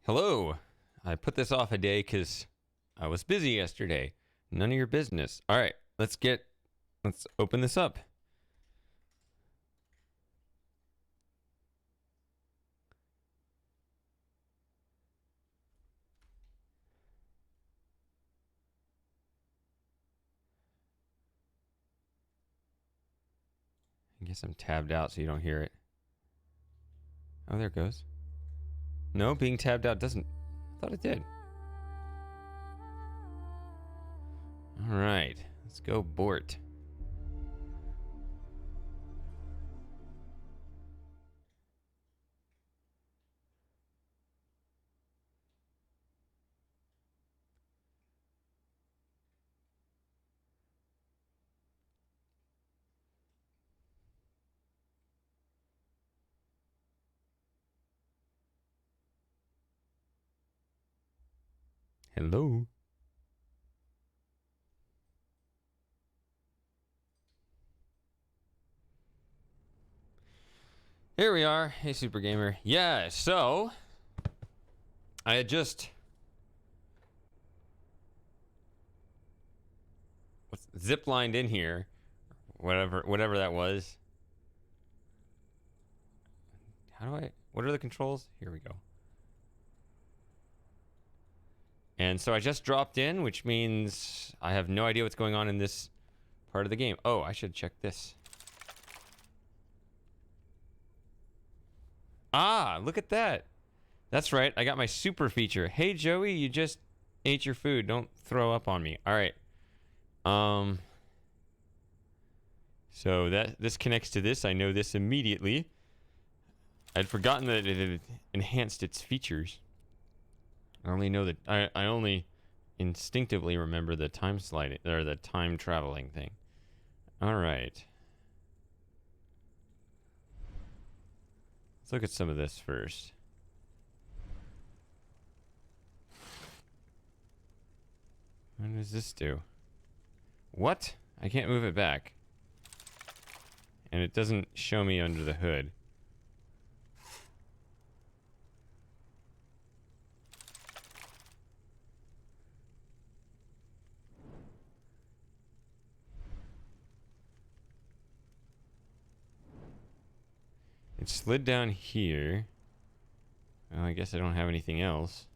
Hello. I put this off a day because I was busy yesterday. None of your business. All right, let's open this up. I guess I'm tabbed out so you don't hear it. Oh, there it goes. No, being tabbed out doesn't. I thought it did. All right, let's go Bort. Hello. Here we are. Hey, Super Gamer. Yeah, so I had just zip lined in here, whatever that was. What are the controls? Here we go. And so I just dropped in, which means I have no idea what's going on in this part of the game. Oh, I should check this. Ah, look at that. That's right. I got my super feature. Hey, Joey, you just ate your food. Don't throw up on me. All right. So this connects to this. I know this immediately. I'd forgotten that it had enhanced its features. I only know that I only instinctively remember the time sliding or the time traveling thing. All right. Let's look at some of this first. What does this do? What? I can't move it back. And it doesn't show me under the hood. It slid down here. Well, I guess I don't have anything else.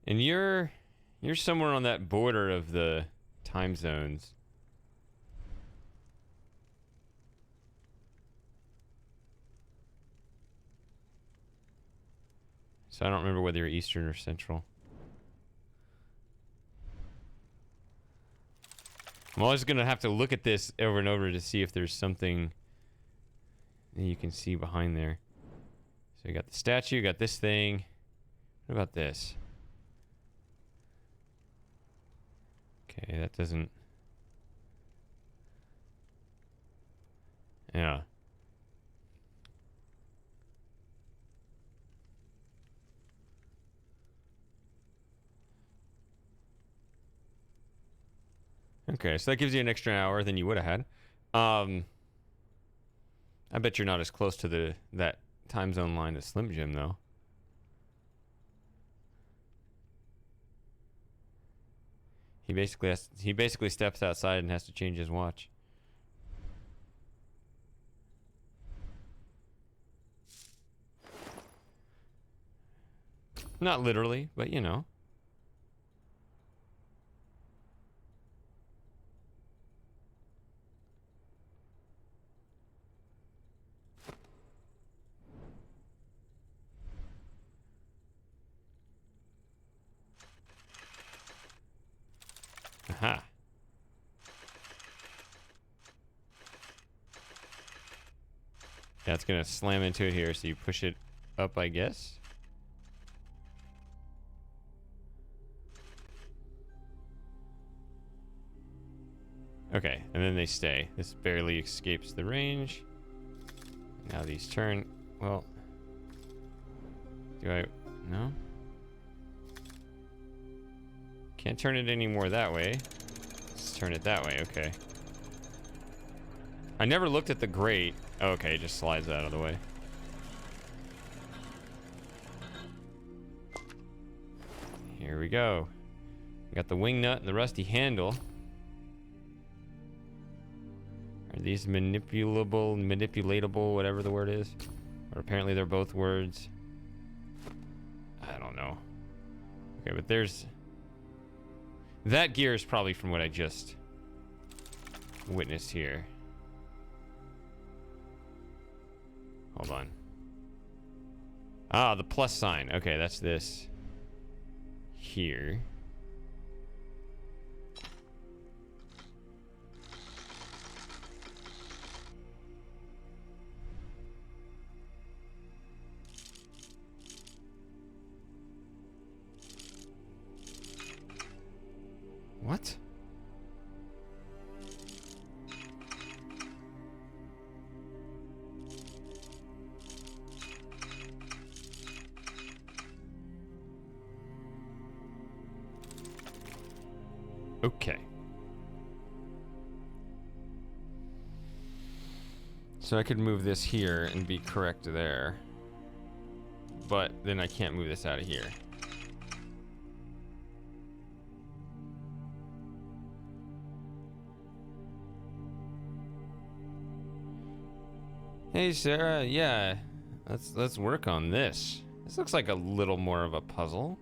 And you're somewhere on that border of the time zones. So I don't remember whether you're Eastern or Central. I'm always going to have to look at this over and over to see if there's something that you can see behind there. So you got the statue, you got this thing. What about this? Okay, that doesn't... Yeah. Okay, so that gives you an extra hour than you would have had. I bet you're not as close to that time zone line as Slim Jim, though. He basically steps outside and has to change his watch. Not literally, but you know. Aha. Yeah, it's gonna slam into it here, so you push it up, I guess. Okay, and then they stay. This barely escapes the range. Now these turn. Well, do I? No? Can't turn it anymore that way. Let's turn it that way, okay. I never looked at the grate. Oh, okay, it just slides out of the way. Here we go. We got the wing nut and the rusty handle. Are these manipulatable, whatever the word is? Or apparently they're both words. I don't know. Okay, but there's... That gear is probably from what I just witnessed here. Hold on. Ah, the plus sign. Okay, that's this. Here. What? Okay. So I could move this here and be correct there. But then I can't move this out of here. Hey Sarah, yeah. Let's work on this. This looks like a little more of a puzzle.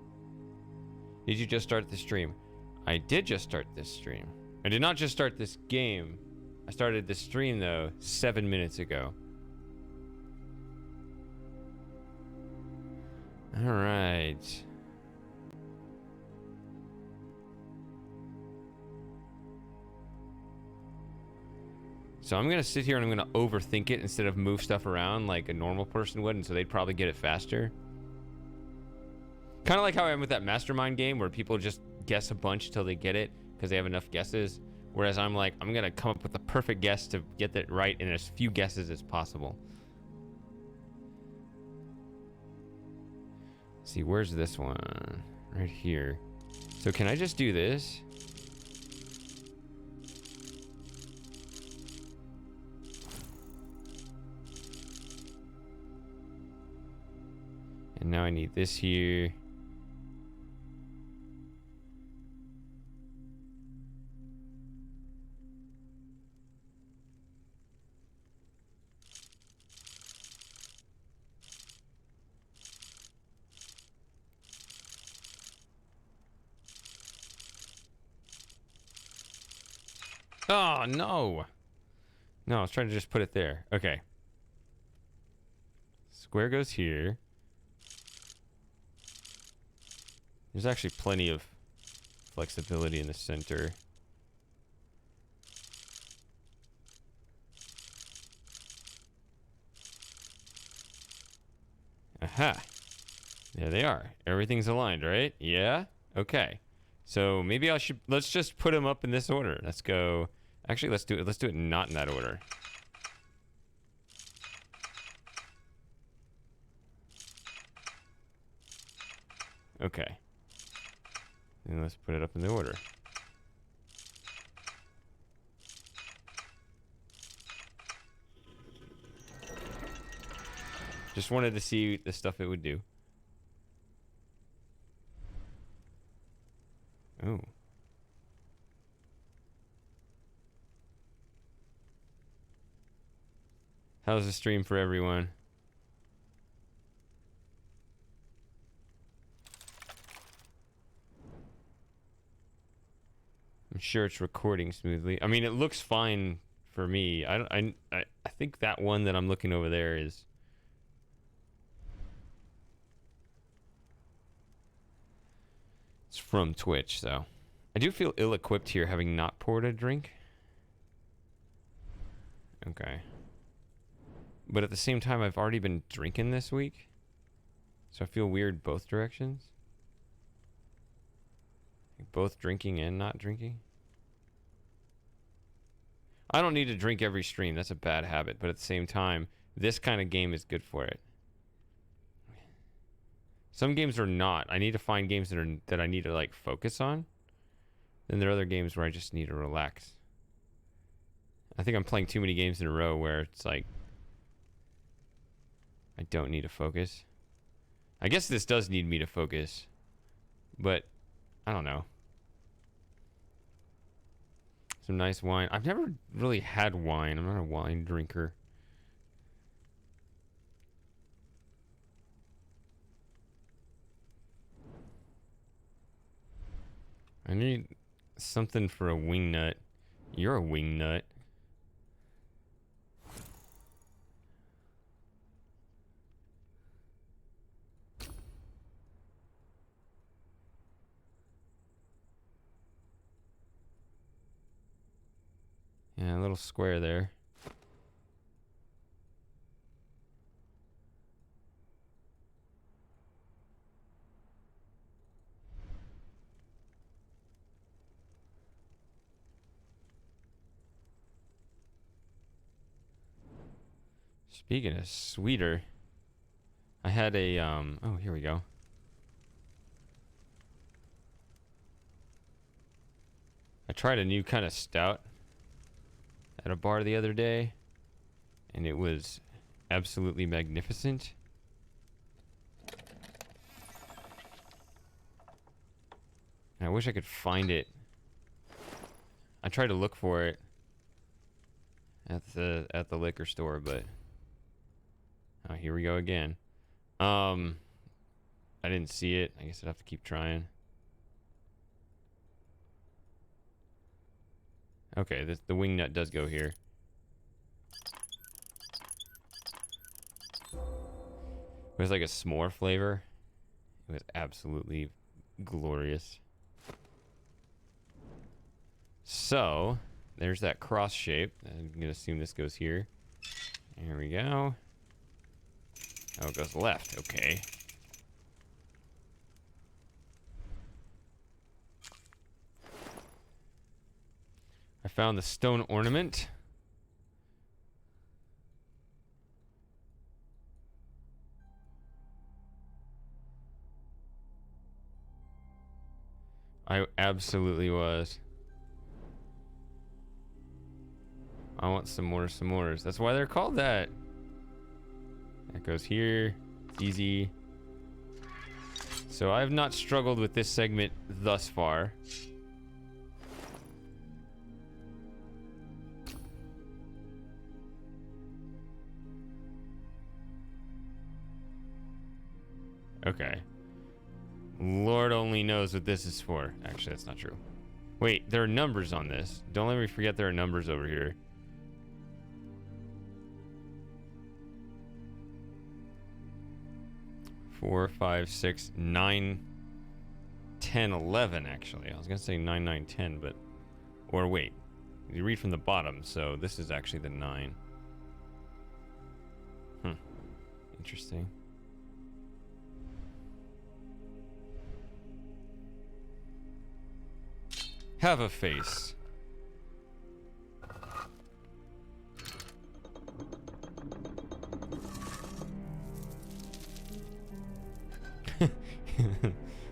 Did you just start the stream? I did just start this stream. I did not just start this game. I started this stream though 7 minutes ago. All right. So I'm gonna sit here and I'm gonna overthink it instead of move stuff around like a normal person would, and so they'd probably get it faster. Kind of like how I am with that mastermind game where people just guess a bunch until they get it because they have enough guesses. Whereas I'm like, I'm gonna come up with the perfect guess to get that right in as few guesses as possible. Let's see, where's this one? Right here. So can I just do this? And now I need this here. Oh, no. No, I was trying to just put it there. Okay. Square goes here. There's actually plenty of flexibility in the center. Aha. There they are. Everything's aligned, right? Yeah? Okay. So maybe let's just put them up in this order. Let's go. Actually, let's do it not in that order. Okay. And let's put it up in the order. Just wanted to see the stuff it would do. Oh. How's the stream for everyone? I'm sure it's recording smoothly. I mean, it looks fine for me. I think that one that I'm looking over there is... It's from Twitch, so... I do feel ill-equipped here, having not poured a drink. Okay. But at the same time, I've already been drinking this week. So I feel weird both directions. Both drinking and not drinking. I don't need to drink every stream. That's a bad habit. But at the same time, this kind of game is good for it. Some games are not. I need to find games that I need to like focus on. Then there are other games where I just need to relax. I think I'm playing too many games in a row where it's like I don't need to focus. I guess this does need me to focus, but I don't know. Some nice wine. I've never really had wine. I'm not a wine drinker. I need something for a wing nut. You're a wing nut. Yeah, a little square there. Speaking of sweeter, I had a oh, here we go. I tried a new kind of stout at a bar the other day, and it was absolutely magnificent. I wish I could find it. I tried to look for it at the liquor store, but oh, here we go again. I didn't see it. I guess I'd have to keep trying. Okay, the wing nut does go here. It was like a s'more flavor. It was absolutely glorious. So, there's that cross shape. I'm gonna assume this goes here. Here we go. Oh, it goes left. Okay. I found the stone ornament. I absolutely was. I want some more s'mores. That's why they're called that. That goes here. It's easy. So I have not struggled with this segment thus far. Okay. Lord only knows what this is for. Actually, that's not true. Wait, there are numbers on this. Don't let me forget there are numbers over here. 4, 5, 6, 9, 10, 11, actually. I was gonna say 9, 9, 10, but... Or wait. You read from the bottom, so this is actually the 9. Interesting. Have a face.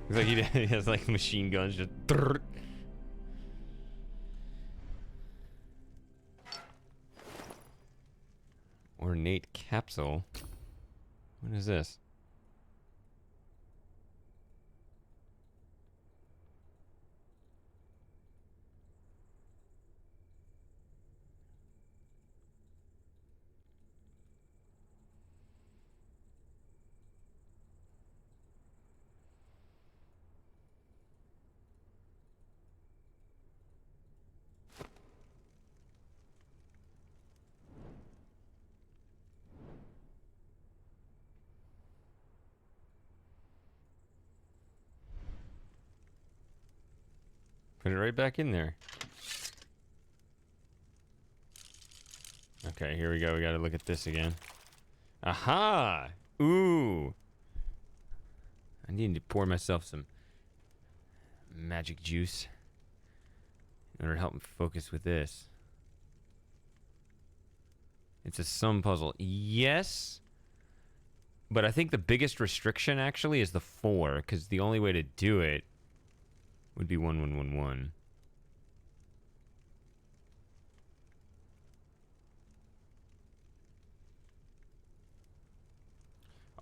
Looks like he has like machine guns just. Ornate capsule. What is this? Put it right back in there. Okay, here we go. We gotta look at this again. Aha! Ooh! I need to pour myself some magic juice in order to help me focus with this. It's a sum puzzle. Yes, but I think the biggest restriction actually is the 4, because the only way to do it would be 1, 1, 1, 1.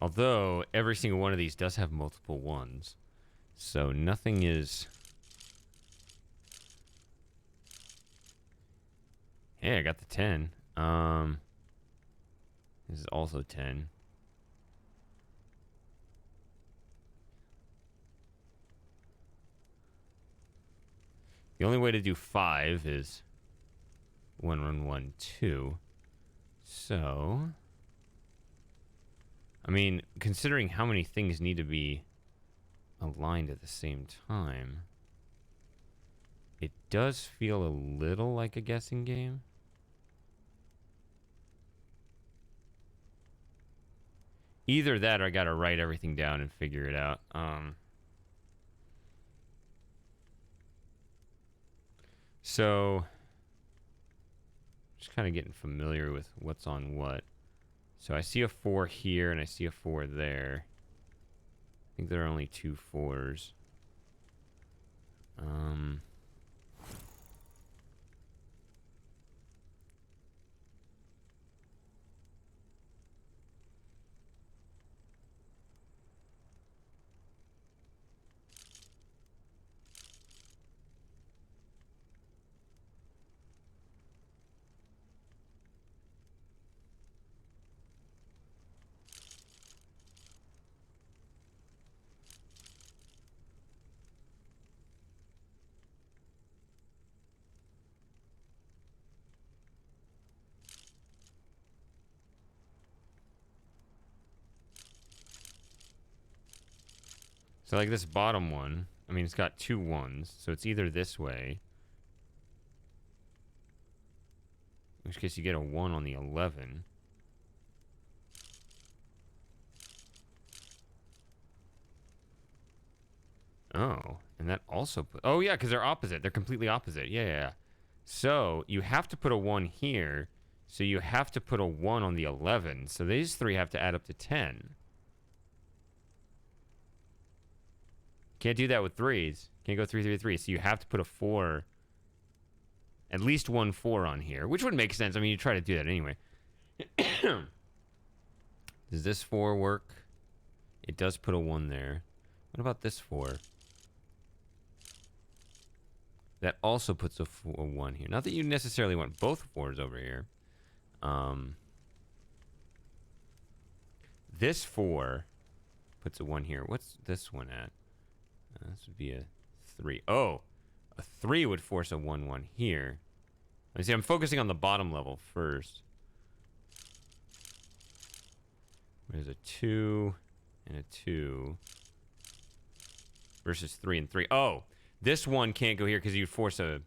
Although, every single one of these does have multiple ones. So, nothing is... Hey, I got the 10. This is also 10. The only way to do 5 is 1, 1, 1, 2. So... I mean, considering how many things need to be aligned at the same time, it does feel a little like a guessing game. Either that or I gotta write everything down and figure it out. So, just kind of getting familiar with what's on what. So I see a 4 here and I see a 4 there. I think there are only 2 4s. So like this bottom one, I mean, it's got 2 1s, so it's either this way, in which case you get a 1 on the 11. Oh, and that also oh yeah, because they're opposite. They're completely opposite. Yeah, yeah, yeah. So you have to put a 1 here, so you have to put a 1 on the 11. So these 3 have to add up to 10. Can't do that with 3s. Can't go 3, 3, 3. So you have to put a 4, at least 1 4 on here, which would make sense. I mean, you try to do that anyway. Does this 4 work? It does put a 1 there. What about this 4? That also puts a 1 here. Not that you necessarily want both 4s over here. This 4 puts a 1 here. What's this one at? This would be a 3. Oh, a 3 would force a 1, 1 here. Let me see, I'm focusing on the bottom level first. There's a 2 and a 2 versus 3 and 3. Oh, this one can't go here because you'd force a...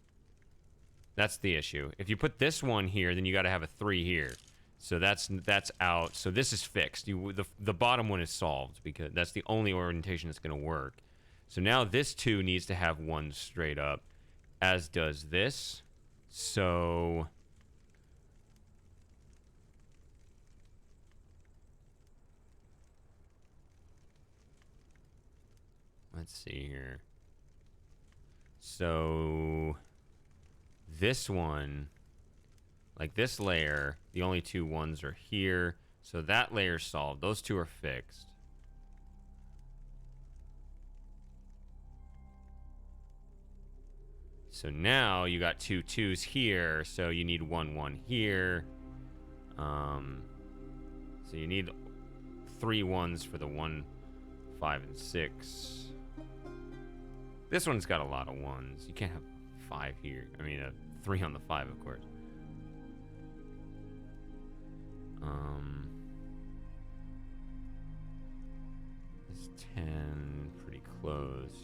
That's the issue. If you put this one here, then you got to have a 3 here. So that's out. So this is fixed. The bottom one is solved because that's the only orientation that's going to work. So now this 2 needs to have 1 straight up, as does this. So... let's see here. So... this one, like this layer, the only 2 1s are here. So that layer's solved. Those 2 are fixed. So now you got 2 2s here, so you need 1 1 here. So you need 3 1s for the 1, 5, and 6. This one's got a lot of 1s. You can't have 5 here. I mean, a 3 on the 5, of course. It's 10, pretty close.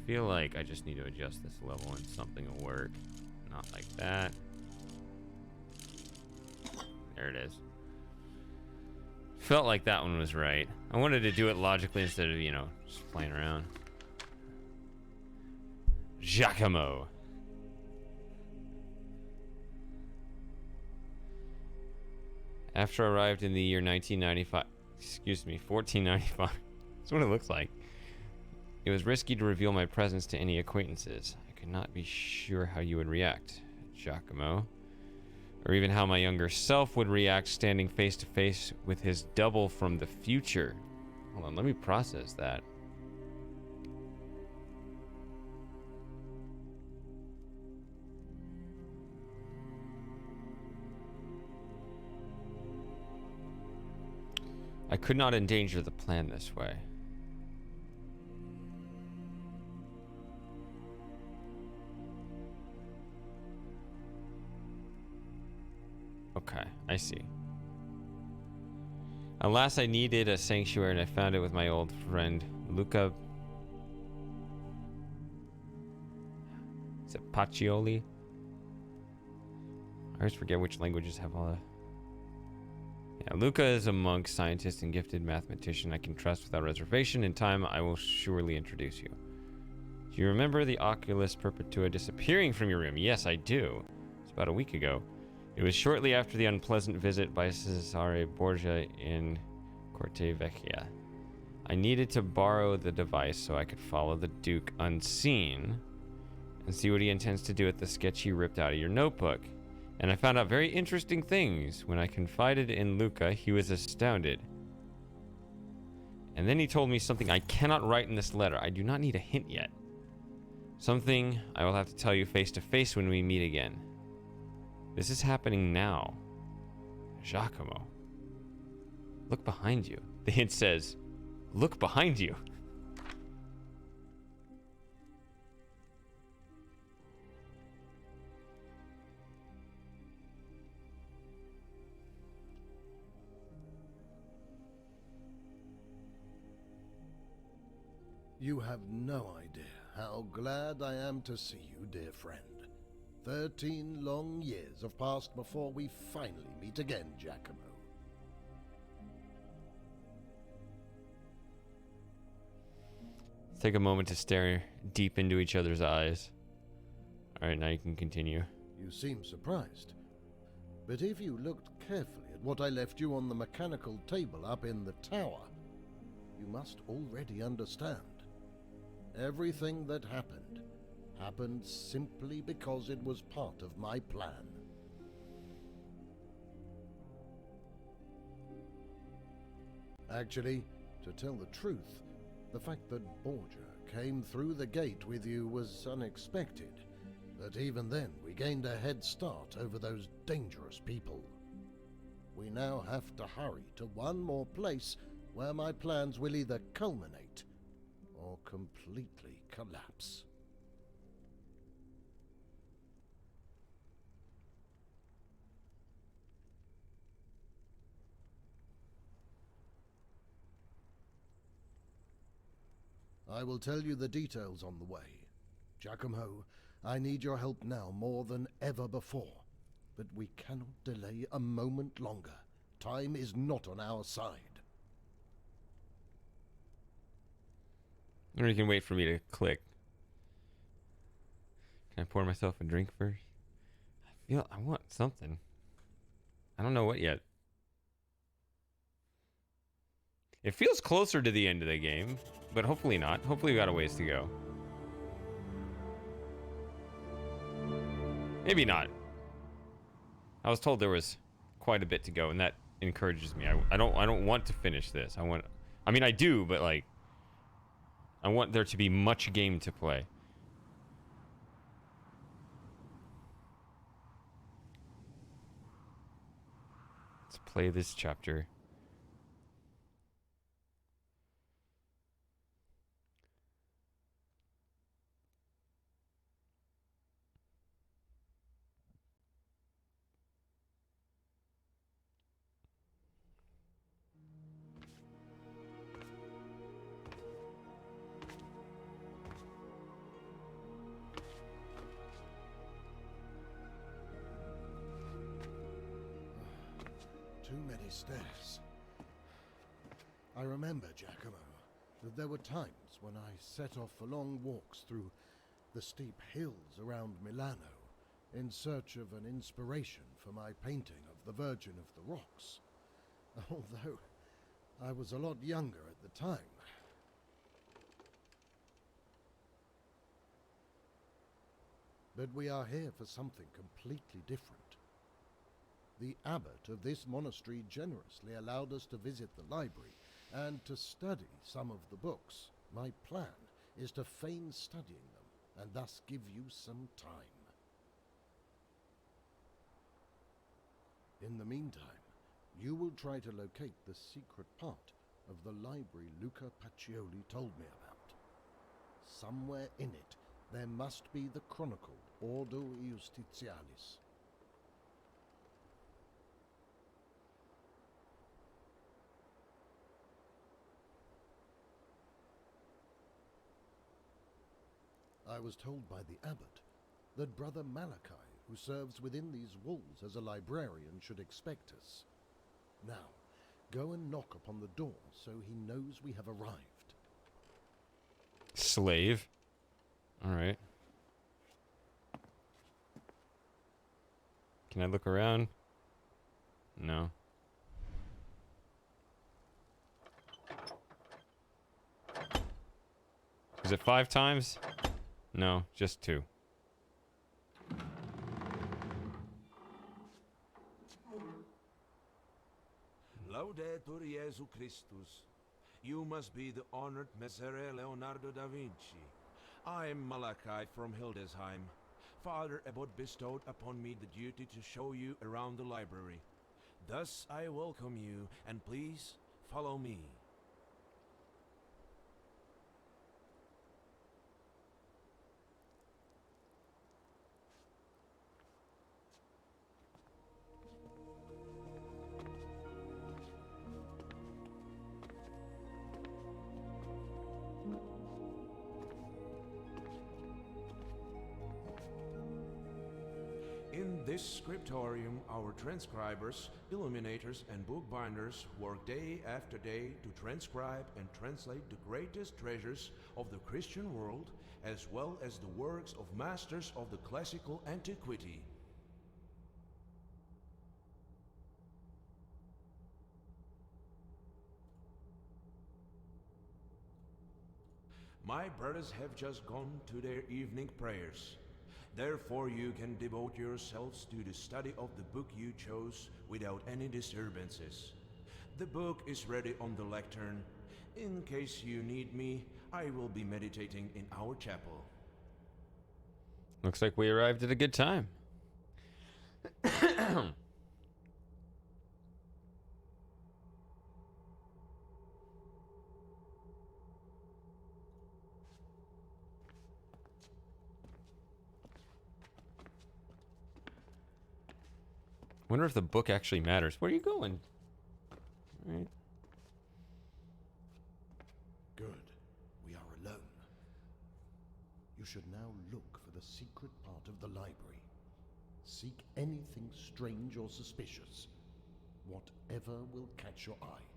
Feel like I just need to adjust this level and something will work. Not like that. There it is. Felt like that one was right. I wanted to do it logically instead of, you know, just playing around. Giacomo. After I arrived in the year 1995, excuse me, 1495. That's what it looks like. It was risky to reveal my presence to any acquaintances. I could not be sure how you would react, Giacomo. Or even how my younger self would react standing face to face with his double from the future. Hold on, let me process that. I could not endanger the plan this way. Okay, I see. Alas, I needed a sanctuary and I found it with my old friend Luca. Is it Pacioli? I always forget which languages have all the... Yeah, Luca is a monk, scientist, and gifted mathematician I can trust without reservation. In time, I will surely introduce you. Do you remember the Oculus Perpetua disappearing from your room? Yes, I do. It's about a week ago. It was shortly after the unpleasant visit by Cesare Borgia in Corte Vecchia. I needed to borrow the device so I could follow the Duke unseen and see what he intends to do with the sketch you ripped out of your notebook. And I found out very interesting things. When I confided in Luca, he was astounded. And then he told me something I cannot write in this letter. I do not need a hint yet. Something I will have to tell you face to face when we meet again. This is happening now. Giacomo. Look behind you. The hint says, look behind you. You have no idea how glad I am to see you, dear friend. 13 long years have passed before we finally meet again, Giacomo. Let's take a moment to stare deep into each other's eyes. Alright, now you can continue. You seem surprised. But if you looked carefully at what I left you on the mechanical table up in the tower, you must already understand. Everything that happened simply because it was part of my plan. Actually, to tell the truth, the fact that Borgia came through the gate with you was unexpected, but even then we gained a head start over those dangerous people. We now have to hurry to one more place where my plans will either culminate or completely collapse. I will tell you the details on the way. Giacomo, I need your help now more than ever before, but we cannot delay a moment longer. Time is not on our side. Or you can wait for me to click. Can I pour myself a drink first? I want something. I don't know what yet. It feels closer to the end of the game, but hopefully not. Hopefully we got a ways to go. Maybe not. I was told there was quite a bit to go, and that encourages me. I don't want to finish this. I mean I do, but like I want there to be much game to play. Let's play this chapter. Too many stairs. I remember, Giacomo, that there were times when I set off for long walks through the steep hills around Milano in search of an inspiration for my painting of the Virgin of the Rocks. Although I was a lot younger at the time. But we are here for something completely different. The abbot of this monastery generously allowed us to visit the library and to study some of the books. My plan is to feign studying them and thus give you some time. In the meantime, you will try to locate the secret part of the library Luca Pacioli told me about. Somewhere in it, there must be the chronicled Ordo Justitialis. I was told by the abbot that Brother Malachi, who serves within these walls as a librarian, should expect us. Now, go and knock upon the door so he knows we have arrived. Slave. Alright. Can I look around? No. Is it 5 times? No, just 2. Laudetur Jesu Christus. You must be the honored Messer Leonardo da Vinci. I am Malachi from Hildesheim. Father Abbot bestowed upon me the duty to show you around the library. Thus I welcome you, and please follow me. In this scriptorium, our transcribers, illuminators, and bookbinders work day after day to transcribe and translate the greatest treasures of the Christian world, as well as the works of masters of the classical antiquity. My brothers have just gone to their evening prayers. Therefore you can devote yourselves to the study of the book you chose without any disturbances. The book is ready on the lectern. In case you need me, I will be meditating in our chapel. Looks like we arrived at a good time. Wonder if the book actually matters. Where are you going? All right. Good. We are alone. You should now look for the secret part of the library. Seek anything strange or suspicious. Whatever will catch your eye.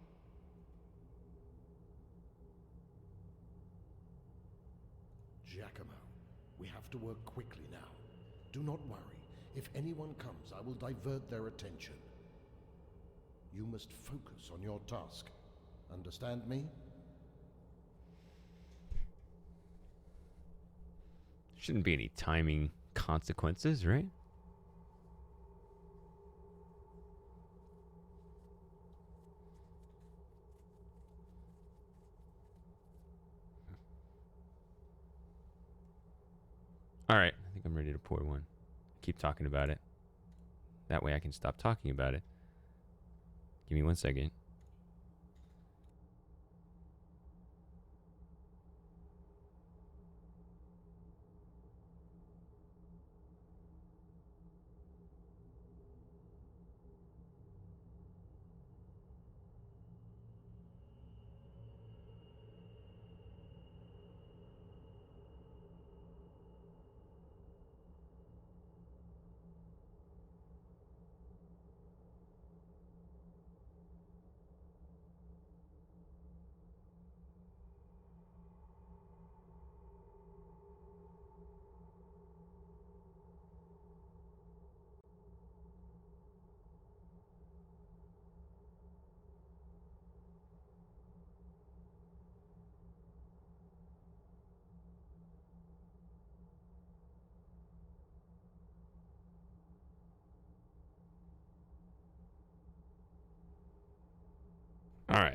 Giacomo, we have to work quickly now. Do not worry. If anyone comes, I will divert their attention. You must focus on your task. Understand me? Shouldn't be any timing consequences, right? All right, I think I'm ready to pour one. Keep talking about it. That way I can stop talking about it. Give me 1 second.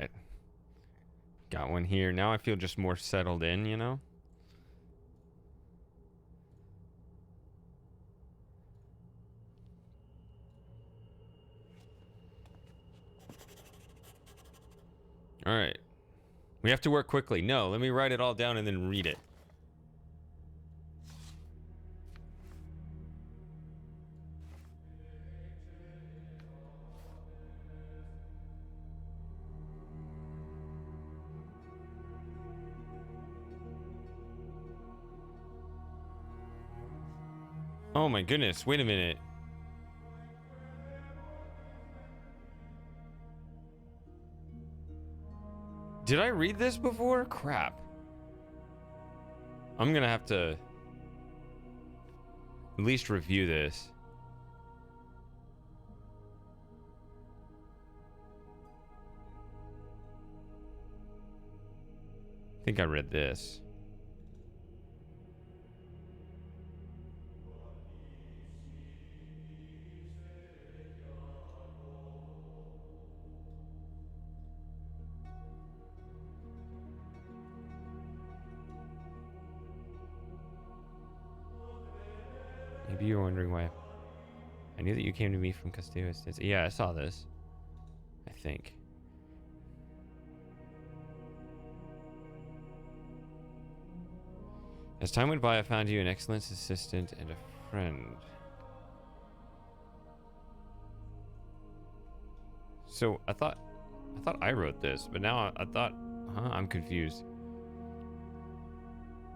right. Got one here. Now I feel just more settled in, you know? All right. We have to work quickly. No, let me write it all down and then read it. Oh my goodness, wait a minute. Did I read this before? Crap. I'm gonna have to at least review this. I think I read this. Maybe you're wondering why. I knew that you came to me from Castillo. Yeah, I saw this. I think. As time went by, I found you an excellent assistant and a friend. So I thought I wrote this, but now I thought, I'm confused.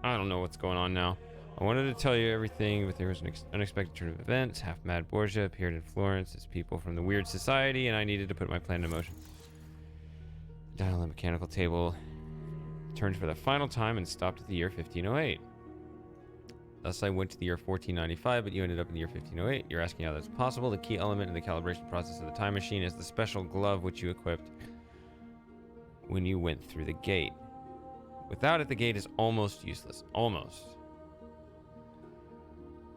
I don't know what's going on now. I wanted to tell you everything, but there was an unexpected turn of events. Half-mad Borgia appeared in Florence as people from the weird society, and I needed to put my plan into motion. Dial on the mechanical table, turned for the final time, and stopped at the year 1508. Thus, I went to the year 1495, but you ended up in the year 1508. You're asking how that's possible. The key element in the calibration process of the time machine is the special glove which you equipped when you went through the gate. Without it, the gate is almost useless. Almost.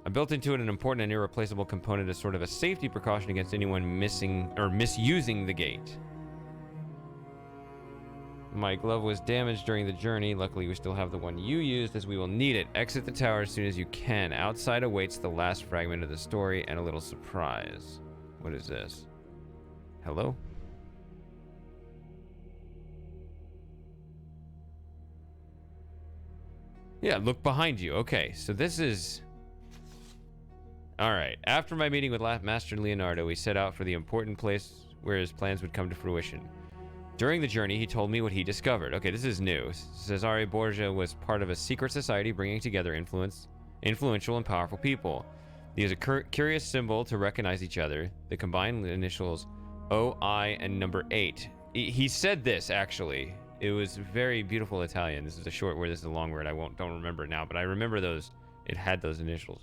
I built into it an important and irreplaceable component as sort of a safety precaution against anyone missing or misusing the gate. My glove was damaged during the journey. Luckily, we still have the one you used, as we will need it. Exit the tower as soon as you can. Outside awaits the last fragment of the story and a little surprise. What is this? Hello? Yeah, look behind you. Okay, so this is... Alright, after my meeting with Master Leonardo, we set out for the important place where his plans would come to fruition. During the journey, he told me what he discovered. Okay, this is new. Cesare Borgia was part of a secret society bringing together influential and powerful people. They use a curious symbol to recognize each other. The combined initials OI and number 8. He said this, actually. It was very beautiful Italian. This is a short word. This is a long word. I don't remember it now, but I remember those. It had those initials.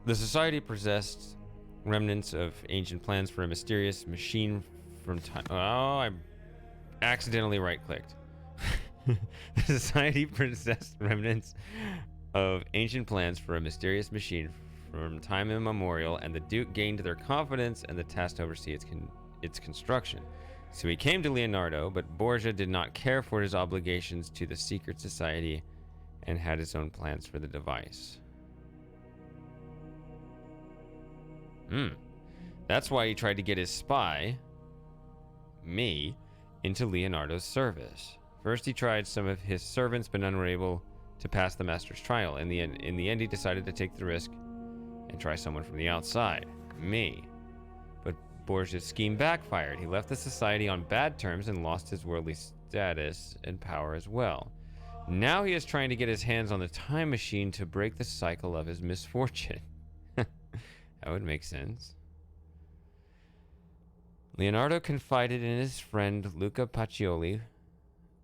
The society possessed remnants of ancient plans for a mysterious machine from time. Oh, I accidentally right-clicked. The society possessed remnants of ancient plans for a mysterious machine from time immemorial, and the Duke gained their confidence and the task to oversee its construction. So he came to Leonardo, but Borgia did not care for his obligations to the secret society and had his own plans for the device. That's why he tried to get his spy, me, into Leonardo's service. First, he tried some of his servants, but none were able to pass the master's trial. In the end, he decided to take the risk and try someone from the outside, me. But Borgia's scheme backfired. He left the society on bad terms and lost his worldly status and power as well. Now he is trying to get his hands on the time machine to break the cycle of his misfortune. That would make sense. Leonardo confided in his friend Luca Pacioli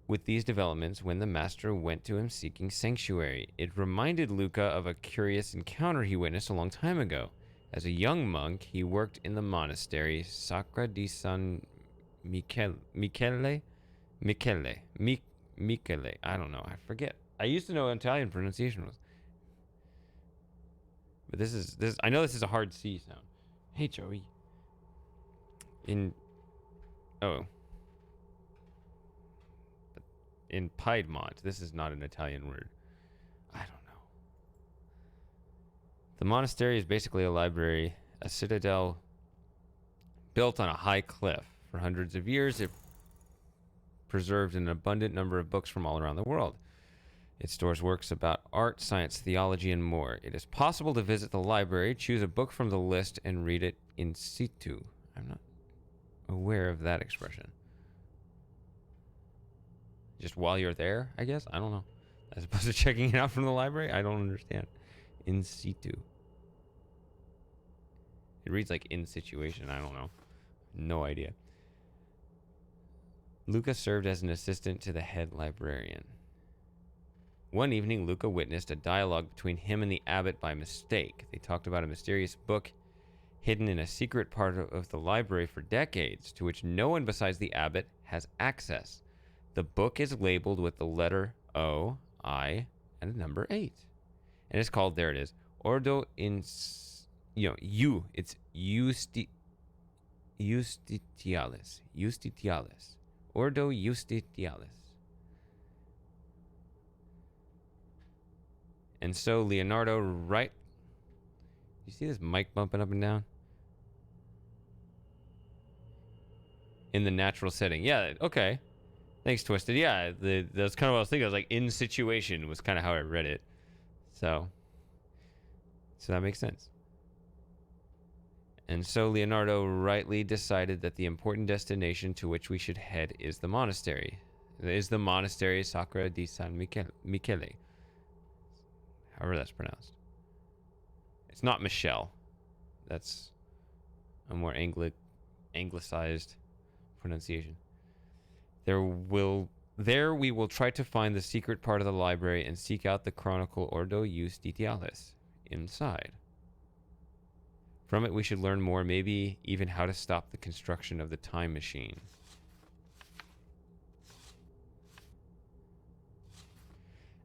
with these developments when the master went to him seeking sanctuary. It reminded Luca of a curious encounter he witnessed a long time ago. As a young monk, he worked in the monastery Sacra di San Michele. I don't know. I forget. I used to know Italian pronunciation was. But this I know this is a hard C sound. Hey, Joey. In... Oh. In Piedmont. This is not an Italian word. I don't know. The monastery is basically a library, a citadel built on a high cliff. For hundreds of years, it preserved an abundant number of books from all around the world. It stores works about art, science, theology, and more. It is possible to visit the library, choose a book from the list, and read it in situ. I'm not aware of that expression. Just while you're there, I guess? I don't know. As opposed to checking it out from the library? I don't understand. In situ. It reads like in situation. I don't know. No idea. Luca served as an assistant to the head librarian. One evening, Luca witnessed a dialogue between him and the abbot by mistake. They talked about a mysterious book hidden in a secret part of the library for decades, to which no one besides the abbot has access. The book is labeled with the letter O, I, and a number 8. And it's called, there it is, Ordo in, it's Justitialis. Justitialis. Ordo Justitialis. And so Leonardo you see this mic bumping up and down? In the natural setting. Yeah, okay. Thanks, Twisted. Yeah, that's kind of what I was thinking. I was like, in situation was kind of how I read it. So that makes sense. And so Leonardo rightly decided that the important destination to which we should head is the monastery. It is the monastery Sacra di San Michele. However that's pronounced. It's not Michelle. That's a more anglicized pronunciation. There we will try to find the secret part of the library and seek out the chronicle Ordo Justitialis inside. From it we should learn more, maybe even how to stop the construction of the time machine.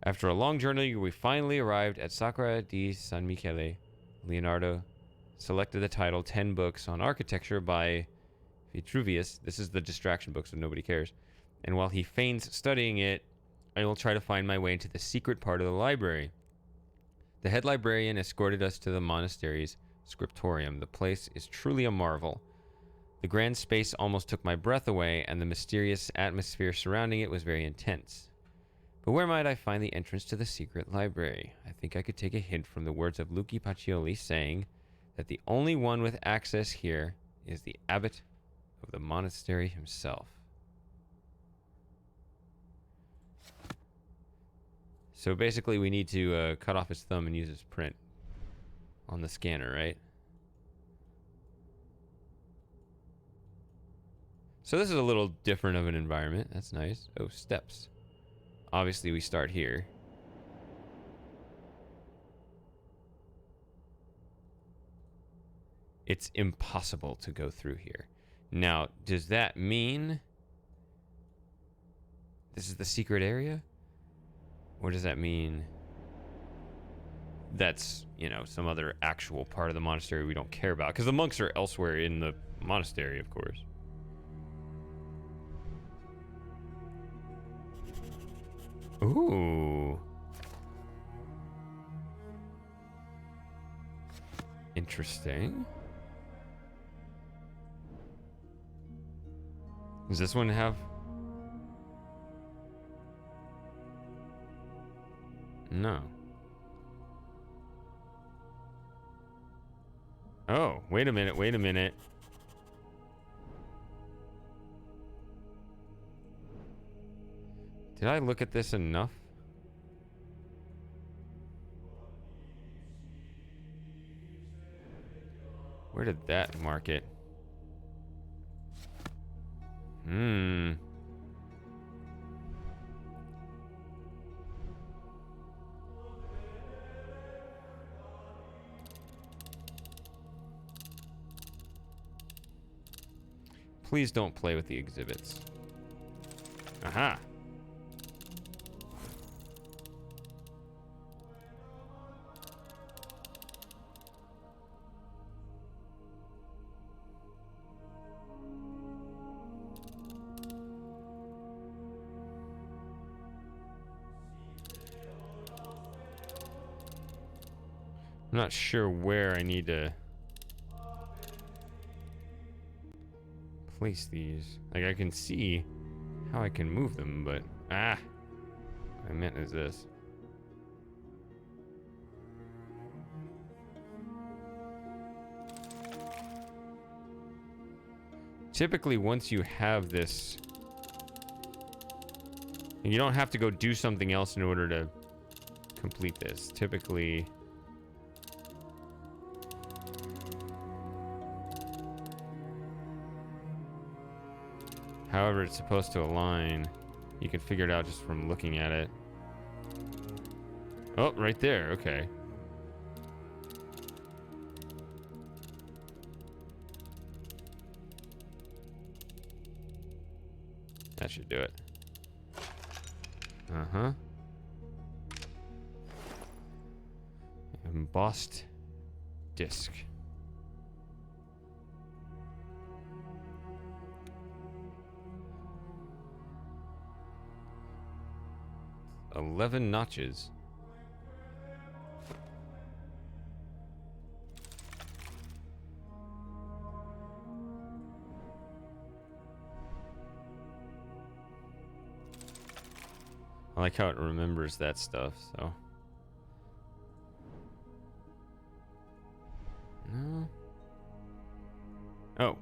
After a long journey, we finally arrived at Sacra di San Michele. Leonardo selected the title 10 Books on Architecture by Vitruvius. This is the distraction book, so nobody cares. And while he feigns studying it, I will try to find my way into the secret part of the library. The head librarian escorted us to the monastery's scriptorium. The place is truly a marvel. The grand space almost took my breath away, and the mysterious atmosphere surrounding it was very intense. But where might I find the entrance to the secret library? I think I could take a hint from the words of Luigi Pacioli saying that the only one with access here is the abbot of the monastery himself. So basically we need to cut off his thumb and use his print on the scanner, right? So this is a little different of an environment. That's nice. Oh, steps. Obviously, we start here. It's impossible to go through here. Now, does that mean this is the secret area? Or does that mean that's, some other actual part of the monastery we don't care about? Because the monks are elsewhere in the monastery, of course. Ooh. Interesting. Does this one have... No. Oh, wait a minute. Did I look at this enough? Where did that mark it? Please don't play with the exhibits. Aha. I'm not sure where I need to place these. Like, I can see how I can move them, but what I meant is this. Typically, once you have this, you don't have to go do something else in order to complete this. Typically, however it's supposed to align, you can figure it out just from looking at it. Oh, right there. Okay. That should do it. Uh-huh. Embossed disc. "11 notches. I like how it remembers that stuff, so. No. Oh.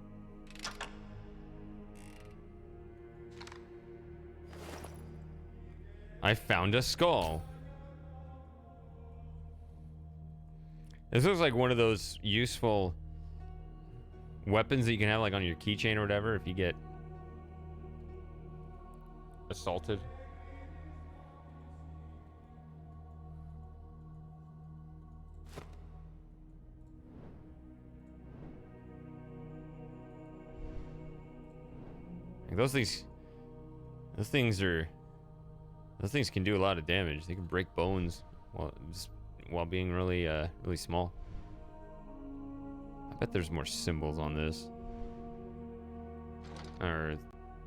I found a skull. This looks like one of those useful weapons that you can have like on your keychain or whatever if you get assaulted. Like those things can do a lot of damage. They can break bones while being really really small. I bet there's more symbols on this. Or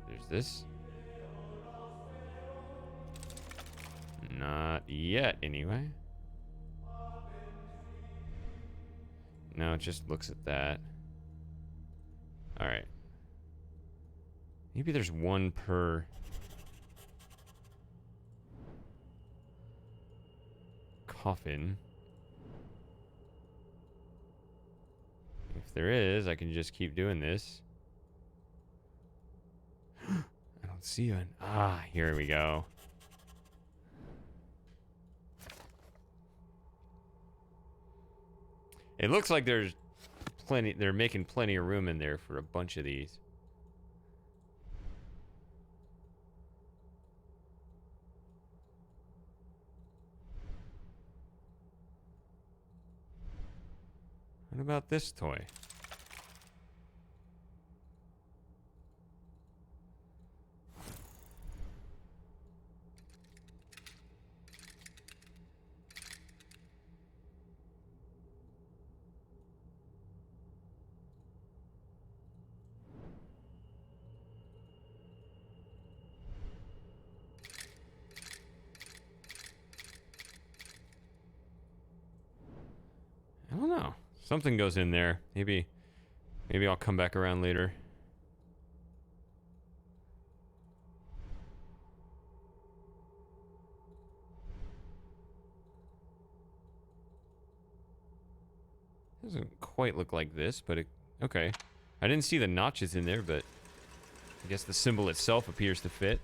there's this. Not yet, anyway. No, it just looks at that. All right. Maybe there's one per coffin. If there is, I can just keep doing this. I don't see one. Here we go. It looks like there's plenty, they're making plenty of room in there for a bunch of these. What about this toy? I don't know. Something goes in there. Maybe I'll come back around later. Doesn't quite look like this, but okay. I didn't see the notches in there, but I guess the symbol itself appears to fit.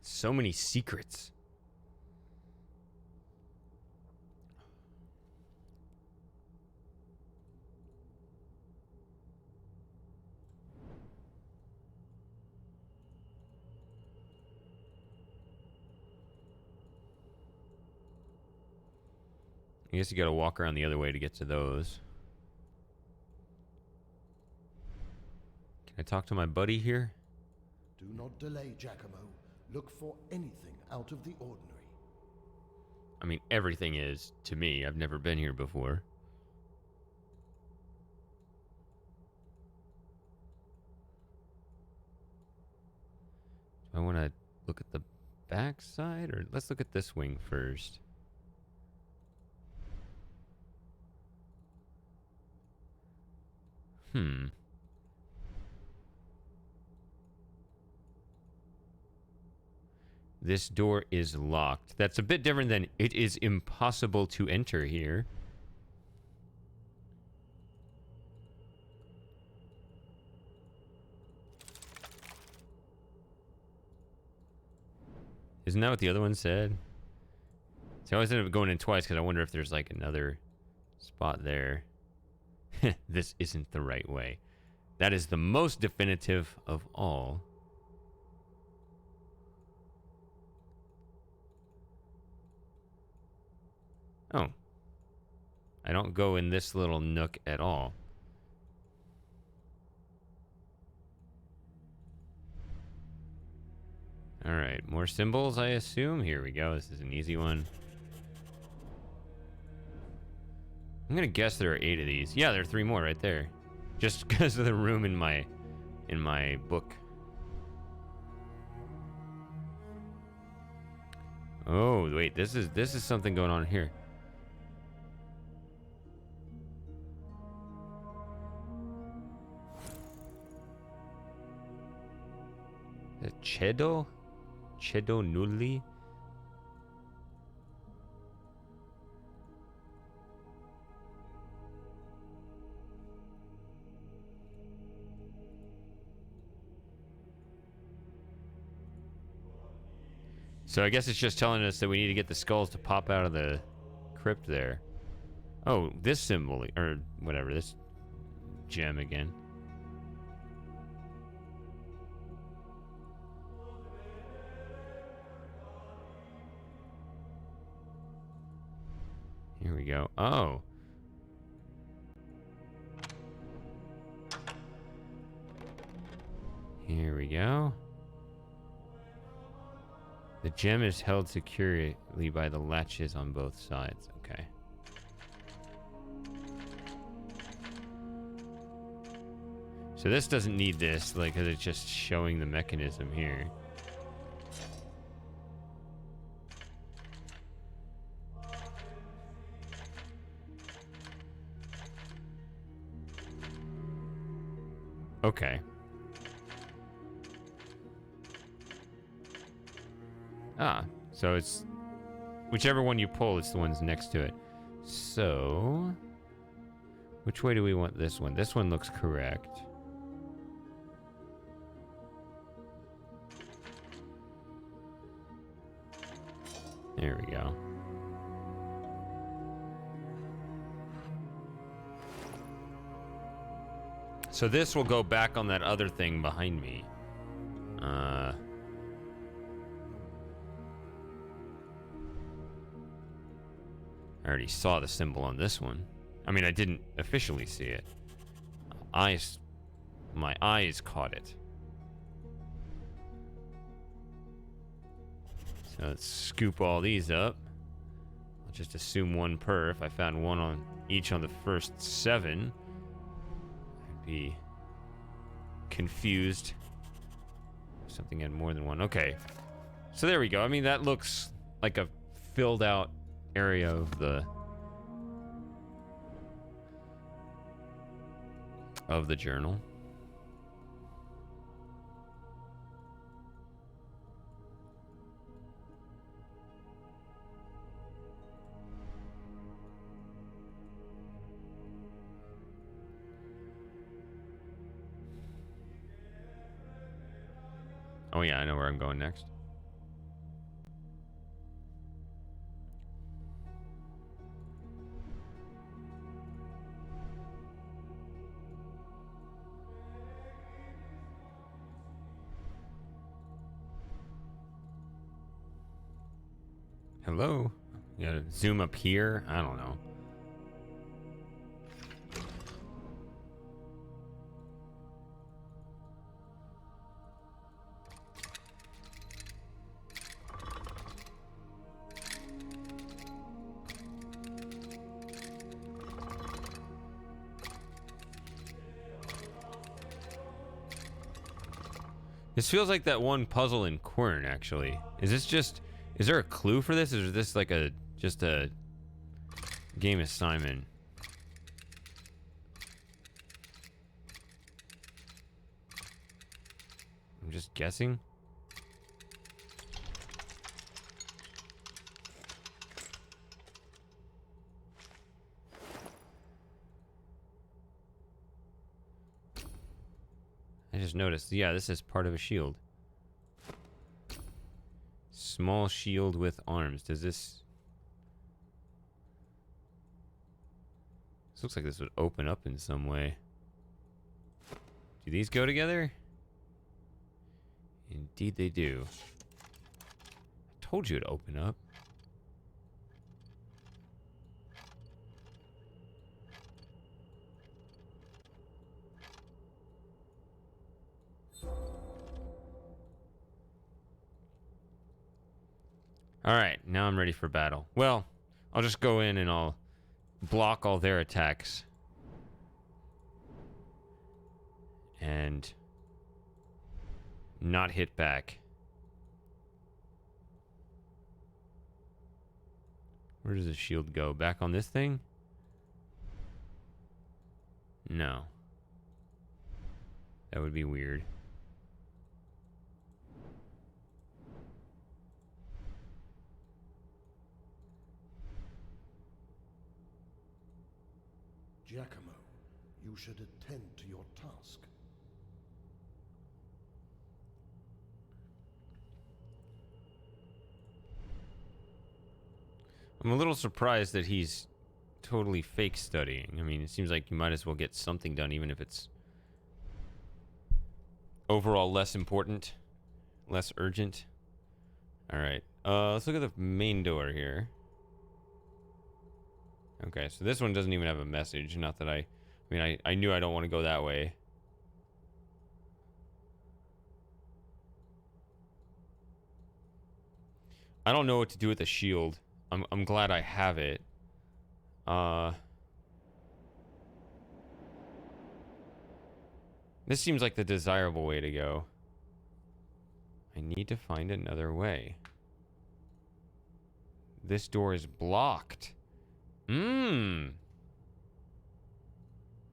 So many secrets. I guess you gotta walk around the other way to get to those. Can I talk to my buddy here? Do not delay, Giacomo. Look for anything out of the ordinary. I mean, everything is, to me. I've never been here before. I want to look at the back side, or let's look at this wing first. This door is locked. That's a bit different than it is impossible to enter here. Isn't that what the other one said? So I always end up going in twice because I wonder if there's like another spot there. This isn't the right way. That is the most definitive of all. Oh. I don't go in this little nook at all. Alright, more symbols, I assume. Here we go. This is an easy one. I'm gonna guess there are 8 of these. Yeah, there are 3 more right there. Just because of the room in my book. Oh, wait, this is something going on here. The Chedo? Chedo Nulli? So I guess it's just telling us that we need to get the skulls to pop out of the crypt there. Oh, this symbol, or whatever, this gem again. Here we go. Oh. Here we go. The gem is held securely by the latches on both sides. Okay. So this doesn't need this, like, because it's just showing the mechanism here. Okay. Ah, so it's whichever one you pull, it's the ones next to it. So, which way do we want this one? This one looks correct. There we go. So this will go back on that other thing behind me. I already saw the symbol on this one. I mean, I didn't officially see it. My eyes caught it. So let's scoop all these up. I'll just assume 1 per. If I found 1 on each on the first 7, I'd be confused. Something had more than 1. Okay. So there we go. I mean, that looks like a filled out area of the journal. Oh yeah, I know where I'm going next. Hello? You gotta zoom up here? I don't know. This feels like that one puzzle in Quern, actually. Is this just... Is there a clue for this? Or is this like a... Just a... game assignment? I'm just guessing. I just noticed. Yeah, this is part of a shield. Small shield with arms. Does this... This looks like this would open up in some way. Do these go together? Indeed they do. I told you it'd open up. Alright, now I'm ready for battle. Well, I'll just go in and I'll block all their attacks. And not hit back. Where does the shield go? Back on this thing? No. That would be weird. Giacomo, you should attend to your task. I'm a little surprised that he's totally fake studying. I mean, it seems like you might as well get something done, even if it's overall less important, less urgent. Alright, let's look at the main door here. Okay, so this one doesn't even have a message. Not that I mean, I knew I don't want to go that way. I don't know what to do with the shield. I'm glad I have it. This seems like the desirable way to go. I need to find another way. This door is blocked.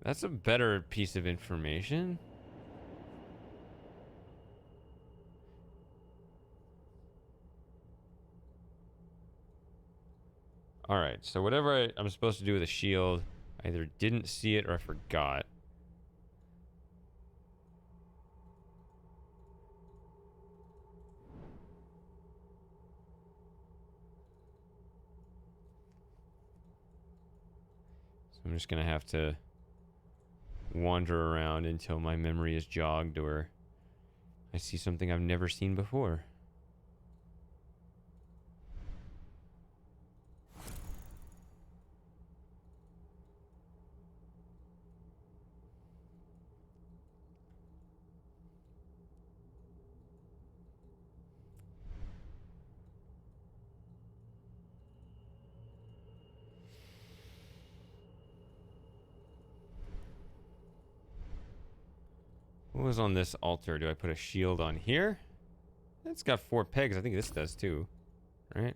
That's a better piece of information. Alright, so whatever I'm supposed to do with a shield, I either didn't see it or I forgot. So I'm just gonna have to wander around until my memory is jogged or I see something I've never seen before. What was on this altar? Do I put a shield on here? It's got 4 pegs. I think this does too. Right?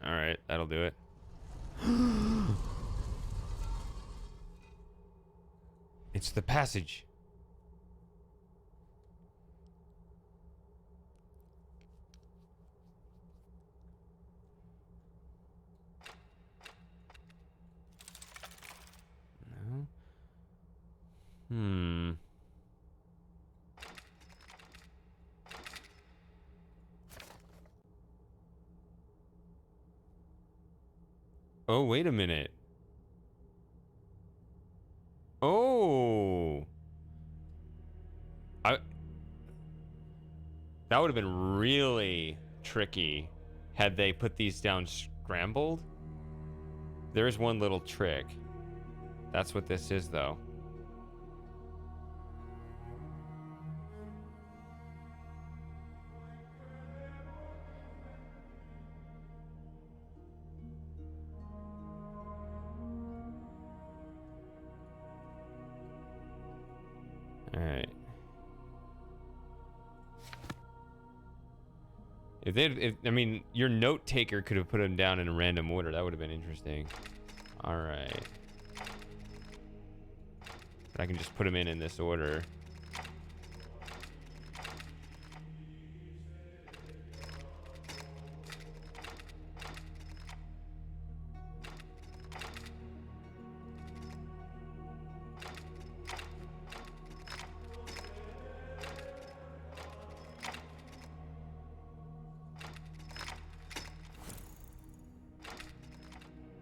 Alright, that'll do it. It's the passage. No. Oh, wait a minute. Oh. That would have been really tricky had they put these down scrambled. There's one little trick. That's what this is, though. Alright. I mean, your note taker could have put them down in a random order. That would have been interesting. All right. But I can just put them in this order.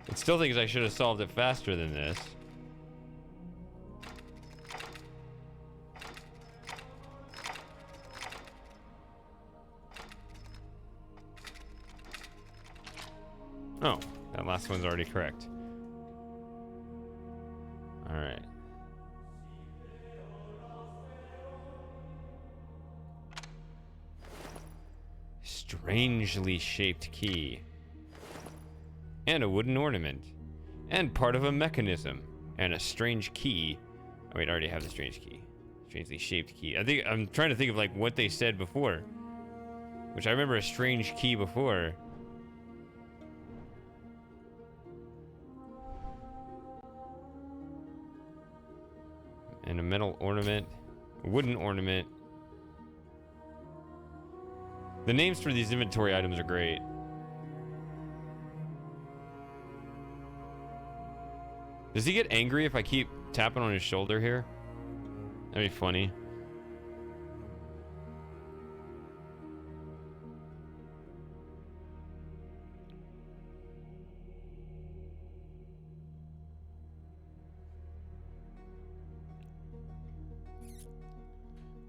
It still thinks I should have solved it faster than this. Oh, that last one's already correct. All right. Strangely shaped key. And a wooden ornament. And part of a mechanism. And a strange key. Oh wait, I already have the strange key. Strangely shaped key. I'm trying to think of like what they said before. Which I remember a strange key before. And a metal ornament. A wooden ornament. The names for these inventory items are great. Does he get angry if I keep tapping on his shoulder here? That'd be funny.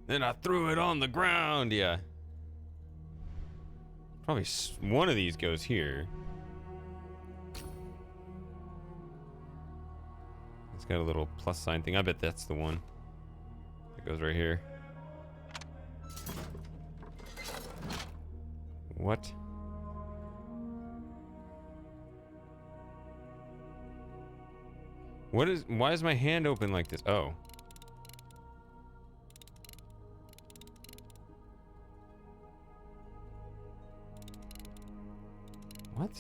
Then I threw it on the ground. Yeah. Probably one of these goes here. It's got a little plus sign thing. I bet that's the one. That goes right here. What? Why is my hand open like this? Oh. What?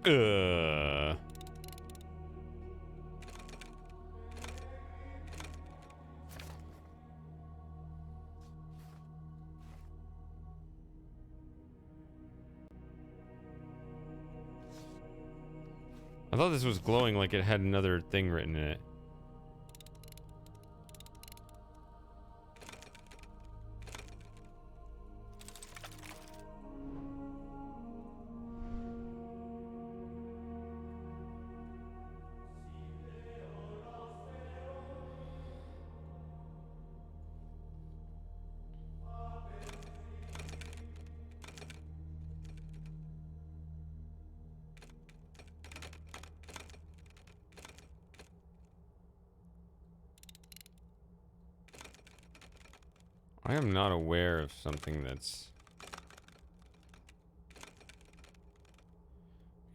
I thought this was glowing like it had another thing written in it. I am not aware of something that's...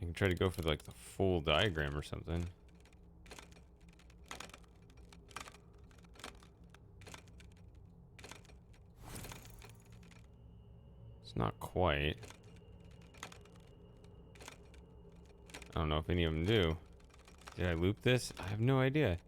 You can try to go for like the full diagram or something. It's not quite. I don't know if any of them do. Did I loop this? I have no idea.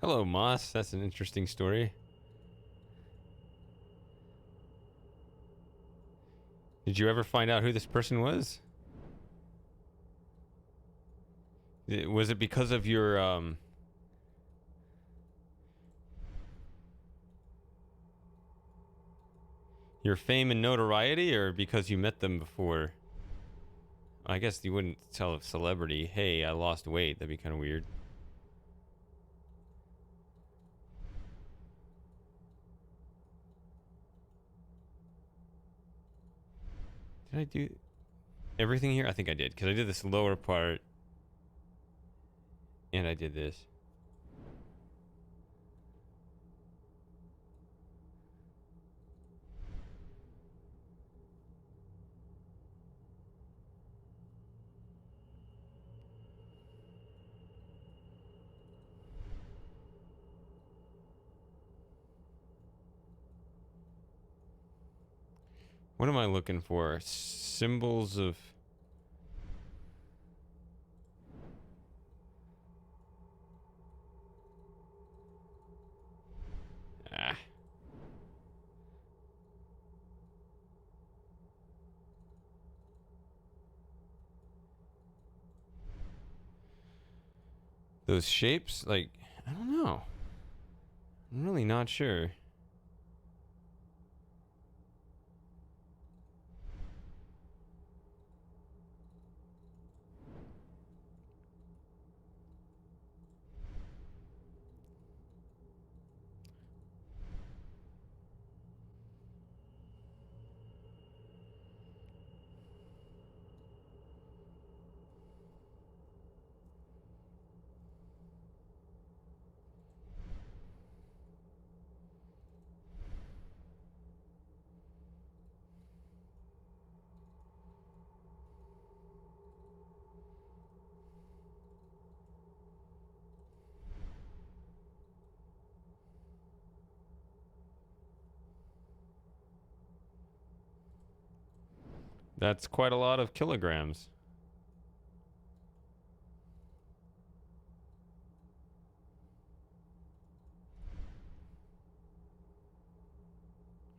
Hello, Moss. That's an interesting story. Did you ever find out who this person was? Was it because of your fame and notoriety, or because you met them before? I guess you wouldn't tell a celebrity, hey, I lost weight. That'd be kind of weird. Did I do everything here? I think I did, because I did this lower part. And I did this. What am I looking for? Symbols of... Ah. Those shapes? Like, I don't know. I'm really not sure. That's quite a lot of kilograms.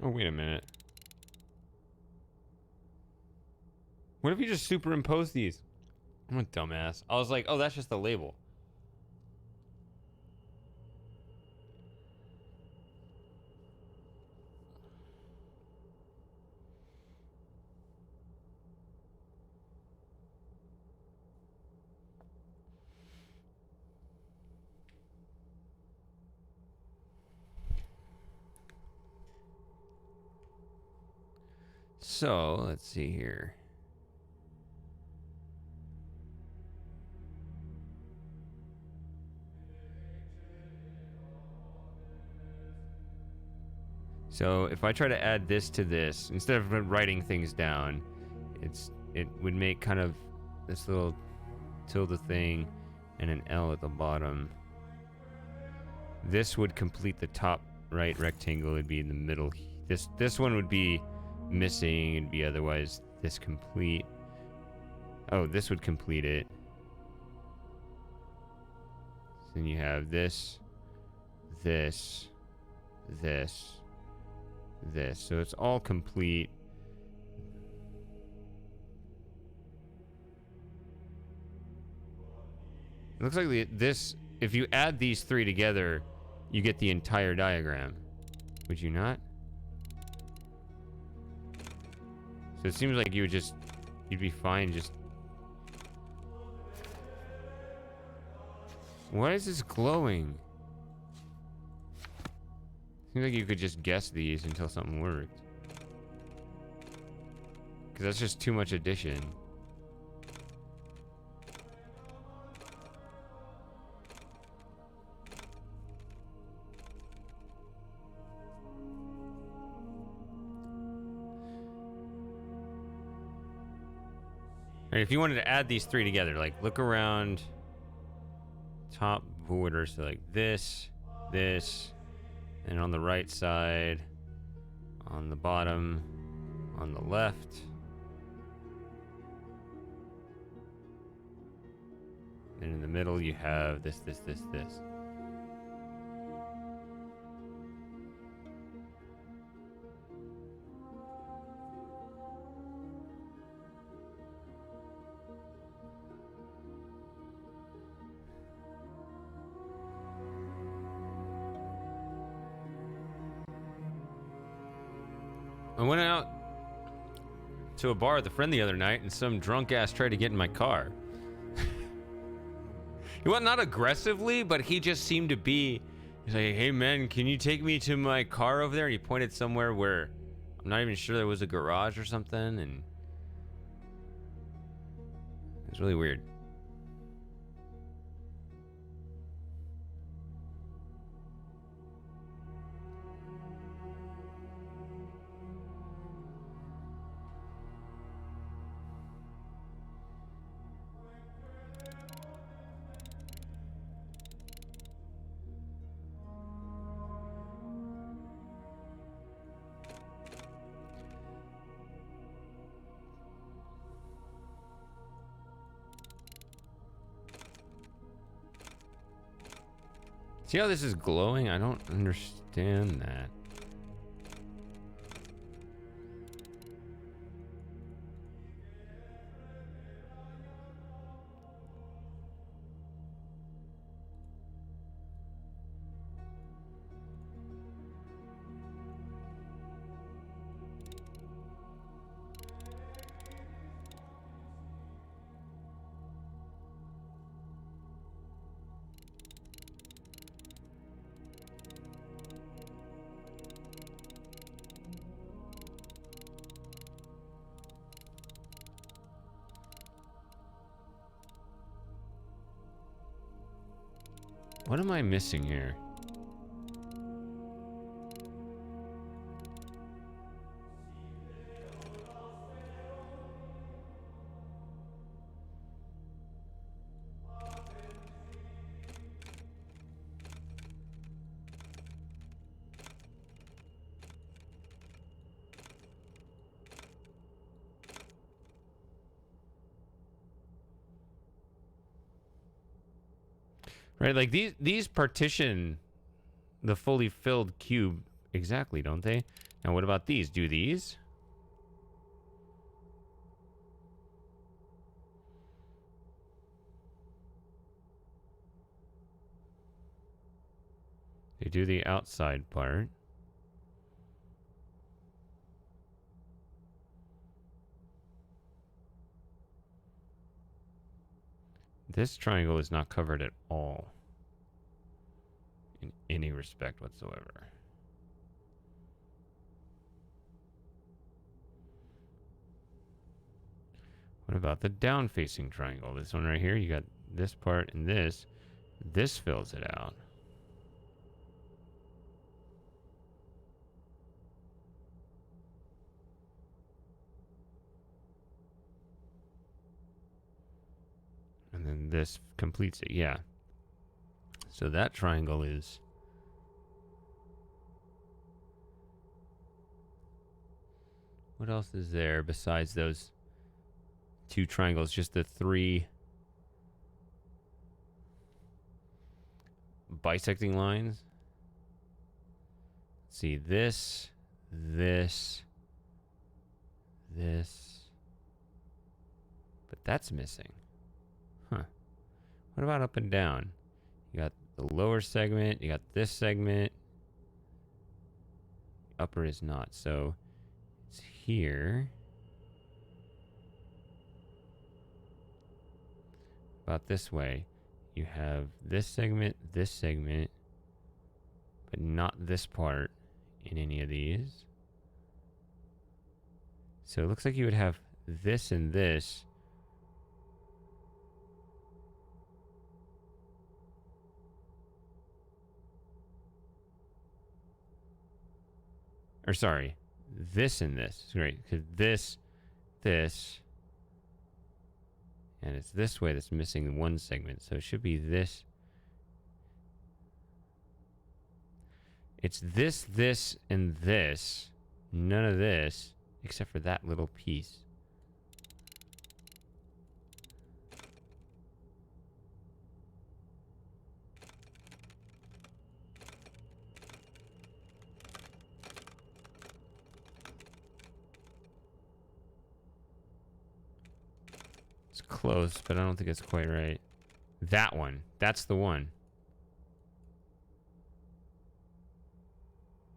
Oh, wait a minute. What if you just superimpose these? I'm a dumbass. I was like, oh, that's just the label. So, let's see here. So, if I try to add this to this, instead of writing things down, it would make kind of this little tilde thing and an L at the bottom. This would complete the top right rectangle. It'd be in the middle. This one would be missing. It'd be otherwise this complete. Oh, this would complete it. So then you have this, this, this, this. So it's all complete. It looks like this, if you add these three together, you get the entire diagram. Would you not? So it seems like you'd be fine just... Why is this glowing? Seems like you could just guess these until something worked. Because that's just too much addition. Right, if you wanted to add these three together, like look around top border, so like this, and on the right side, on the bottom, on the left, and in the middle you have this. I went out to a bar with a friend the other night, and some drunk ass tried to get in my car. He was not aggressively, but he just seemed to be. He's like, "Hey man, can you take me to my car over there?" And he pointed somewhere where I'm not even sure there was a garage or something, and it was really weird. See how this is glowing? I don't understand that. What am I missing here? Right, like these partition the fully filled cube exactly, don't they? Now what about these? Do these? They do the outside part. This triangle is not covered at all. In any respect whatsoever. What about the down-facing triangle? This one right here, you got this part and this. This fills it out. And then this completes it, yeah. So that triangle is... What else is there besides those two triangles? Just the three bisecting lines. Let's see, this, this, this. But that's missing. Huh. What about up and down? You got the lower segment, you got this segment. Upper is not, so it's here. About this way. You have this segment, but not this part in any of these. So it looks like you would have this and this. Or sorry, this and this. Right, because this, and it's this way that's missing one segment. So it should be this. It's this, and this. None of this, except for that little piece. It's close, but I don't think it's quite right. That one. That's the one.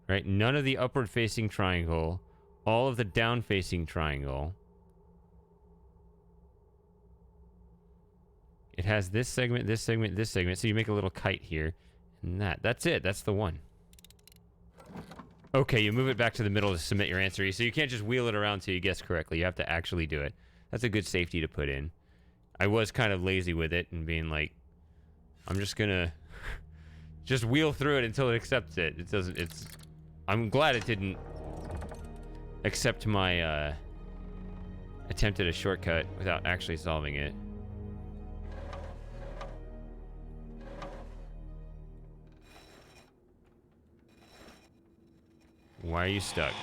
Right? None of the upward facing triangle all of the down-facing triangle. It has this segment, this segment, this segment. So you make a little kite here. And that's it. That's the one. Okay, you move it back to the middle to submit your answer. So you can't just wheel it around till you guess correctly. You have to actually do it. That's a good safety to put in. I was kind of lazy with it and being like, I'm just gonna just wheel through it until it accepts it. It doesn't, I'm glad it didn't accept my attempt at a shortcut without actually solving it. Why are you stuck?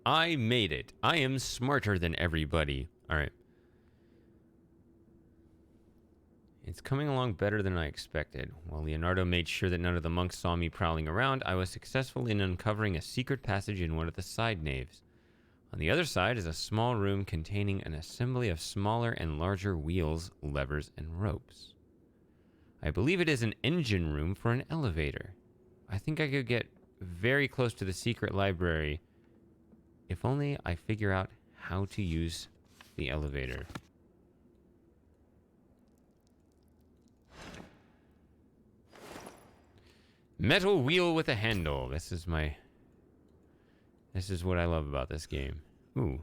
I made it. I am smarter than everybody. All right. It's coming along better than I expected. While Leonardo made sure that none of the monks saw me prowling around, I was successful in uncovering a secret passage in one of the side naves. On the other side is a small room containing an assembly of smaller and larger wheels, levers, and ropes. I believe it is an engine room for an elevator. I think I could get very close to the secret library if only I figure out how to use the elevator. Metal wheel with a handle. This is what I love about this game. Ooh.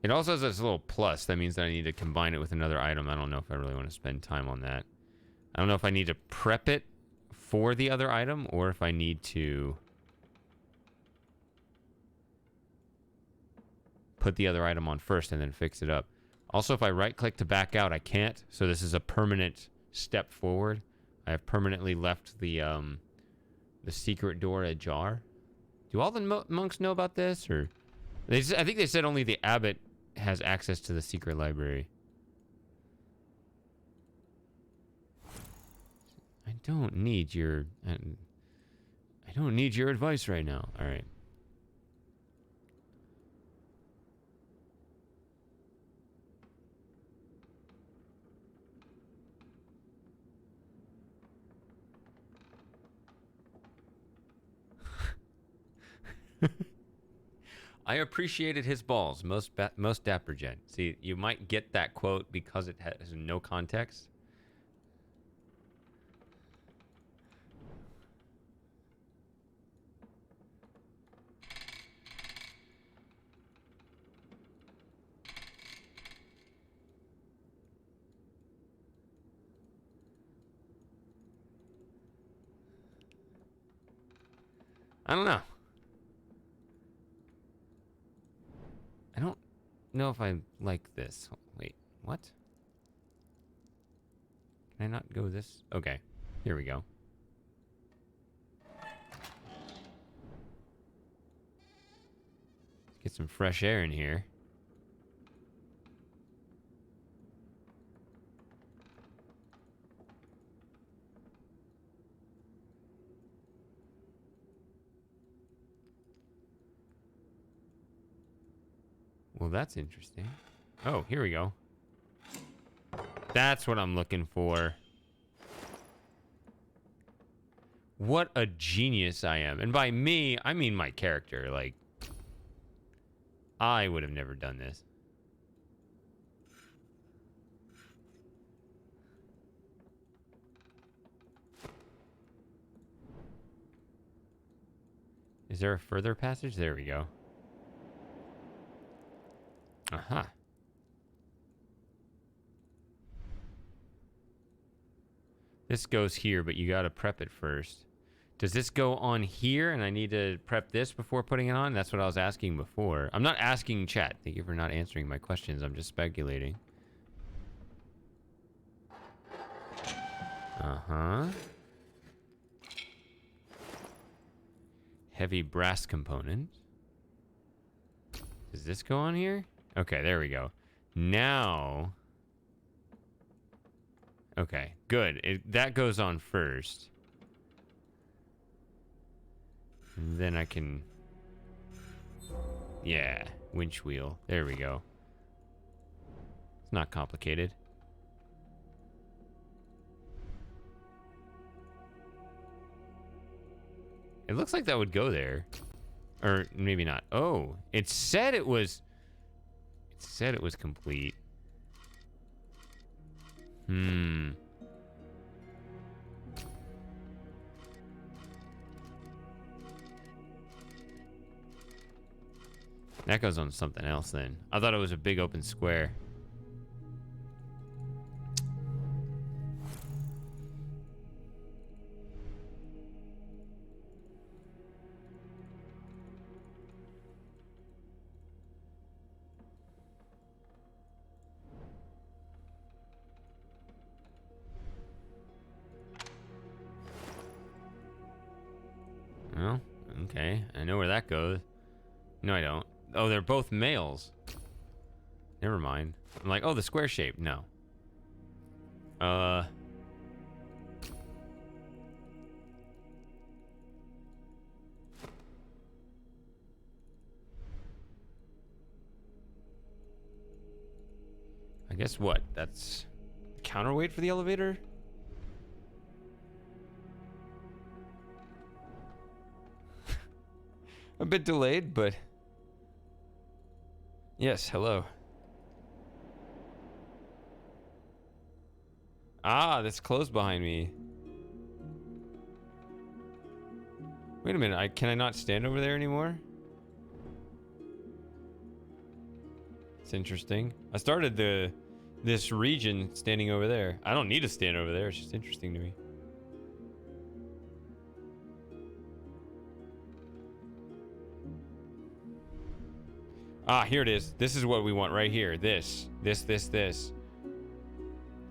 It also has this little plus. That means that I need to combine it with another item. I don't know if I really want to spend time on that. I don't know if I need to prep it for the other item or if I need to put the other item on first and then fix it up. Also, if I right-click to back out, I can't. So this is a permanent step forward. I have permanently left the secret door ajar. Do all the monks know about this, or I think they said only the abbot has access to the secret library. I don't need your advice right now. All right. I appreciated his balls, most dapper gent. See, you might get that quote because it has no context. I don't know. I don't know if I like this. Wait, what? Can I not go this? Okay, here we go. Get some fresh air in here. Well, that's interesting. Oh, here we go. That's what I'm looking for. What a genius I am. And by me, I mean my character. Like, I would have never done this. Is there a further passage? There we go. Aha. This goes here, but you gotta prep it first. Does this go on here and I need to prep this before putting it on? That's what I was asking before. I'm not asking chat. Thank you for not answering my questions. I'm just speculating. Uh-huh. Heavy brass component. Does this go on here? Okay, there we go. Now... Okay, good. That goes on first. And then I can... Yeah, winch wheel. There we go. It's not complicated. It looks like that would go there. Or maybe not. Oh, it said it was... It said it was complete. That goes on something else then. I thought it was a big open square. Well, okay. I know where that goes. No, I don't. Oh, they're both males. Never mind. I'm like, oh, the square shape. No. I guess what? That's counterweight for the elevator? A bit delayed, but... Yes, hello. Ah, that's closed behind me. Wait a minute, can I not stand over there anymore? It's interesting. I started this region standing over there. I don't need to stand over there, it's just interesting to me. Ah, here it is. This is what we want right here. This.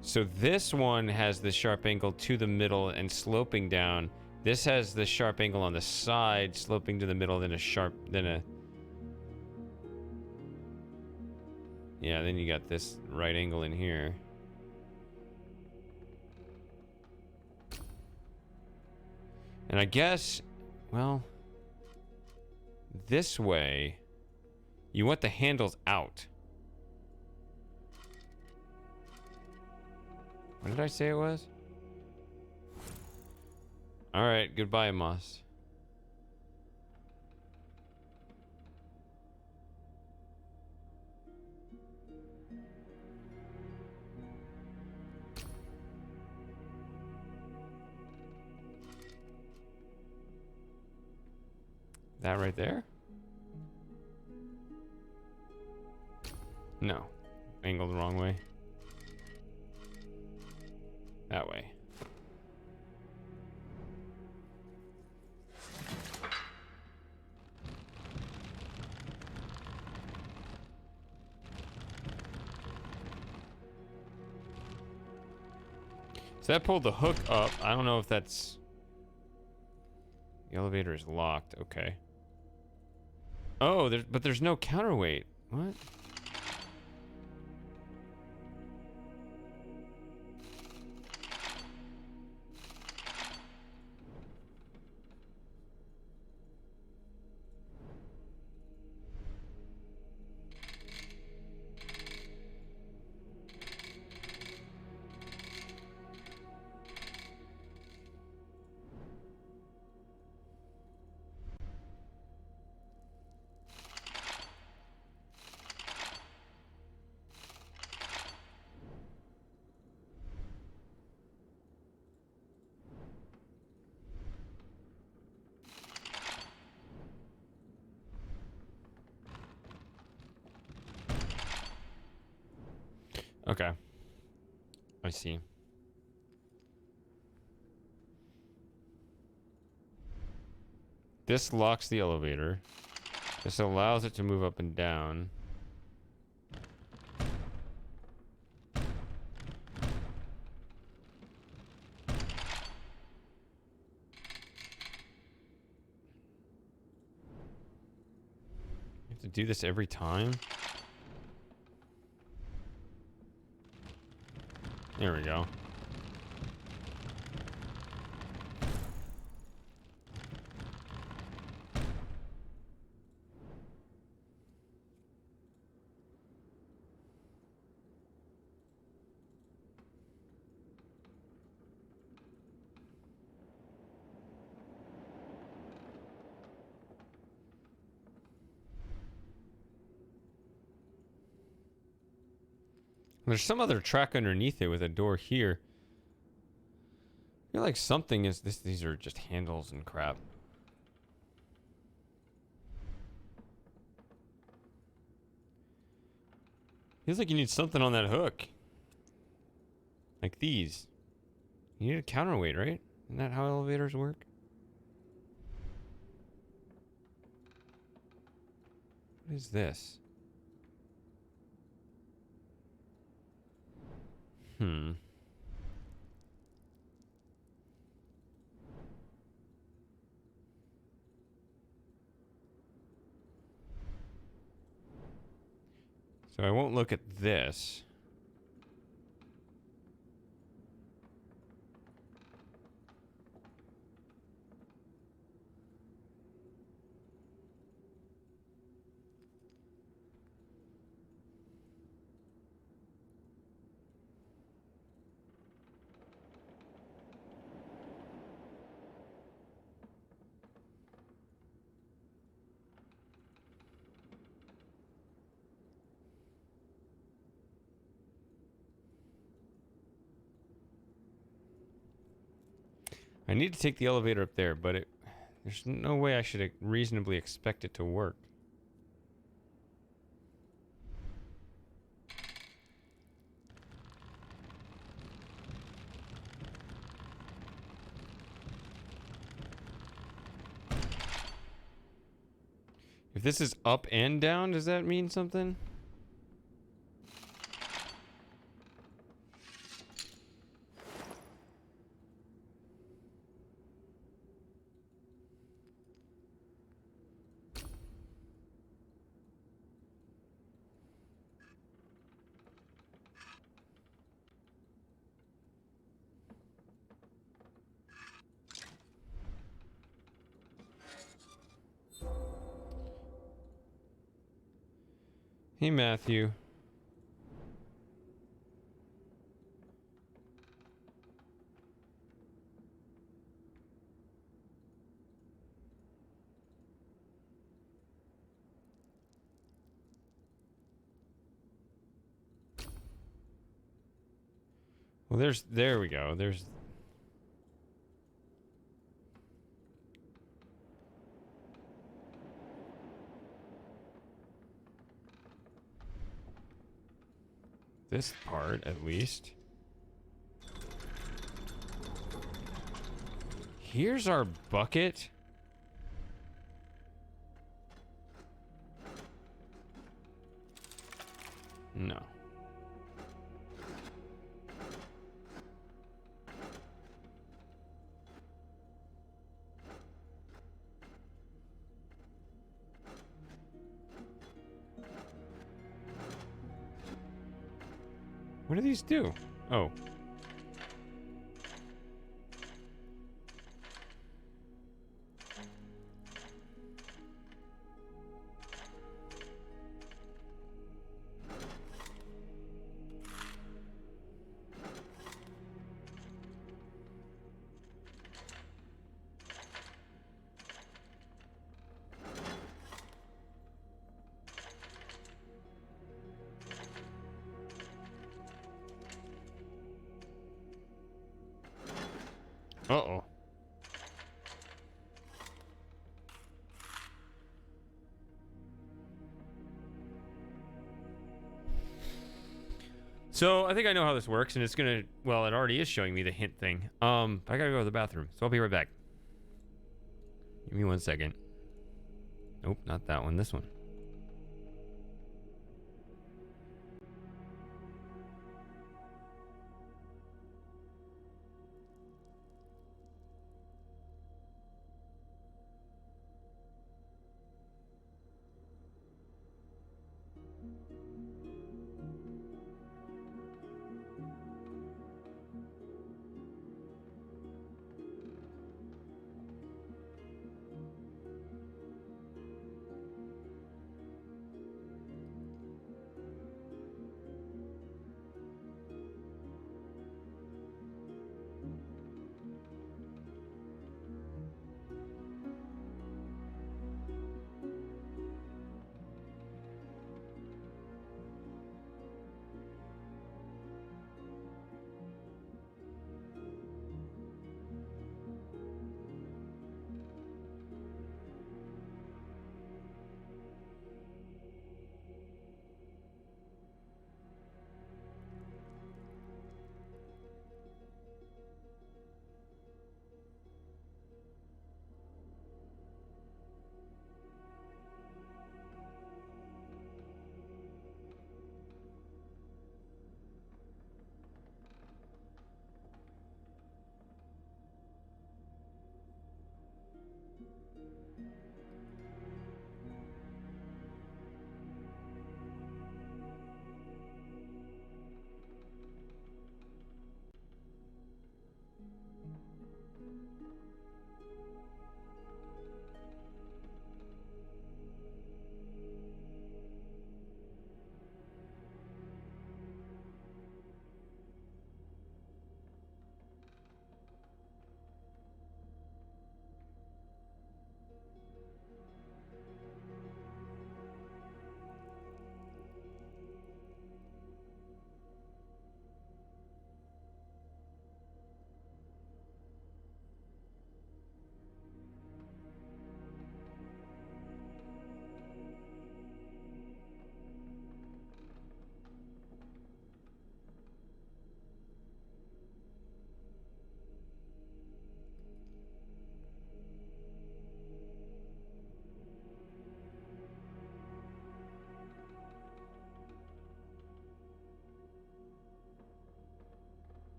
So this one has the sharp angle to the middle and sloping down. This has the sharp angle on the side, sloping to the middle, then yeah, then you got this right angle in here. And I guess, well, this way... You want the handles out. What did I say it was? Alright, goodbye, Moss. That right there? No. Angled the wrong way. That way. So that pulled the hook up. I don't know if that's... The elevator is locked. Okay. Oh, but there's no counterweight. What? Okay. I see. This locks the elevator. This allows it to move up and down. to do this every time? There we go. There's some other track underneath it with a door here. I feel like something is this. These are just handles and crap. Feels like you need something on that hook. Like these. You need a counterweight, right? Isn't that how elevators work? What is this? Hmm. So I won't look at this. I need to take the elevator up there, but there's no way I should reasonably expect it to work. If this is up and down, does that mean something? Hey, Matthew. Well, there we go. There's... this part, at least. Here's our bucket. No. What do these do? Oh. Uh-oh. So, I think I know how this works, and it's gonna... Well, it already is showing me the hint thing. I gotta go to the bathroom, so I'll be right back. Give me 1 second. Nope, not that one. This one.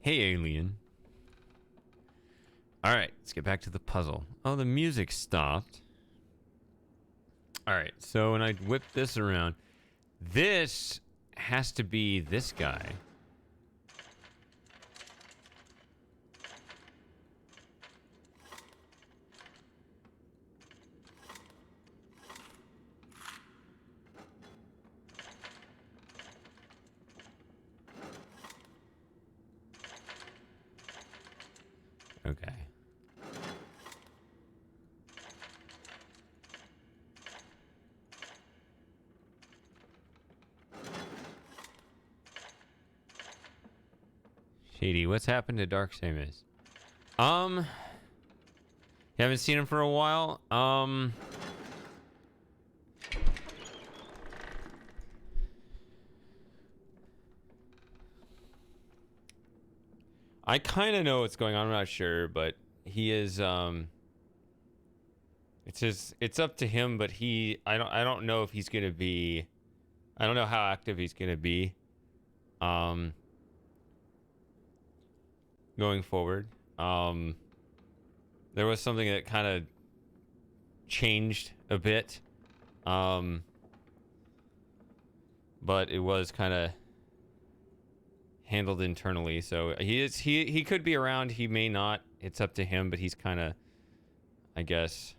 Hey, alien. All right, let's get back to the puzzle. Oh, the music stopped. All right, so when I whip this around, this has to be this guy. Okay. Shady, what's happened to Dark Samus? You haven't seen him for a while? I kind of know what's going on. I'm not sure, but he is, it's up to him, but I don't know if he's going to be, I don't know how active he's going to be, going forward. There was something that kind of changed a bit, but it was kind of handled internally. So he could be around, he may not. It's up to him, but he's kind of, I guess.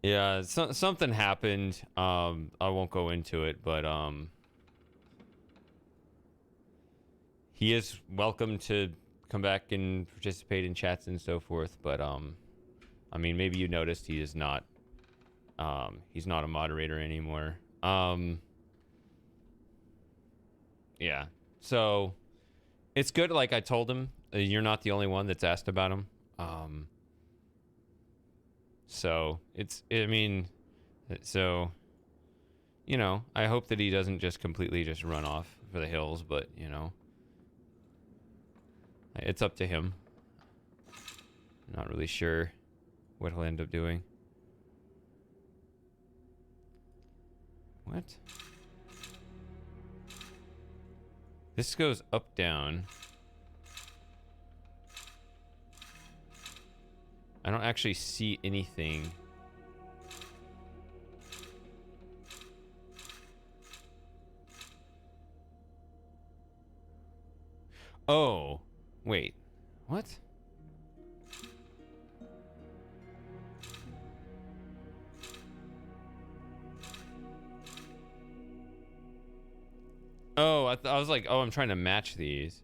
Yeah, something happened. I won't go into it, but he is welcome to come back and participate in chats and so forth, but I mean, maybe you noticed he is not he's not a moderator anymore. Yeah. So it's good, like I told him, you're not the only one that's asked about him. So I mean, so, you know, I hope that he doesn't just completely just run off for the hills, but, you know, it's up to him. Not really sure what he'll end up doing. What? This goes up, down. I don't actually see anything. Oh, wait. What? Oh, I was like, oh, I'm trying to match these.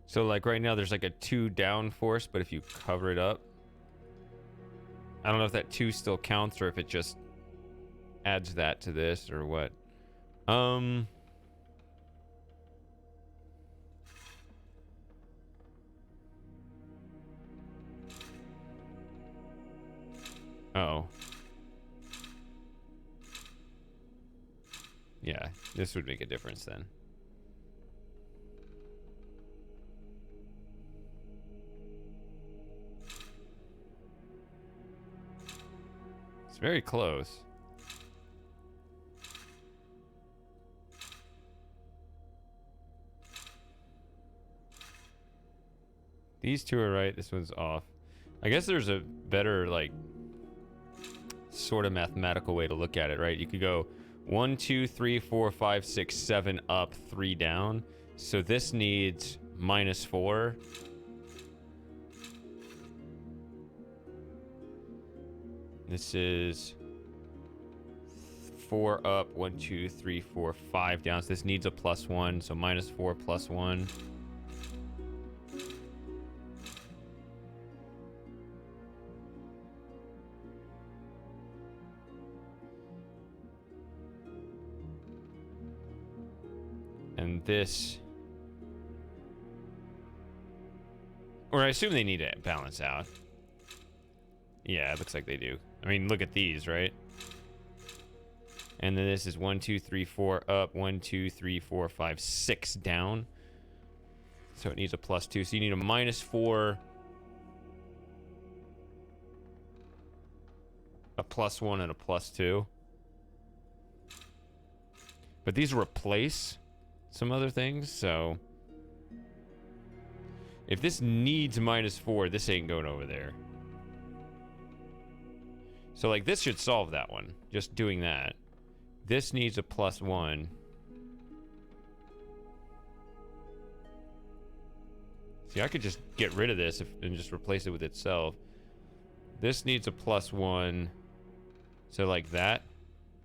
So like right now there's like a 2 down force, but if you cover it up, I don't know if that 2 still counts or if it just adds that to this or what. Oh. Yeah, this would make a difference then. It's very close. These 2 are right, this one's off. I guess there's a better, like, sort of mathematical way to look at it, right? You could go 1, 2, 3, 4, 5, 6, 7 up, 3 down. So this needs -4. This is 4 up, 1, 2, 3, 4, 5 down. So this needs a +1, so -4 +1. And this, or I assume they need to balance out. Yeah, it looks like they do. I mean, look at these, right? And then this is 1, 2, 3, 4 up, 1, 2, 3, 4, 5, 6 down. So it needs a +2. So you need a -4, a +1, and a +2. But these replace some other things, so if this needs -4, this ain't going over there. So like this should solve that one, just doing that. This needs a +1. See, I could just get rid of this and just replace it with itself. This needs a +1. So like that.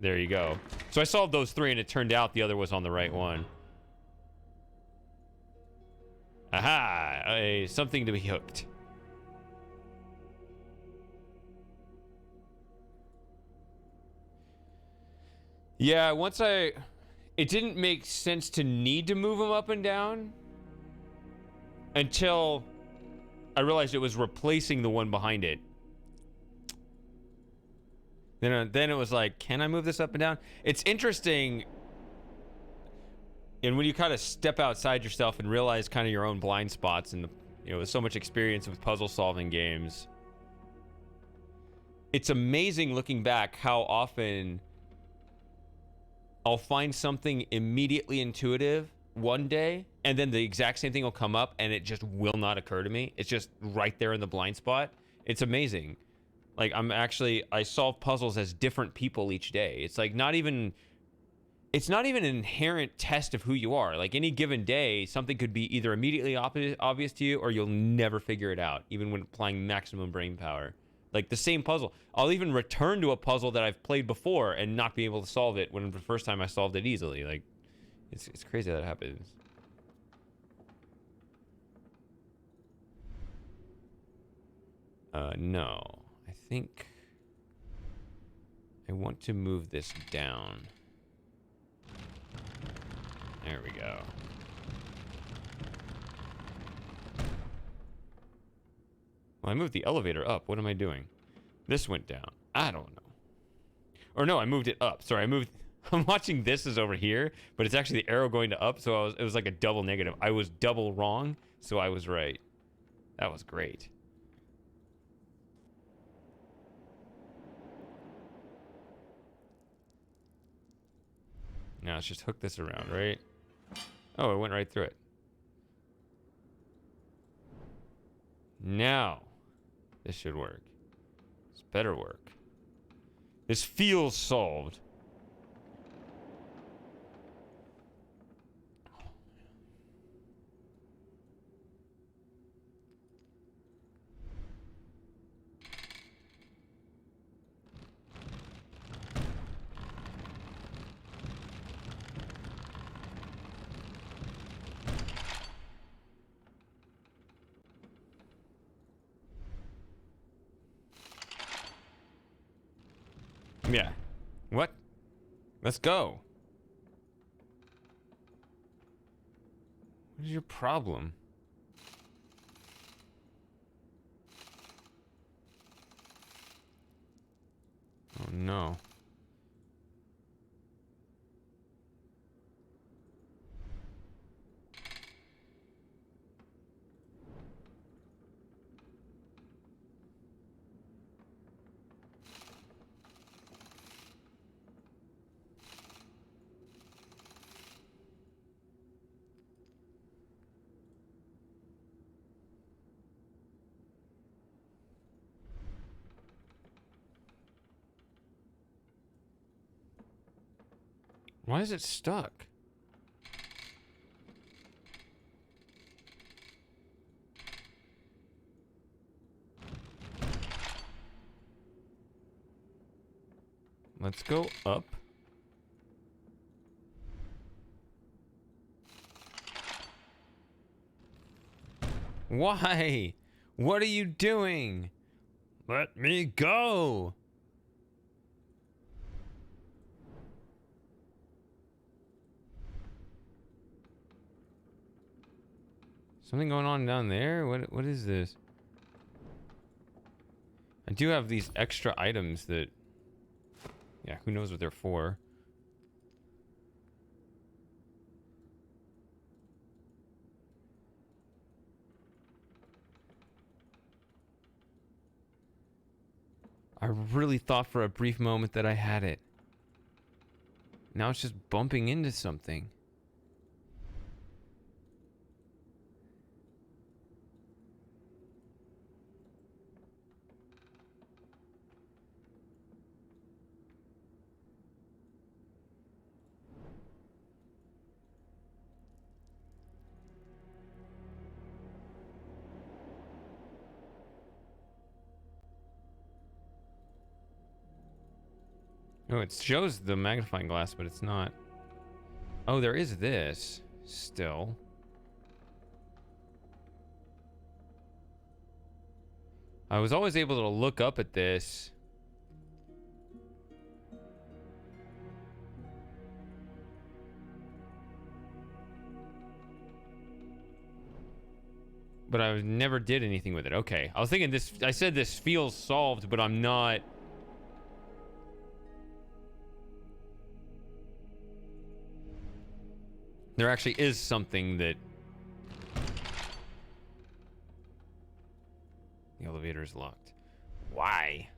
There you go. So I solved those 3 and it turned out the other was on the right one. Aha! Something to be hooked. Yeah, it didn't make sense to need to move them up and down until I realized it was replacing the one behind it. Then it was like, can I move this up and down? It's interesting. And when you kind of step outside yourself and realize kind of your own blind spots and, with so much experience with puzzle solving games, it's amazing looking back how often I'll find something immediately intuitive one day and then the exact same thing will come up and it just will not occur to me. It's just right there in the blind spot. It's amazing. Like I solve puzzles as different people each day. It's like it's not even an inherent test of who you are. Like any given day, something could be either immediately obvious to you or you'll never figure it out, even when applying maximum brain power. Like the same puzzle. I'll even return to a puzzle that I've played before and not be able to solve it when the first time I solved it easily. Like, it's crazy that happens. No. I think I want to move this down. There we go. Well, I moved the elevator up. What am I doing? This went down. I don't know. Or no, I moved it up. Sorry, I'm watching this as over here, but it's actually the arrow going to up, so it was like a double negative. I was double wrong, so I was right. That was great. Now let's just hook this around, right? Oh, it went right through it. Now, this should work. This better work. This feels solved. Yeah. What? Let's go. What is your problem? Oh no. Why is it stuck? Let's go up. Why? What are you doing? Let me go. Something going on down there? What is this? I do have these extra items that... Yeah, who knows what they're for. I really thought for a brief moment that I had it. Now it's just bumping into something. Oh, it shows the magnifying glass, but it's not. Oh, there is this still. I was always able to look up at this. But I never did anything with it. Okay. I was thinking this, I said this feels solved, but I'm not. There actually is something that... The elevator is locked. Why?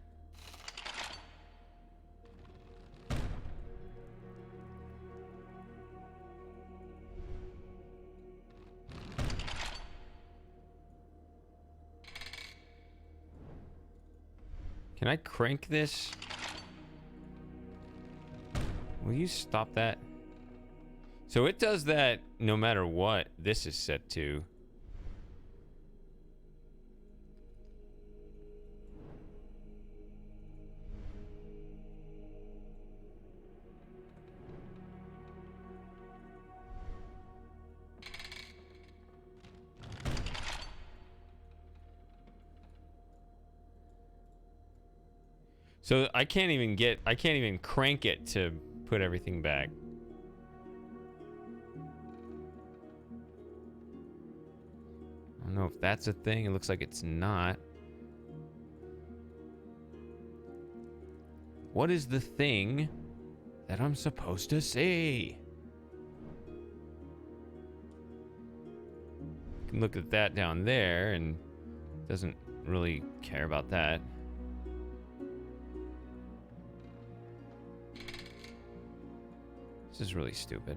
Can I crank this? Will you stop that? So it does that no matter what this is set to. So I can't even crank it to put everything back. I don't know if that's a thing. It looks like it's not. What is the thing that I'm supposed to see? You can look at that down there and doesn't really care about that. This is really stupid.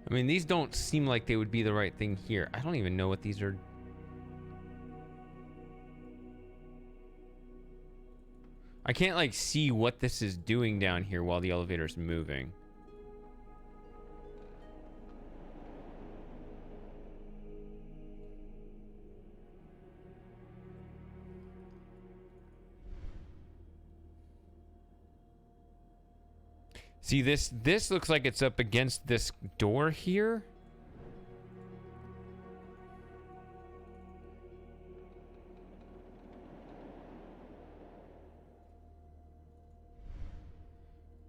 I mean, these don't seem like they would be the right thing here. I don't even know what these are. I can't, like, see what this is doing down here while the elevator's moving. See, this looks like it's up against this door here.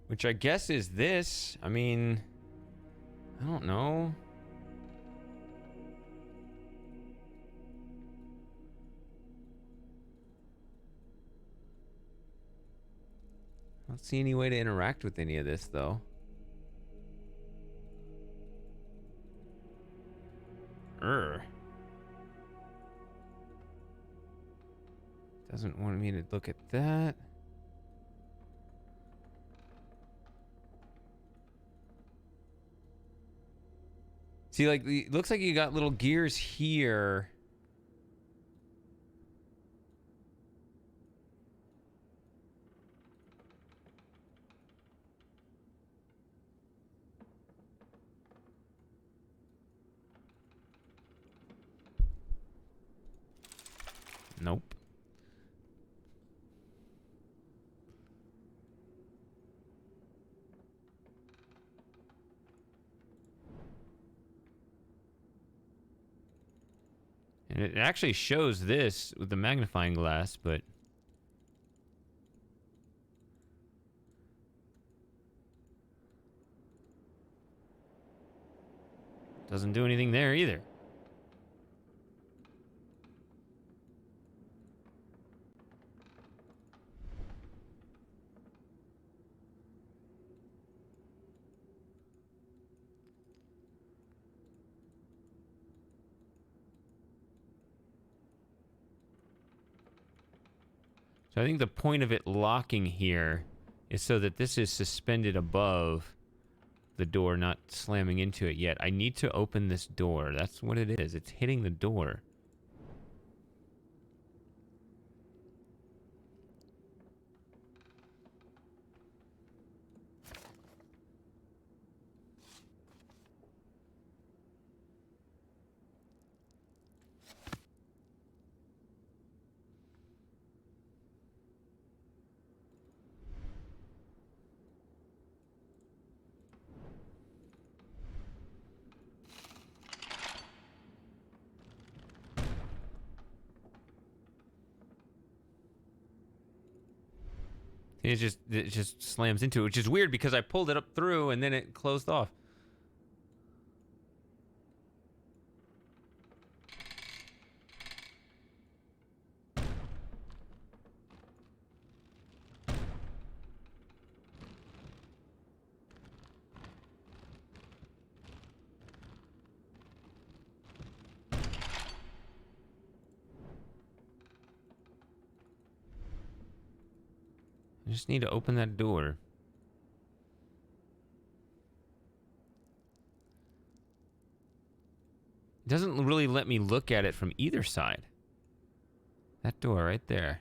Which I guess is this. I mean, I don't know. I don't see any way to interact with any of this, though. Doesn't want me to look at that. See, like, it looks like you got little gears here. Nope. And it actually shows this with the magnifying glass, but... doesn't do anything there either. So I think the point of it locking here is so that this is suspended above the door, not slamming into it yet. I need to open this door. That's what it is. It's hitting the door. It just slams into it, which is weird because I pulled it up through and then it closed off. I just need to open that door. It doesn't really let me look at it from either side. That door right there.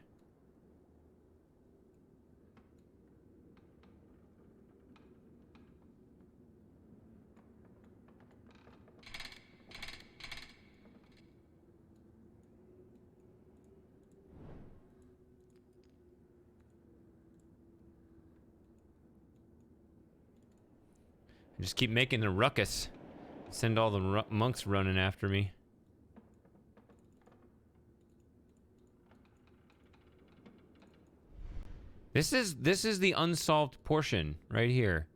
I just keep making the ruckus. Send all the monks running after me. This is the unsolved portion right here.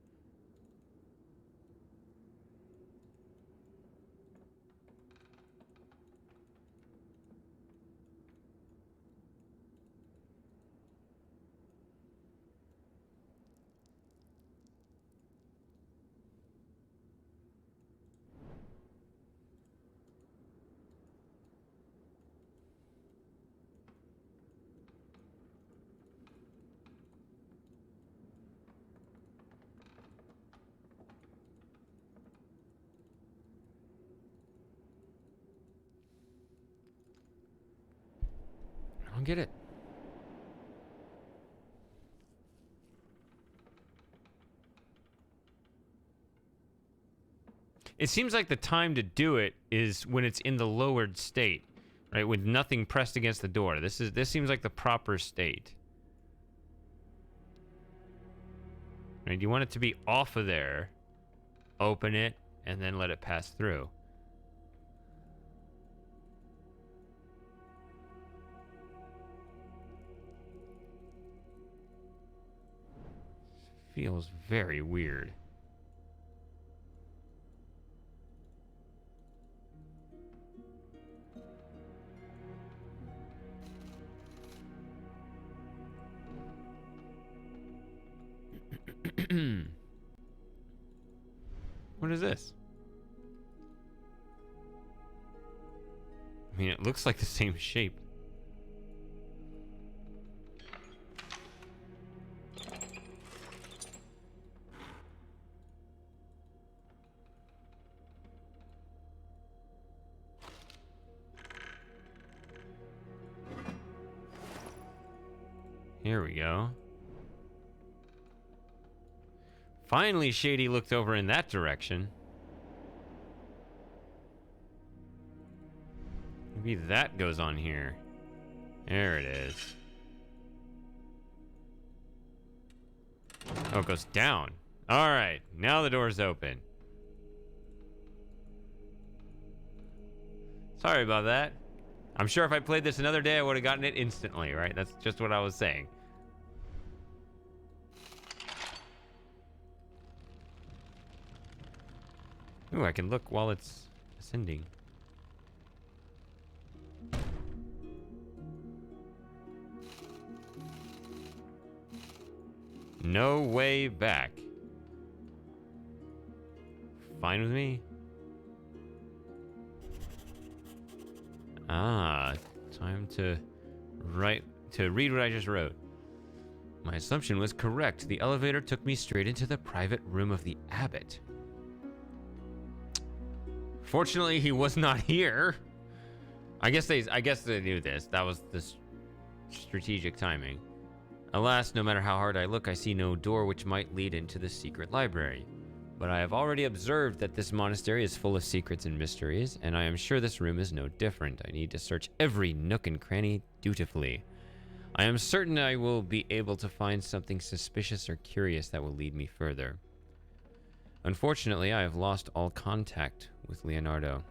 I don't get it. It seems like the time to do it is when it's in the lowered state, right? With nothing pressed against the door. This seems like the proper state. Right? You want it to be off of there. Open it and then let it pass through. Feels very weird. What is this? I mean, it looks like the same shape. Here we go. Finally, Shady looked over in that direction. Maybe that goes on here. There it is. Oh, it goes down. All right, now the door's open. Sorry about that. I'm sure if I played this another day, I would have gotten it instantly, right? That's just what I was saying. Ooh, I can look while it's ascending. No way back. Fine with me. Ah, time to read what I just wrote. My assumption was correct. The elevator took me straight into the private room of the abbot. Fortunately, he was not here. I guess they knew this. That was the strategic timing. Alas, no matter how hard I look, I see no door which might lead into the secret library. But I have already observed that this monastery is full of secrets and mysteries, and I am sure this room is no different. I need to search every nook and cranny dutifully. I am certain I will be able to find something suspicious or curious that will lead me further. Unfortunately, I have lost all contact with Leonardo.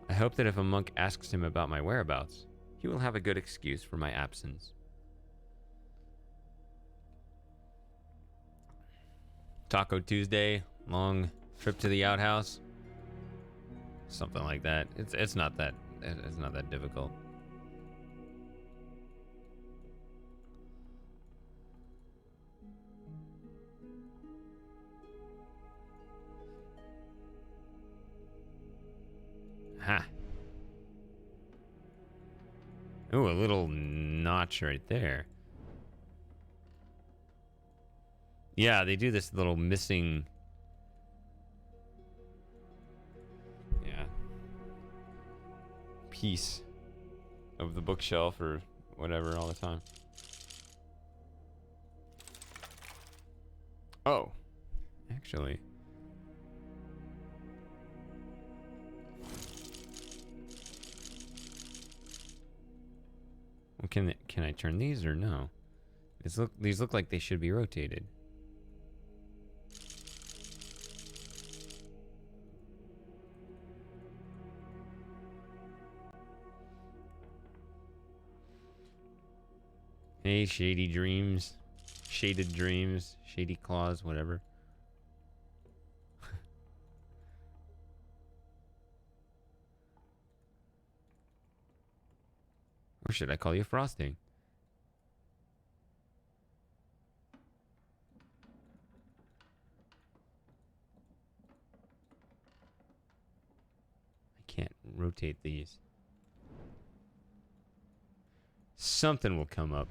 I hope that if a monk asks him about my whereabouts, he will have a good excuse for my absence. Taco Tuesday, long trip to the outhouse. Something like that. It's not that difficult. Ha. Ooh, a little notch right there. Yeah, they do this little missing... Yeah. Piece of the bookshelf or whatever all the time. Oh. Actually... Well, can I turn these or no? These look like they should be rotated. Hey, shady dreams, shaded dreams, shady claws, whatever. Or should I call you Frosting? I can't rotate these. Something will come up.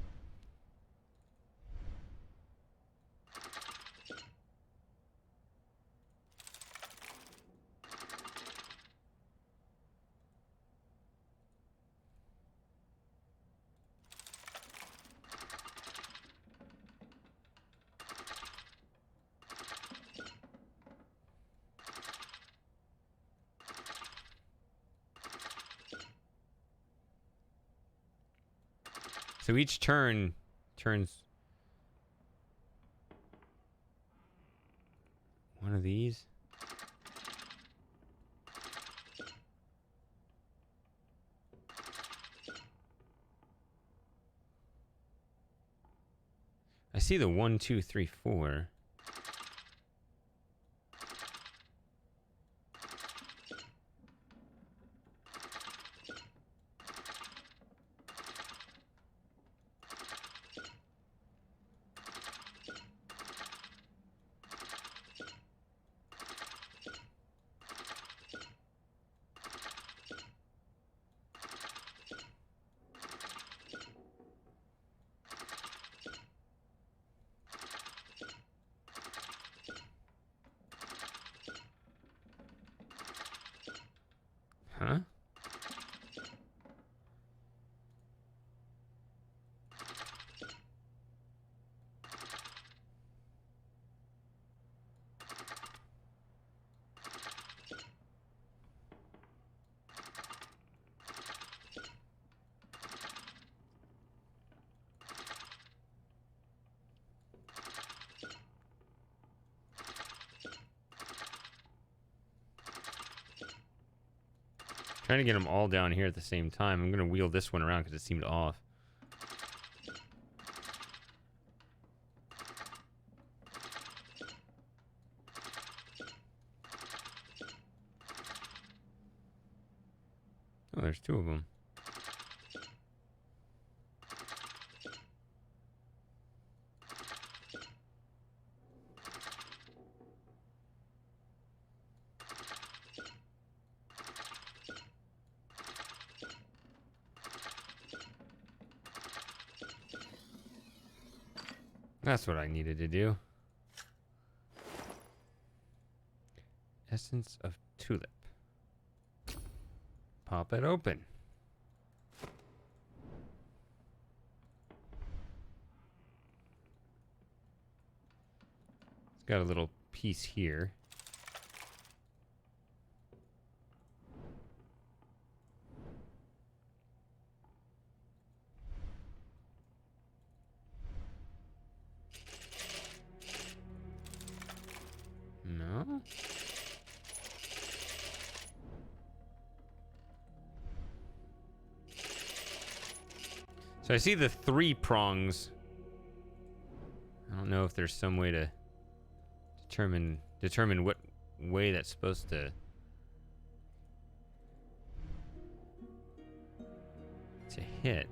So each turn turns one of these. I see the 1, 2, 3, 4. Huh? Trying to get them all down here at the same time. I'm going to wheel this one around because it seemed off. Oh, there's two of them. That's what I needed to do. Essence of tulip. Pop it open. It's got a little piece here. No? So I see the 3 prongs. I don't know if there's some way to determine what way that's supposed to hit.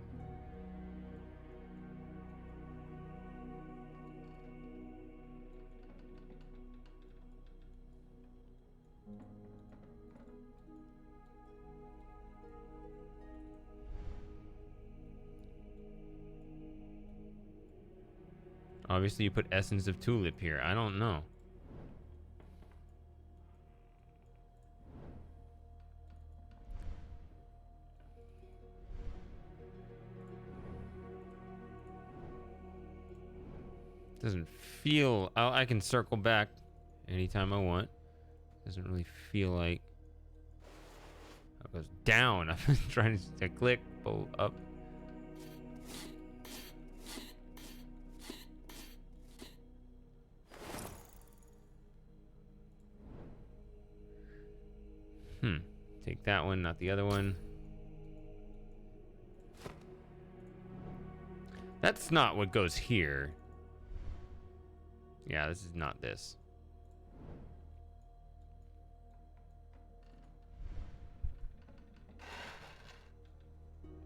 Obviously, you put essence of tulip here. I don't know. Doesn't feel... I can circle back anytime I want. Doesn't really feel like... It goes down. I'm trying to click, pull up. Take that one, not the other one. That's not what goes here. Yeah, this is not this.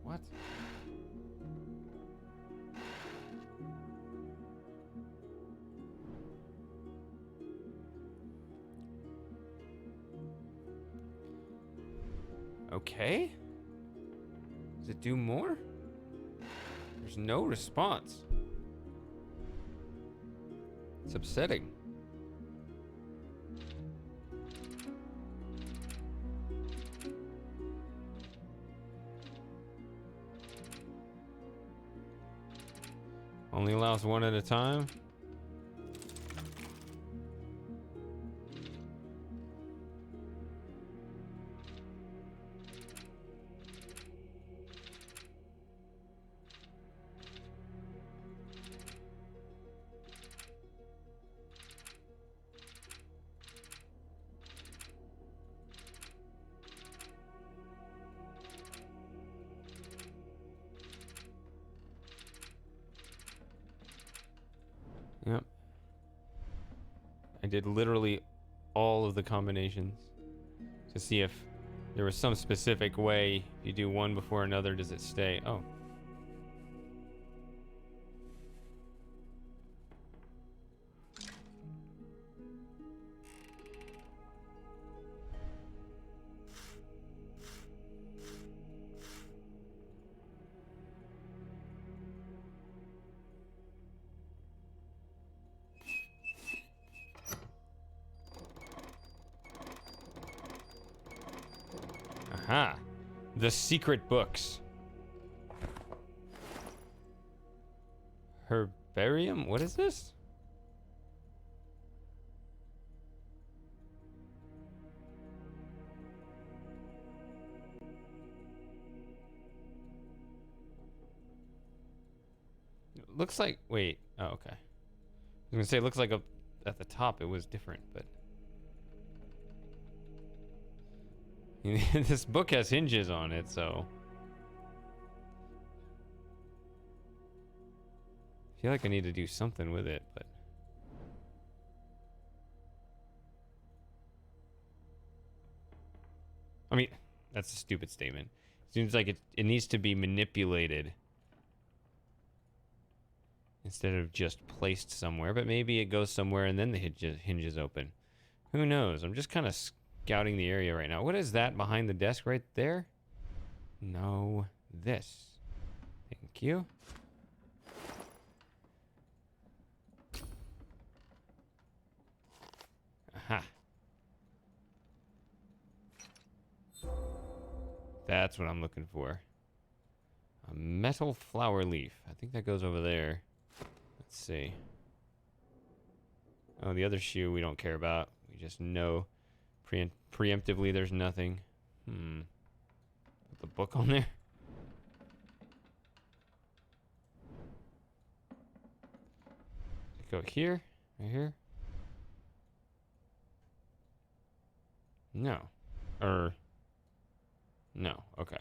What? Okay. Does it do more? There's no response. It's upsetting. Only allows one at a time. Yep. I did literally all of the combinations to see if there was some specific way. If you do one before another, does it stay? Oh. Aha. The secret books. Herbarium? What is this? It looks like... Wait. Oh, okay. I was gonna say it looks like at the top it was different, but... This book has hinges on it, so I feel like I need to do something with it, but I mean, that's a stupid statement. Seems like it needs to be manipulated instead of just placed somewhere, but maybe it goes somewhere and then the hinges open. Who knows? I'm just kind of scouting the area right now. What is that behind the desk right there? No, this. Thank you. Aha. That's what I'm looking for. A metal flower leaf. I think that goes over there. Let's see. Oh, the other shoe we don't care about. We just know preemptively there's nothing. Put the book on there. Go here? Right here? No. No. Okay.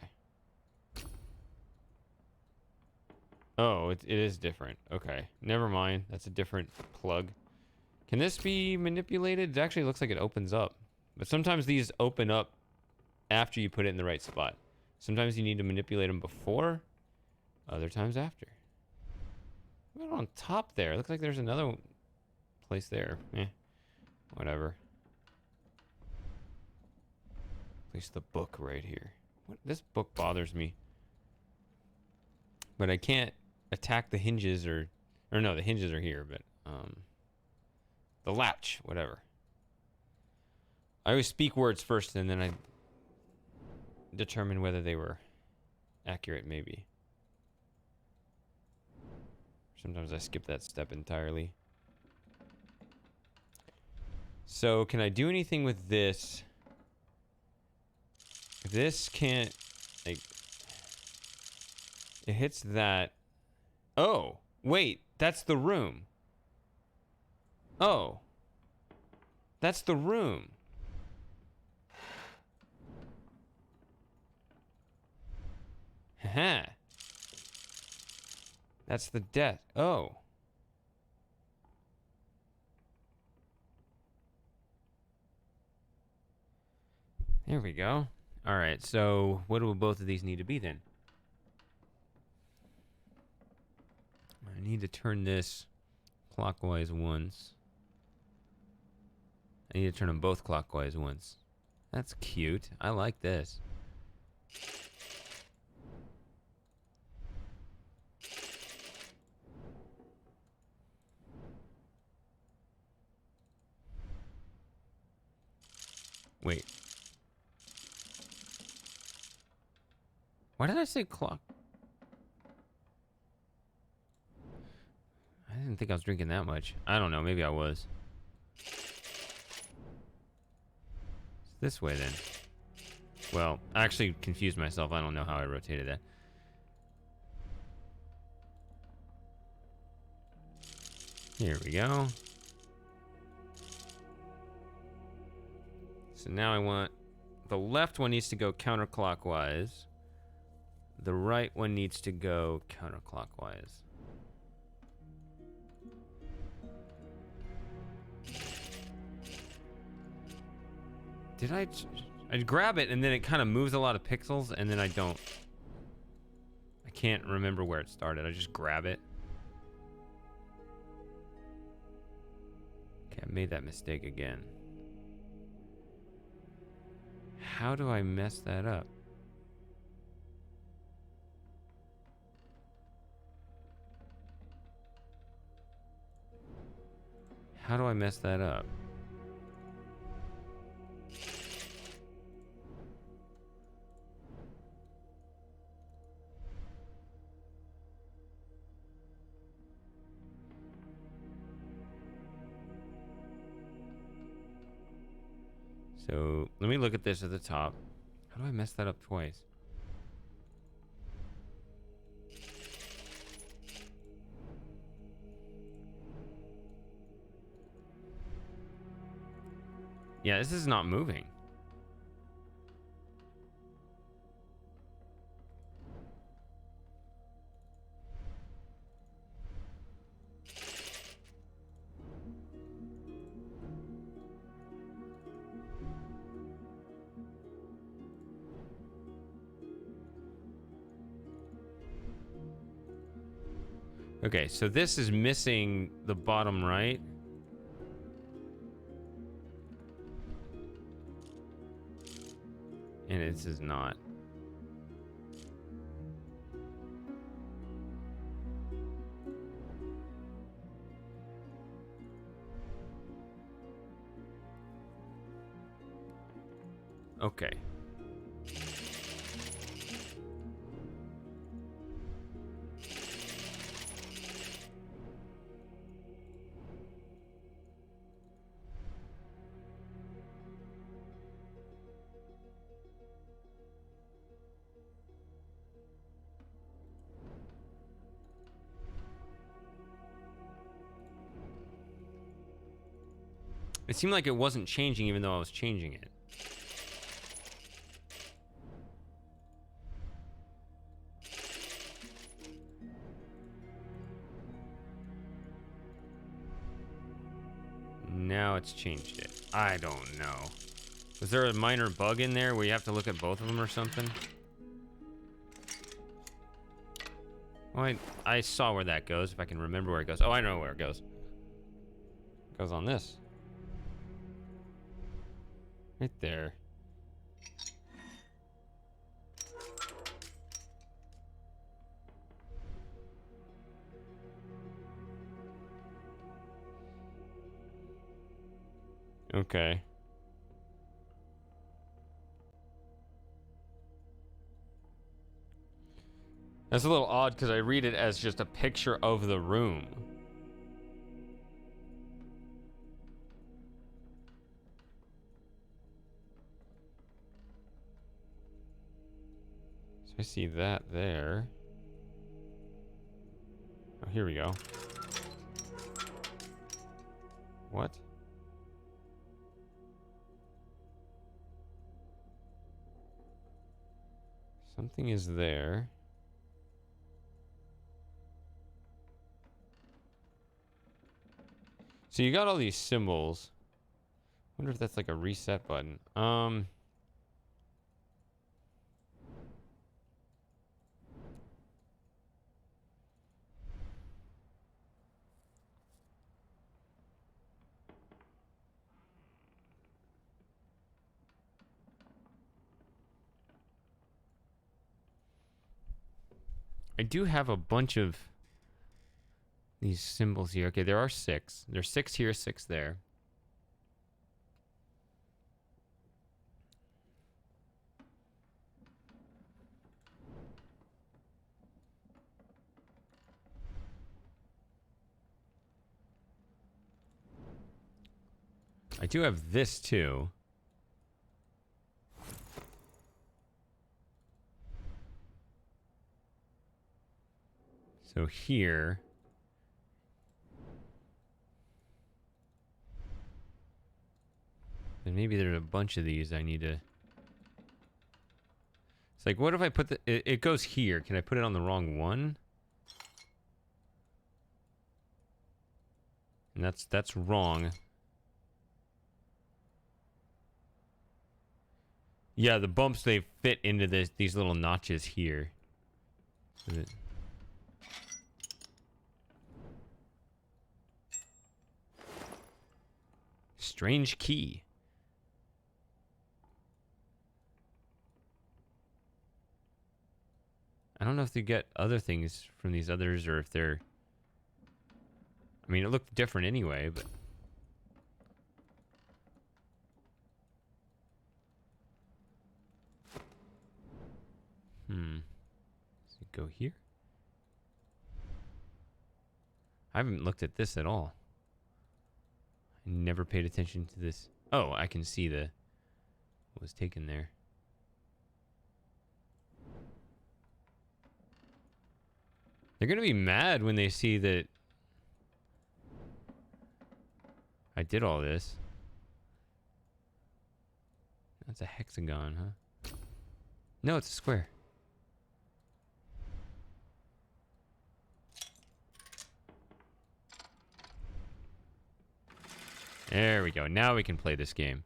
Oh, it is different. Okay. Never mind. That's a different plug. Can this be manipulated? It actually looks like it opens up. But sometimes these open up after you put it in the right spot. Sometimes you need to manipulate them before. Other times after. What on top there? It looks like there's another place there. Whatever. Place the book right here. This book bothers me. But I can't attack the hinges or no, the hinges are here, but the latch, whatever. I always speak words first and then I determine whether they were accurate, maybe. Sometimes I skip that step entirely. So, can I do anything with this? If this can't, like, it hits that. Oh, wait, that's the room. Oh, that's the room. Haha. That's the death. Oh. There we go. All right, so what do both of these need to be then? I need to turn this clockwise once. I need to turn them both clockwise once. That's cute. I like this. Wait. Why did I say clock? I didn't think I was drinking that much. I don't know. Maybe I was. It's this way then. Well, I actually confused myself. I don't know how I rotated that. Here we go. So now I want the left one needs to go counterclockwise. The right one needs to go counterclockwise. Did I'd grab it and then it kind of moves a lot of pixels and then I can't remember where it started. I just grab it. Okay, I made that mistake again. How do I mess that up? How do I mess that up? So let me look at this at the top. How do I mess that up twice? Yeah, this is not moving. Okay, so this is missing the bottom right. And this is not. Okay. It seemed like it wasn't changing even though I was changing it. Now it's changed it. I don't know. Was there a minor bug in there where you have to look at both of them or something? Oh, I saw where that goes, if I can remember where it goes. Oh, I know where it goes. It goes on this. Right there. Okay. That's a little odd because I read it as just a picture of the room. So I see that there. Oh, here we go. What? Something is there. So you got all these symbols. Wonder if that's like a reset button. I do have a bunch of these symbols here. Okay, there are 6. There's 6 here, 6 there. I do have this too. So here. And maybe there's a bunch of these I need to... It's like, what if I put the... It goes here. Can I put it on the wrong one? And that's wrong. Yeah, the bumps, they fit into these little notches here. Strange key. I don't know if they get other things from these others or if they're... I mean, it looked different anyway, but... Does it go here? I haven't looked at this at all. I never paid attention to this. Oh, I can see what was taken there. They're gonna be mad when they see that I did all this. That's a hexagon, huh? No, it's a square. There we go. Now we can play this game.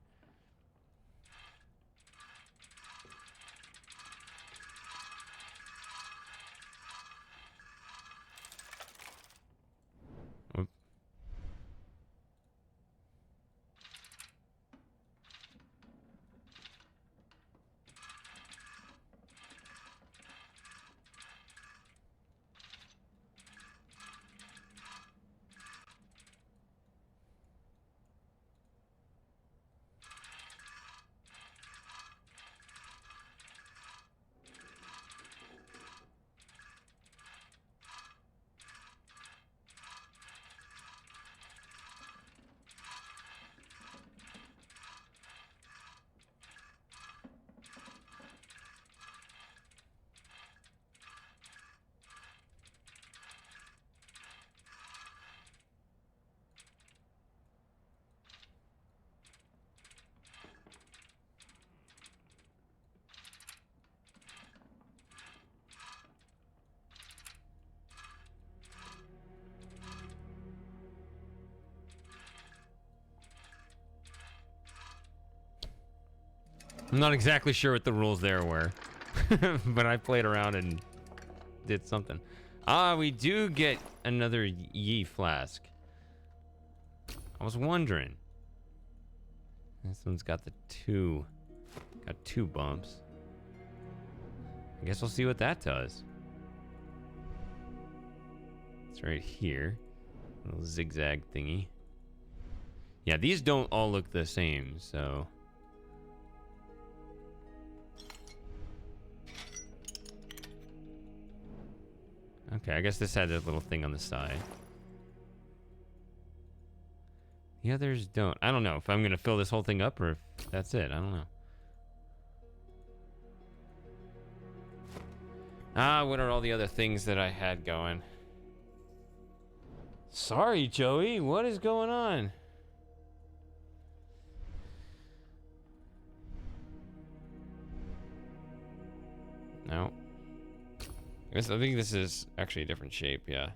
I'm not exactly sure what the rules there were, but I played around and did something. Ah, we do get another Yi flask. I was wondering. This one's got two bumps. I guess we'll see what that does. It's right here. Little zigzag thingy. Yeah, these don't all look the same, so. Okay, I guess this had a little thing on the side. The others don't. I don't know if I'm gonna fill this whole thing up or if that's it. I don't know. Ah, what are all the other things that I had going? Sorry, Joey. What is going on? No. I think this is actually a different shape, yeah.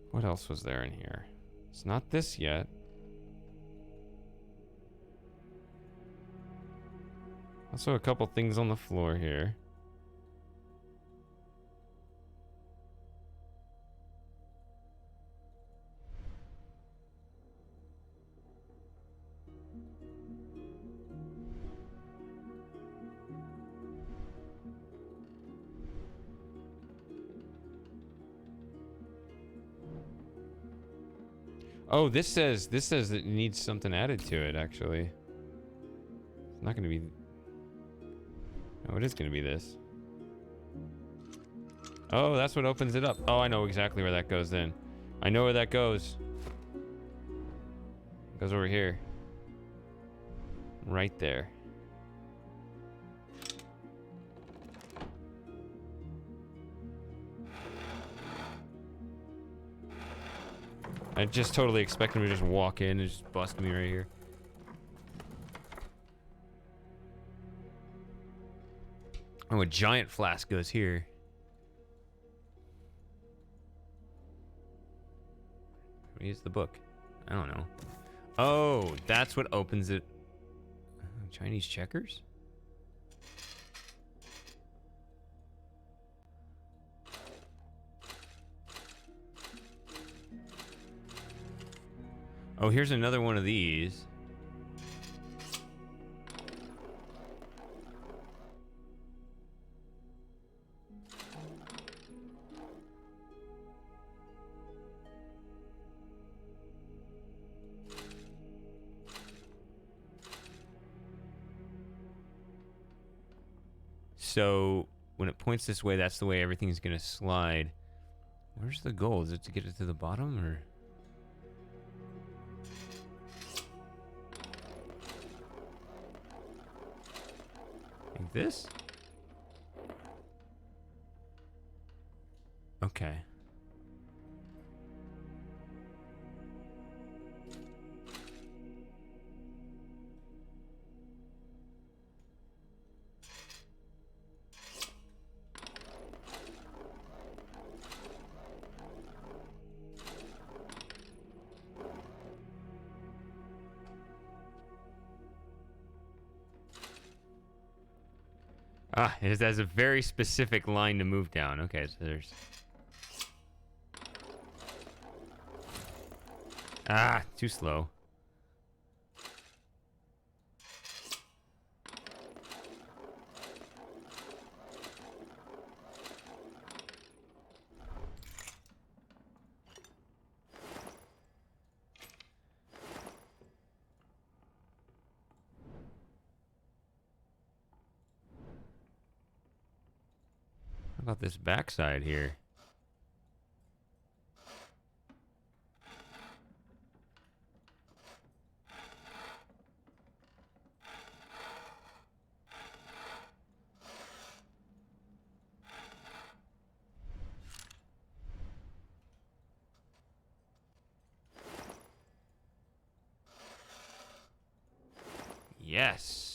What else was there in here? It's not this yet. Also a couple things on the floor here. Oh, this says that it needs something added to it, actually. It's not gonna be... Oh, it is gonna be this. Oh, that's what opens it up. Oh, I know exactly where that goes then. I know where that goes. It goes over here. Right there. I just totally expect him to just walk in and just bust me right here. Oh, a giant flask goes here. Use the book. I don't know. Oh, that's what opens it. Chinese checkers? Oh, here's another one of these. So when it points this way, that's the way everything's gonna slide. Where's the goal? Is it to get it to the bottom or? Like this? Okay. Ah, it has a very specific line to move down. Okay, so there's... Ah, too slow. How about this backside here? Yes.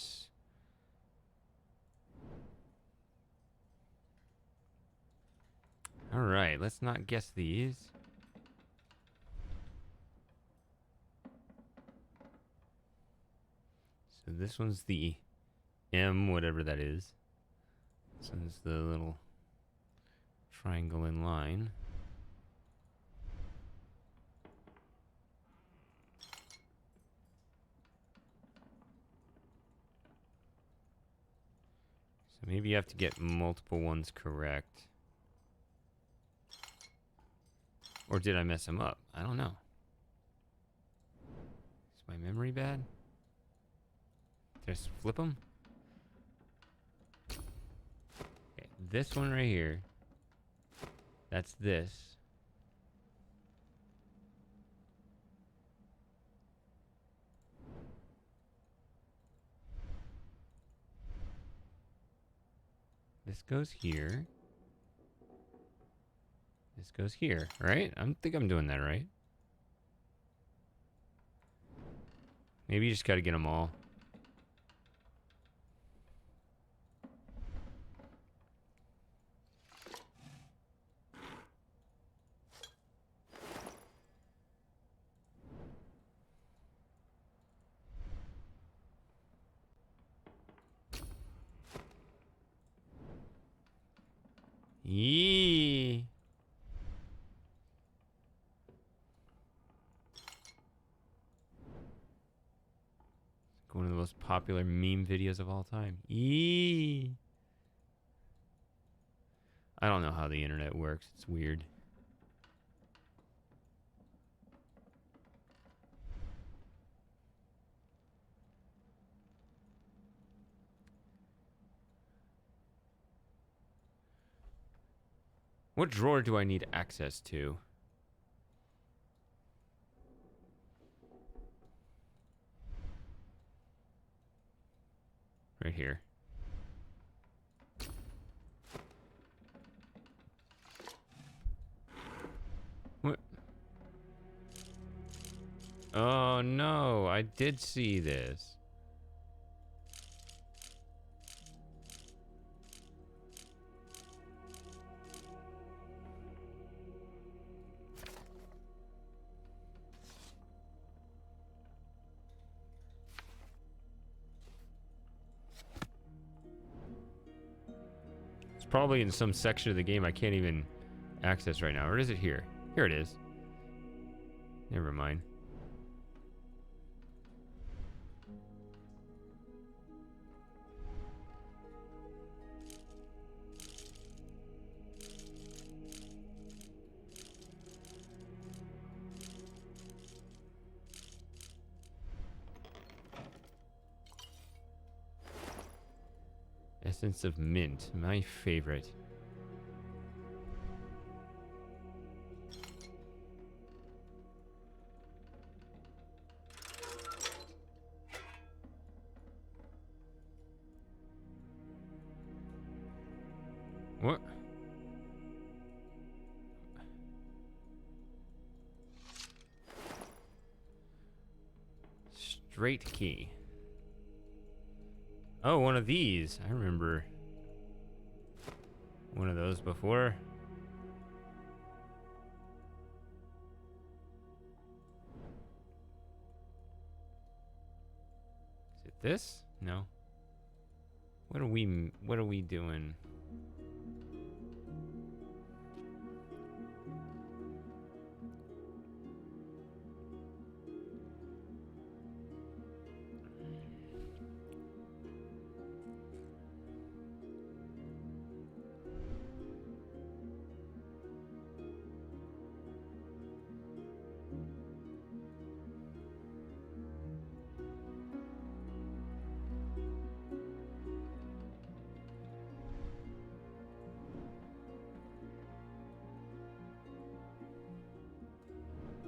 All right, let's not guess these. So this one's the M, whatever that is. This one's the little triangle in line. So maybe you have to get multiple ones correct. Or did I mess them up? I don't know. Is my memory bad? Did I just flip them? Okay, this one right here. That's this. This goes here. This goes here, right? I think I'm doing that right. Maybe you just gotta get them all. Yee. One of the most popular meme videos of all time. Yee. I don't know how the internet works. It's weird. What drawer do I need access to? Right here. What? Oh no, I did see this. It's probably in some section of the game I can't even access right now. Or is it here? Here it is. Never mind. Essence of mint, my favorite. What? Straight key. Oh, one of these. I remember one of those before. Is it this? No. What are we doing?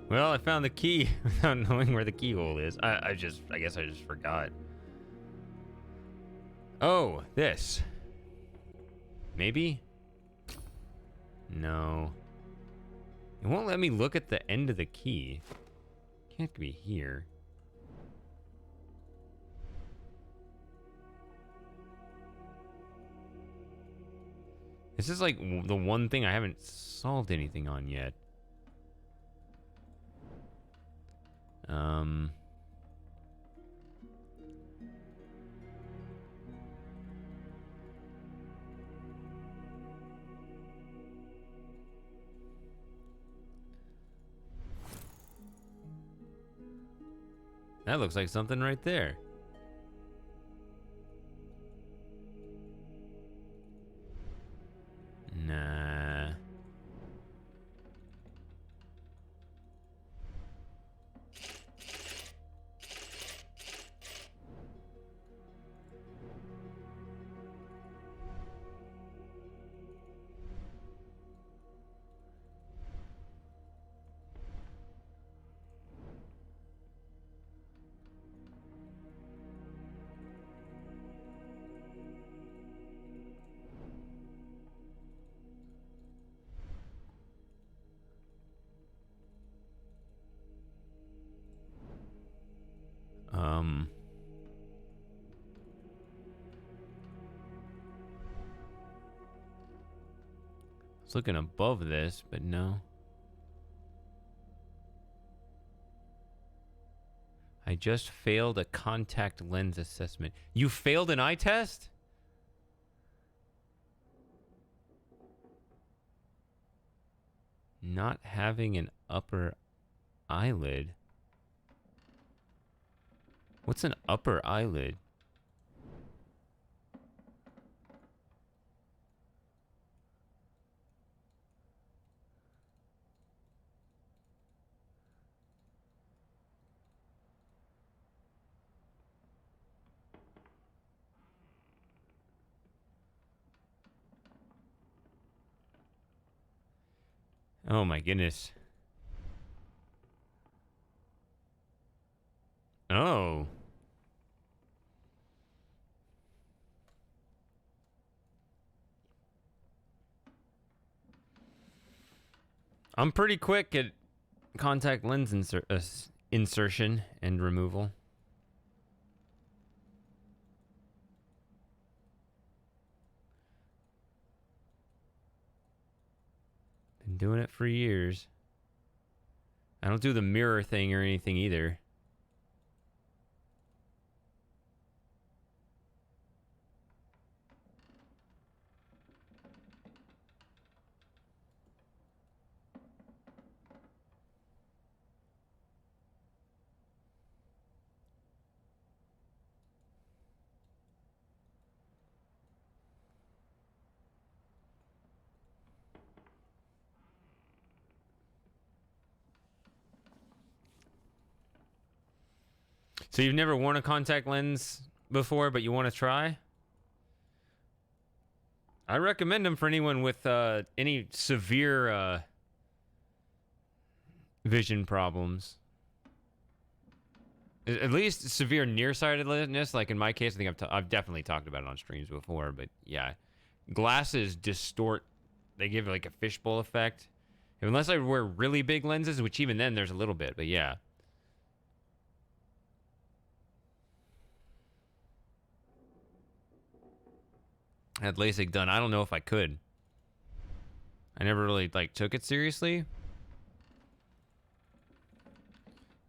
Well, I found the key without knowing where the keyhole is. I guess I just forgot. Oh, this. Maybe? No. It won't let me look at the end of the key. Can't be here. This is like the one thing I haven't solved anything on yet. That looks like something right there. Nah. I was looking above this, but no. I just failed a contact lens assessment. You failed an eye test? Not having an upper eyelid. What's an upper eyelid? Oh my goodness. Oh. I'm pretty quick at contact lens insertion and removal. Been doing it for years. I don't do the mirror thing or anything either. So you've never worn a contact lens before, but you want to try? I recommend them for anyone with any severe vision problems. At least severe nearsightedness. Like in my case, I think I've definitely talked about it on streams before. But yeah, glasses distort. They give like a fishbowl effect. Unless I wear really big lenses, which even then there's a little bit. But yeah. I had LASIK done. I don't know if I could. I never really like took it seriously.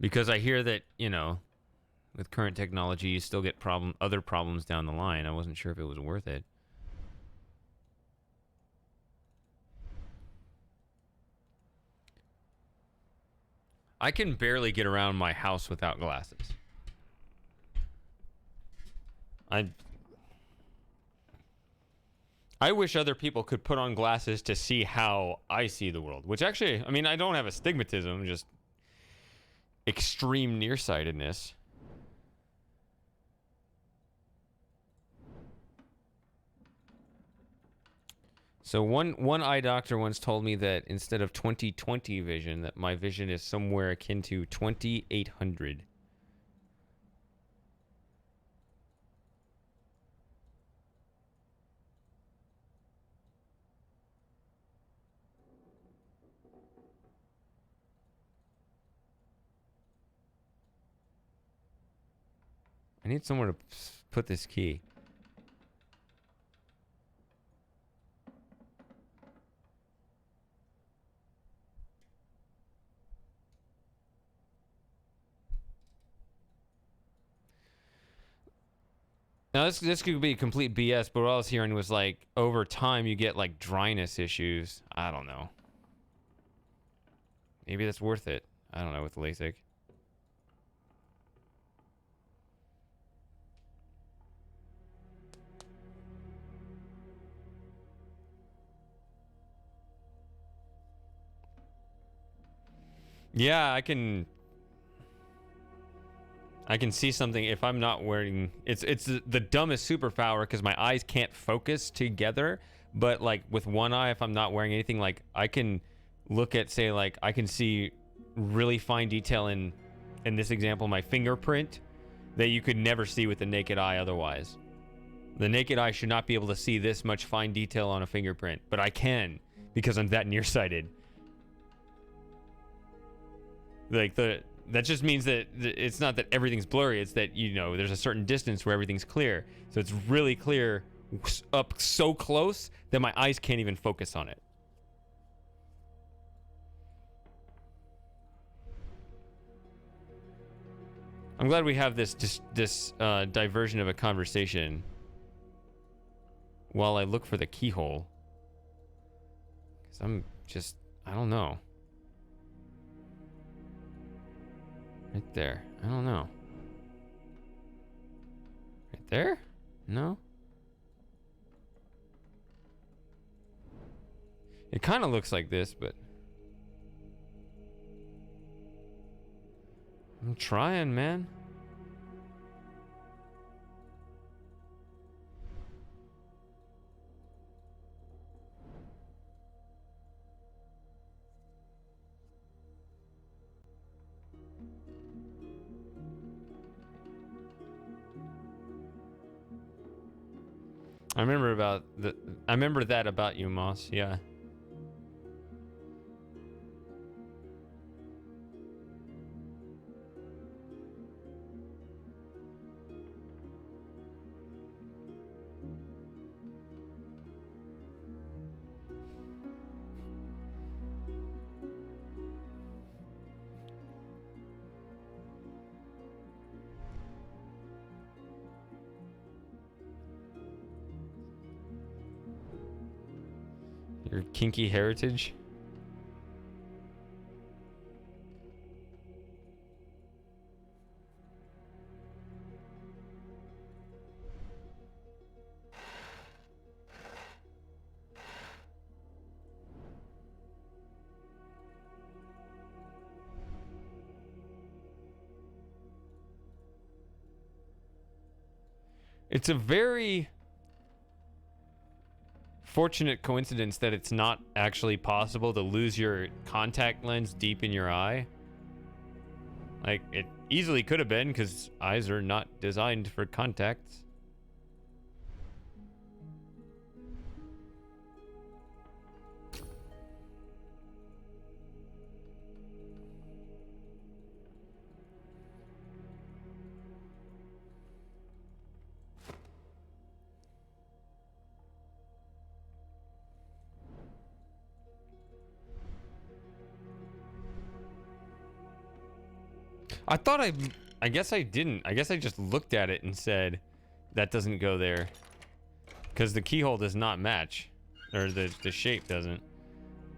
Because I hear that, you know, with current technology, you still get other problems down the line. I wasn't sure if it was worth it. I can barely get around my house without glasses. I wish other people could put on glasses to see how I see the world. Which actually, I mean, I don't have astigmatism, just extreme nearsightedness. So one eye doctor once told me that instead of 20/20 vision, that my vision is somewhere akin to 2800. I need somewhere to put this key. Now this could be complete BS, but what I was hearing was like over time you get like dryness issues. I don't know. Maybe that's worth it. I don't know with LASIK. Yeah, I can see something if I'm not wearing. It's the dumbest superpower because my eyes can't focus together. But like with one eye, if I'm not wearing anything, like I can look at, say, like I can see really fine detail in this example, my fingerprint that you could never see with the naked eye otherwise. The naked eye should not be able to see this much fine detail on a fingerprint, but I can because I'm that nearsighted. Like that just means that it's not that everything's blurry, it's that, you know, there's a certain distance where everything's clear. So it's really clear up so close that my eyes can't even focus on it. I'm glad we have this diversion of a conversation while I look for the keyhole. Because I'm just, I don't know. Right there. I don't know. Right there? No? It kind of looks like this, but I'm trying, man. I remember that about you, Moss. Yeah. Your kinky heritage. It's a very fortunate coincidence that it's not actually possible to lose your contact lens deep in your eye. Like, it easily could have been, because eyes are not designed for contacts. I guess I didn't. I guess I just looked at it and said, that doesn't go there. Because the keyhole does not match. Or the shape doesn't.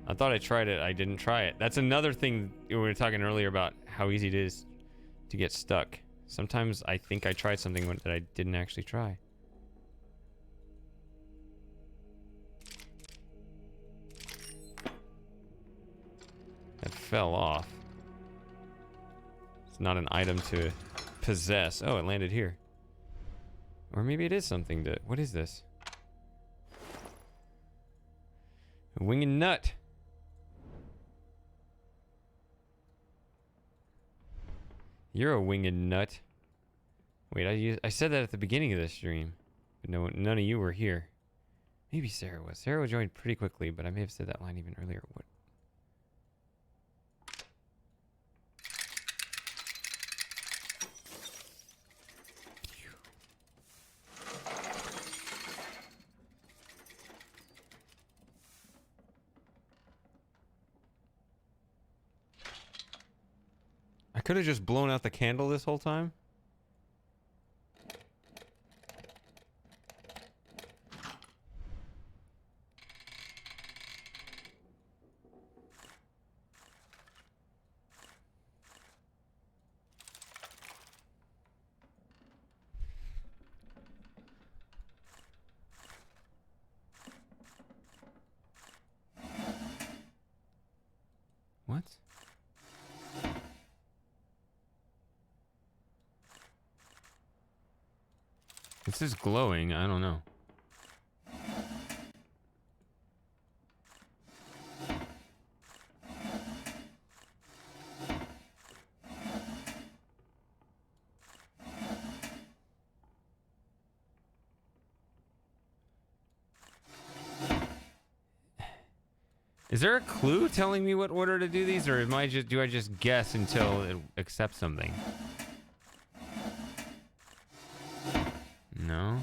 I thought I tried it. I didn't try it. That's another thing we were talking earlier about how easy it is to get stuck. Sometimes I think I tried something that I didn't actually try. That fell off. It's not an item to possess. Oh, it landed here. Or maybe it is something to... What is this? A winged nut. You're a winged nut. Wait, I said that at the beginning of this stream. But no, none of you were here. Maybe Sarah was. Sarah joined pretty quickly, but I may have said that line even earlier. What? I could have just blown out the candle this whole time. What? This is glowing. I don't know. Is there a clue telling me what order to do these, or am I just do I just guess until it accepts something? No.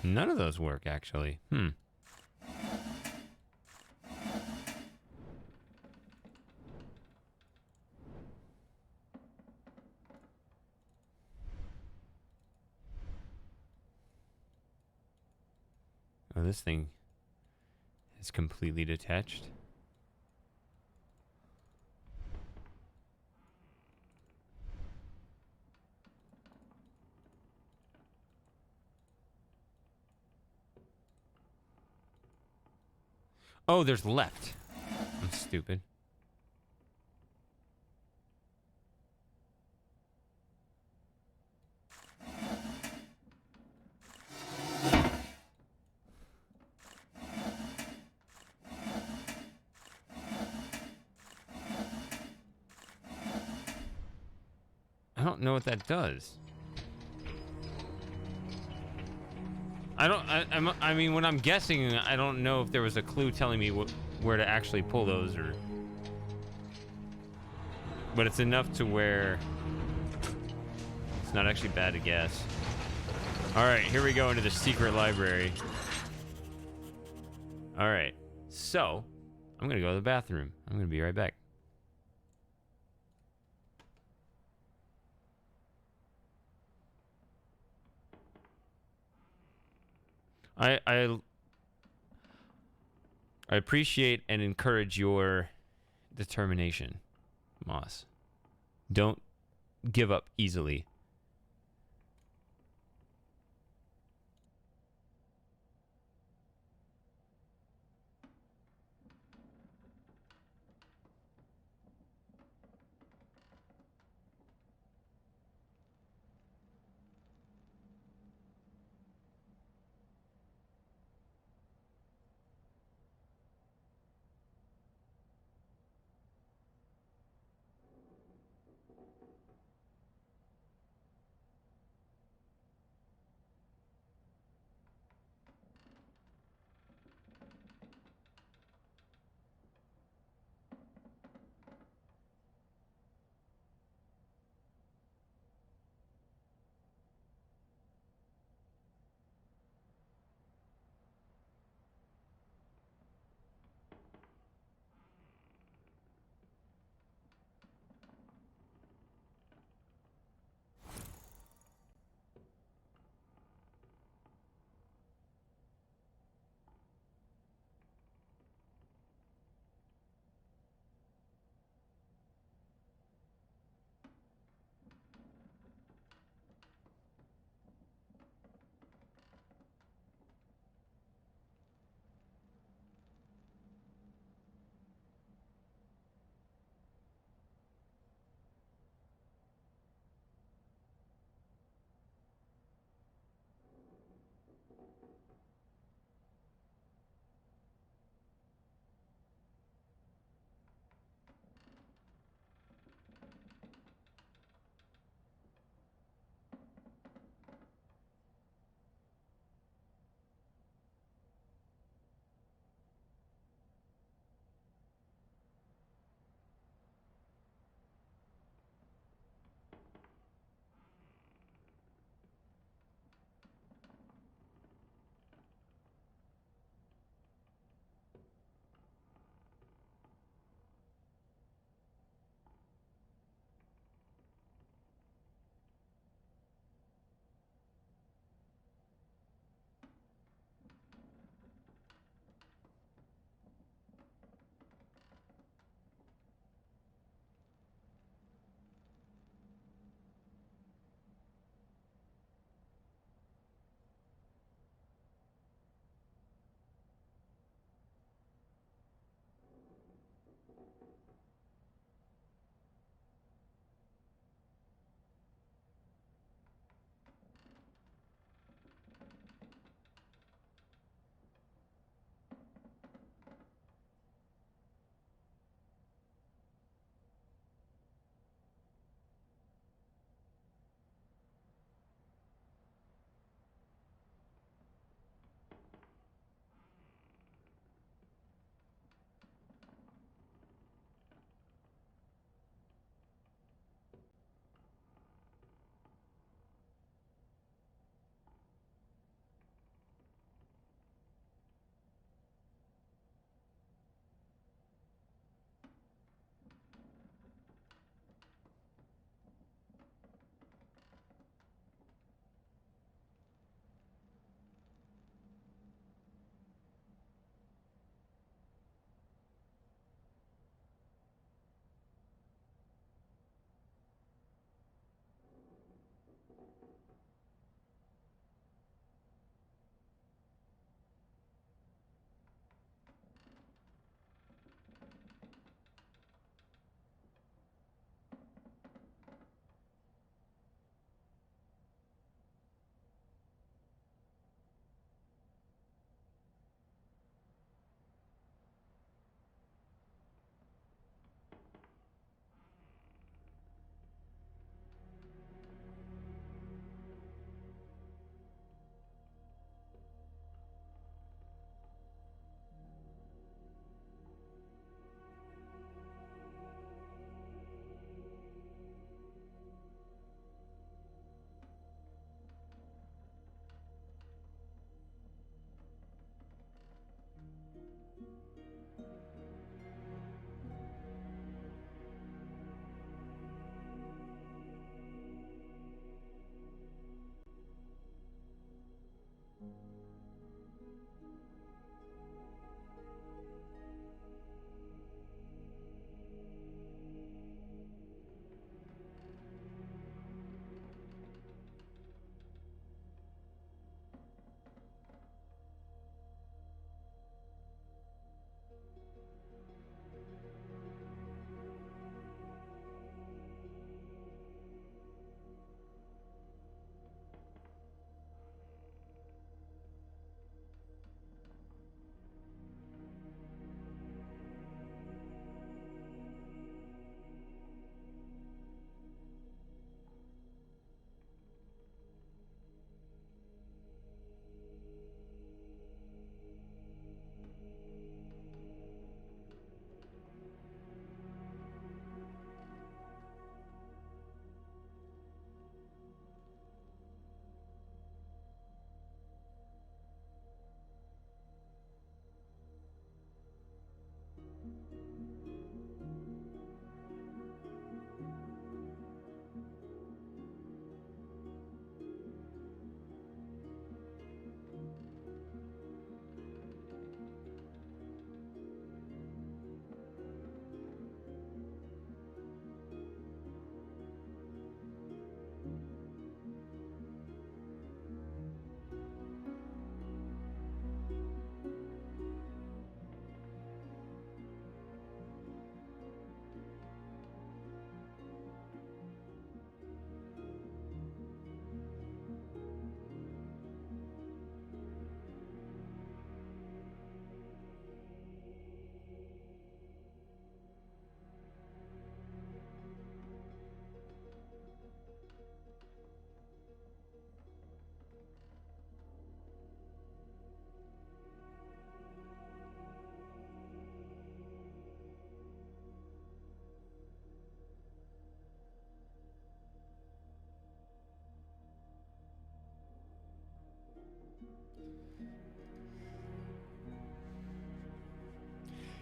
None of those work, actually. Oh, this thing is completely detached. Oh, there's left. I'm stupid. I don't know what that does. I mean, when I'm guessing, I don't know if there was a clue telling me where to actually pull those, or... But it's enough to where it's not actually bad to guess. Alright, here we go into the secret library. Alright, so I'm gonna go to the bathroom. I'm gonna be right back. I appreciate and encourage your determination, Moss. Don't give up easily.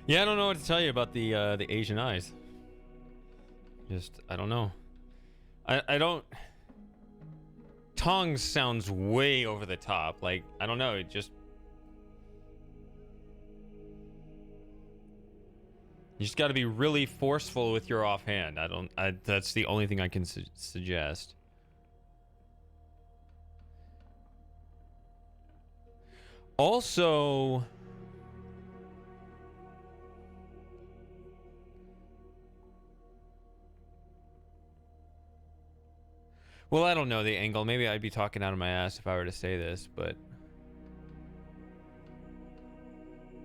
Yeah, I don't know what to tell you about the Asian eyes. Just, I don't know. I don't... Tongs sounds way over the top. Like, I don't know, it just... You just gotta be really forceful with your offhand. That's the only thing I can suggest. Also... Well, I don't know the angle. Maybe I'd be talking out of my ass if I were to say this, but...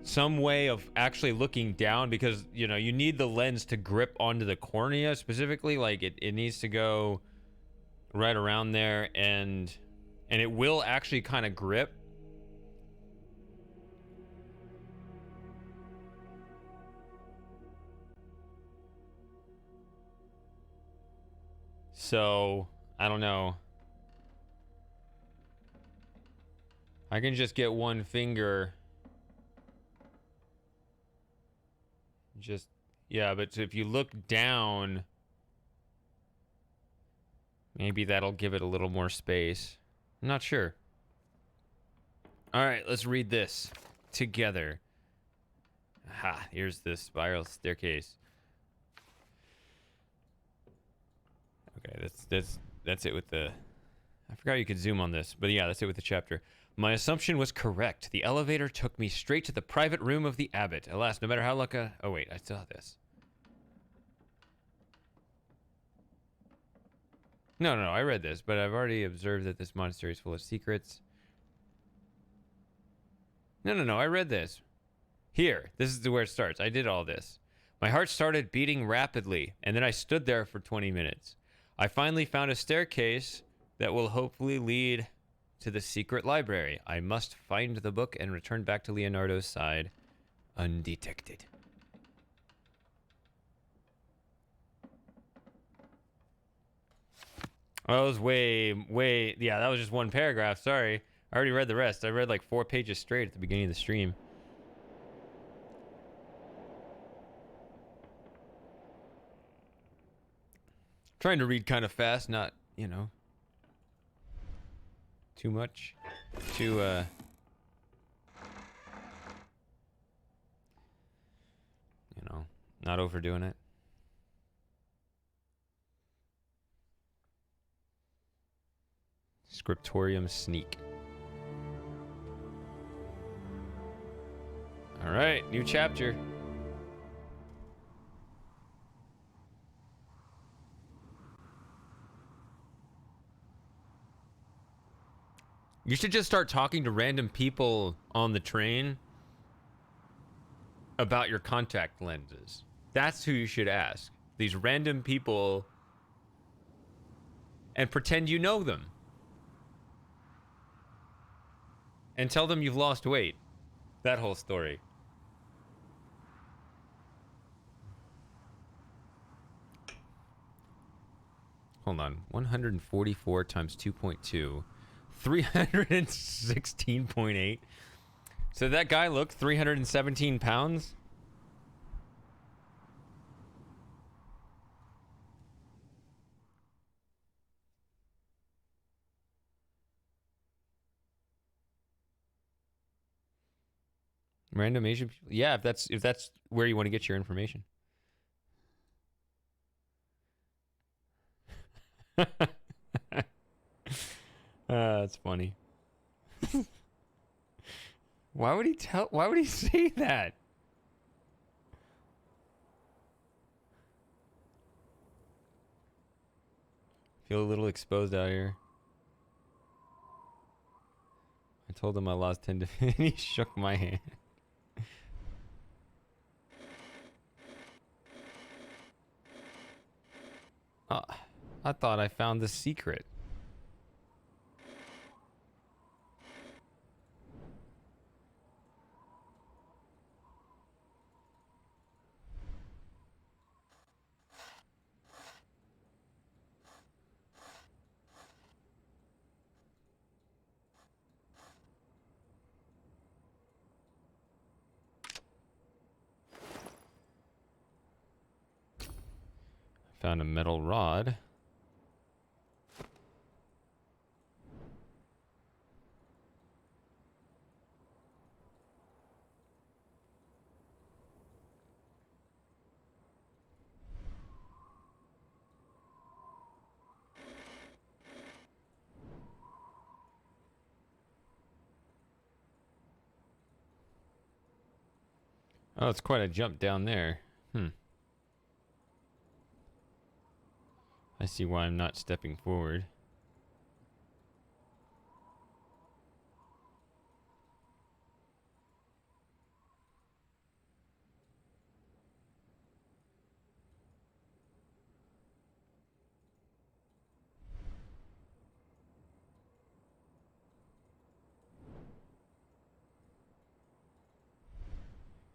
Some way of actually looking down, because, you know, you need the lens to grip onto the cornea specifically. Like, it needs to go right around there, and it will actually kind of grip. So, I don't know. I can just get one finger. Just, yeah, but if you look down, maybe that'll give it a little more space. I'm not sure. All right, let's read this together. Ha, here's the spiral staircase. Okay, that's it with the... I forgot you could zoom on this, but yeah, that's it with the chapter. My assumption was correct. The elevator took me straight to the private room of the abbot. Alas, no matter how lucky... Oh, wait, I still have this. No, I read this, but I've already observed that this monastery is full of secrets. No, I read this. Here, this is where it starts. I did all this. My heart started beating rapidly, and then I stood there for 20 minutes. I finally found a staircase that will hopefully lead to the secret library. I must find the book and return back to Leonardo's side undetected. Oh, that was way... Yeah, that was just one paragraph. Sorry. I already read the rest. I read like 4 pages straight at the beginning of the stream. Trying to read kind of fast, not, you know, too much. Too, you know, not overdoing it. Scriptorium sneak. All right, new chapter. You should just start talking to random people on the train about your contact lenses. That's who you should ask. These random people, and pretend you know them. And tell them you've lost weight. That whole story. Hold on. 144 times 2.2. 316.8. So that guy looked 317 pounds? Random Asian people? Yeah, if that's where you want to get your information. That's funny. Why would he say that? Feel a little exposed out here. I told him I lost 10 to and he shook my hand. I thought I found the secret. Found a metal rod. Oh, it's quite a jump down there. I see why I'm not stepping forward.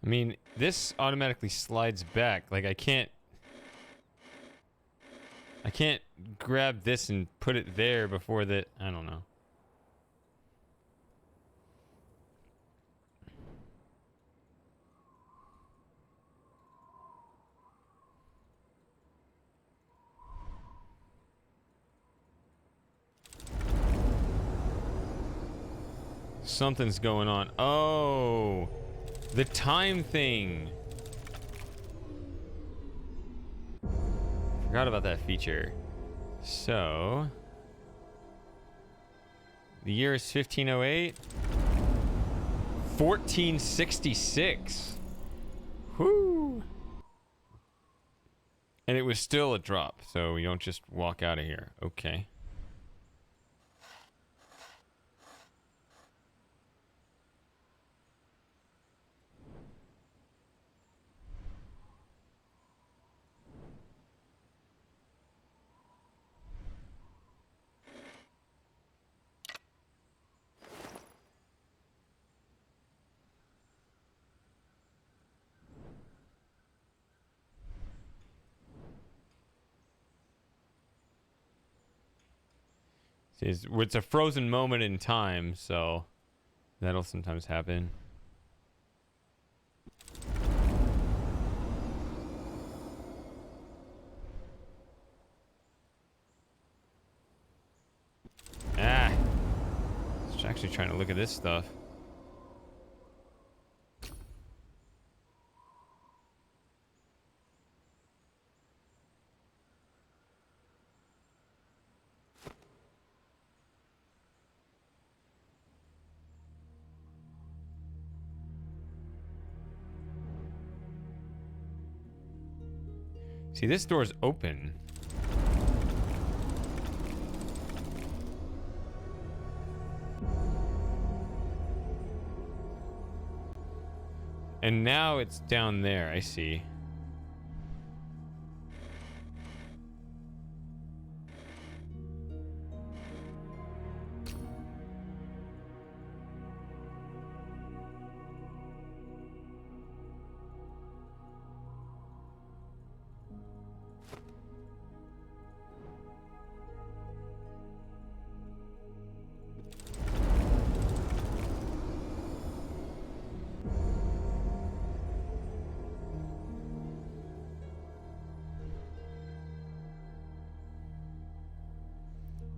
I mean, this automatically slides back. Like, I can't grab this and put it there before that. I don't know. Something's going on. Oh, the time thing. Forgot about that feature. So, the year is 1508. 1466. Whoo! And it was still a drop, so we don't just walk out of here. Okay. It's a frozen moment in time, so that'll sometimes happen. Ah! I was actually trying to look at this stuff. See, this door's open. And now it's down there, I see.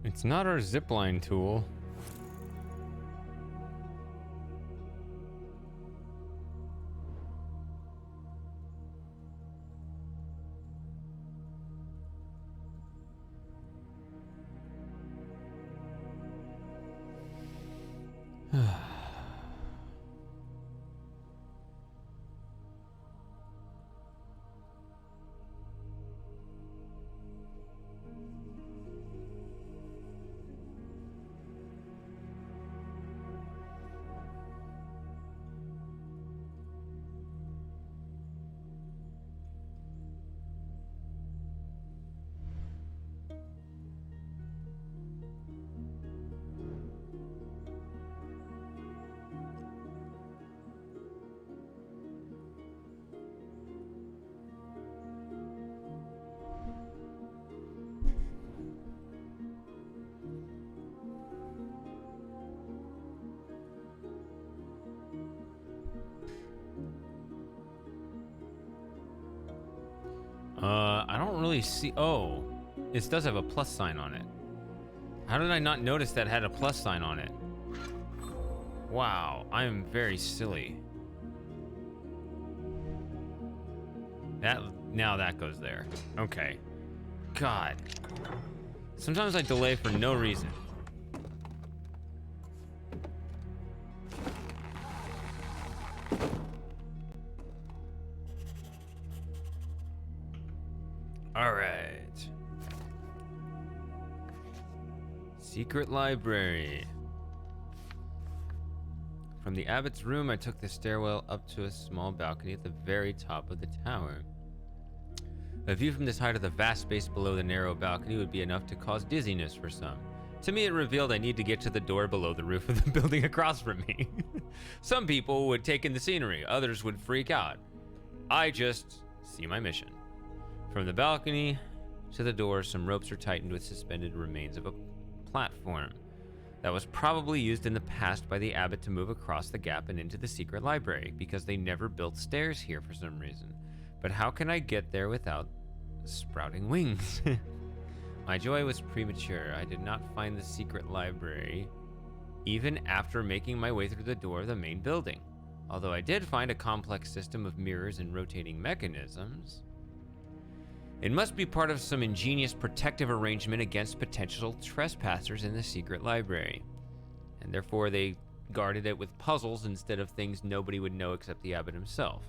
It's not our zipline tool. really see... Oh, this does have a plus sign on it. How did I not notice that had a plus sign on it? Wow, I am very silly. Now that goes there. Okay. God. Sometimes I delay for no reason. All right. Secret library. From the abbot's room, I took the stairwell up to a small balcony at the very top of the tower. A view from this height of the vast space below the narrow balcony would be enough to cause dizziness for some. To me, it revealed I need to get to the door below the roof of the building across from me. Some people would take in the scenery, others would freak out. I just see my mission. From the balcony to the door, some ropes are tightened with suspended remains of a platform that was probably used in the past by the abbot to move across the gap and into the secret library, because they never built stairs here for some reason. But how can I get there without sprouting wings? My joy was premature. I did not find the secret library even after making my way through the door of the main building, although I did find a complex system of mirrors and rotating mechanisms. It must be part of some ingenious protective arrangement against potential trespassers in the secret library, and therefore they guarded it with puzzles instead of things nobody would know except the abbot himself.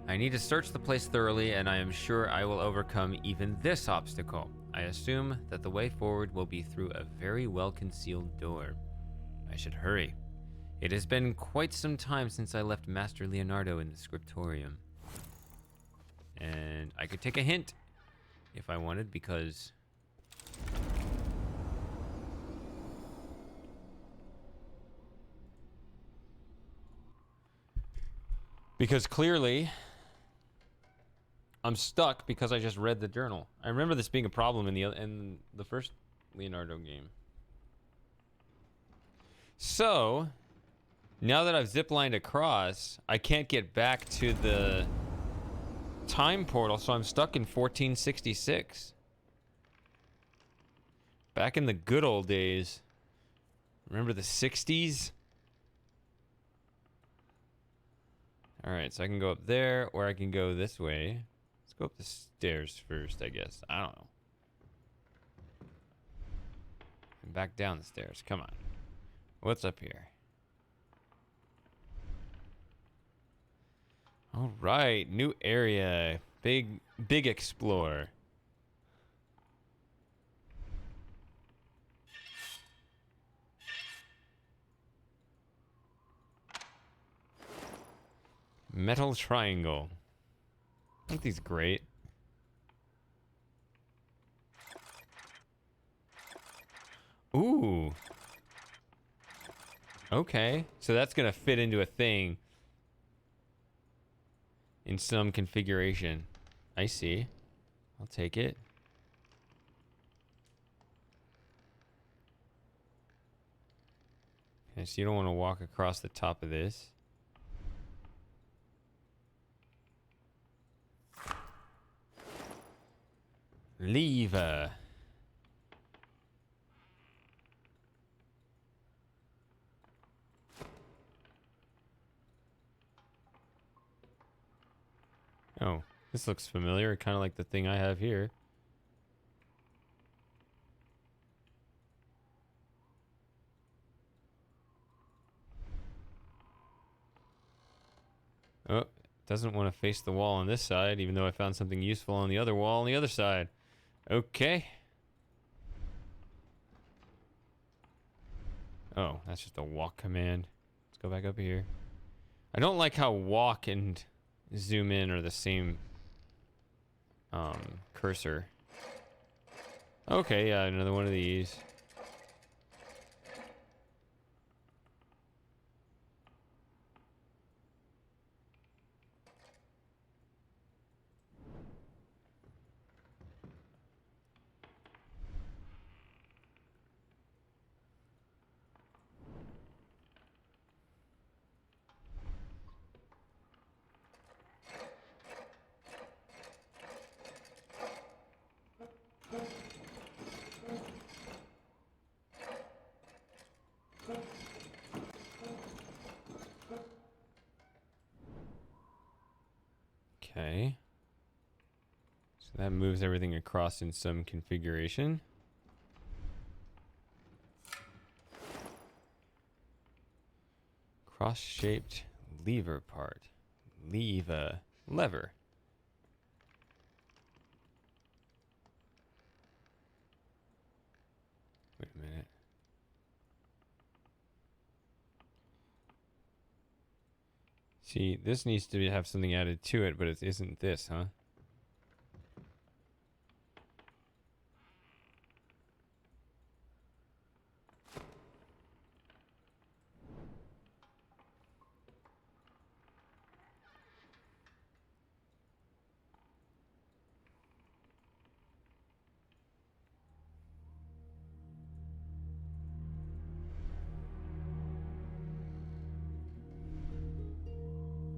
I need to search the place thoroughly, and I am sure I will overcome even this obstacle. I assume that the way forward will be through a very well-concealed door. I should hurry. It has been quite some time since I left Master Leonardo in the scriptorium. And I could take a hint if I wanted, because... Because clearly... I'm stuck because I just read the journal. I remember this being a problem in the first Leonardo game. So, now that I've ziplined across, I can't get back to the time portal, so I'm stuck in 1466. Back in the good old days. Remember the 60s? Alright, so I can go up there, or I can go this way. Go up the stairs first, I guess. I don't know. And back down the stairs. Come on. What's up here? All right, new area. Big explore. Metal triangle. Aren't these great? Ooh. Okay. So that's gonna fit into a thing in some configuration. I see. I'll take it. Okay, so you don't want to walk across the top of this. Lever. Oh, this looks familiar, kind of like the thing I have here. Oh, it doesn't want to face the wall on this side, even though I found something useful on the other wall on the other side. Okay. Oh, that's just a walk command. Let's go back up here. I don't like how walk and zoom in are the same cursor. Okay, yeah, another one of these. That moves everything across in some configuration. Cross-shaped lever part. Lever. Lever. Wait a minute. See, this needs to have something added to it, but it isn't this, huh?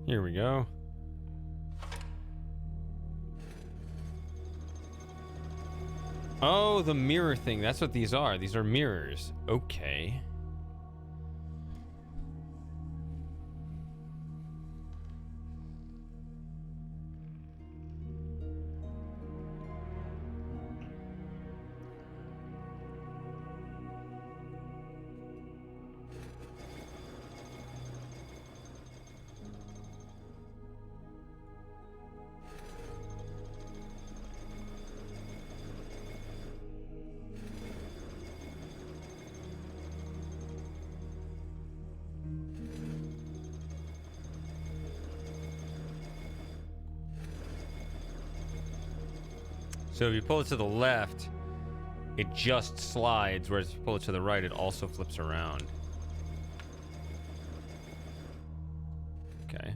Here we go. Oh, the mirror thing. That's what these are. These are mirrors. Okay. So if you pull it to the left, it just slides, whereas if you pull it to the right, it also flips around. Okay.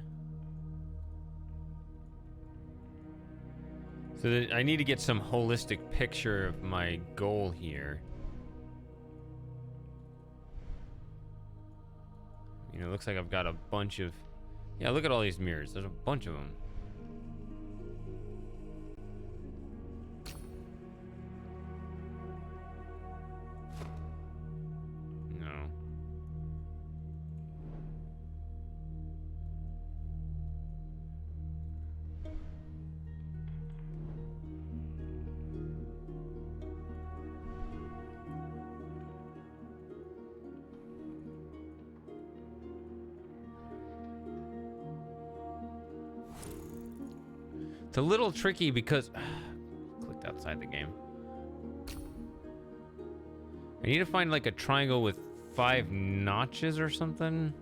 So I need to get some holistic picture of my goal here. You know, it looks like I've got a bunch of... Yeah, look at all these mirrors. There's a bunch of them. No. It's a little tricky because... clicked outside the game. I need to find like a triangle with 5 notches or something.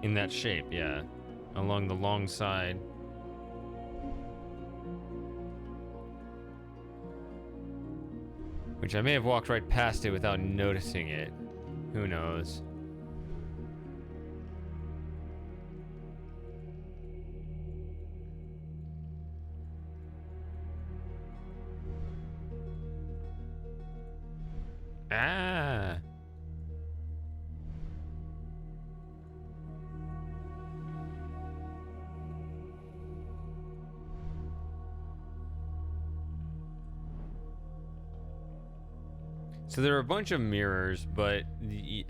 In that shape, yeah. Along the long side. Which I may have walked right past it without noticing it. Who knows? Ah. So there are a bunch of mirrors, but they're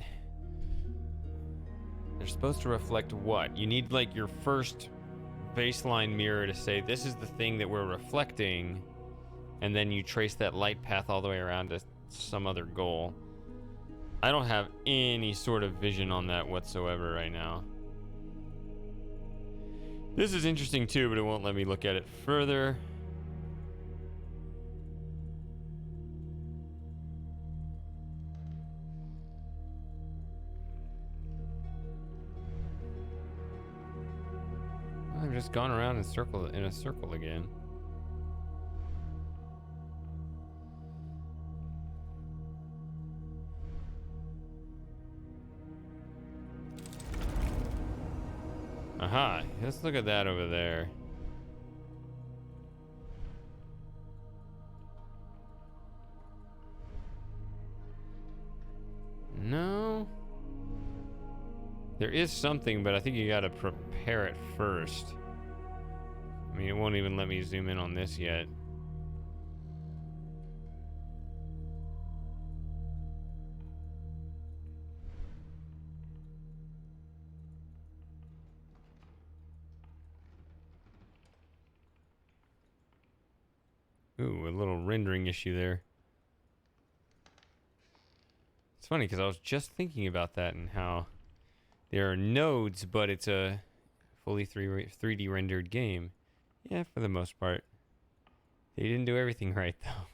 supposed to reflect what? You need like your first baseline mirror to say this is the thing that we're reflecting, and then you trace that light path all the way around to some other goal. I don't have any sort of vision on that whatsoever right now. This is interesting too, but it won't let me look at it further. I've just gone around in a circle again. Aha, let's look at that over there. No. There is something, but I think you gotta prepare it first. I mean, it won't even let me zoom in on this yet. Ooh, a little rendering issue there. It's funny because I was just thinking about that and how there are nodes, but it's a fully 3D rendered game. Yeah, for the most part. They didn't do everything right, though.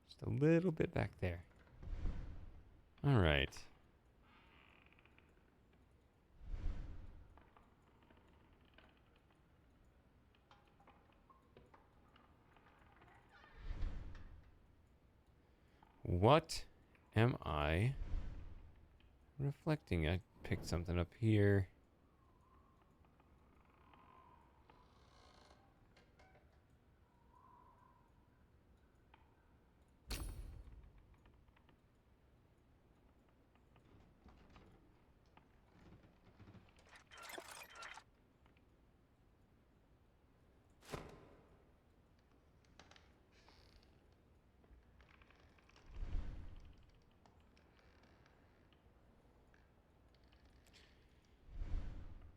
Just a little bit back there. All right. What am I reflecting? I picked something up here.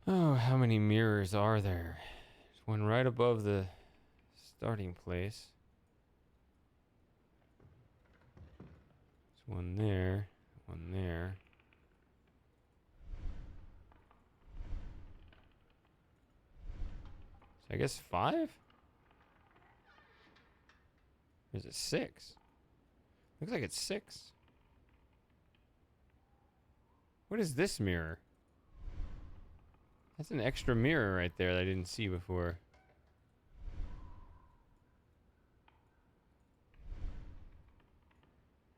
Oh, how many mirrors are there? There's one right above the starting place. There's one there, one there. So I guess 5? Or is it 6? Looks like it's 6. What is this mirror? That's an extra mirror right there that I didn't see before.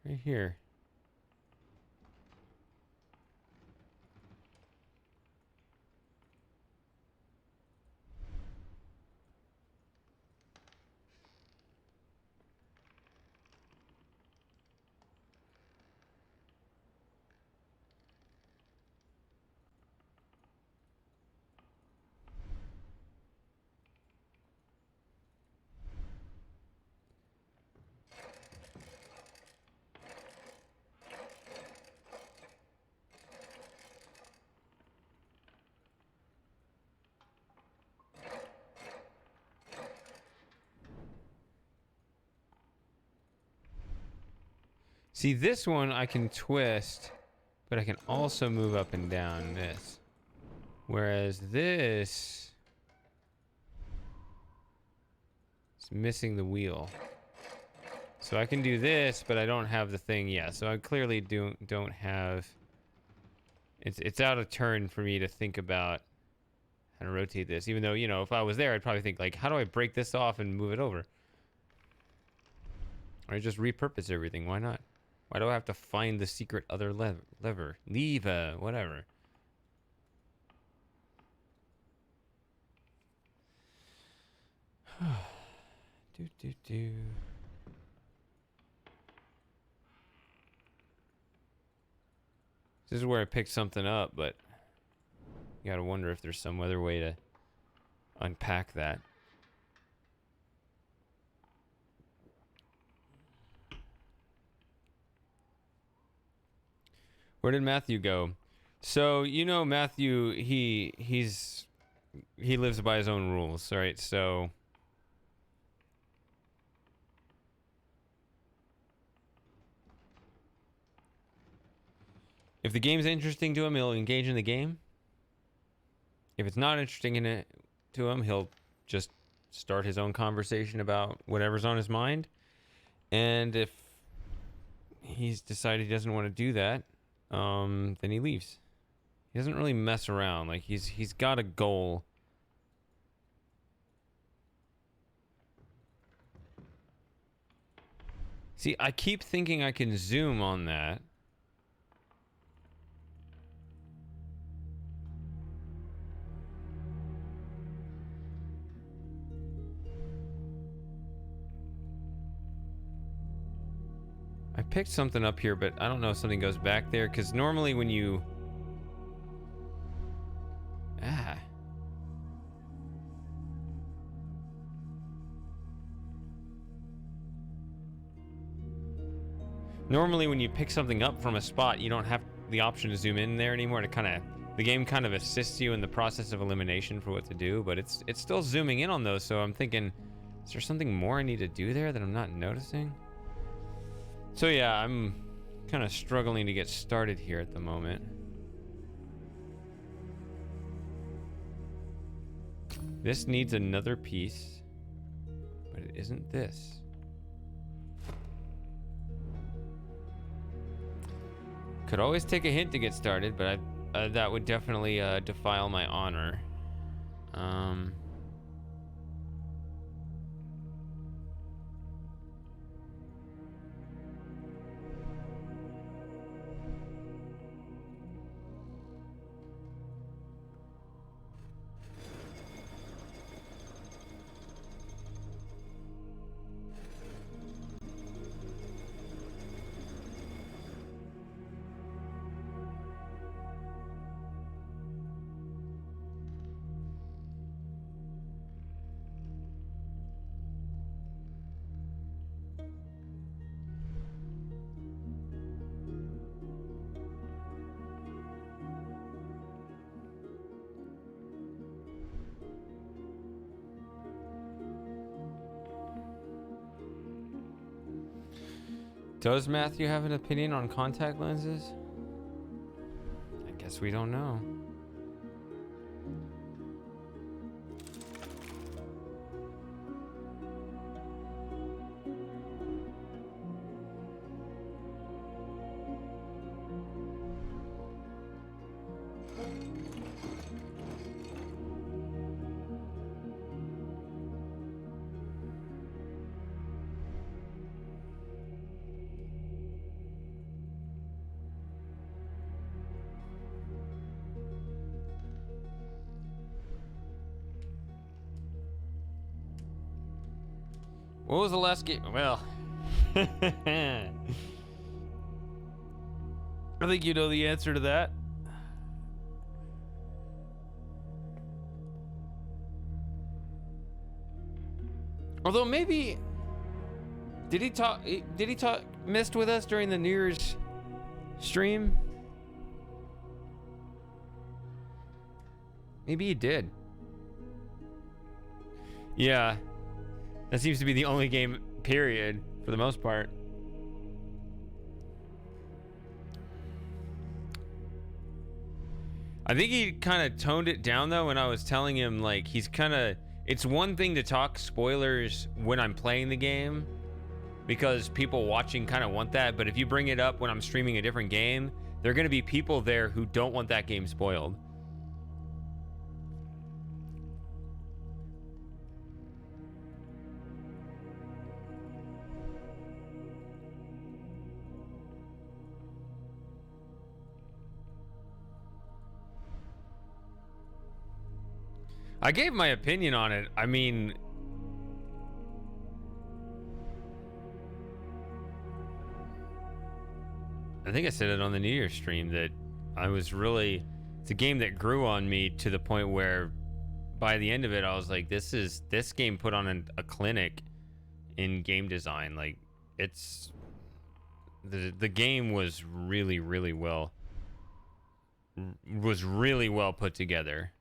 Right here. See, this one I can twist, but I can also move up and down this. Whereas this is missing the wheel. So I can do this, but I don't have the thing yet. So I clearly don't have... It's out of turn for me to think about how to rotate this. Even though, you know, if I was there, I'd probably think, like, how do I break this off and move it over? Or just repurpose everything. Why not? Why do I have to find the secret other lever? Whatever. do. This is where I picked something up, but you gotta wonder if there's some other way to unpack that. Where did Matthew go? So, you know, Matthew, he lives by his own rules, all right? So if the game's interesting to him, he'll engage in the game. If it's not interesting to him, he'll just start his own conversation about whatever's on his mind. And if he's decided he doesn't want to do that, then he leaves. He doesn't really mess around. Like he's got a goal. See, I keep thinking I can zoom on that. I picked something up here, but I don't know if something goes back there, because normally when you... Normally when you pick something up from a spot, you don't have the option to zoom in there anymore to kind of the game kind of assists you in the process of elimination for what to do, but it's still zooming in on those, so I'm thinking, is there something more I need to do there that I'm not noticing? So yeah, I'm kind of struggling to get started here at the moment. This needs another piece, but it isn't this. Could always take a hint to get started, but that would definitely defile my honor. Does Matthew have an opinion on contact lenses? I guess we don't know. What was the last game? Well, I think you know the answer to that. Although maybe did he talk missed with us during the New Year's stream? Maybe he did. Yeah. That seems to be the only game, period, for the most part. I think he kind of toned it down, though, when I was telling him, like, he's kind of... It's one thing to talk spoilers when I'm playing the game, because people watching kind of want that, but if you bring it up when I'm streaming a different game, there are going to be people there who don't want that game spoiled. I gave my opinion on it. I mean, I think I said it on the New Year's stream that I was really, it's a game that grew on me to the point where by the end of it, I was like, this game put on a clinic in game design. Like, it's, the game was really well put together.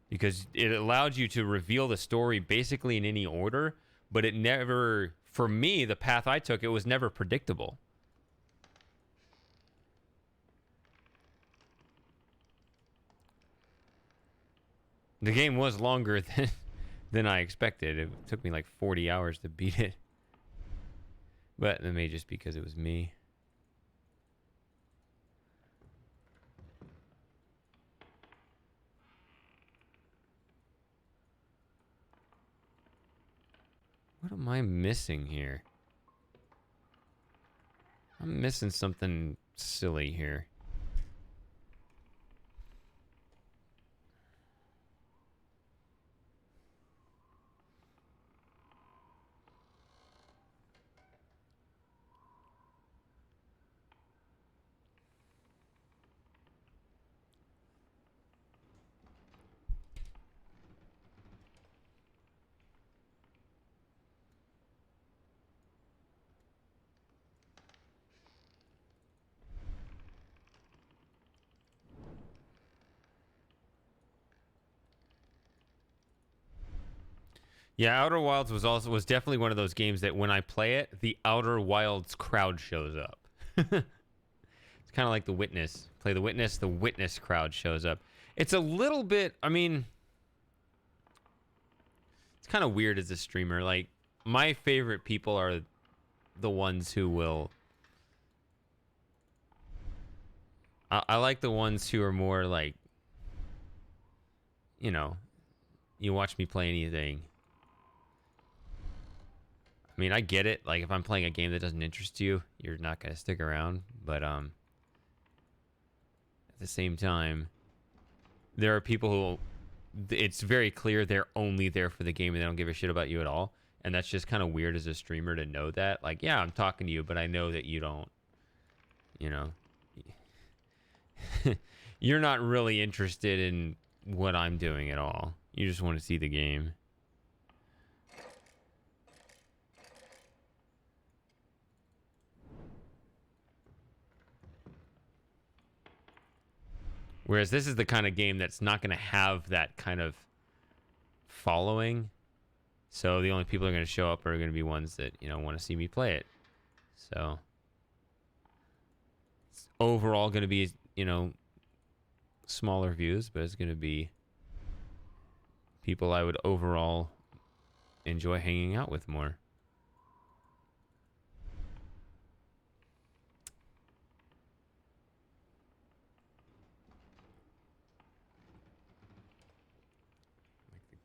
Because it allowed you to reveal the story basically in any order, but it never, for me, the path I took, it was never predictable. The game was longer than I expected. It took me like 40 hours to beat it. But that may just be because it was me. What am I missing here? I'm missing something silly here. Yeah, Outer Wilds was definitely one of those games that when I play it, the Outer Wilds crowd shows up. It's kind of like The Witness. Play The Witness crowd shows up. It's a little bit, I mean, it's kind of weird as a streamer. Like, my favorite people are the ones who will... I like the ones who are more like, you know, you watch me play anything. I mean, I get it. Like, if I'm playing a game that doesn't interest you, you're not going to stick around. But at the same time, there are people who, it's very clear they're only there for the game and they don't give a shit about you at all. And that's just kind of weird as a streamer to know that. Like, yeah, I'm talking to you, but I know that you don't, you know, you're not really interested in what I'm doing at all. You just want to see the game. Whereas this is the kind of game that's not going to have that kind of following. So the only people that are going to show up are going to be ones that, you know, want to see me play it. So it's overall going to be, you know, smaller views, but it's going to be people I would overall enjoy hanging out with more.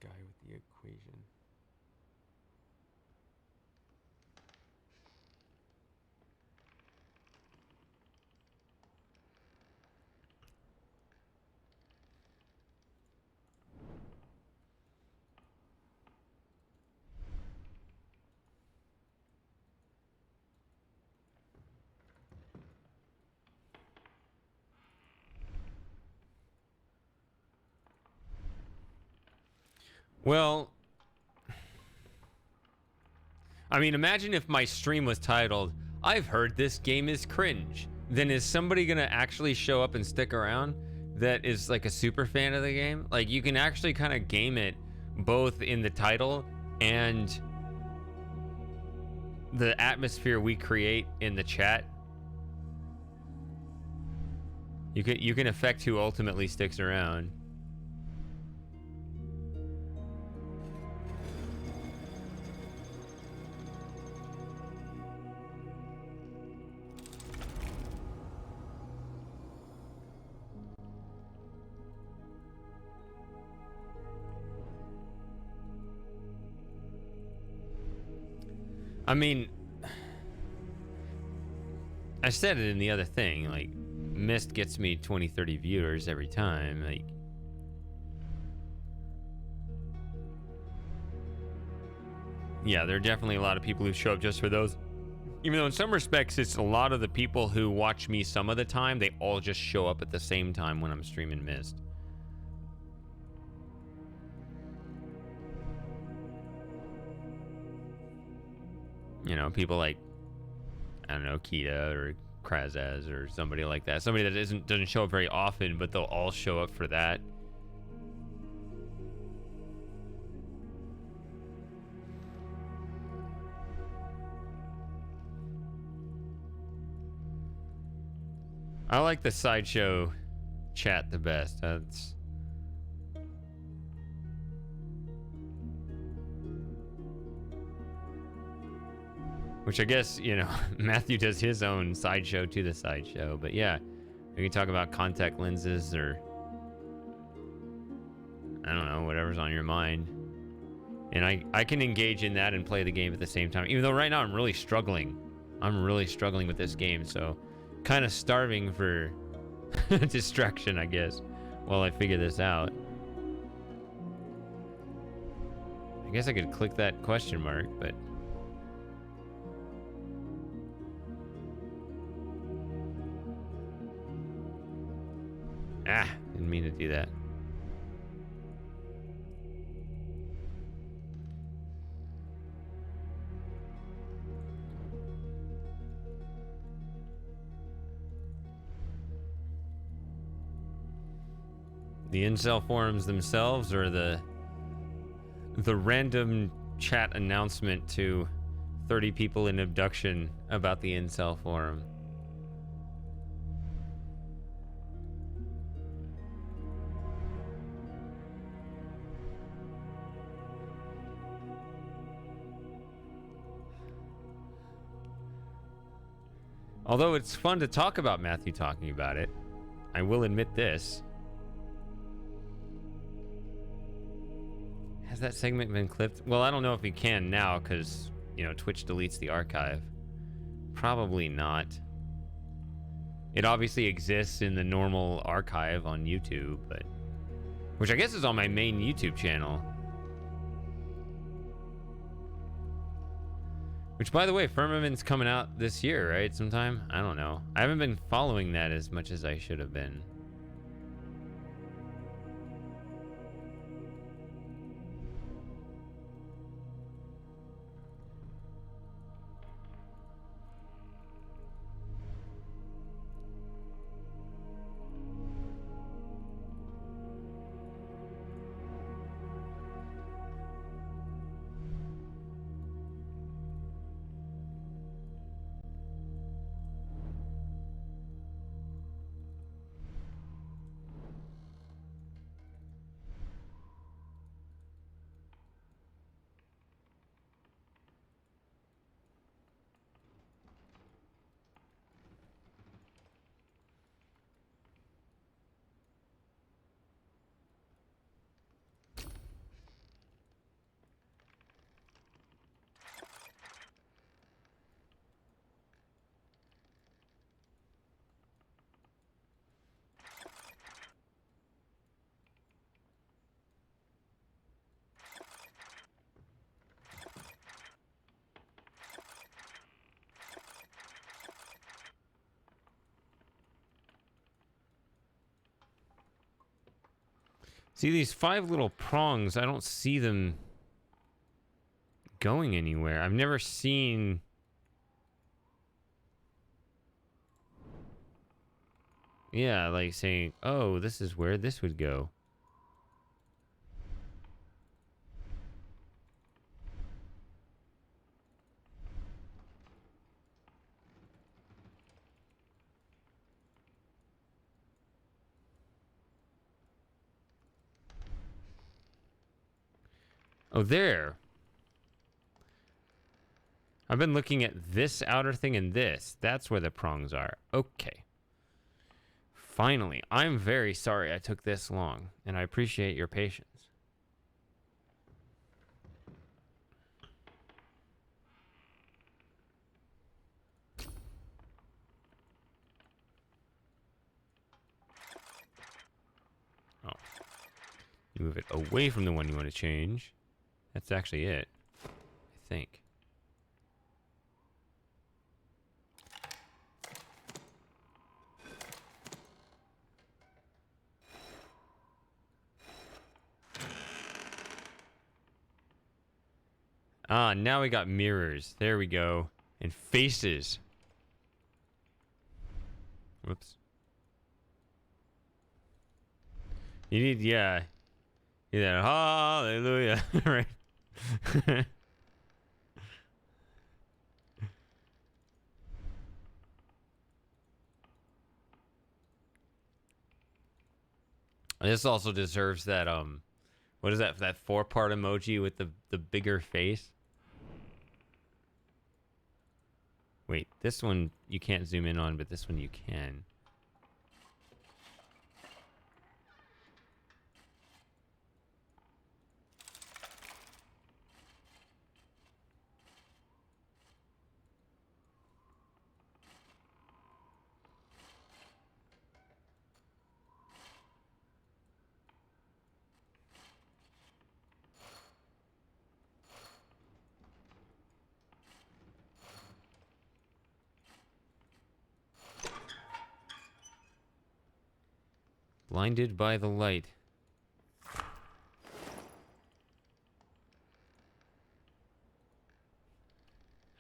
Guy with the equation. Well, I mean, imagine if my stream was titled, I've heard this game is cringe. Then is somebody going to actually show up and stick around that is like a super fan of the game? Like, you can actually kind of game it both in the title and the atmosphere we create in the chat. You can affect who ultimately sticks around. I mean, I said it in the other thing, like, Myst gets me 20, 30 viewers every time, like... Yeah, there are definitely a lot of people who show up just for those. Even though in some respects, it's a lot of the people who watch me some of the time, they all just show up at the same time when I'm streaming Myst. You know, people like, I don't know, Kita or Krazaz or somebody like that. Somebody that doesn't show up very often, but they'll all show up for that. I like the sideshow chat the best. That's... Which I guess, you know, Matthew does his own sideshow to the sideshow. But yeah, we can talk about contact lenses or, I don't know, whatever's on your mind. And I can engage in that and play the game at the same time. Even though right now I'm really struggling. I'm really struggling with this game. So kind of starving for distraction, I guess, while I figure this out. I guess I could click that question mark, but... Ah, didn't mean to do that. The incel forums themselves, or the random chat announcement to 30 people in abduction about the incel forum. Although it's fun to talk about Matthew talking about it, I will admit this. Has that segment been clipped? Well, I don't know if you can now because, you know, Twitch deletes the archive. Probably not. It obviously exists in the normal archive on YouTube, but... which I guess is on my main YouTube channel. Which, by the way, Firmament's coming out this year, right? Sometime? I don't know. I haven't been following that as much as I should have been. See these 5 little prongs, I don't see them going anywhere. I've never seen... yeah, like saying, oh, this is where this would go. Oh, there. I've been looking at this outer thing and this. That's where the prongs are. Okay. Finally. I'm very sorry I took this long, and I appreciate your patience. Oh. You move it away from the one you want to change. That's actually it, I think. Ah, now we got mirrors. There we go. And faces. Whoops. You need, yeah. You need that hallelujah, right? This also deserves that, what is that, that 4-part emoji with the bigger face? Wait, this one you can't zoom in on, but this one you can. Blinded by the light.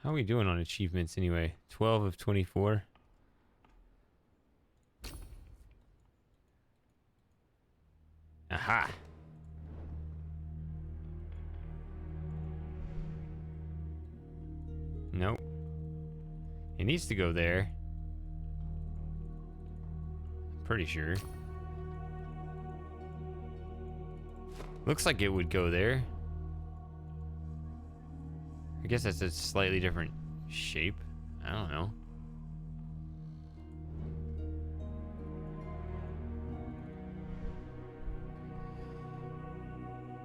How are we doing on achievements anyway? 12 of 24. Aha. It needs to go there. Pretty sure. Looks like it would go there. I guess that's a slightly different shape. I don't know.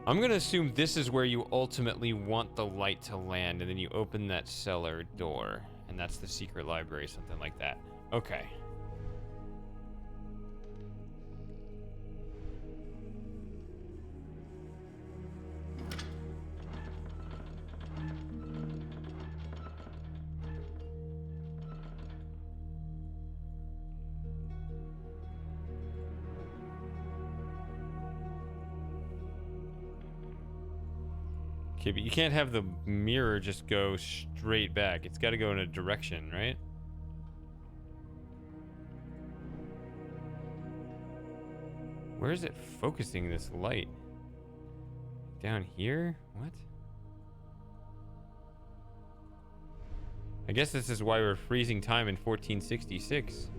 I'm gonna assume this is where you ultimately want the light to land, and then you open that cellar door, and that's the secret library, something like that. Okay. Okay, but you can't have the mirror just go straight back. It's got to go in a direction, right? Where is it focusing this light? Down here? What? I guess this is why we're freezing time in 1466.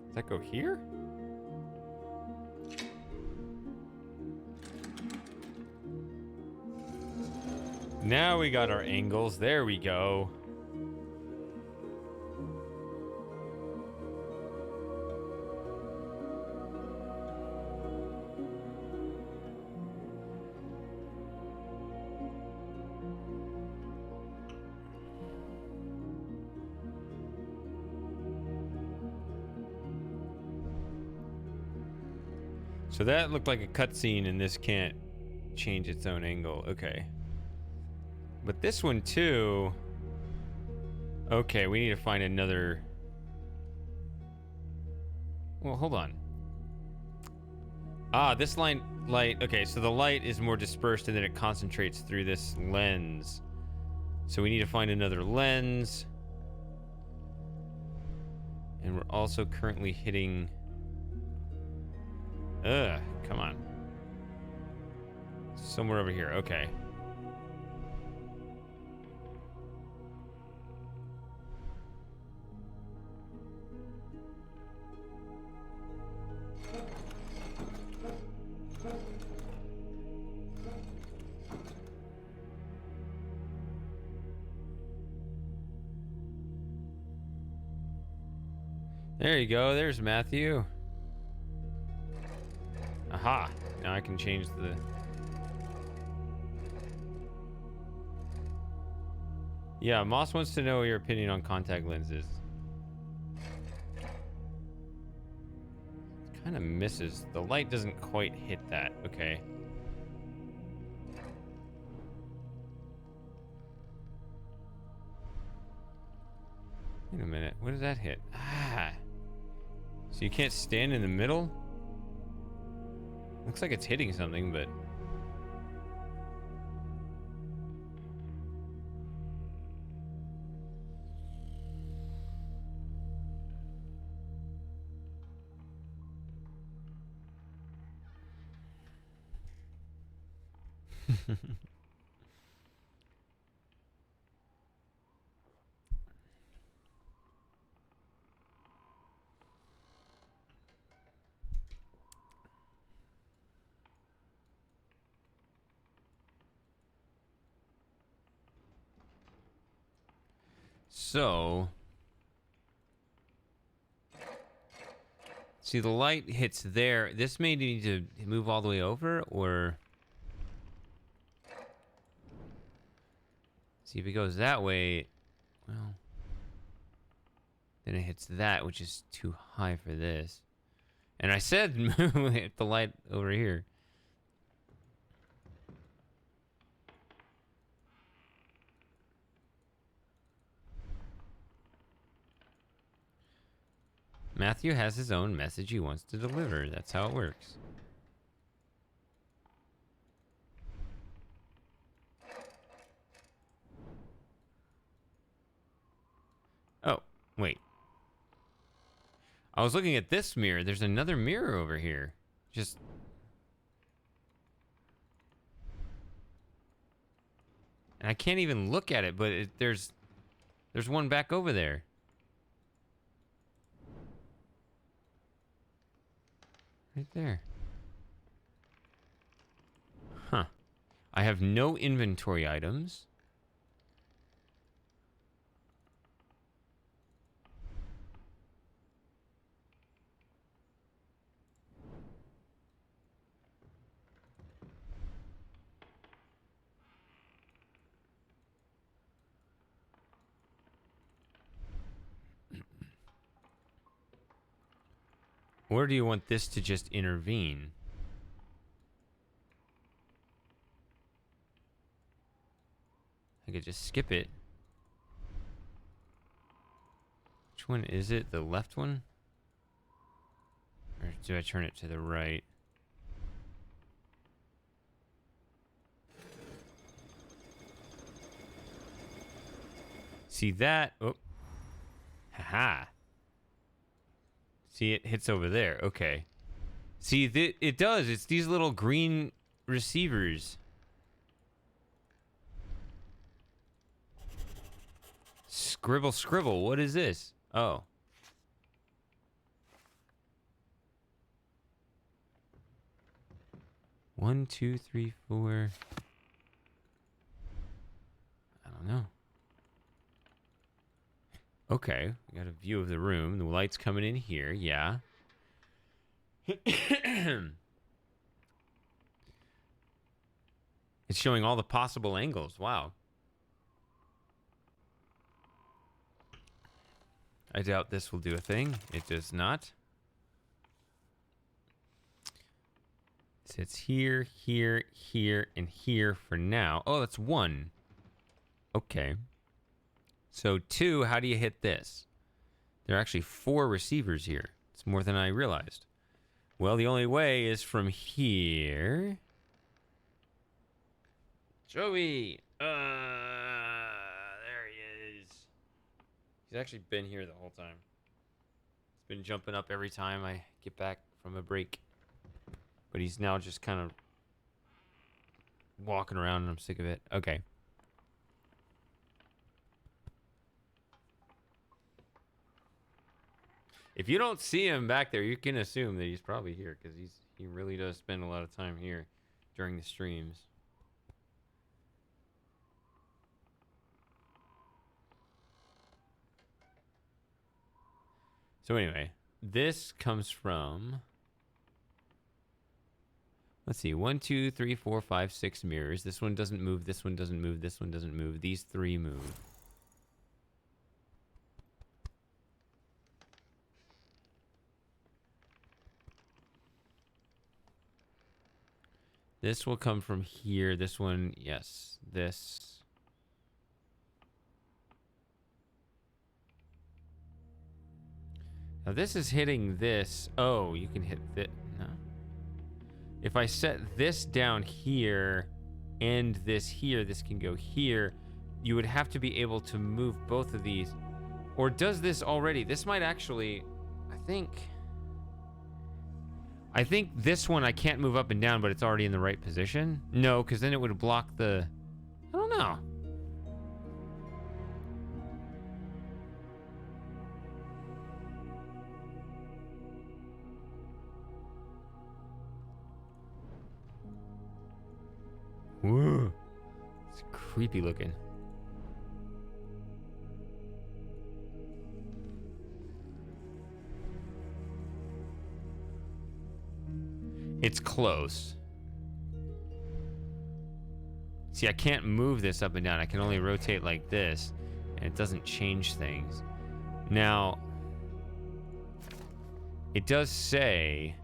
Does that go here? Now we got our angles. There we go. So that looked like a cutscene, and this can't change its own angle. Okay. But this one too. Okay, we need to find another. Well, hold on. Ah, this light. Okay, so the light is more dispersed, and then it concentrates through this lens. So we need to find another lens. And we're also currently hitting. Come on. Somewhere over here. Okay. There you go. There's Matthew. Aha. Now I can change the... Yeah, Moss wants to know your opinion on contact lenses. Kind of misses. The light doesn't quite hit that. Okay. Wait a minute. What does that hit? Ah. So you can't stand in the middle? Looks like it's hitting something, but... So... See, the light hits there. This may need to move all the way over, or... See, if it goes that way, well... Then it hits that, which is too high for this. And I said hit the light over here. Matthew has his own message he wants to deliver. That's how it works. Wait. I was looking at this mirror. There's another mirror over here. Just... And I can't even look at it, but there's one back over there. Right there. Huh. I have no inventory items. Or do you want this to just intervene? I could just skip it. Which one is it? The left one? Or do I turn it to the right? See that? Oh. Haha. See, it hits over there. Okay. See, it does. It's these little green receivers. Scribble, scribble. What is this? Oh. One, two, three, four. I don't know. Okay, we got a view of the room. The light's coming in here, yeah. It's showing all the possible angles. Wow. I doubt this will do a thing. It does not. It sits here, here, here, and here for now. Oh, that's one. Okay. So 2, how do you hit this? There are actually 4 receivers here. It's more than I realized. Well, the only way is from here. Joey! There he is. He's actually been here the whole time. He's been jumping up every time I get back from a break. But he's now just kind of walking around and I'm sick of it. Okay. If you don't see him back there, you can assume that he's probably here because he really does spend a lot of time here during the streams. So anyway, this comes from, let's see, 1, 2, 3, 4, 5, 6 mirrors. This one doesn't move, this one doesn't move, this one doesn't move. These 3 move. This will come from here. This one, yes. This. Now this is hitting this. Oh, you can hit this. No. If I set this down here and this here, this can go here. You would have to be able to move both of these. Or does this already? This might actually, I think this one I can't move up and down, but it's already in the right position. No, because then it would block the... I don't know. Whoa. It's creepy looking. It's close. See, I can't move this up and down. I can only rotate like this, and it doesn't change things. Now, it does say,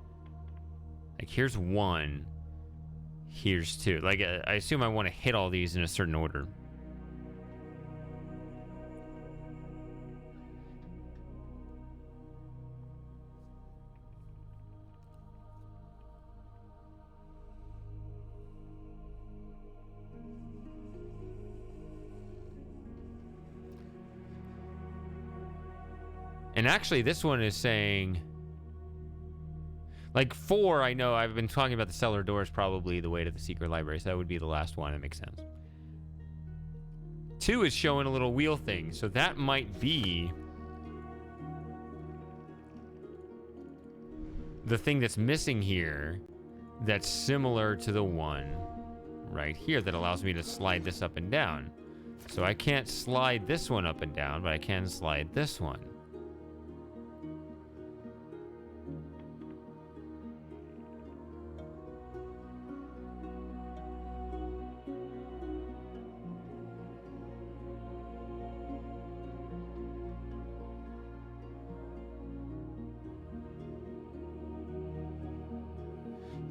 like, here's 1, here's 2. Like, I assume I want to hit all these in a certain order. And actually, this one is saying... Like 4, I know I've been talking about the cellar door is probably the way to the secret library, so that would be the last one. That makes sense. 2 is showing a little wheel thing, so that might be the thing that's missing here that's similar to the one right here that allows me to slide this up and down. So I can't slide this one up and down, but I can slide this one.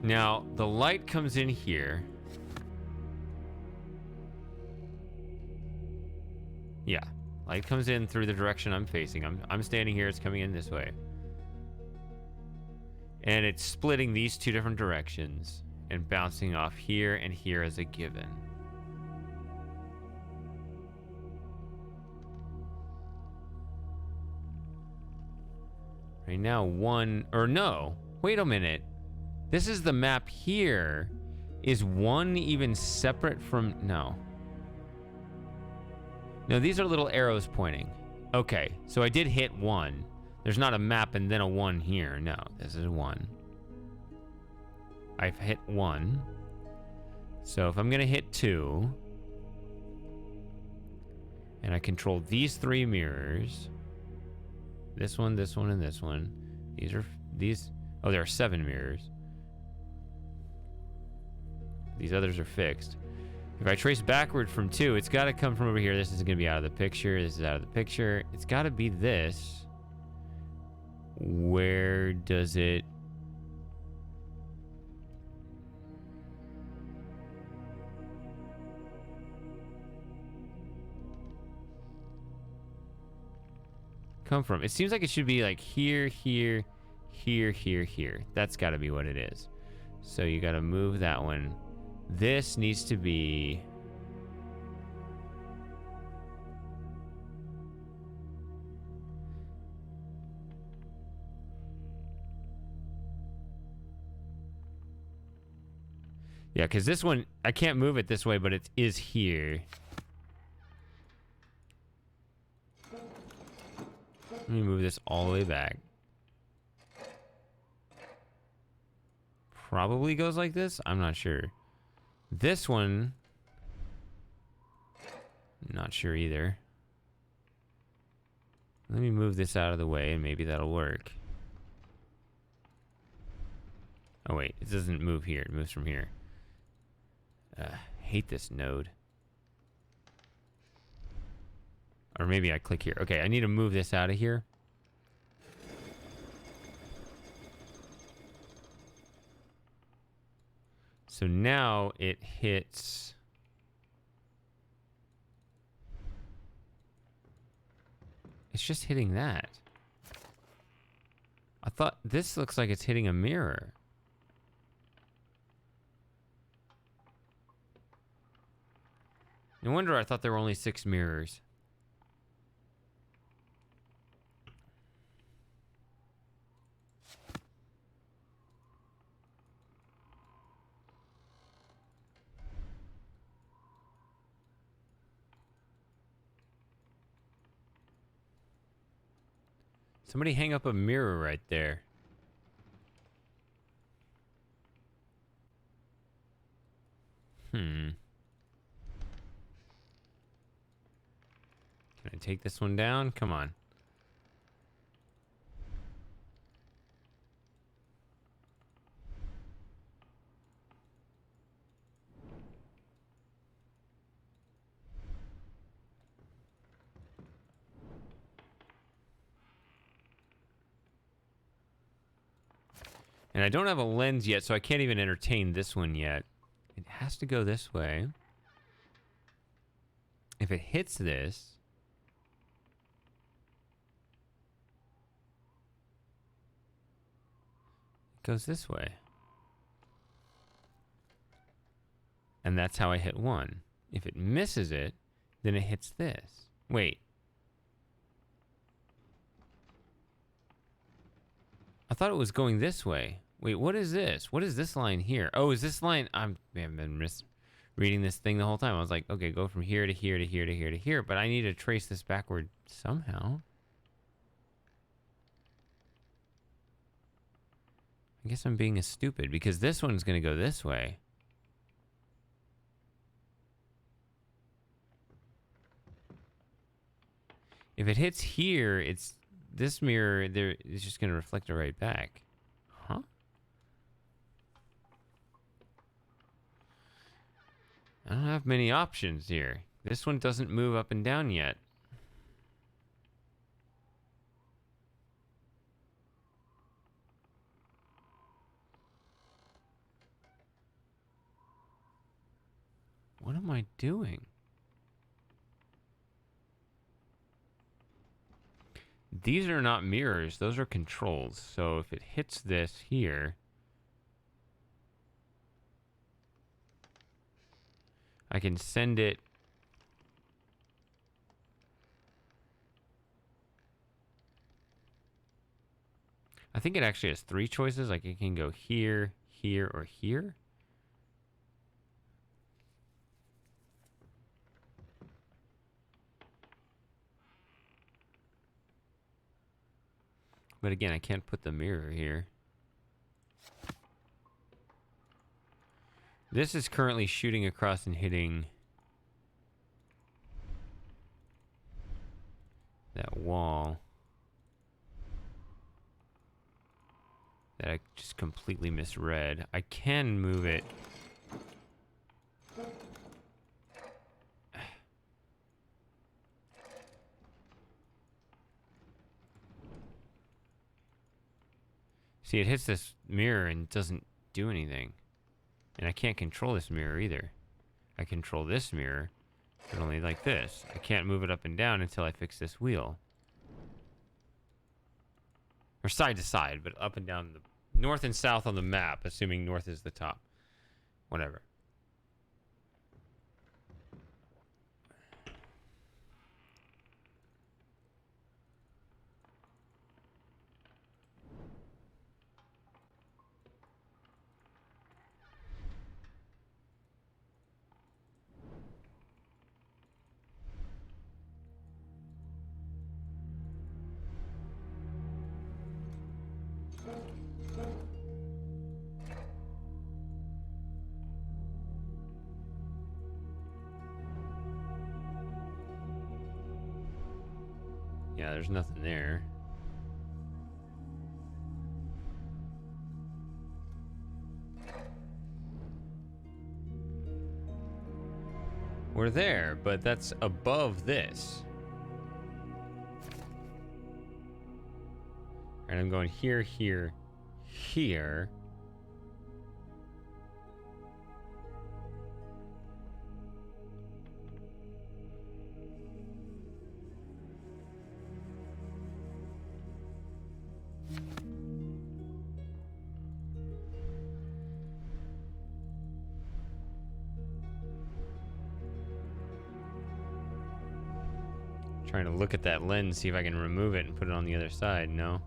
Now, the light comes in here. Yeah, light comes in through the direction I'm facing. I'm standing here, it's coming in this way. And it's splitting these 2 different directions and bouncing off here and here as a given. Right now, 1, or no, wait a minute. This is the map here. Is 1 even separate from... No. No, these are little arrows pointing. Okay, so I did hit 1. There's not a map and then a 1 here. No, this is 1. I've hit 1. So if I'm going to hit 2... And I control these 3 mirrors... This one, and this one. These... Oh, there are 7 mirrors. These others are fixed. If I trace backward from 2, it's got to come from over here. This is going to be out of the picture. This is out of the picture. It's got to be this. Where does it... come from? It seems like it should be like here, here, here, here, here. That's got to be what it is. So you got to move that one. This needs to be... Yeah, because this one, I can't move it this way, but it is here. Let me move this all the way back. Probably goes like this. I'm not sure. This one, not sure either. Let me move this out of the way and maybe that'll work. Oh wait, it doesn't move here. It moves from here. Hate this node. Or maybe I click here. Okay, I need to move this out of here. So now it hits... It's just hitting that. I thought this looks like it's hitting a mirror. No wonder I thought there were only 6 mirrors. Somebody hang up a mirror right there. Can I take this one down? Come on. And I don't have a lens yet, so I can't even entertain this one yet. It has to go this way. If it hits this... it goes this way. And that's how I hit 1. If it misses it, then it hits this. Wait. I thought it was going this way. Wait, what is this? What is this line here? Oh, is this line... I've been misreading this thing the whole time. I was like, okay, go from here to here to here to here to here. But I need to trace this backward somehow. I guess I'm being a stupid because this one's going to go this way. If it hits here, it's this mirror there is just going to reflect it right back. Huh? I don't have many options here. This one doesn't move up and down yet. What am I doing? These are not mirrors, those are controls. So if it hits this here, I can send it. I think it actually has 3 choices. Like it can go here, here, or here. But again, I can't put the mirror here. This is currently shooting across and hitting that wall that I just completely misread. I can move it. See, it hits this mirror and doesn't do anything. And I can't control this mirror either. I control this mirror, but only like this. I can't move it up and down until I fix this wheel. Or side to side, but up and down the north and south on the map, assuming north is the top. Whatever. Yeah, there's nothing there. We're there, but that's above this. And I'm going here, here, here. Trying to look at that lens, see if I can remove it and put it on the other side. No.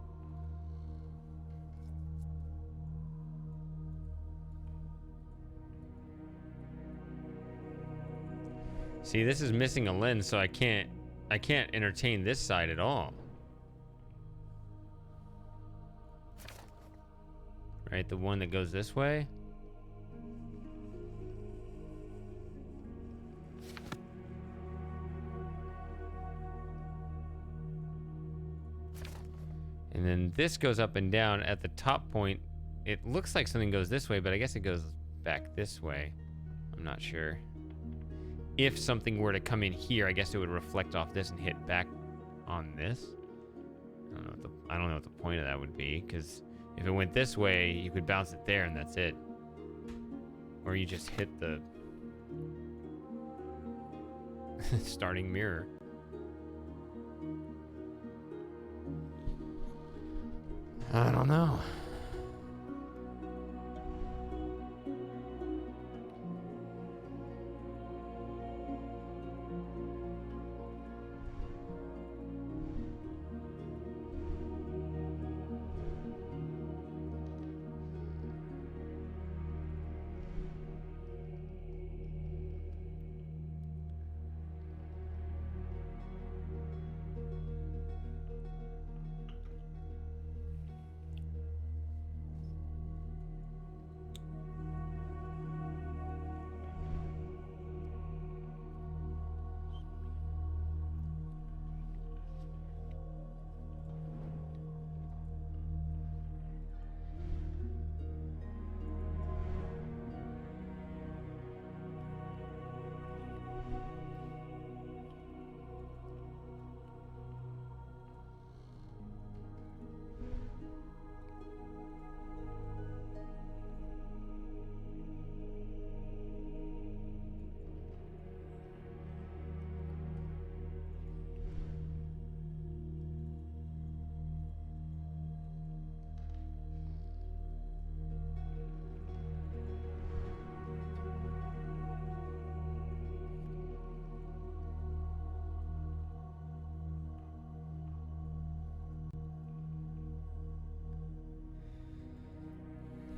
See, this is missing a lens, so I can't entertain this side at all. Right, the one that goes this way. And then this goes up and down at the top point. It looks like something goes this way, but I guess it goes back this way. I'm not sure. If something were to come in here, I guess it would reflect off this and hit back on this. I don't know what the point of that would be, because if it went this way, you could bounce it there and that's it. Or you just hit the starting mirror. I don't know.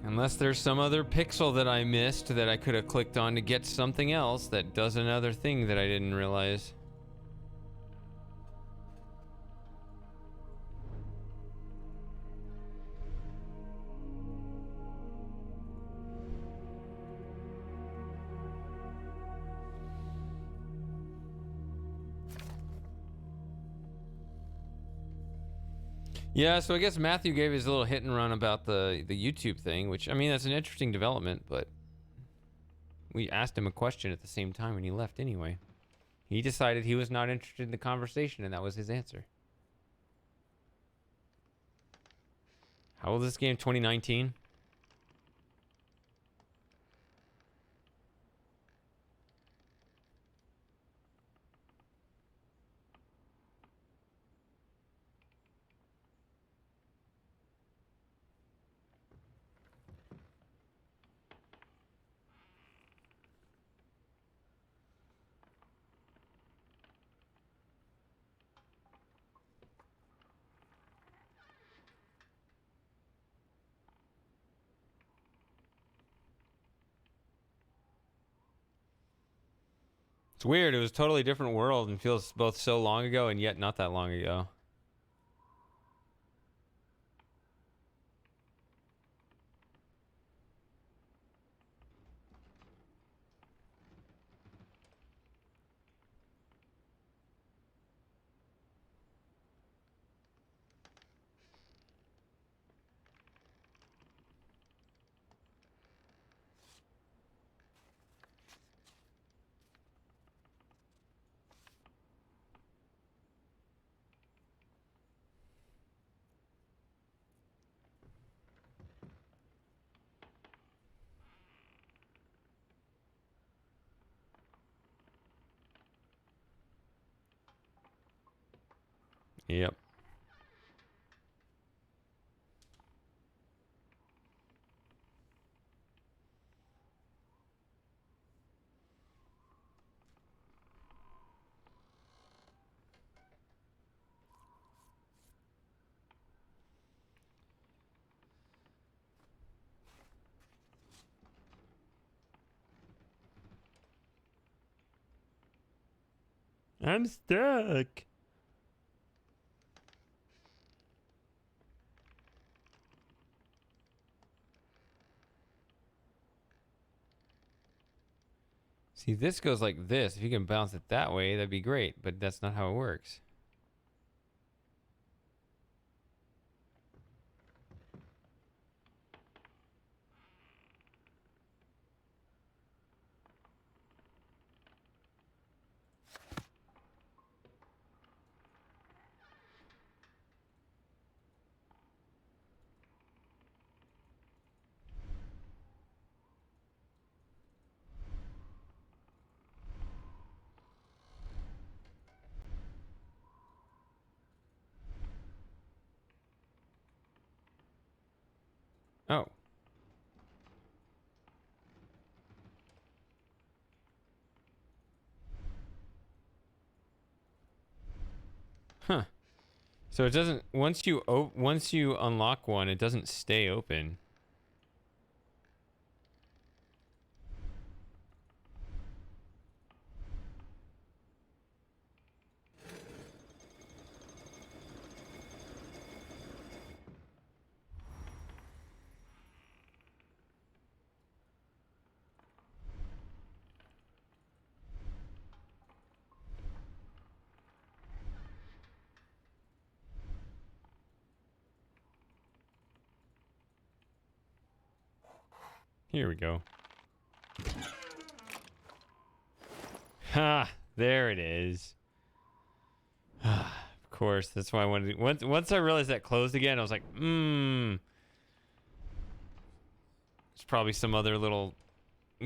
Unless there's some other pixel that I missed that I could have clicked on to get something else that does another thing that I didn't realize. Yeah, so I guess Matthew gave his little hit and run about the YouTube thing, which, I mean, that's an interesting development, but we asked him a question at the same time and he left anyway. He decided he was not interested in the conversation, and that was his answer. How old is this game? 2019? It's weird. It was a totally different world and feels both so long ago and yet not that long ago. Yep. I'm stuck. See, this goes like this. If you can bounce it that way, that'd be great, but that's not how it works. Oh. Huh. So it doesn't, once you unlock one, it doesn't stay open. Here we go. Ha! There it is. Of course, that's why I wanted to, once I realized that closed again, I was like, there's probably some other little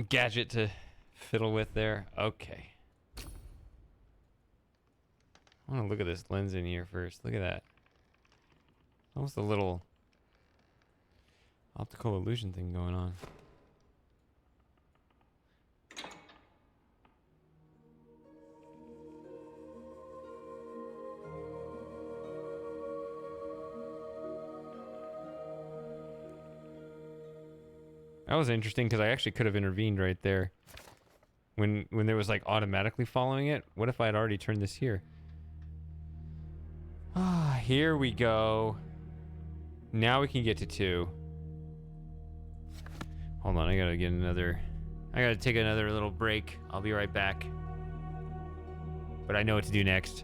gadget to fiddle with there. Okay. I want to look at this lens in here first. Look at that. Almost a little optical illusion thing going on. That was interesting because I actually could have intervened right there. When there was like automatically following it. What if I had already turned this here? Ah, here we go. Now we can get to 2. Hold on, I gotta take another little break. I'll be right back. But I know what to do next.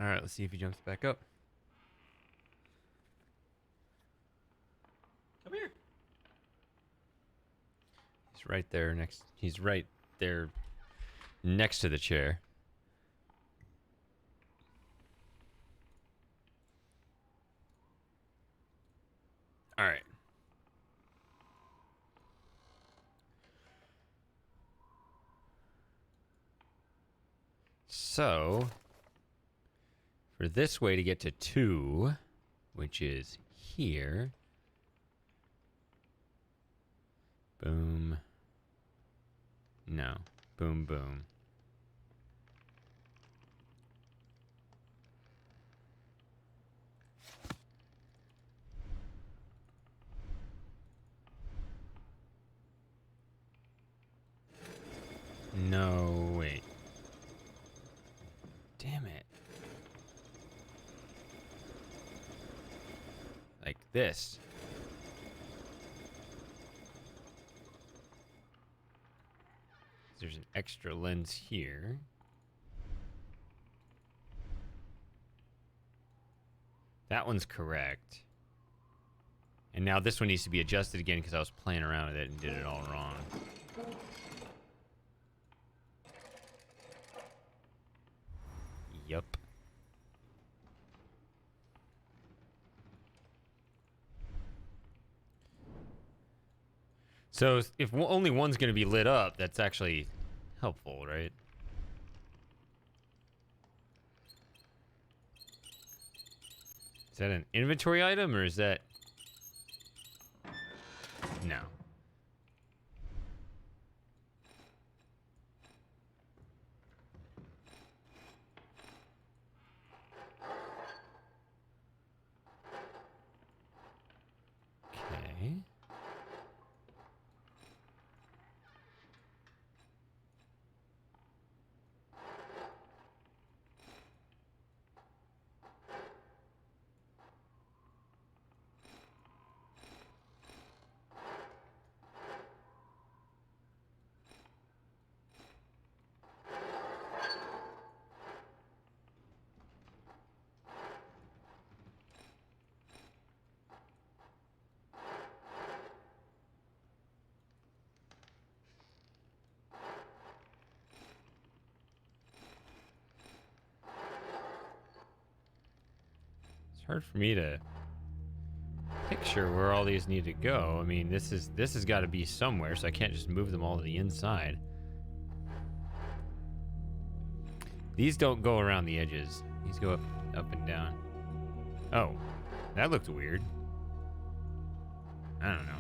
All right, let's see if he jumps back up. Come here. He's right there next. He's right there next to the chair. All right. So, for this way to get to 2, which is here. Boom. No. Boom, boom. No, wait. Damn it. Like this. There's an extra lens here. That one's correct. And now this one needs to be adjusted again because I was playing around with it and did it all wrong. Yup. So if only one's going to be lit up, that's actually helpful, right? Is that an inventory item or is that... No. Okay. It's hard for me to picture where all these need to go. I mean, this has got to be somewhere, so I can't just move them all to the inside. These don't go around the edges. These go up and down. Oh, that looked weird. I don't know.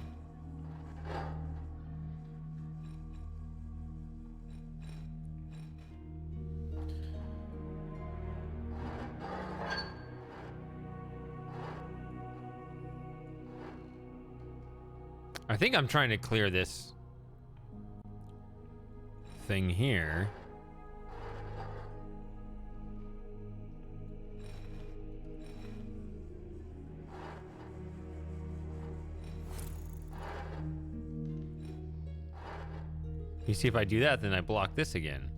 I think I'm trying to clear this thing here. You see, if I do that, then I block this again.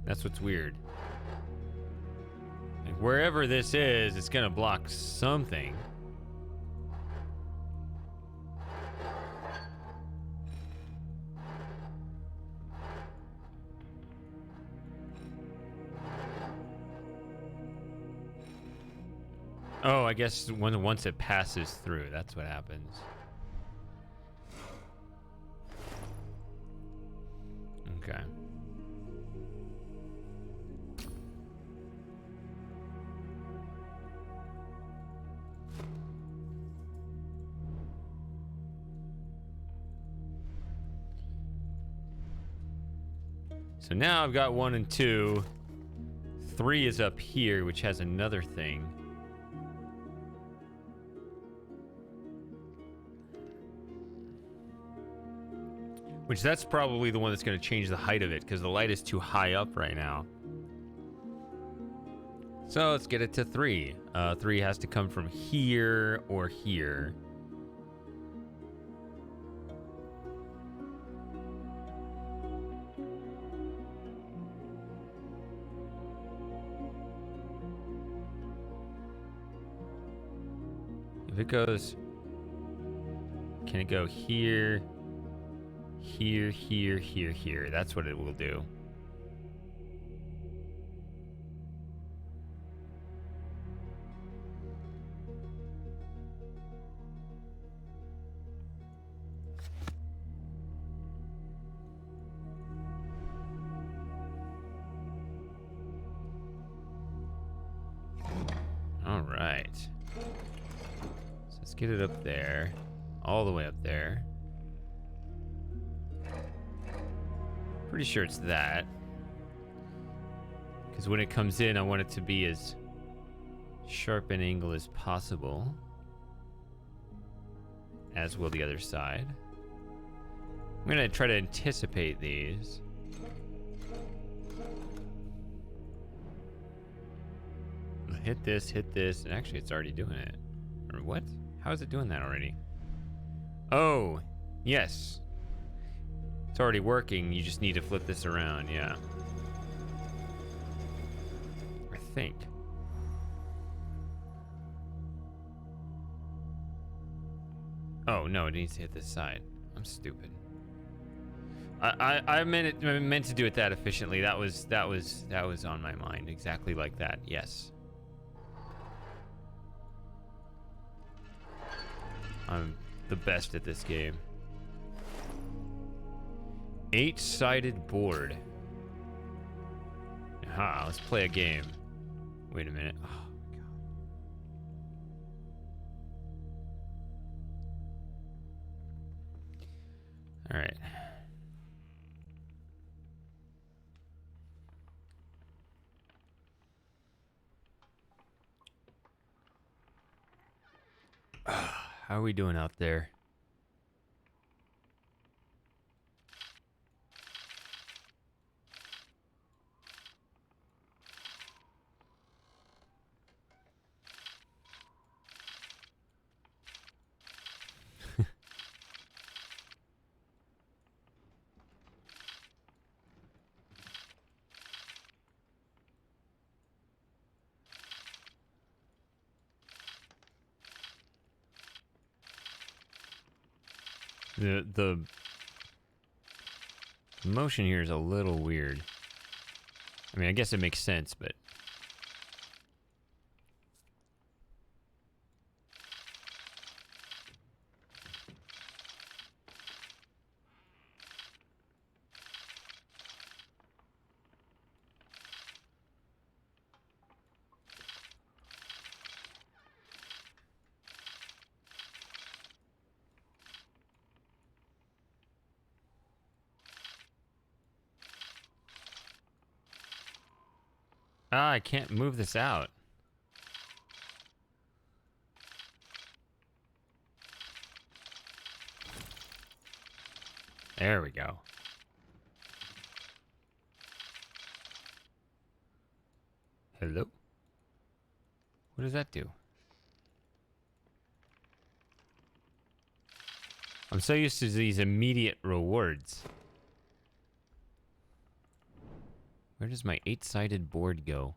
That's what's weird. Like wherever this is, it's gonna block something. Oh, I guess once it passes through, that's what happens. Okay. So now I've got 1 and 2. 3 is up here, which has another thing. Which that's probably the one that's going to change the height of it, because the light is too high up right now. So let's get it to 3. 3 has to come from here or here. If it goes... Can it go here, here, here, here, here? That's what it will do. All right. So let's get it up there. All the way up there. Pretty sure it's that. Because when it comes in, I want it to be as sharp an angle as possible. As will the other side. I'm going to try to anticipate these. Hit this. And actually, it's already doing it. Or what? How is it doing that already? Oh, yes. It's already working. You just need to flip this around. Yeah. I think. Oh, no, it needs to hit this side. I'm stupid. I meant to do it that efficiently. That was on my mind. Exactly like that. Yes. I'm the best at this game. 8-sided board. Aha, let's play a game. Wait a minute. Oh, God. All right. How are we doing out there? The motion here is a little weird. I mean, I guess it makes sense, but I can't move this out. There we go. Hello? What does that do? I'm so used to these immediate rewards. Where does my 8-sided board go?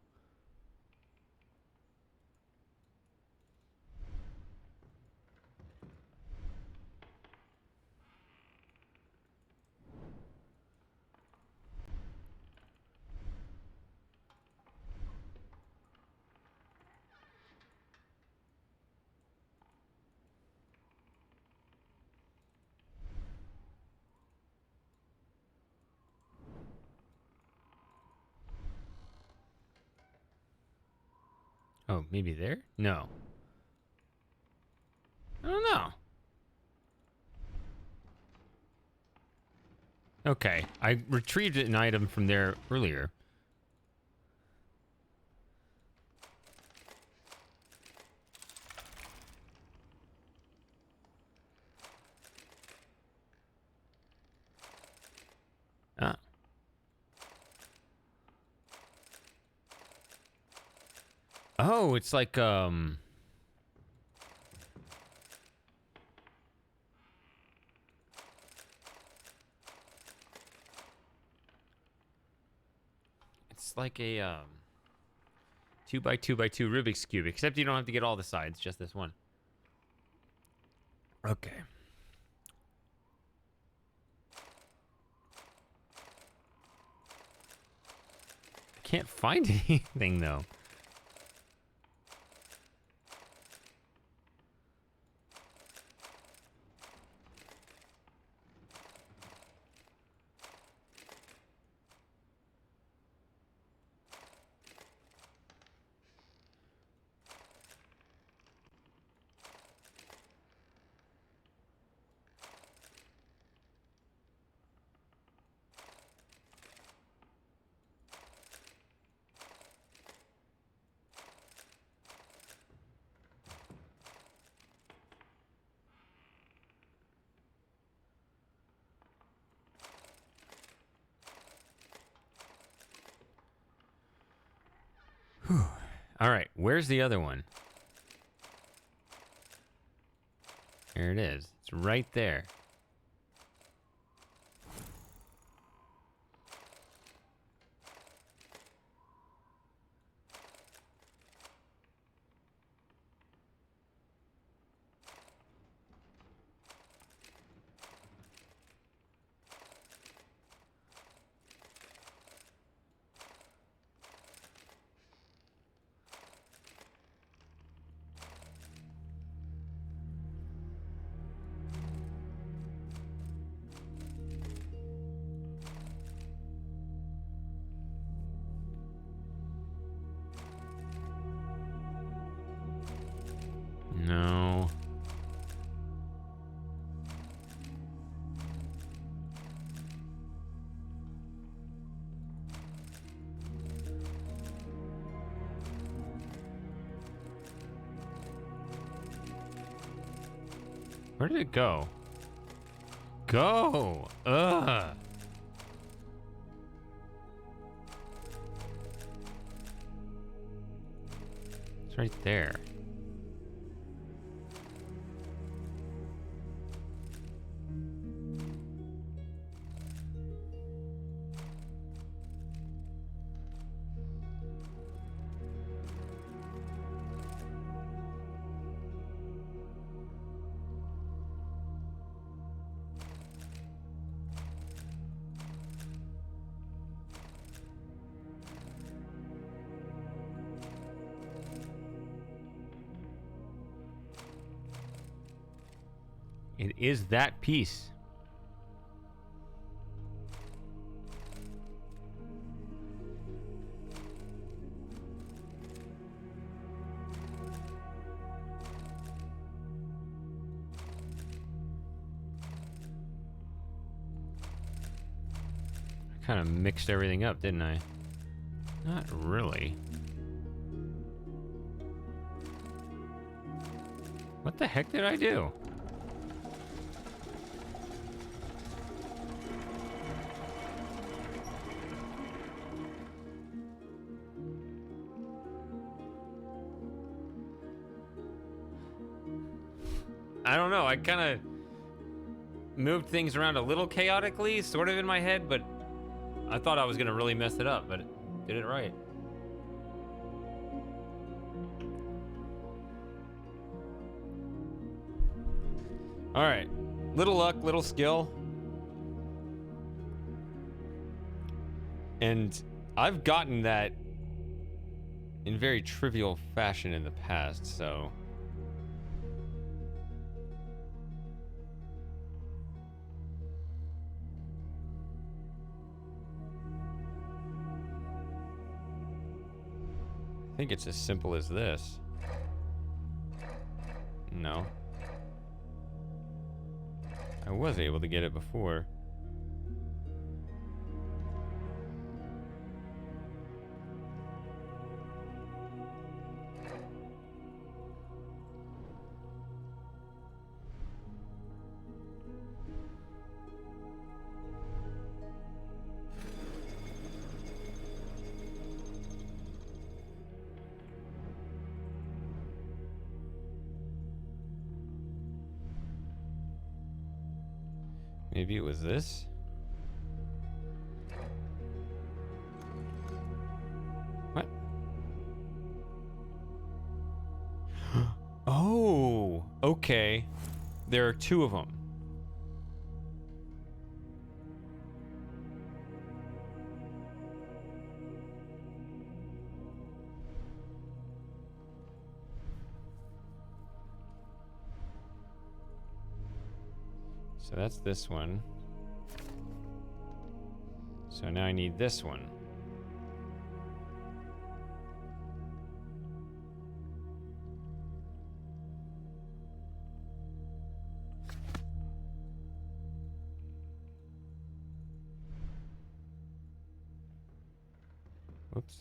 Oh, maybe there? No. I don't know. Okay, I retrieved an item from there earlier. Ah. Oh, it's like, it's like a, 2x2x2 Rubik's Cube, except you don't have to get all the sides, just this one. Okay. I can't find anything though. All right, where's the other one? There it is. It's right there. No. Where did it go? Go! Ugh! It's right there. It is that piece. I kind of mixed everything up, didn't I? Not really. What the heck did I do? I don't know. I kind of moved things around a little chaotically, sort of in my head, but I thought I was going to really mess it up, but did it right. All right. Little luck, little skill. And I've gotten that in very trivial fashion in the past, so... I think it's as simple as this. No. I was able to get it before. Maybe it was this? What? Oh, okay. There are two of them. So that's this one. So now I need this one. Whoops.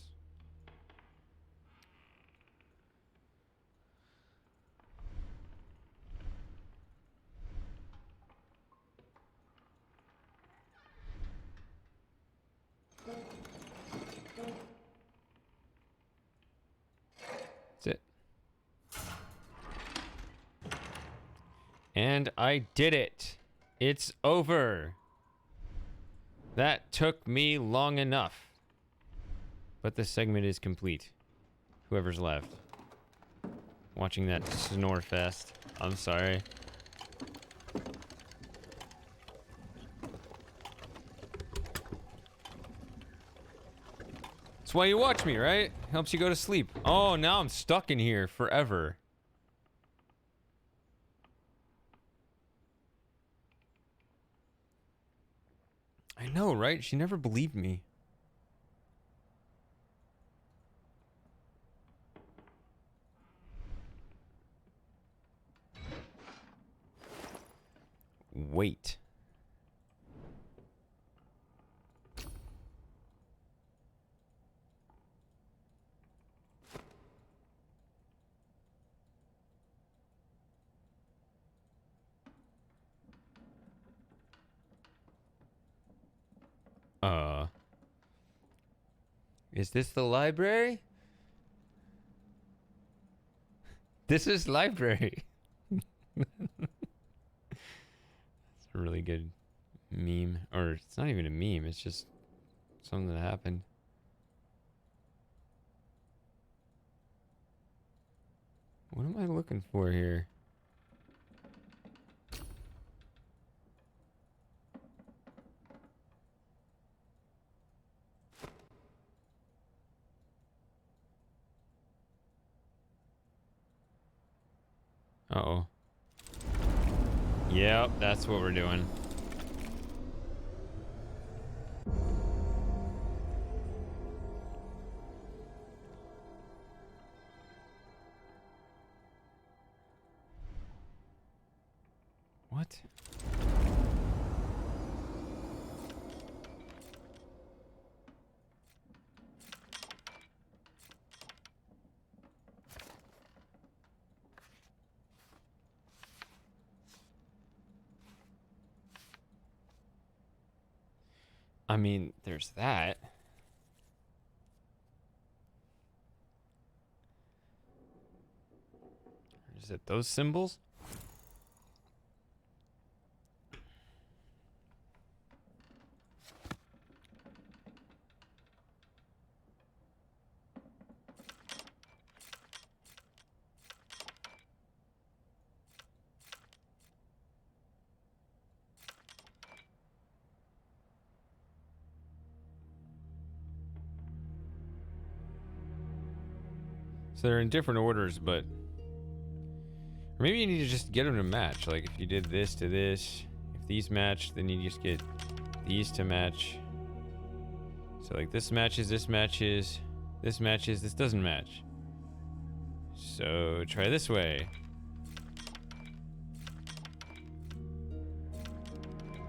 That's it. And I did it. It's over. That took me long enough. But this segment is complete. Whoever's left. Watching that snore fest. I'm sorry. That's why you watch me, right? Helps you go to sleep. Oh, now I'm stuck in here forever. I know, right? She never believed me. Wait. Is this the library? This is library. It's a really good meme. Or it's not even a meme, it's just something that happened. What am I looking for here? Uh-oh. Yep, that's what we're doing. What? I mean, there's that. Is it those symbols? So they're in different orders, but... Or maybe you need to just get them to match. Like, if you did this to this, if these match, then you just get these to match. So, like, this matches, this matches, this matches, this doesn't match. So, try this way.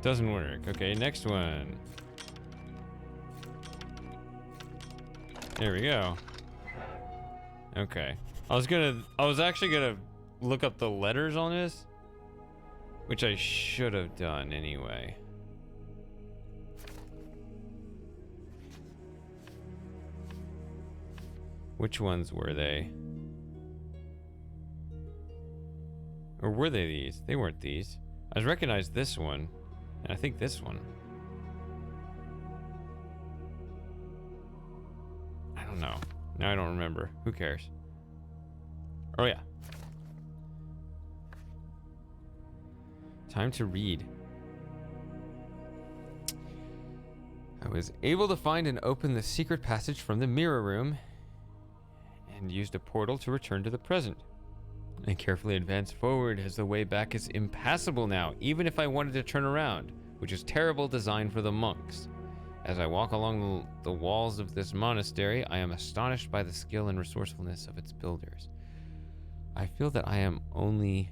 Doesn't work. Okay, next one. There we go. Okay. I was actually gonna look up the letters on this, which I should have done anyway. Which ones were they? Or were they these? They weren't these. I recognized this one, and I think this one. I don't know. Now I don't remember. Who cares? Oh yeah. Time to read. I was able to find and open the secret passage from the mirror room and used a portal to return to the present. I carefully advanced forward as the way back is impassable now, even if I wanted to turn around, which is terrible design for the monks. As I walk along the walls of this monastery, I am astonished by the skill and resourcefulness of its builders. I feel that I am only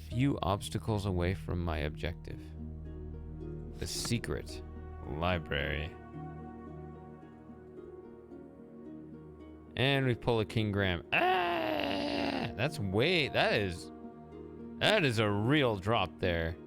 few obstacles away from my objective. The secret library. And we pull a King Graham. Ah! That is a real drop there.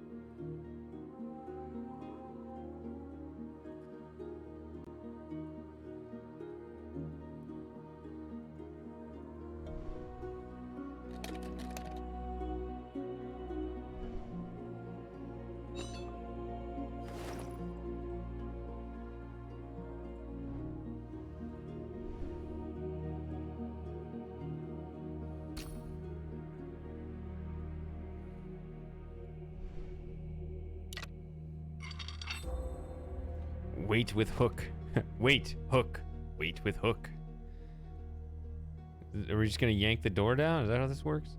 Wait with hook. Wait, hook. Wait with hook. Are we just gonna yank the door down? Is that how this works?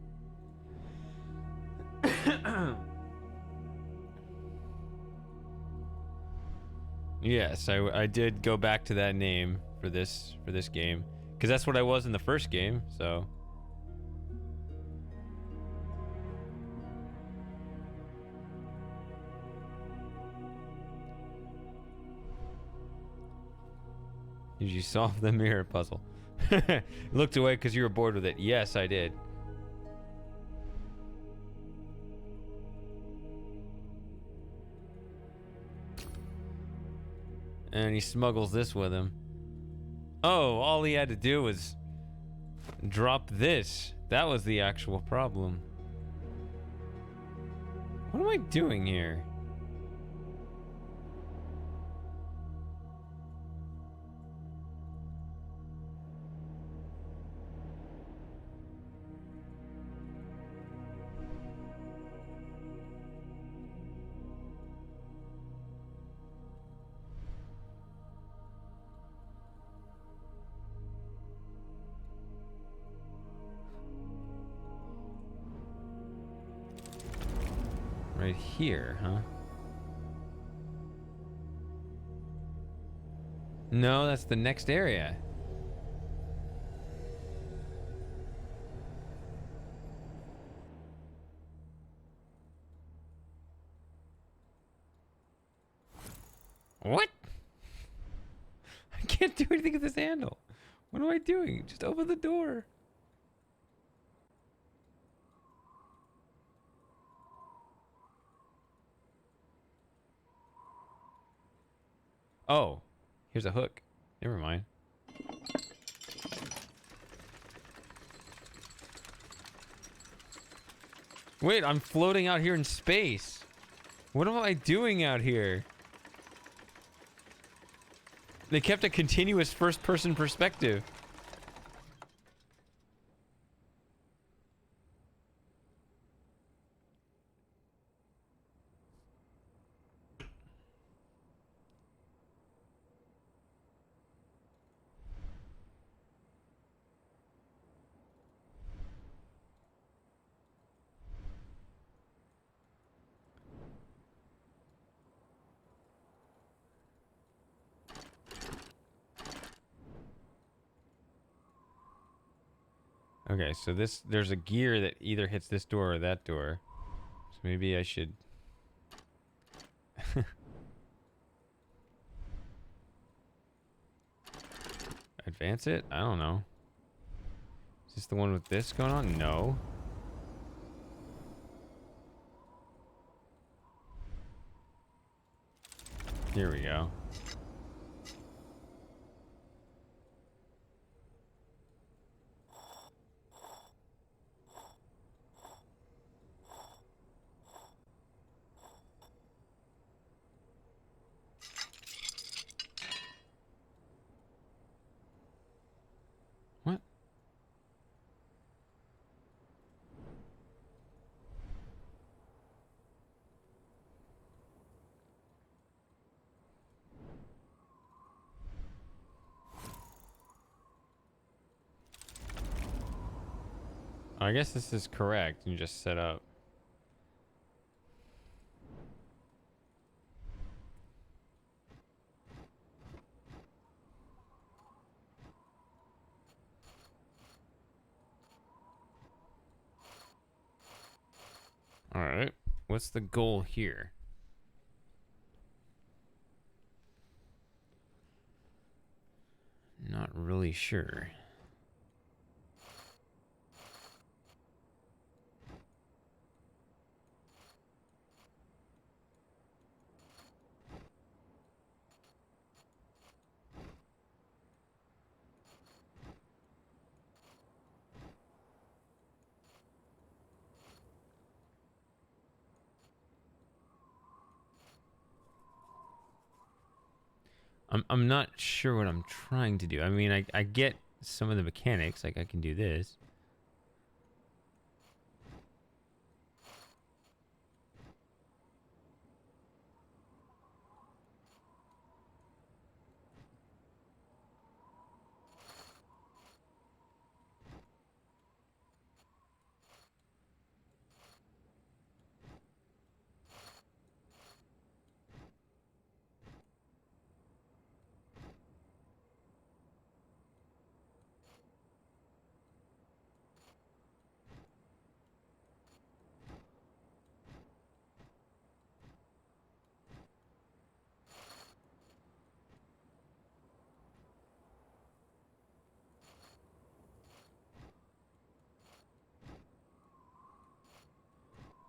Yes, I did go back to that name for this game, because that's what I was in the first game. So. Did you solve the mirror puzzle? Looked away because you were bored with it. Yes, I did. And he smuggles this with him. Oh, all he had to do was drop this. That was the actual problem. What am I doing here? Right here, huh? No, that's the next area. What? I can't do anything with this handle. What am I doing? Just open the door. Oh, here's a hook. Never mind. Wait, I'm floating out here in space. What am I doing out here? They kept a continuous first-person perspective. Okay, so there's a gear that either hits this door or that door. So maybe I should... advance it? I don't know. Is this the one with this going on? No. Here we go. What? I guess this is correct and just set up. All right. What's the goal here? Not really sure. I'm not sure what I'm trying to do. I mean, I get some of the mechanics, like I can do this.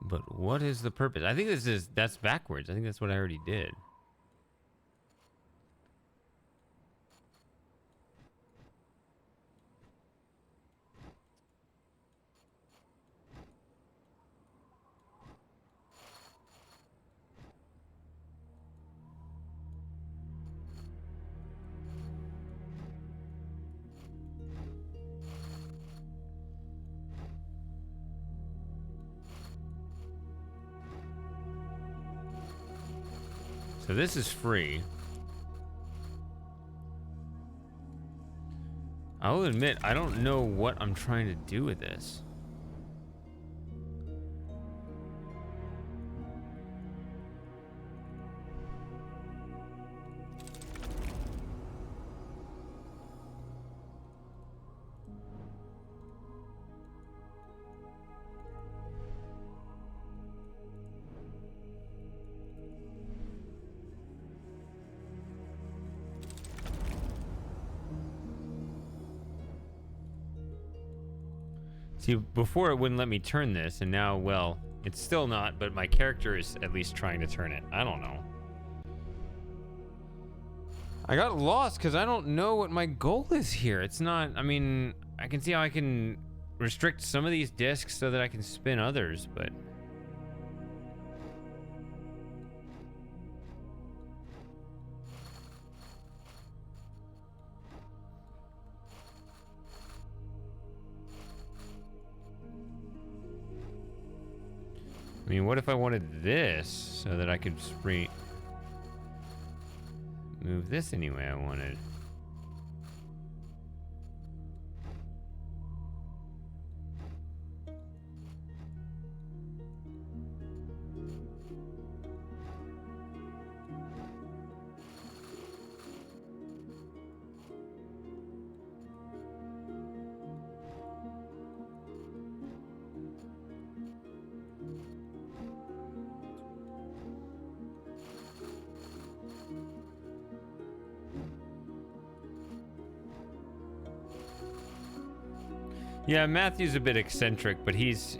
But what is the purpose? I think that's backwards. I think that's what I already did. So this is free. I'll admit, I don't know what I'm trying to do with this. See, before it wouldn't let me turn this, and now, well, it's still not, but my character is at least trying to turn it. I don't know. I got lost because I don't know what my goal is here. It's not, I mean, I can see how I can restrict some of these discs so that I can spin others, but... I mean, what if I wanted this so that I could move this any way I wanted? Yeah, Matthew's a bit eccentric, but he is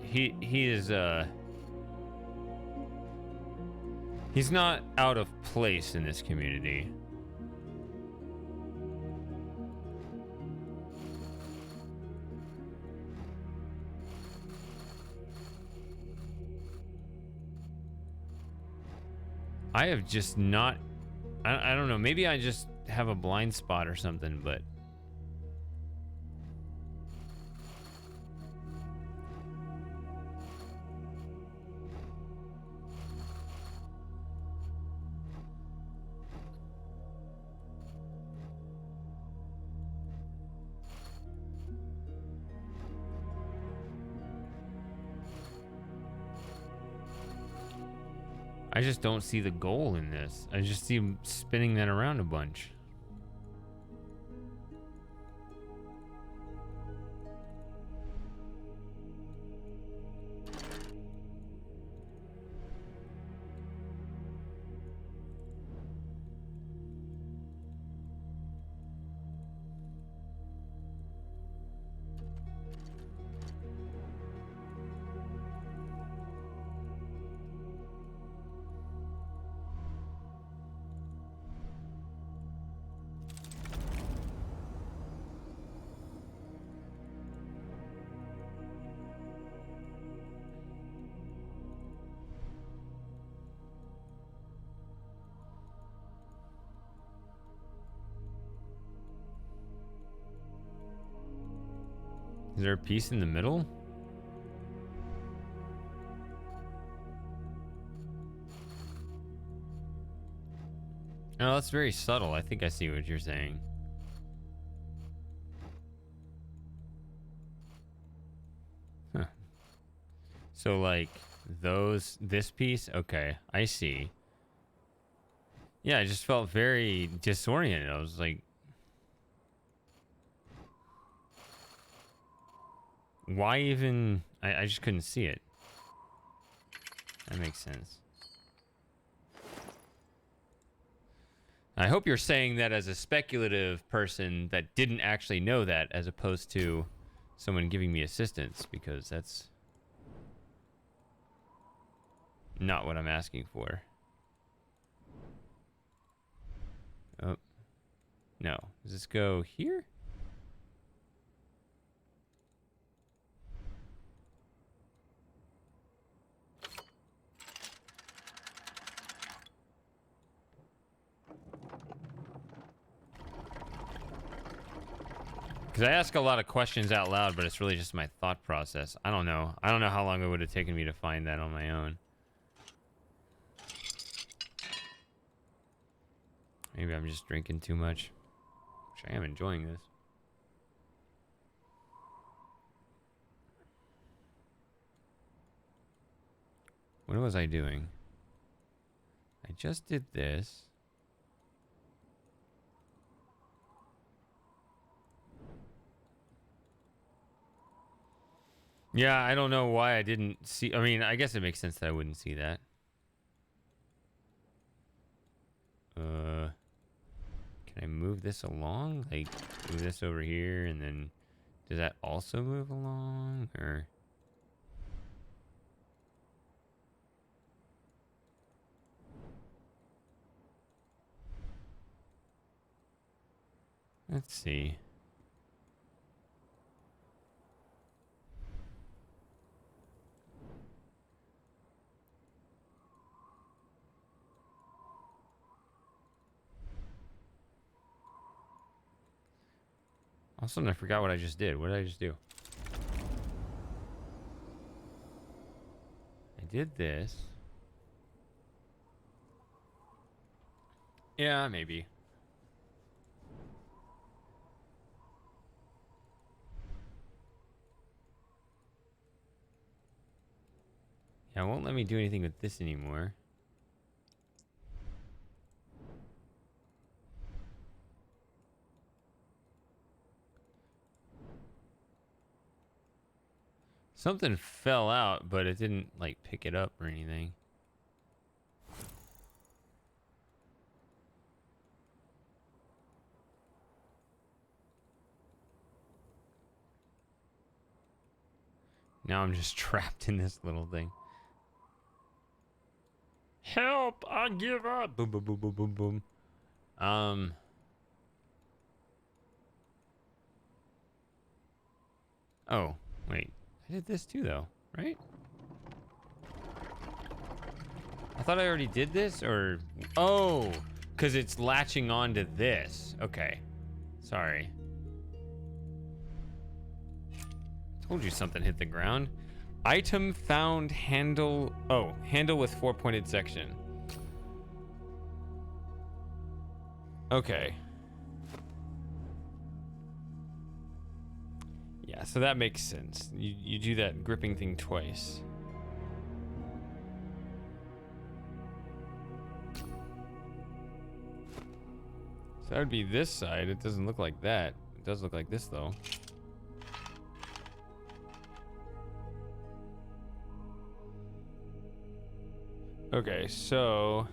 he's not out of place in this community. I have just not I don't know, maybe I just have a blind spot or something, but I just don't see the goal in this. I just see him spinning that around a bunch. Is there a piece in the middle? Oh, that's very subtle. I think I see what you're saying. Huh. So, like, this piece? Okay, I see. Yeah, I just felt very disoriented. I was like, why even? I just couldn't see it. That makes sense. I hope you're saying that as a speculative person that didn't actually know that, as opposed to someone giving me assistance, because that's not what I'm asking for. Oh, no. Does this go here? Because I ask a lot of questions out loud, but it's really just my thought process. I don't know. I don't know how long it would have taken me to find that on my own. Maybe I'm just drinking too much. Which I am enjoying this. What was I doing? I just did this. Yeah, I don't know why I didn't see. I mean, I guess it makes sense that I wouldn't see that. Can I move this along? Like, move this over here, and then does that also move along? Or let's see. Also, I forgot what I just did. What did I just do? I did this. Yeah, maybe. Yeah, it won't let me do anything with this anymore. Something fell out, but it didn't, like, pick it up or anything. Now I'm just trapped in this little thing. Help! I give up! Boom, boom, boom, boom, boom, boom. Oh, wait. I did this too, though, right? I thought I already did this, or... Oh, because it's latching onto this. Okay. Sorry. Told you something hit the ground. Item found, handle... Oh, handle with 4-pointed section. Okay. Yeah, so that makes sense. You do that gripping thing twice. So that would be this side. It doesn't look like that. It does look like this, though. Okay, so...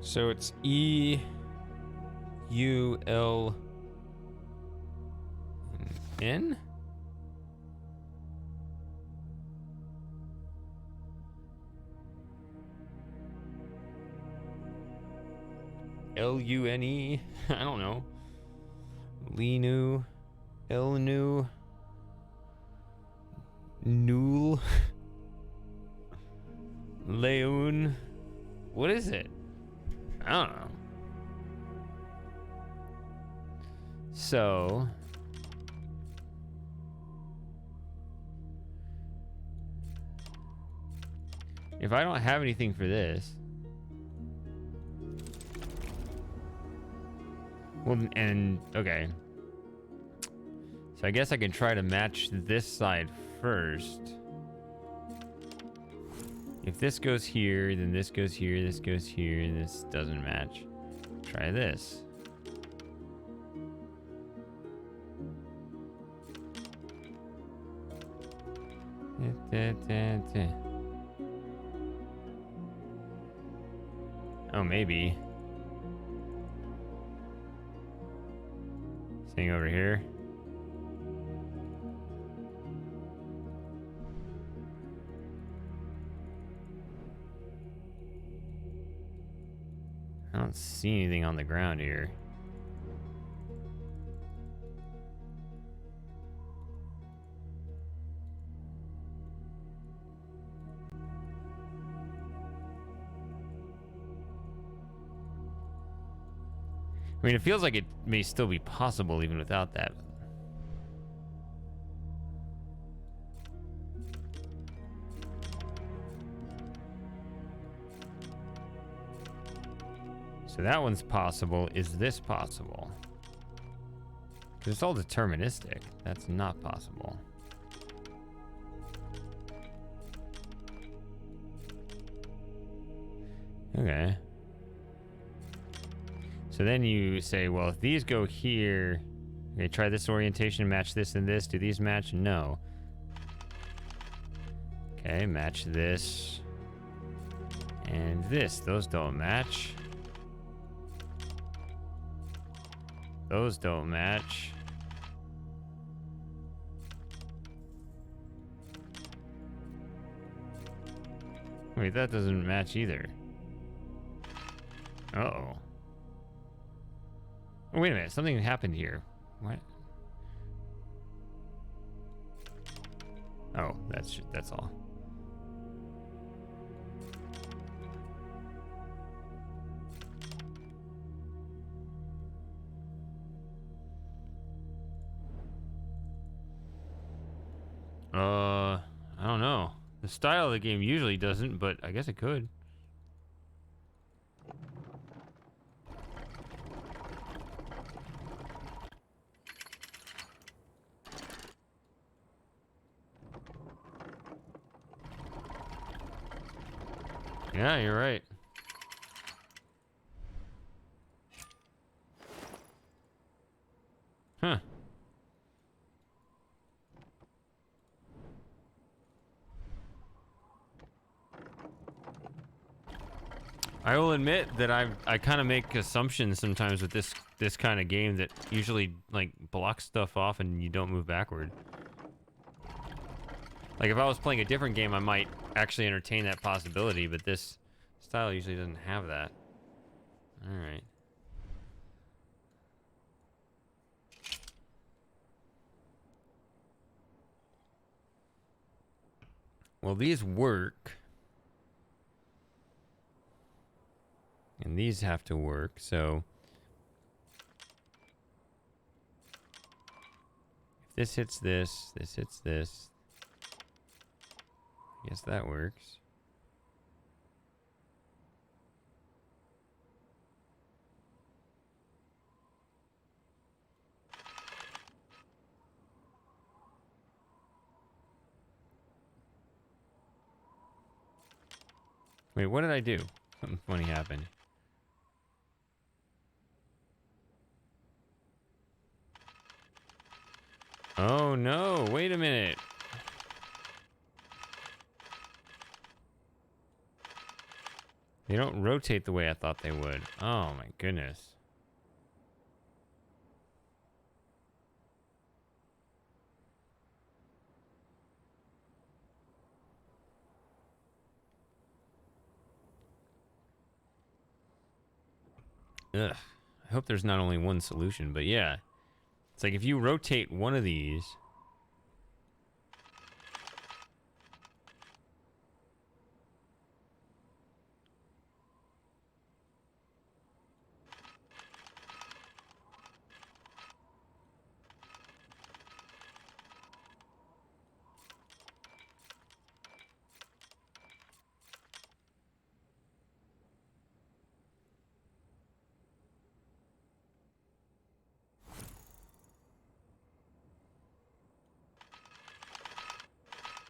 So it's E, U, L, N? L-U-N-E? I don't know. Linu, Elnu, Nul, Leun. What is it? I don't know. So... if I don't have anything for this... well, and... okay. So I guess I can try to match this side first. If this goes here, then this goes here, this goes here, and this doesn't match. Try this. Oh, maybe. Thing over here. I don't see anything on the ground here. I mean, it feels like it may still be possible even without that. So that one's possible. Is this possible? Because it's all deterministic. That's not possible. Okay. So then you say, well, if these go here, okay, try this orientation, match this and this. Do these match? No. Okay, match this and this. Those don't match. Those don't match. Wait, that doesn't match either. Uh-oh. Oh, wait a minute. Something happened here. What? Oh, that's all. I don't know. The style of the game usually doesn't, but I guess it could. Yeah, you're right. Huh. I will admit that I kind of make assumptions sometimes with this kind of game that usually like blocks stuff off and you don't move backward. Like if I was playing a different game, I might actually entertain that possibility, but this style usually doesn't have that. All right. Well, these work. And these have to work, so... if this hits this, this hits this... I guess that works. Wait, what did I do? Something funny happened. Oh no, wait a minute. They don't rotate the way I thought they would. Oh my goodness. Ugh. I hope there's not only one solution, but yeah. It's like if you rotate one of these.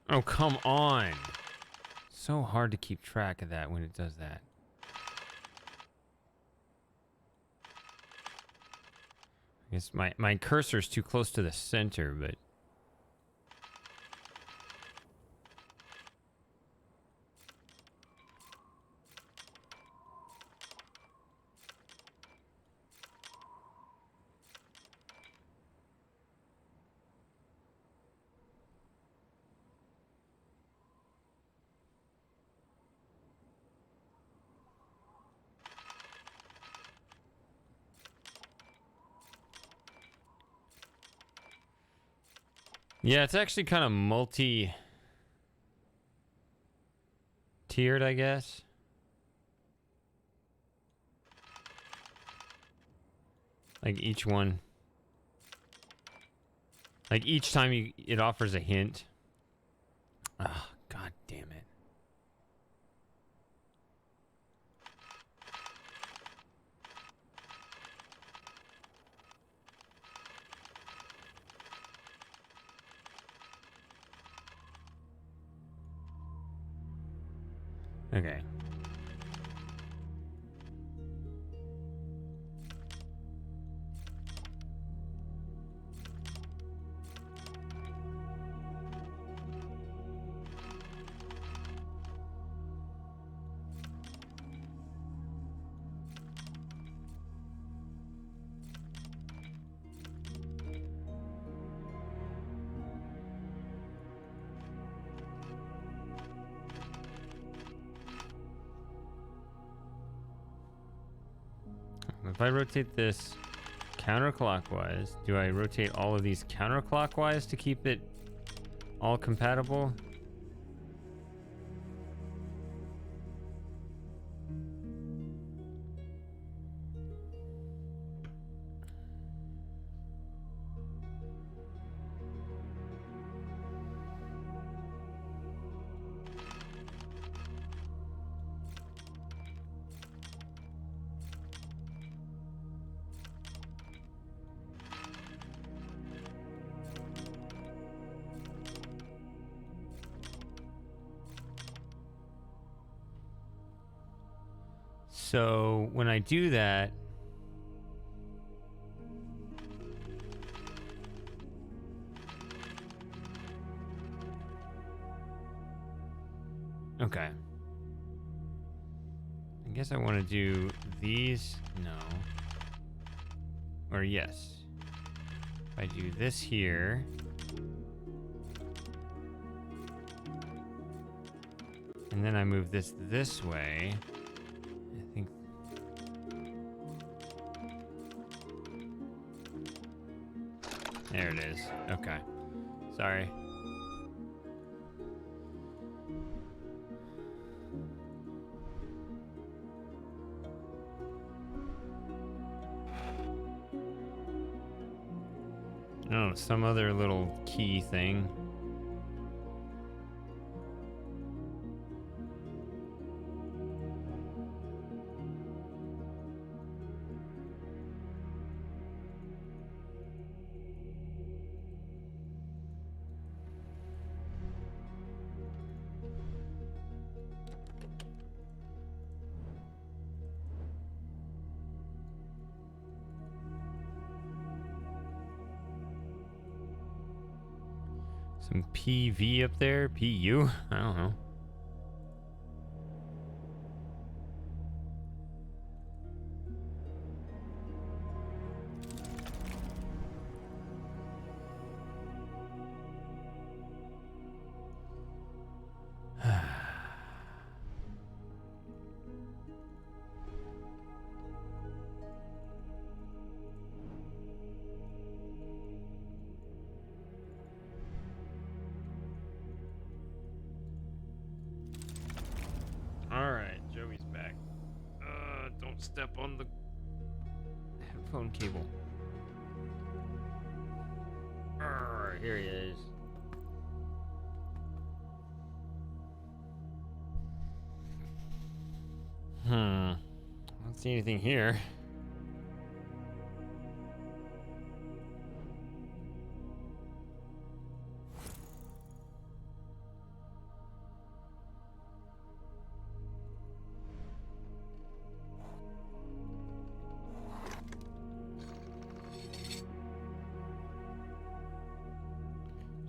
Oh, come on. So hard to keep track of that when it does that. I guess my cursor's too close to the center, but... Yeah, it's actually kind of multi-tiered, I guess. Like each one. Like each time it offers a hint. Ah, god damn it. Okay. If I rotate this counterclockwise, do I rotate all of these counterclockwise to keep it all compatible? So when I do that, okay. I guess I want to do these. No. Or yes. If I do this here. And then I move this way. I think. There it is. Okay. Sorry. Oh, some other little key thing. Some PV up there? PU? I don't know. Alright, Joey's back. Don't step on the headphone cable. Here he is. I don't see anything here.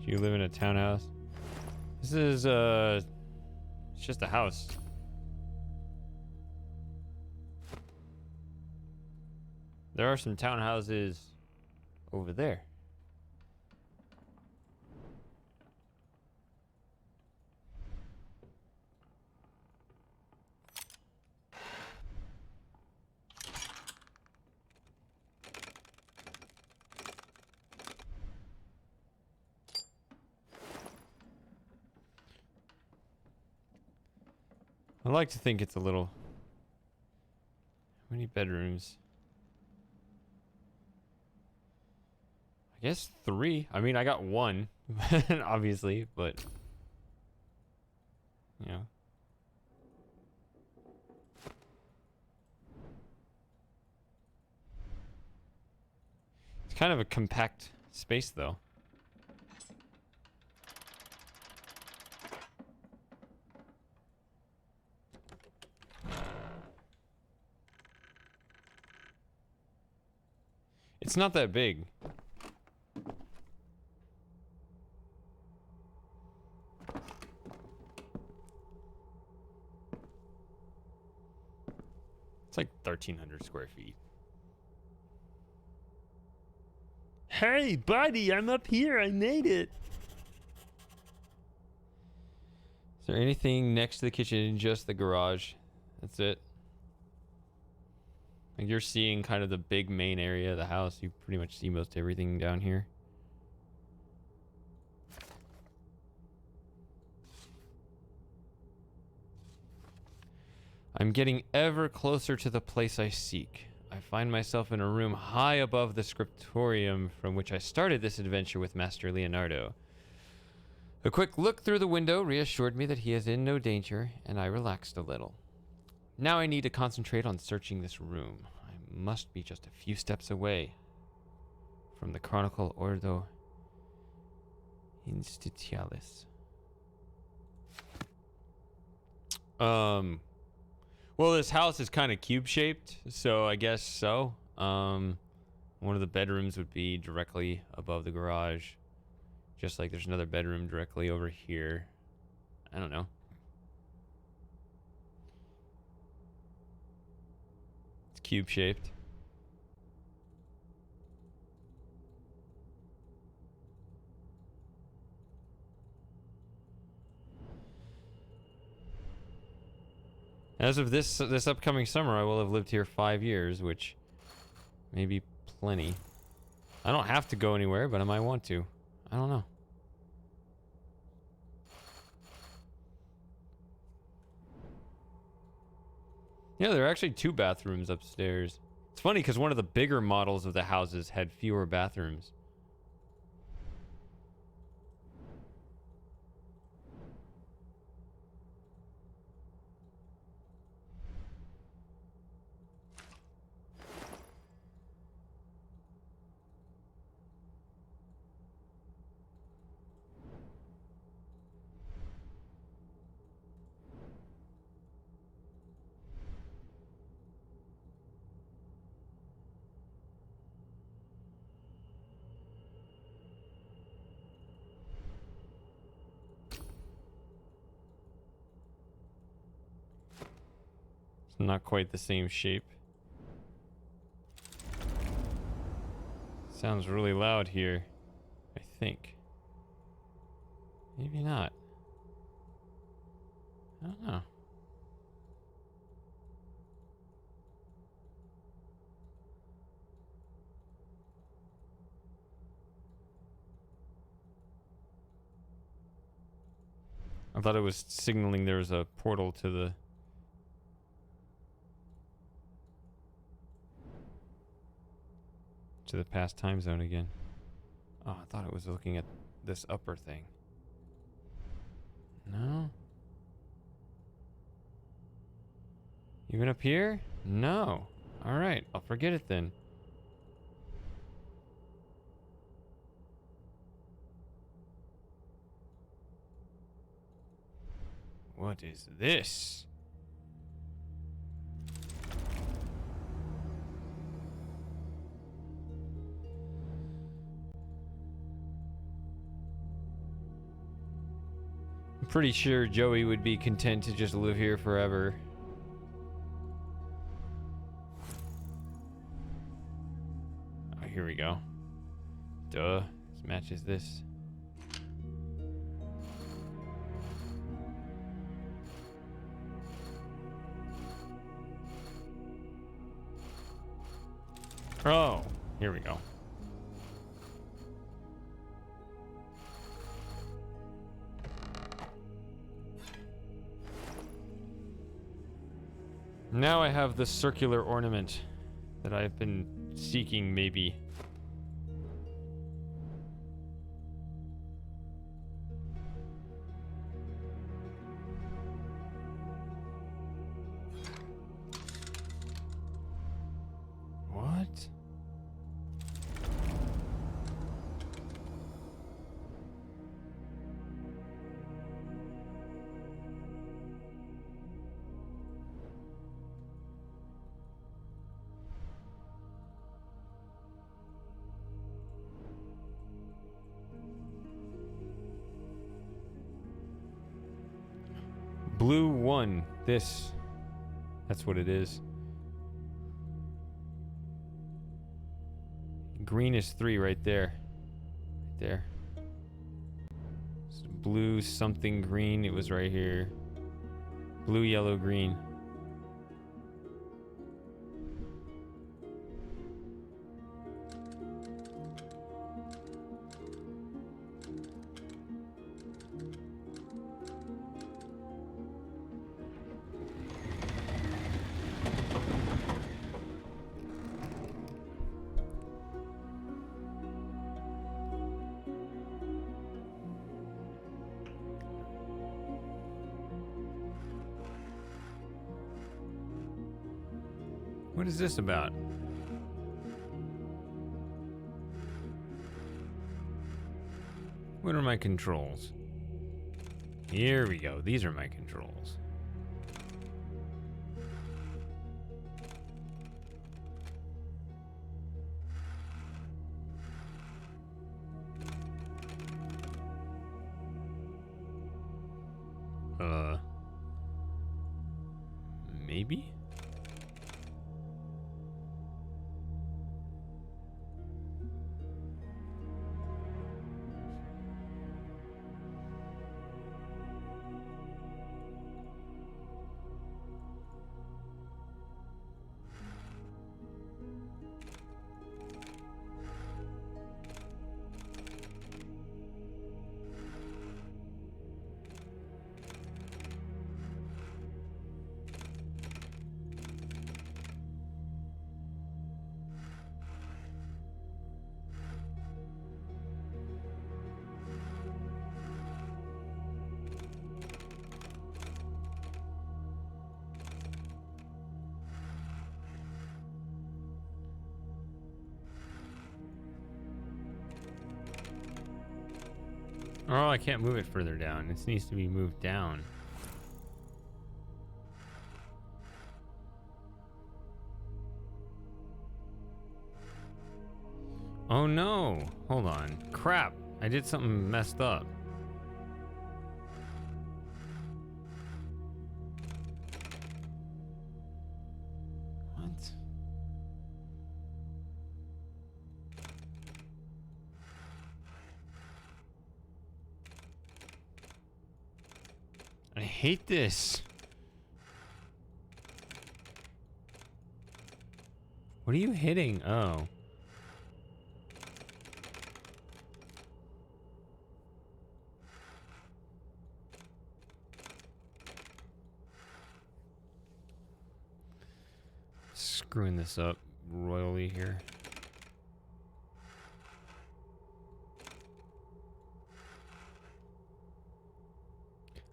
Do you live in a townhouse? This is, it's just a house. There are some townhouses over there. I like to think it's a little... How many bedrooms? I guess 3. I mean, I got 1, obviously, but... You know. It's kind of a compact space, though. It's not that big. It's like 1,300 square feet. Hey, buddy, I'm up here. I made it. Is there anything next to the kitchen? Just the garage. That's it. Like you're seeing kind of the big main area of the house. You pretty much see most everything down here. I'm getting ever closer to the place I seek. I find myself in a room high above the scriptorium from which I started this adventure with Master Leonardo. A quick look through the window reassured me that he is in no danger, and I relaxed a little. Now I need to concentrate on searching this room. I must be just a few steps away from the Chronicle Ordo Institutalis. Well, this house is kind of cube-shaped, so I guess so. One of the bedrooms would be directly above the garage. Just like there's another bedroom directly over here. I don't know. It's cube-shaped. As of this upcoming summer, I will have lived here 5 years, which may be plenty. I don't have to go anywhere, but I might want to. I don't know. Yeah, there are actually 2 bathrooms upstairs. It's funny because one of the bigger models of the houses had fewer bathrooms. It's not quite the same shape. Sounds really loud here, I think. Maybe not. I don't know. I thought it was signaling there was a portal to the past time zone again. Oh, I thought it was looking at this upper thing. No? Even up here? No. Alright, I'll forget it then. What is this? I'm pretty sure Joey would be content to just live here forever. Oh, here we go. Duh. This matches this. Oh, here we go. Now I have the circular ornament that I've been seeking, maybe. What? Blue 1. This. That's what it is. Green is 3 right there. Right there. It's blue something green. It was right here. Blue, yellow, green. What is this about? What are my controls? Here we go. These are my controls. Maybe? Oh, I can't move it further down. This needs to be moved down. Oh no! Hold on. Crap! I did something messed up. hate this. What are you hitting? Oh. Screwing this up royally here.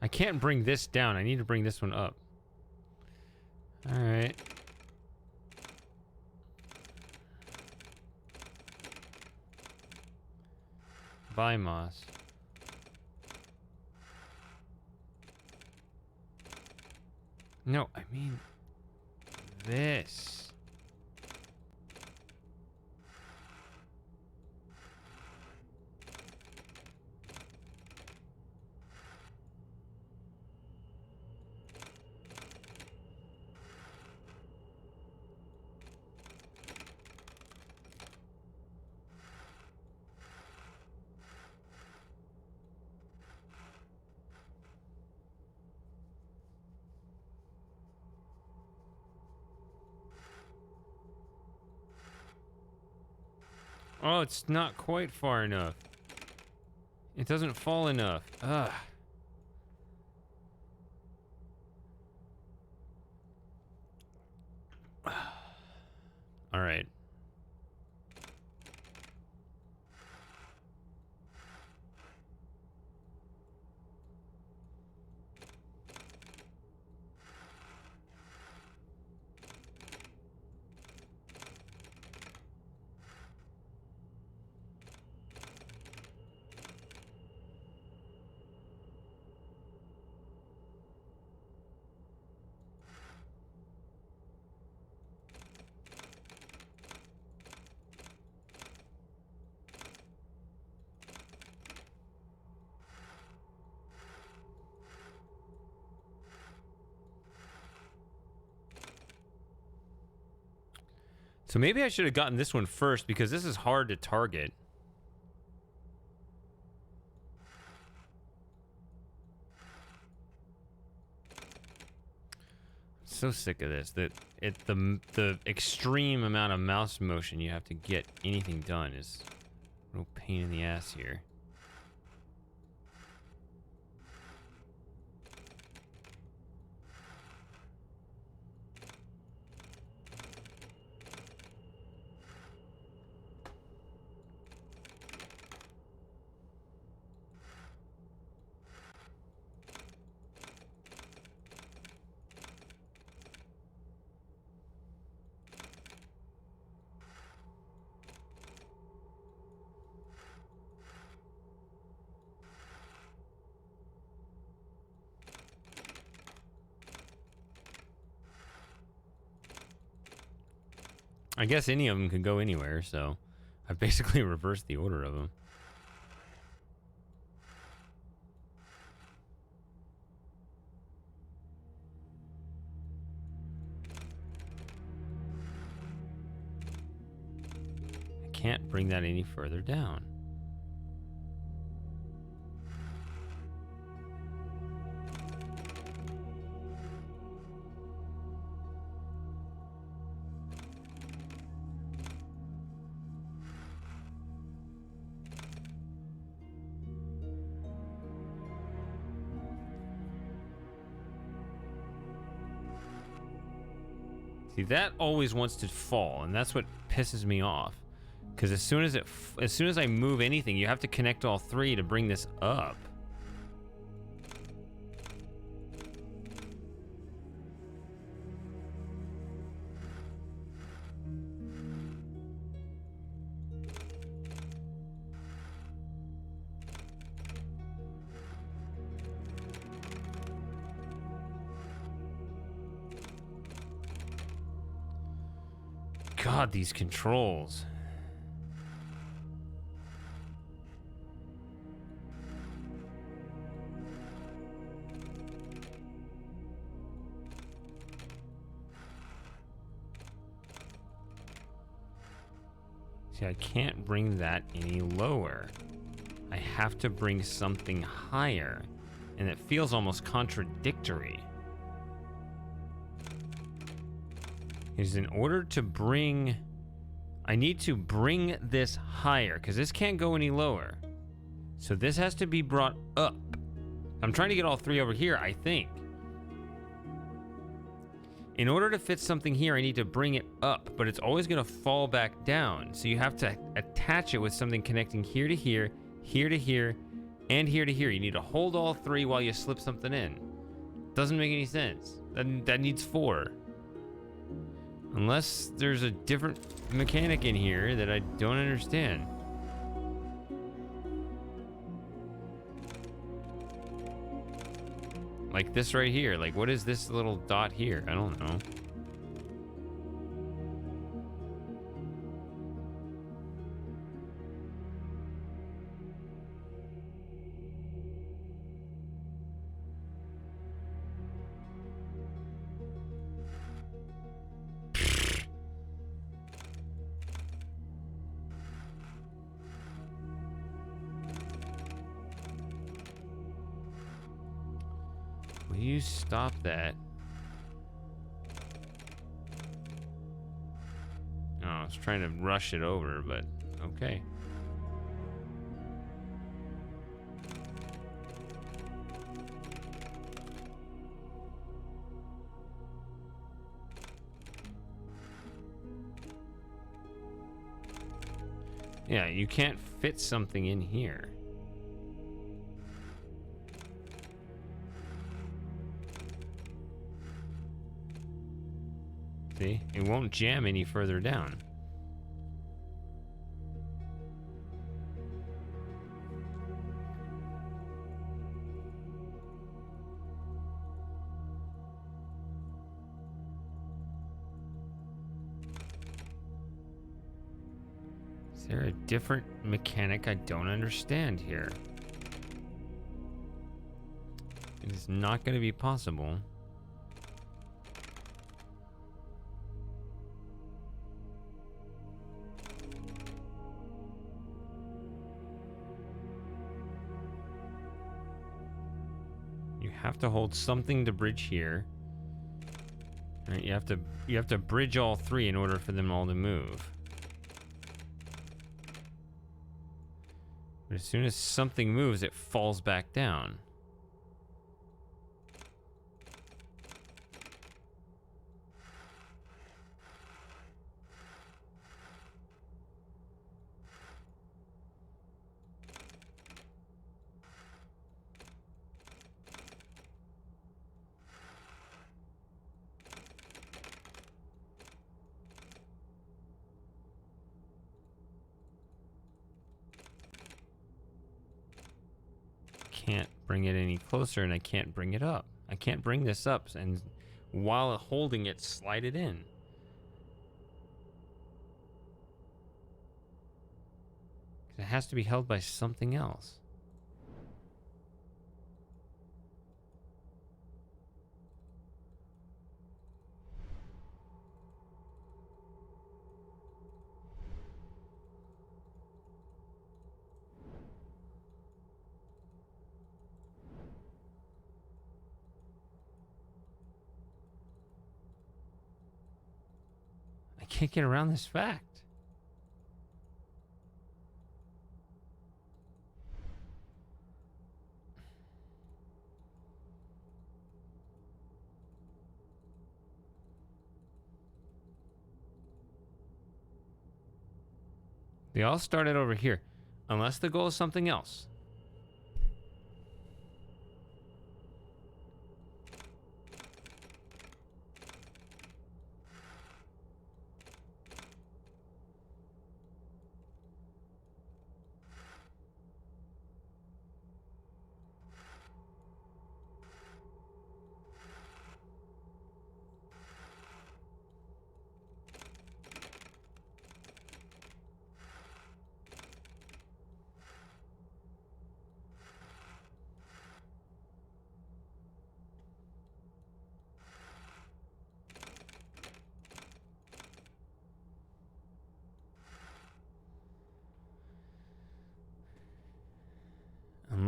I can't bring this down. I need to bring this one up. All right. Bye, Moss. No, I mean this. Oh, it's not quite far enough. It doesn't fall enough. Ugh. All right. So maybe I should have gotten this one first because this is hard to target. So sick of this. The extreme amount of mouse motion you have to get anything done is a real pain in the ass here. I guess any of them can go anywhere, so I've basically reversed the order of them. I can't bring that any further down. See, that always wants to fall, and that's what pisses me off. Because as soon as I move anything, you have to connect all three to bring this up. God, these controls. See, I can't bring that any lower. I have to bring something higher. And it feels almost contradictory. Is in order to bring... I need to bring this higher, because this can't go any lower. So this has to be brought up. I'm trying to get all three over here, I think. In order to fit something here, I need to bring it up, but it's always going to fall back down. So you have to attach it with something connecting here to here, here to here, and here to here. You need to hold all three while you slip something in. Doesn't make any sense. That needs 4. Unless there's a different mechanic in here that I don't understand. Like this right here. Like, what is this little dot here? I don't know. Will you stop that? Oh, I was trying to rush it over, but okay. Yeah, you can't fit something in here. See? It won't jam any further down. Is there a different mechanic I don't understand here? It is not going to be possible. Have to hold something to bridge here. Right, you have to bridge all three in order for them all to move. But as soon as something moves, it falls back down. Can't bring it any closer, and I can't bring it up. I can't bring this up and while holding it, slide it in. It has to be held by something else. I can't get around this fact. They all started over here, unless the goal is something else.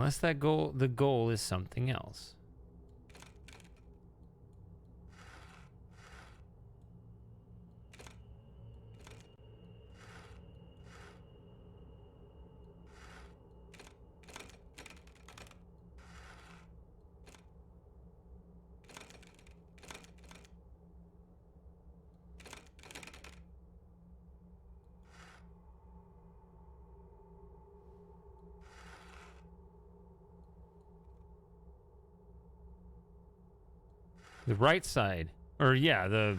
Unless the goal is something else. The right side. Or yeah,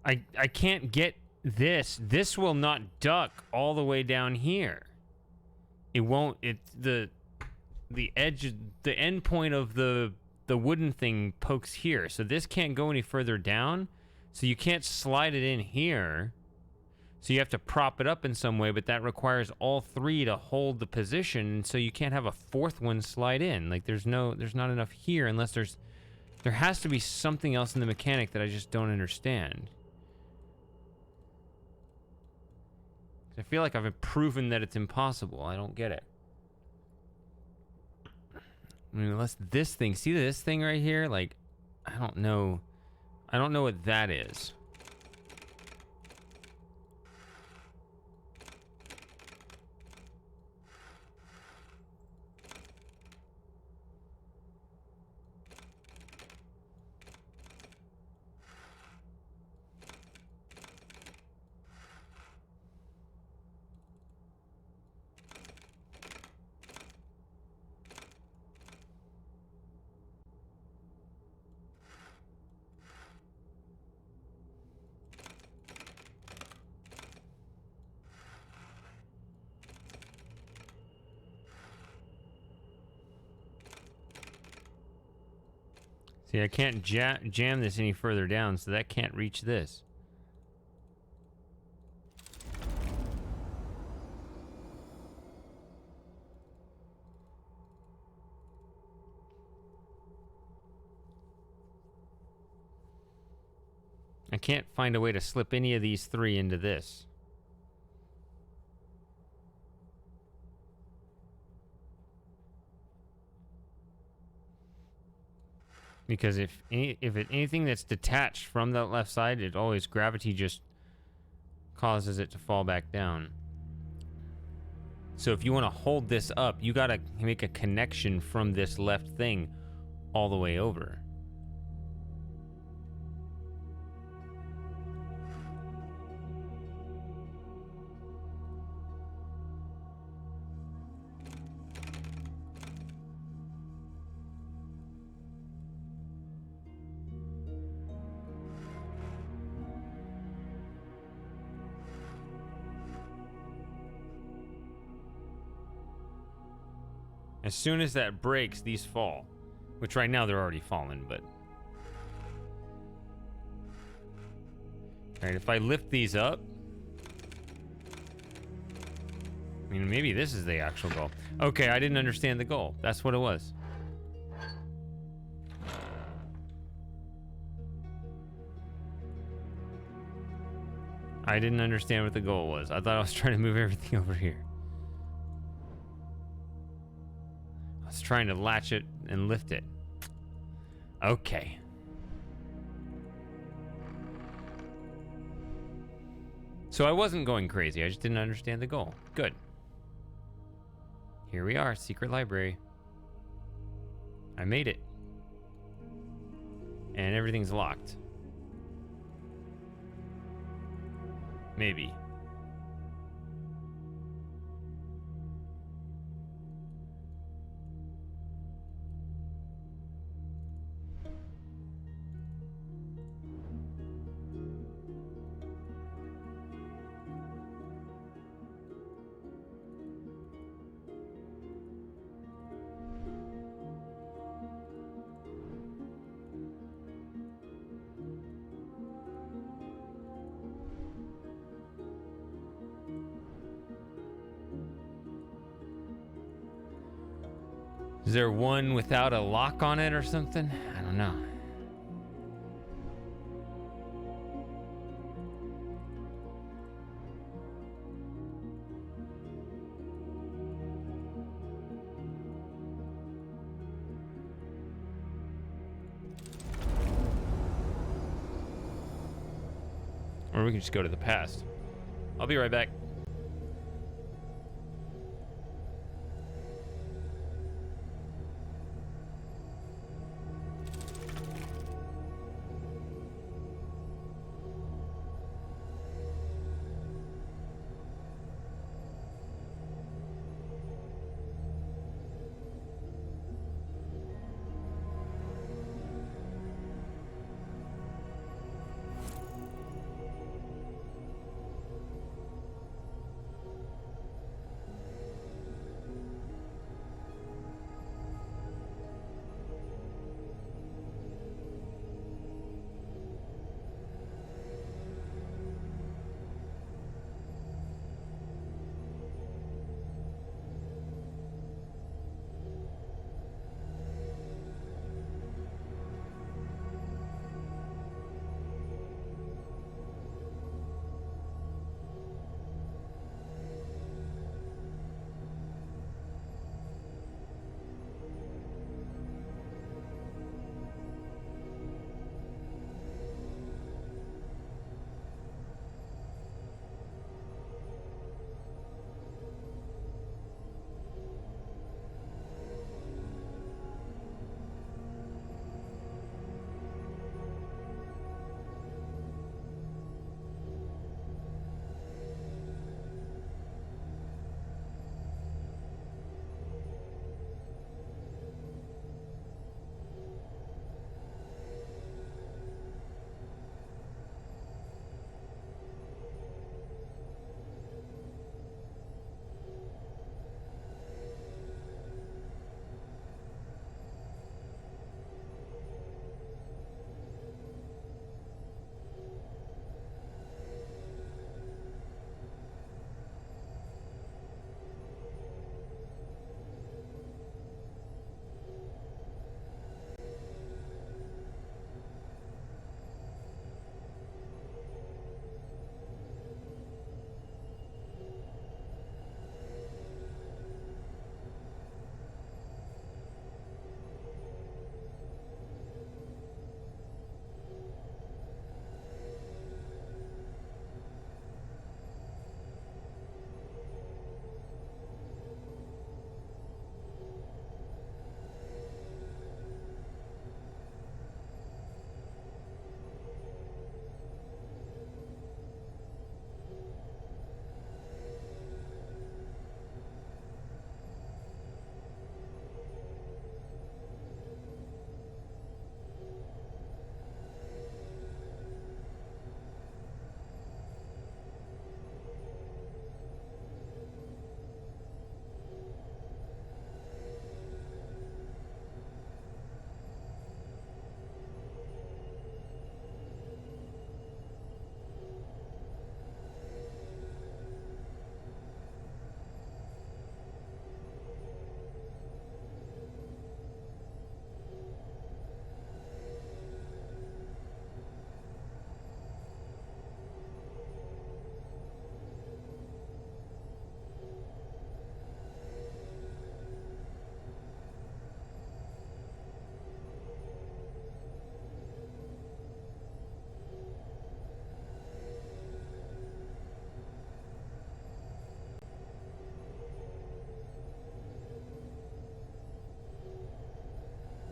I can't get this. This will not duck all the way down here. It won't. The edge, the end point of the wooden thing pokes here. So this can't go any further down. So you can't slide it in here. So you have to prop it up in some way, but that requires all three to hold the position. So you can't have a fourth one slide in. Like there's not enough here unless there has to be something else in the mechanic that I just don't understand. I feel like I've proven that it's impossible. I don't get it. I mean, unless this thing, see this thing right here? Like, I don't know what that is. See, I can't jam this any further down, so that can't reach this. I can't find a way to slip any of these three into this. Because if anything that's detached from that left side, it always, gravity just causes it to fall back down. So if you want to hold this up, you got to make a connection from this left thing all the way over. As soon as that breaks, these fall. Which right now they're already fallen, but... Alright, if I lift these up... I mean, maybe this is the actual goal. Okay, I didn't understand the goal. That's what it was. I didn't understand what the goal was. I thought I was trying to move everything over here. I was trying to latch it and lift it. Okay. So I wasn't going crazy. I just didn't understand the goal. Good. Here we are, secret library. I made it. And everything's locked. Maybe. Is there one without a lock on it or something? I don't know. we can just go to the past. I'll be right back.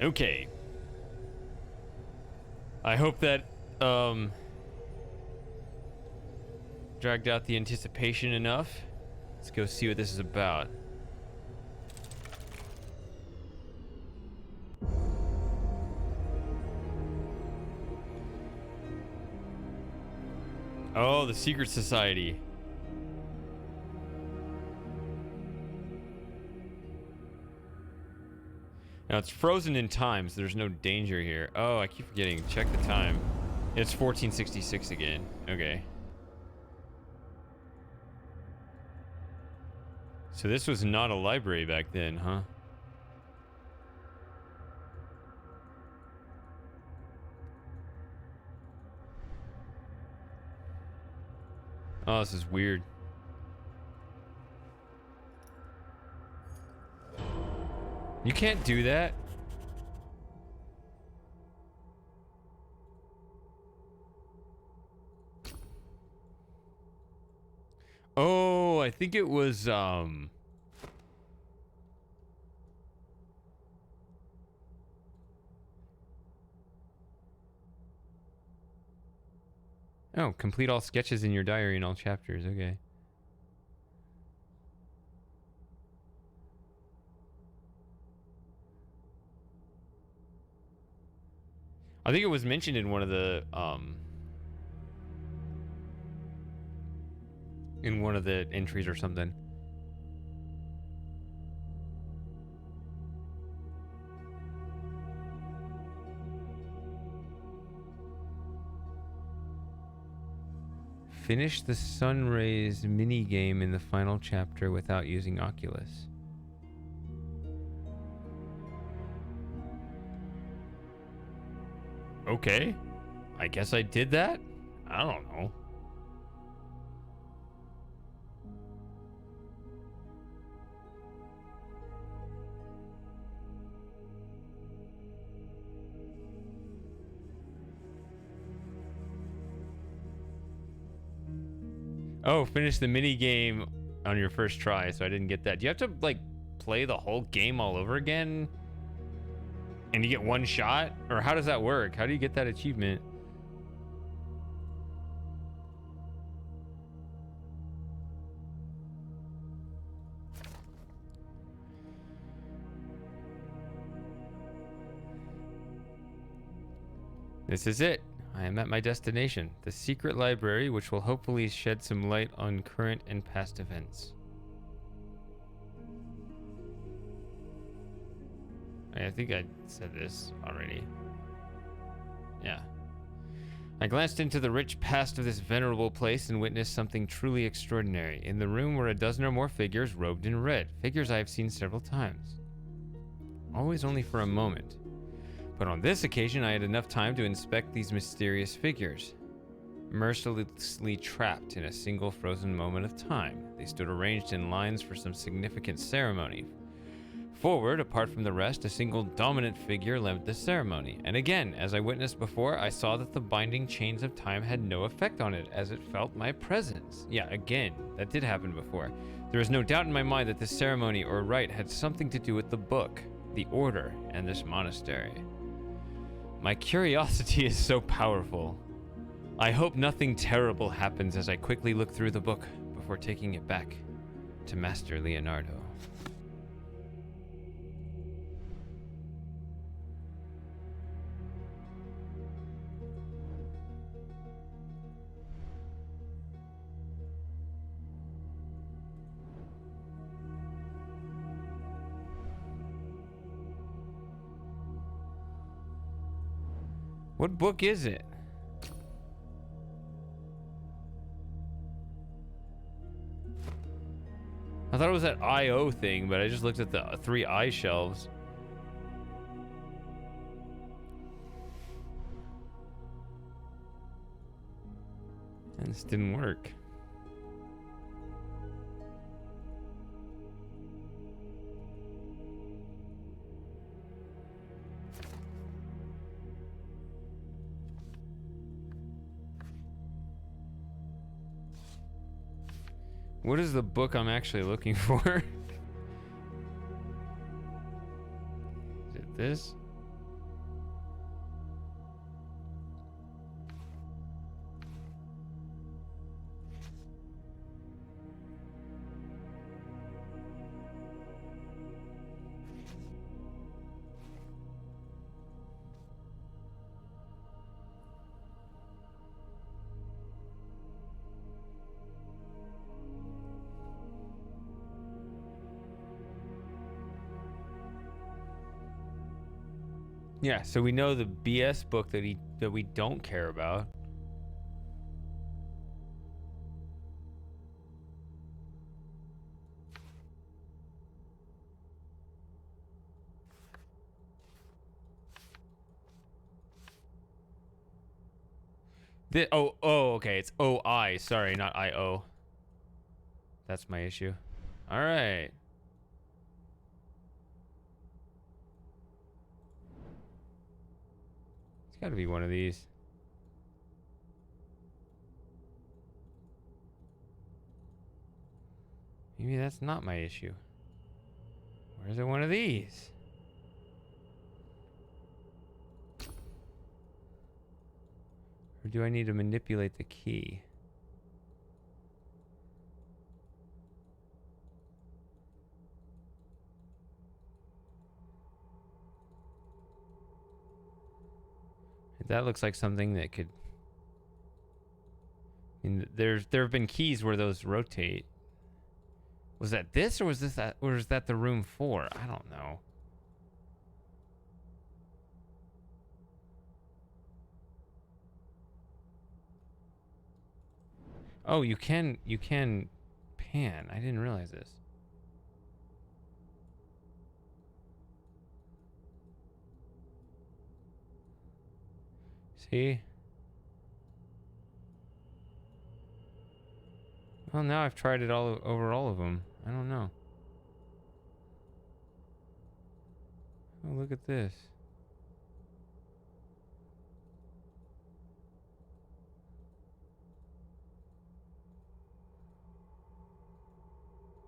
Okay. I hope that dragged out the anticipation enough. Let's go see what this is about. Oh, the secret society. Now it's frozen in time, so there's no danger here. Oh, I keep forgetting. Check the time. It's 1466 again. Okay. So this was not a library back then, huh? Oh, this is weird. You can't do that. think it was oh, complete all sketches in your diary in all chapters. Okay. I think it was mentioned in one of the entries or something. Finish the Sunrays mini game in the final chapter without using Oculus. Okay. I guess I did that? I don't know. Oh, finish the mini game on your first try, so I didn't get that. Do you have to, like, play the whole game all over again? And you get one shot? Or how does that work? How do you get that achievement? This is it. I am at my destination, the secret library, which will hopefully shed some light on current and past events. I think I said this already. Yeah. I glanced into the rich past of this venerable place and witnessed something truly extraordinary. In the room were a dozen or more figures robed in red, figures I have seen several times. Always only for a moment. But on this occasion, I had enough time to inspect these mysterious figures. Mercilessly trapped in a single frozen moment of time, they stood arranged in lines for some significant ceremony. Forward, apart from the rest, a single dominant figure led the ceremony. And again, as I witnessed before, I saw that the binding chains of time had no effect on it, as it felt my presence. Yeah, again, that did happen before. There is no doubt in my mind that this ceremony or rite had something to do with the book, the order, and this monastery. My curiosity is so powerful. I hope nothing terrible happens as I quickly look through the book before taking it back to Master Leonardo. What book is it? I thought it was that I.O. thing, but I just looked at the 3 eye shelves. And this didn't work. What is the book I'm actually looking for? Is it this? Yeah, so we know the BS book that we don't care about. Okay, it's OI. Sorry, not IO. That's my issue. All right. It's got to be one of these. Maybe that's not my issue. Or is it one of these? Or do I need to manipulate the key? That looks like something that could... I mean, there have been keys where those rotate. Was that this, or was this that, or is that the room 4? I don't know. Oh, you can pan. I didn't realize this. See? Well, now I've tried it all over all of them. I don't know. Oh, look at this.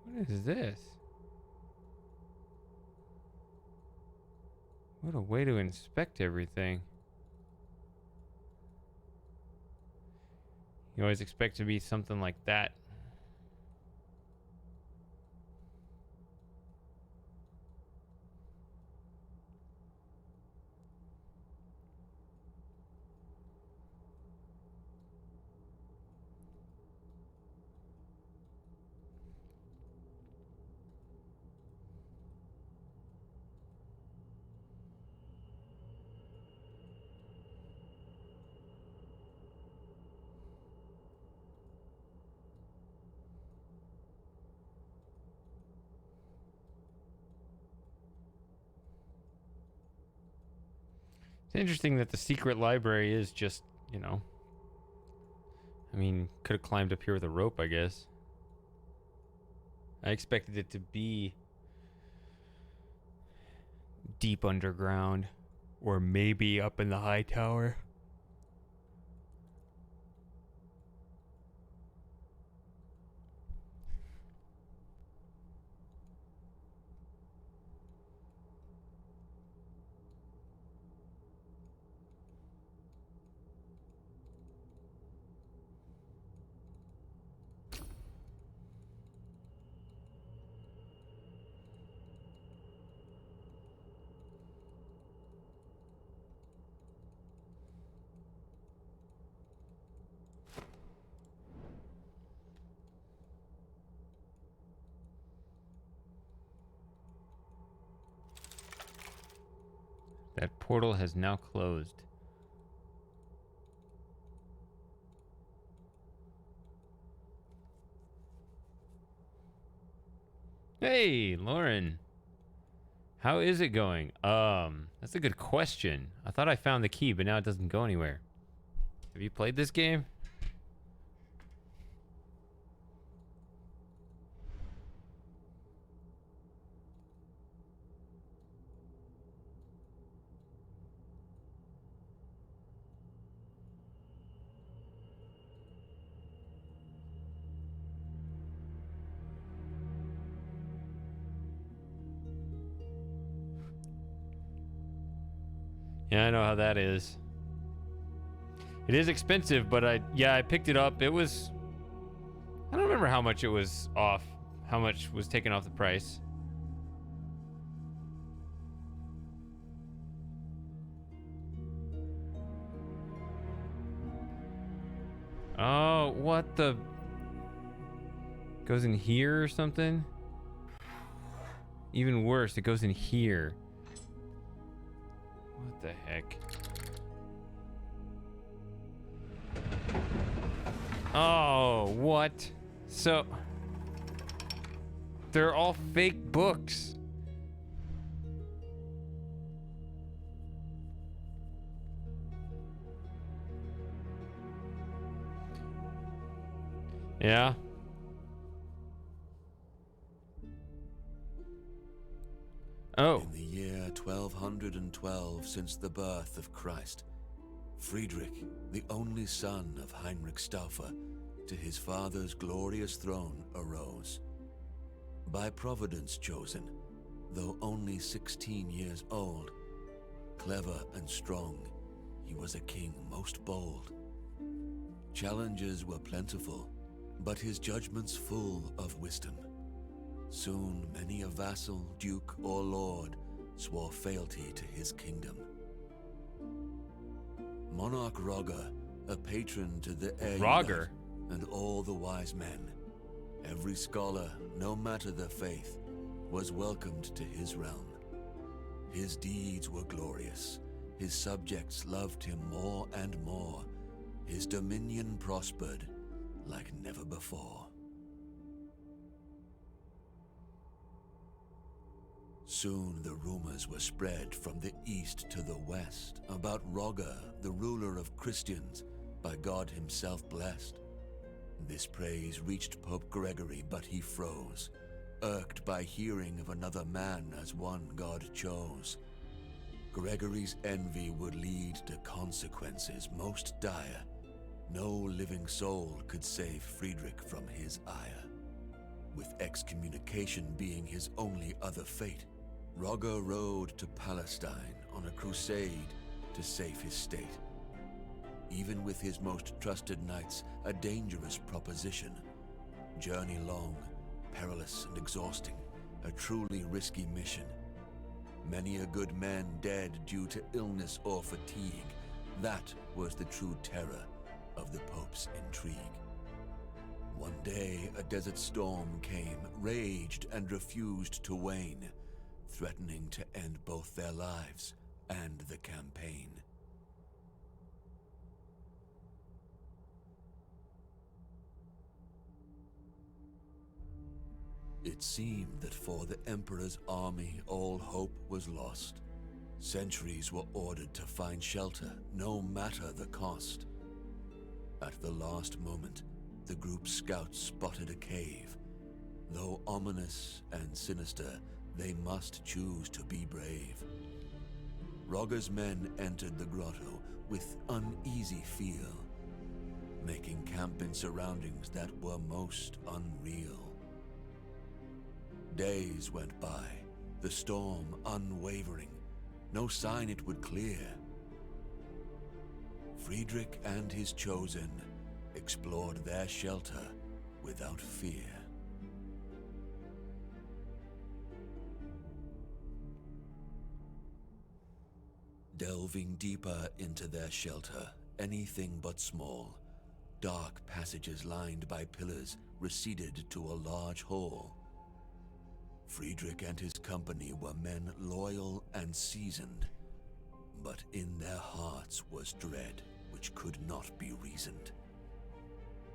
What is this? What a way to inspect everything. You always expect to be something like that. It's interesting that the secret library is just, you know... I mean, could have climbed up here with a rope, I guess. I expected it to be deep underground, or maybe up in the high tower. That portal has now closed. Hey, Lauren. How is it going? That's a good question. I thought I found the key, but now it doesn't go anywhere. Have you played this game? Yeah, I know how that is. It is expensive, but I picked it up. It was... I don't remember how much it was off. How much was taken off the price. Oh, what the... Goes in here or something? Even worse, it goes in here. What the heck? Oh, what? So... They're all fake books. Yeah. Oh. In the year 1212 since the birth of Christ, Friedrich, the only son of Heinrich Stauffer, to his father's glorious throne arose. By Providence chosen, though only 16 years old, clever and strong, he was a king most bold. Challenges were plentiful, but his judgments full of wisdom. Soon many a vassal, duke, or lord swore fealty to his kingdom. Monarch Roger, a patron to the Roger? and all the wise men, every scholar, no matter their faith, was welcomed to his realm. His deeds were glorious, his subjects loved him more and more, his dominion prospered like never before. Soon the rumors were spread from the east to the west about Roger, the ruler of Christians, by God himself blessed. This praise reached Pope Gregory, but he froze, irked by hearing of another man as one God chose. Gregory's envy would lead to consequences most dire. No living soul could save Friedrich from his ire. With excommunication being his only other fate, Roger rode to Palestine on a crusade to save his state. Even with his most trusted knights, a dangerous proposition. Journey long, perilous and exhausting, a truly risky mission. Many a good man dead due to illness or fatigue. That was the true terror of the Pope's intrigue. One day a desert storm came, raged and refused to wane, threatening to end both their lives and the campaign. It seemed that for the Emperor's army all hope was lost. Sentries were ordered to find shelter, no matter the cost. At the last moment, the group's scouts spotted a cave. Though ominous and sinister, they must choose to be brave. Roger's men entered the grotto with uneasy feel, making camp in surroundings that were most unreal. Days went by, the storm unwavering, no sign it would clear. Friedrich and his chosen explored their shelter without fear. Delving deeper into their shelter, anything but small, dark passages lined by pillars receded to a large hall. Friedrich and his company were men loyal and seasoned, but in their hearts was dread which could not be reasoned.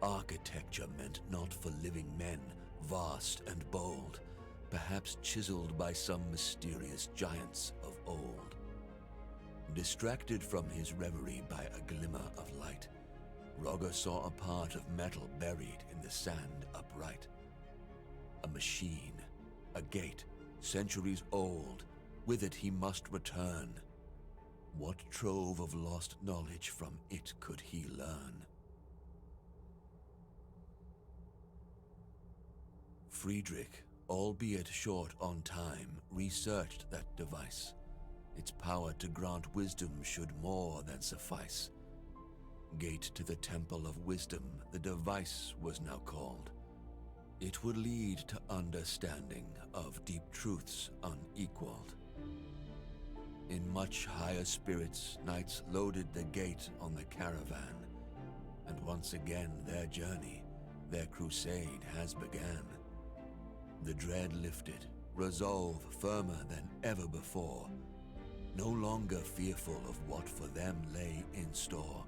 Architecture meant not for living men, vast and bold, perhaps chiseled by some mysterious giants of old. Distracted from his reverie by a glimmer of light, Roger saw a part of metal buried in the sand upright. A machine, a gate, centuries old, with it he must return. What trove of lost knowledge from it could he learn? Friedrich, albeit short on time, researched that device. Its power to grant wisdom should more than suffice. Gate to the Temple of Wisdom, the device was now called. It would lead to understanding of deep truths unequaled. In much higher spirits, knights loaded the gate on the caravan, and once again their journey, their crusade has began. The dread lifted, resolve firmer than ever before, no longer fearful of what for them lay in store.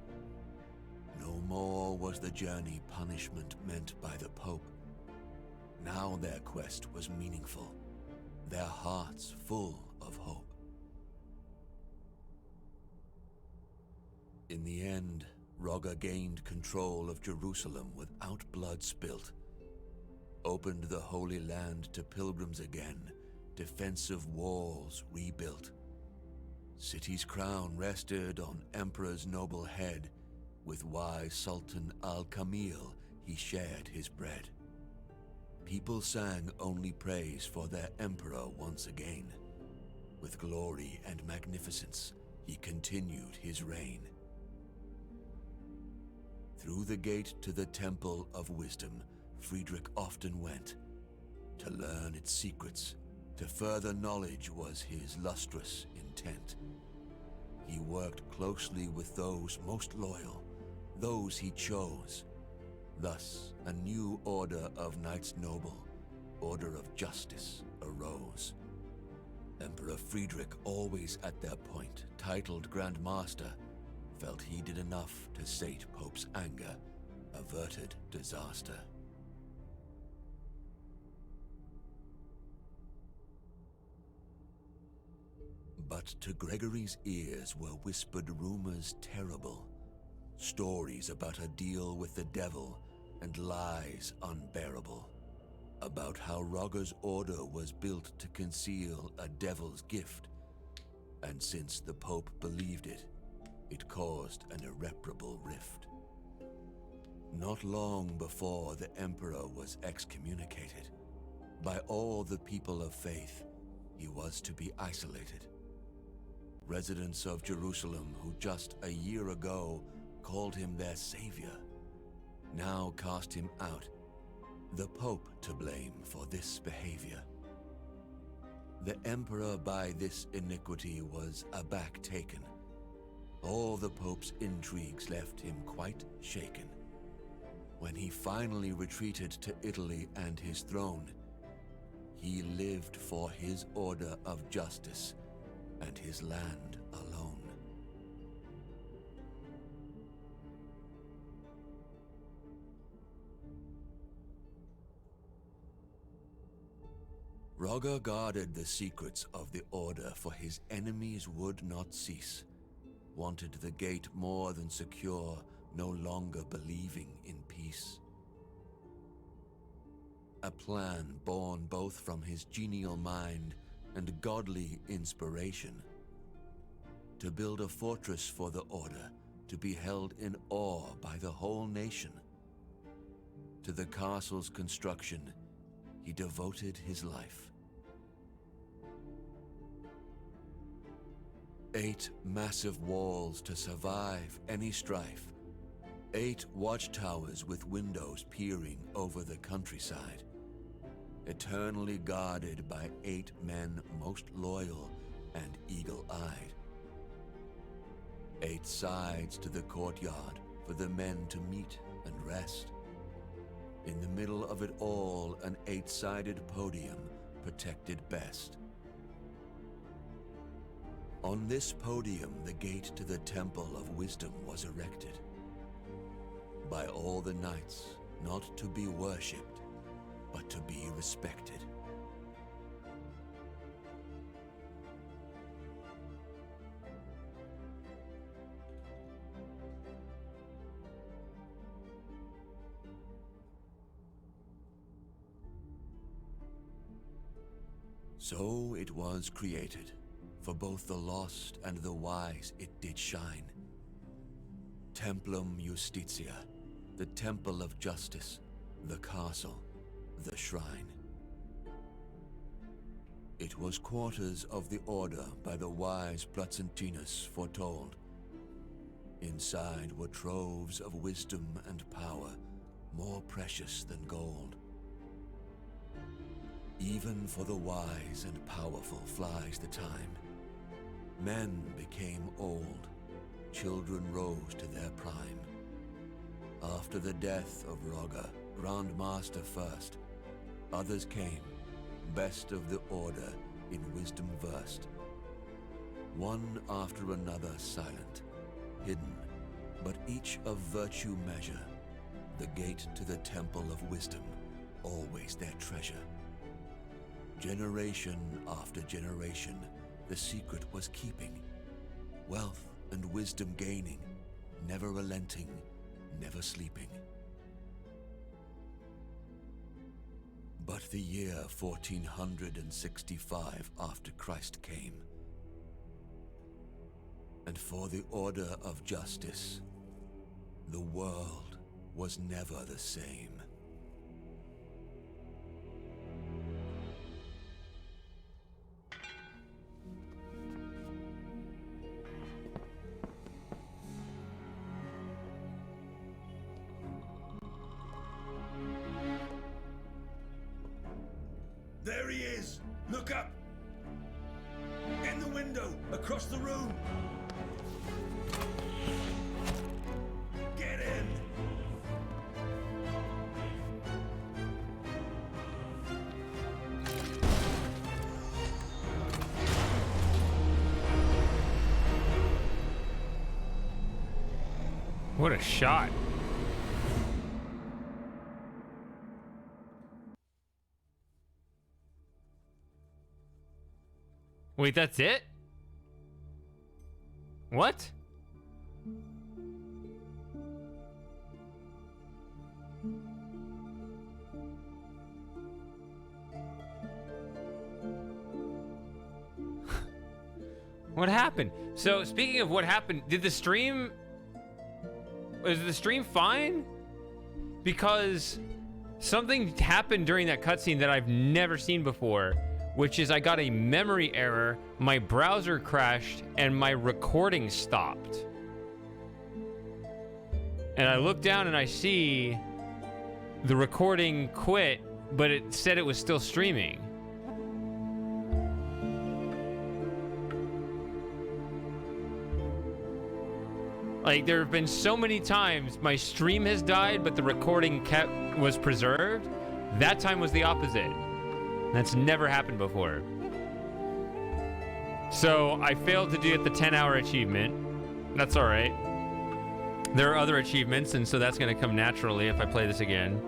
No more was the journey punishment meant by the Pope. Now their quest was meaningful, their hearts full of hope. In the end, Roger gained control of Jerusalem without blood spilt, opened the Holy Land to pilgrims again, defensive walls rebuilt. City's crown rested on Emperor's noble head, with wise Sultan Al-Kamil he shared his bread. people sang only praise for their emperor once again. With glory and magnificence, he continued his reign. Through the gate to the Temple of Wisdom, Friedrich often went. To learn its secrets, to further knowledge was his lustrous intent. He worked closely with those most loyal, those he chose. Thus, a new order of Knights Noble, Order of Justice, arose. Emperor Friedrich, always at their point, titled Grand Master, felt he did enough to sate Pope's anger, averted disaster. But to Gregory's ears were whispered rumors terrible, stories about a deal with the devil and lies unbearable, about how Rogger's order was built to conceal a devil's gift, and since the Pope believed it, it caused an irreparable rift. Not long before the Emperor was excommunicated, by all the people of faith, he was to be isolated. Residents of Jerusalem who just a year ago called him their savior, now cast him out, the Pope to blame for this behavior. The Emperor by this iniquity was aback taken. All the Pope's intrigues left him quite shaken. When he finally retreated to Italy and his throne, he lived for his order of justice and his land alone. Rogger guarded the secrets of the order, for his enemies would not cease. Wanted the gate more than secure, no longer believing in peace. A plan born both from his genial mind and godly inspiration, to build a fortress for the order, to be held in awe by the whole nation. To the castle's construction, he devoted his life. 8 massive walls to survive any strife, 8 watchtowers with windows peering over the countryside, eternally guarded by 8 men most loyal and eagle-eyed. 8 sides to the courtyard for the men to meet and rest. In the middle of it all, an 8-sided podium protected best. On this podium, the gate to the Temple of Wisdom was erected. By all the knights, not to be worshipped, but to be respected. So it was created, for both the lost and the wise it did shine. Templum Justitia, the temple of justice, the castle, the shrine. It was quarters of the order by the wise Placentinus foretold. Inside were troves of wisdom and power, more precious than gold. Even for the wise and powerful flies the time. Men became old, children rose to their prime. After the death of Rogger, Grand Master first, others came, best of the order, in wisdom versed. One after another silent, hidden, but each of virtue measure, the gate to the Temple of Wisdom, always their treasure. Generation after generation, the secret was keeping, wealth and wisdom gaining, never relenting, never sleeping. But the year 1465 after Christ came, and for the order of justice, the world was never the same. There he is! Look up! In the window! Across the room! Get in! What a shot. Wait, that's it? What? What happened? So, speaking of what happened, did the stream... Was the stream fine? Because something happened during that cutscene that I've never seen before, which is I got a memory error, my browser crashed, and my recording stopped. And I look down and I see the recording quit, but it said it was still streaming. Like, there have been so many times my stream has died, but the recording was preserved. That time was the opposite. That's never happened before. So I failed to do the 10-hour achievement. That's all right. There are other achievements, and so that's going to come naturally if I play this again.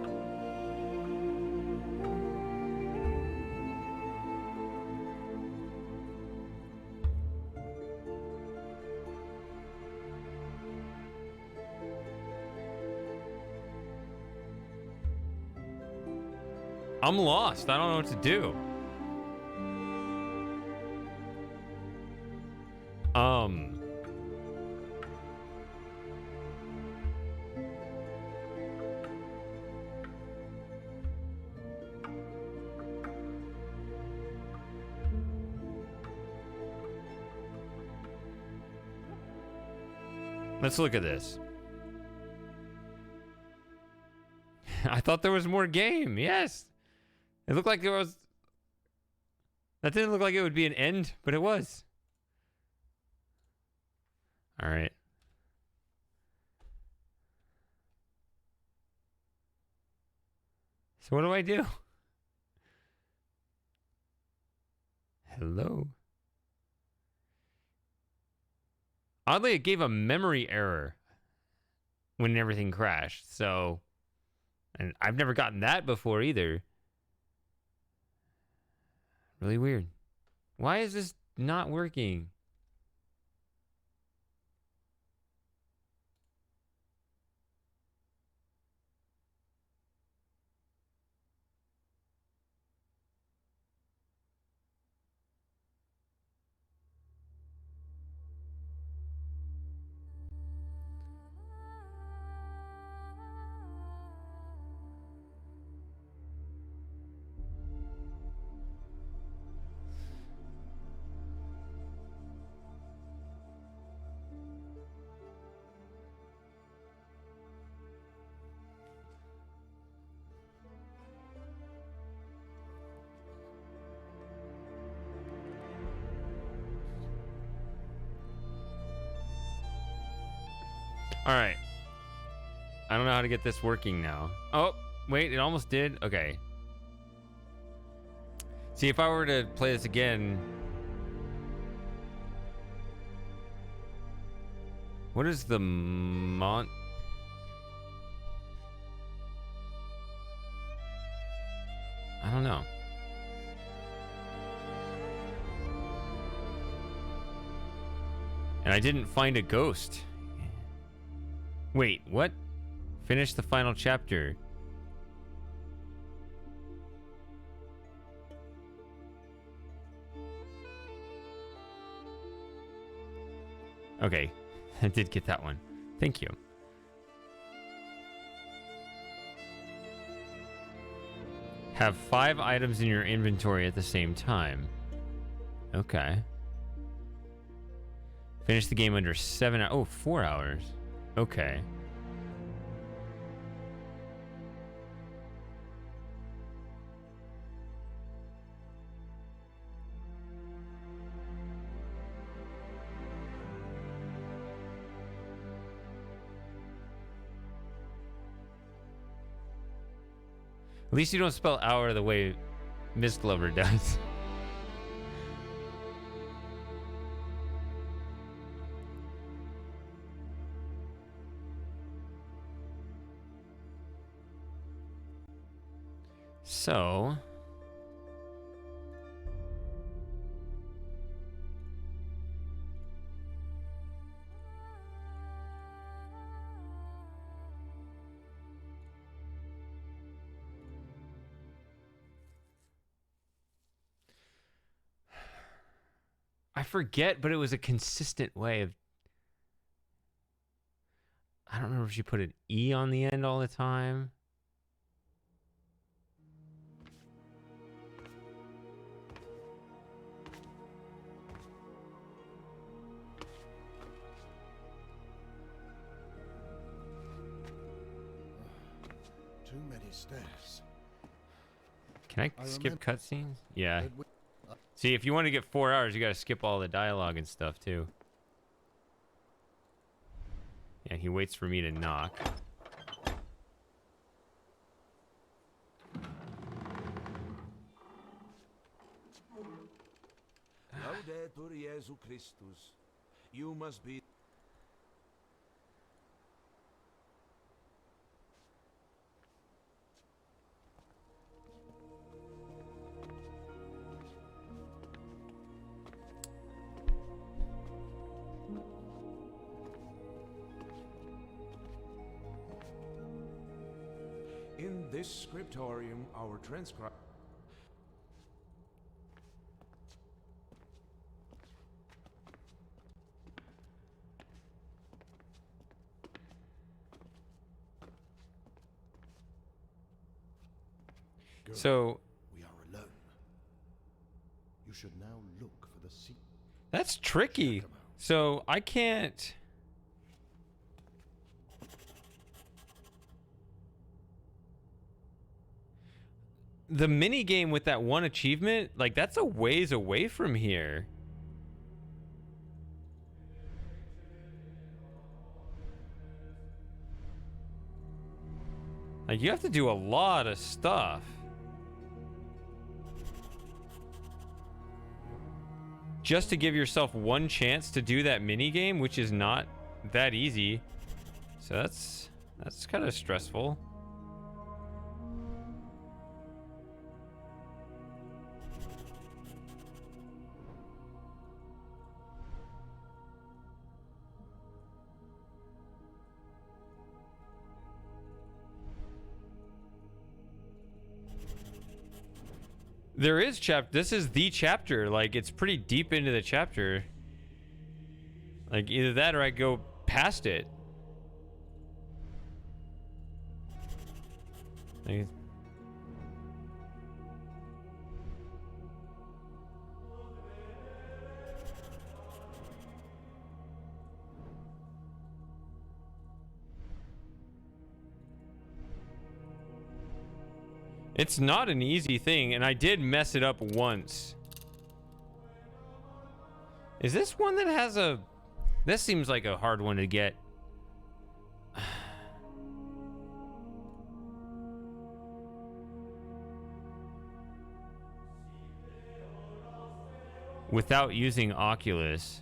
I'm lost. I don't know what to do. Let's look at this. I thought there was more game. Yes. It looked like there was... That didn't look like it would be an end, but it was. All right. So what do I do? Hello? Oddly, it gave a memory error when everything crashed, so... And I've never gotten that before either. Really weird. Why is this not working? All right. I don't know how to get this working now. Oh, wait, it almost did. Okay. See, if I were to play this again... What is the I don't know. And I didn't find a ghost. Wait, what? Finish the final chapter. Okay, I did get that one. Thank you. Have 5 items in your inventory at the same time. Okay. Finish the game under 7 hours. Oh, 4 hours. Okay. At least you don't spell hour the way Miss Glover does. So, I forget, but it was a consistent way of. I don't remember if she put an E on the end all the time. Too many stairs. Can I I skip remember- cutscenes? Yeah. Did we- See, if you want to get 4 hours, you got to skip all the dialogue and stuff too. Yeah, he waits for me to knock. Laudetur Jesu Christus. You must be. In this scriptorium, our transcribe. Good. So We are alone. You should now look for the secret. that's tricky. Check 'em out. So I can't. The mini game with that one achievement, like that's a ways away from here. Like you have to do a lot of stuff. Just to give yourself one chance to do that mini game, which is not that easy. So that's kind of stressful. There is this is the chapter. Like, it's pretty deep into the chapter. Like, either that or I go past it. Like, it's not an easy thing, and I did mess it up once. Is this one that has a... This seems like a hard one to get. Without using Oculus.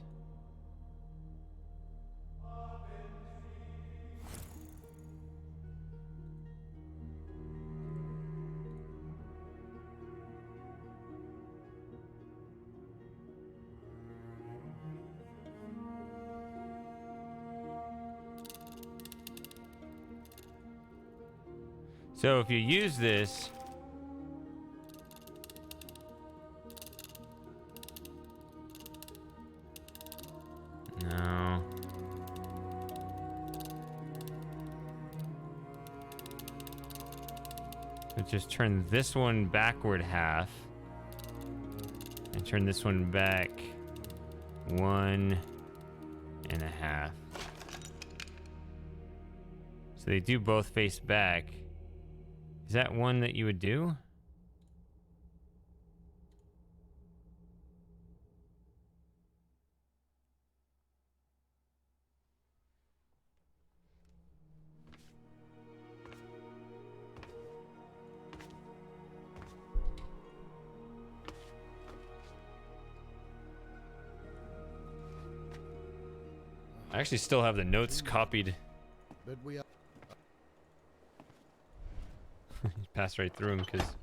So if you use this, no. So just turn this one backward half and turn this one back 1.5. So they do both face back. Is that one that you would do? I actually still have the notes copied. But we are. Passed right through them because.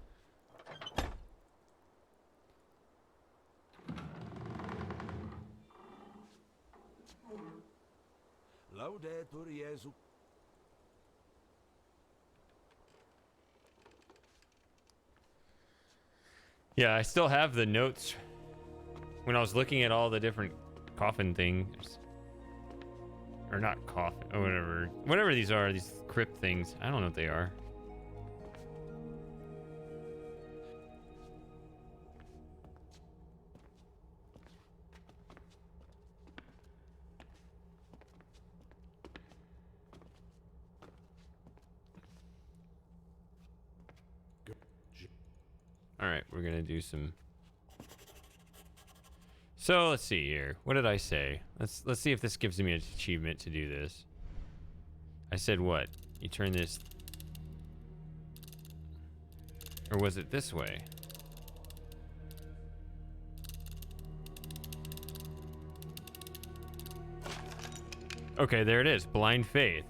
Laudetur Jesu. Yeah, I still have the notes when I was looking at all the different coffin things. Or not coffin, or whatever. Whatever these are, these crypt things. I don't know what they are. Alright, we're gonna do some. So let's see here. What did I say? Let's see if this gives me an achievement to do this. I said what? You turn this. Or was it this way? Okay, there it is. Blind faith.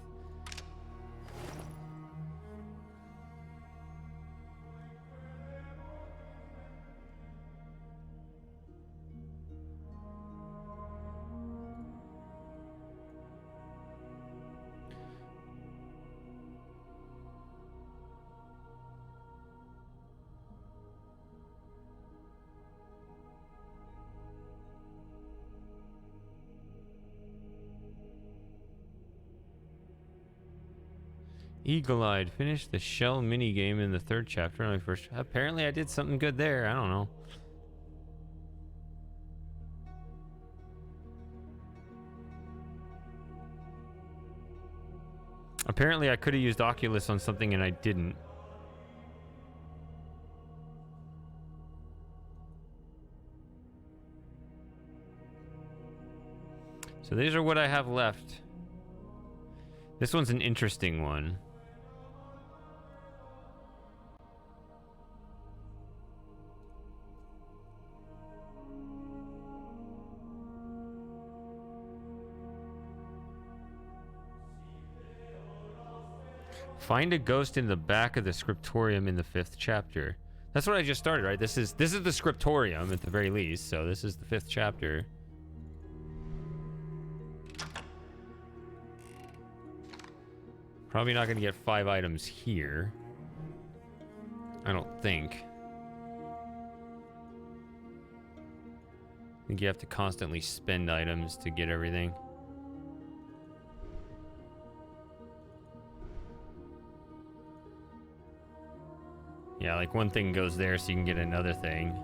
Eagle-eyed. Finished the shell mini game in the 3rd chapter. On my first. Apparently, I did something good there. I don't know. Apparently, I could have used Oculus on something and I didn't. So these are what I have left. This one's an interesting one. Find a ghost in the back of the scriptorium in the 5th chapter. That's what I just started, right? This is the scriptorium at the very least, so this is the 5th chapter. Probably not going to get 5 items here. I don't think. I think you have to constantly spend items to get everything. Yeah, like one thing goes there so you can get another thing.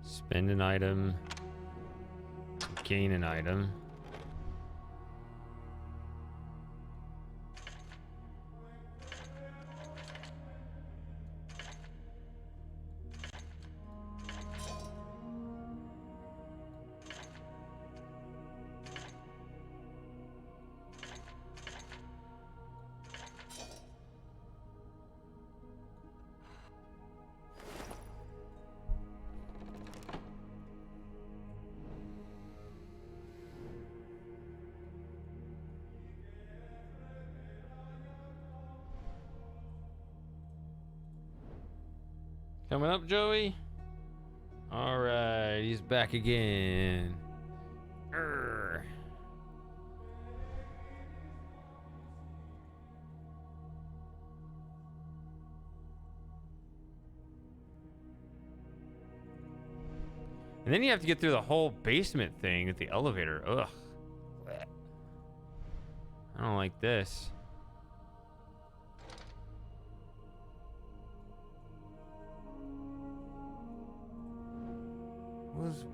Spend an item. Gain an item. Coming up, Joey? Alright, he's back again. Urgh. And then you have to get through the whole basement thing at the elevator. Ugh. I don't like this.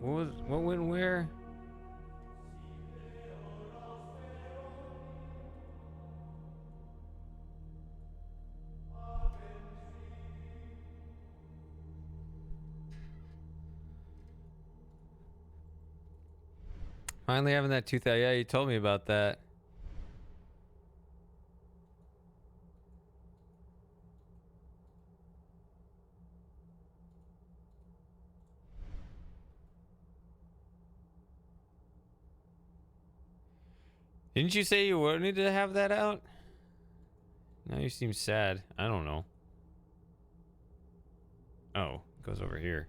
What went where? Finally having that tooth out. Yeah, you told me about that. Didn't you say you wanted to have that out? Now you seem sad. I don't know. Oh, it goes over here.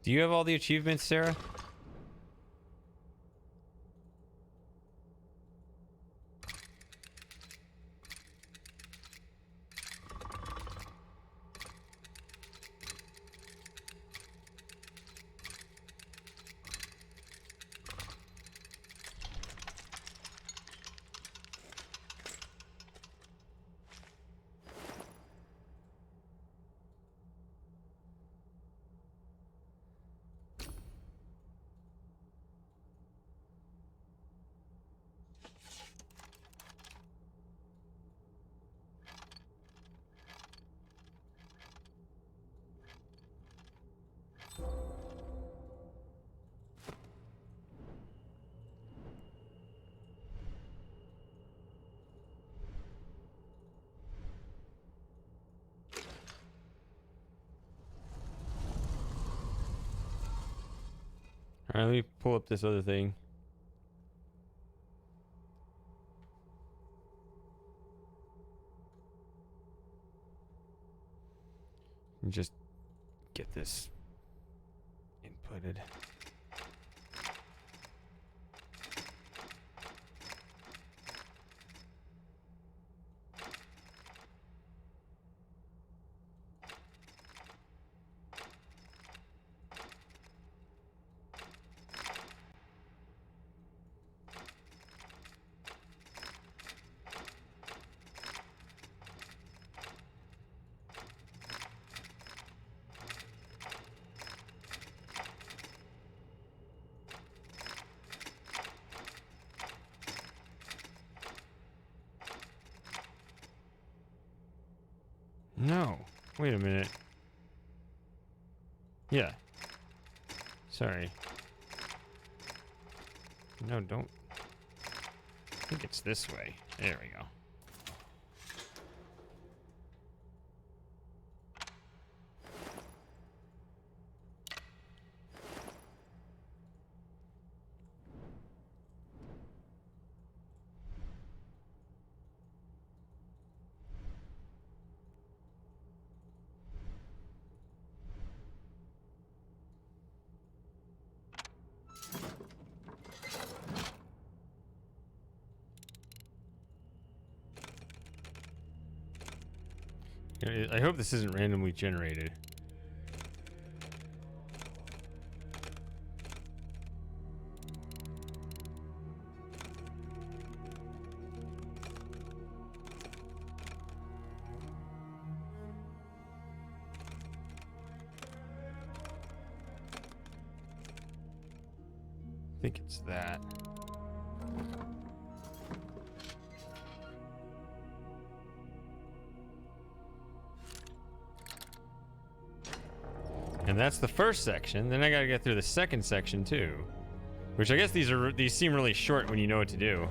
Do you have all the achievements, Sarah? All right, let me pull up this other thing. And just get this inputted. No. Wait a minute. Yeah. Sorry. No, don't. I think it's this way. There we go. I hope this isn't randomly generated. I think it's that. And that's the first section. Then I gotta get through the second section too. Which I guess these seem really short when you know what to do.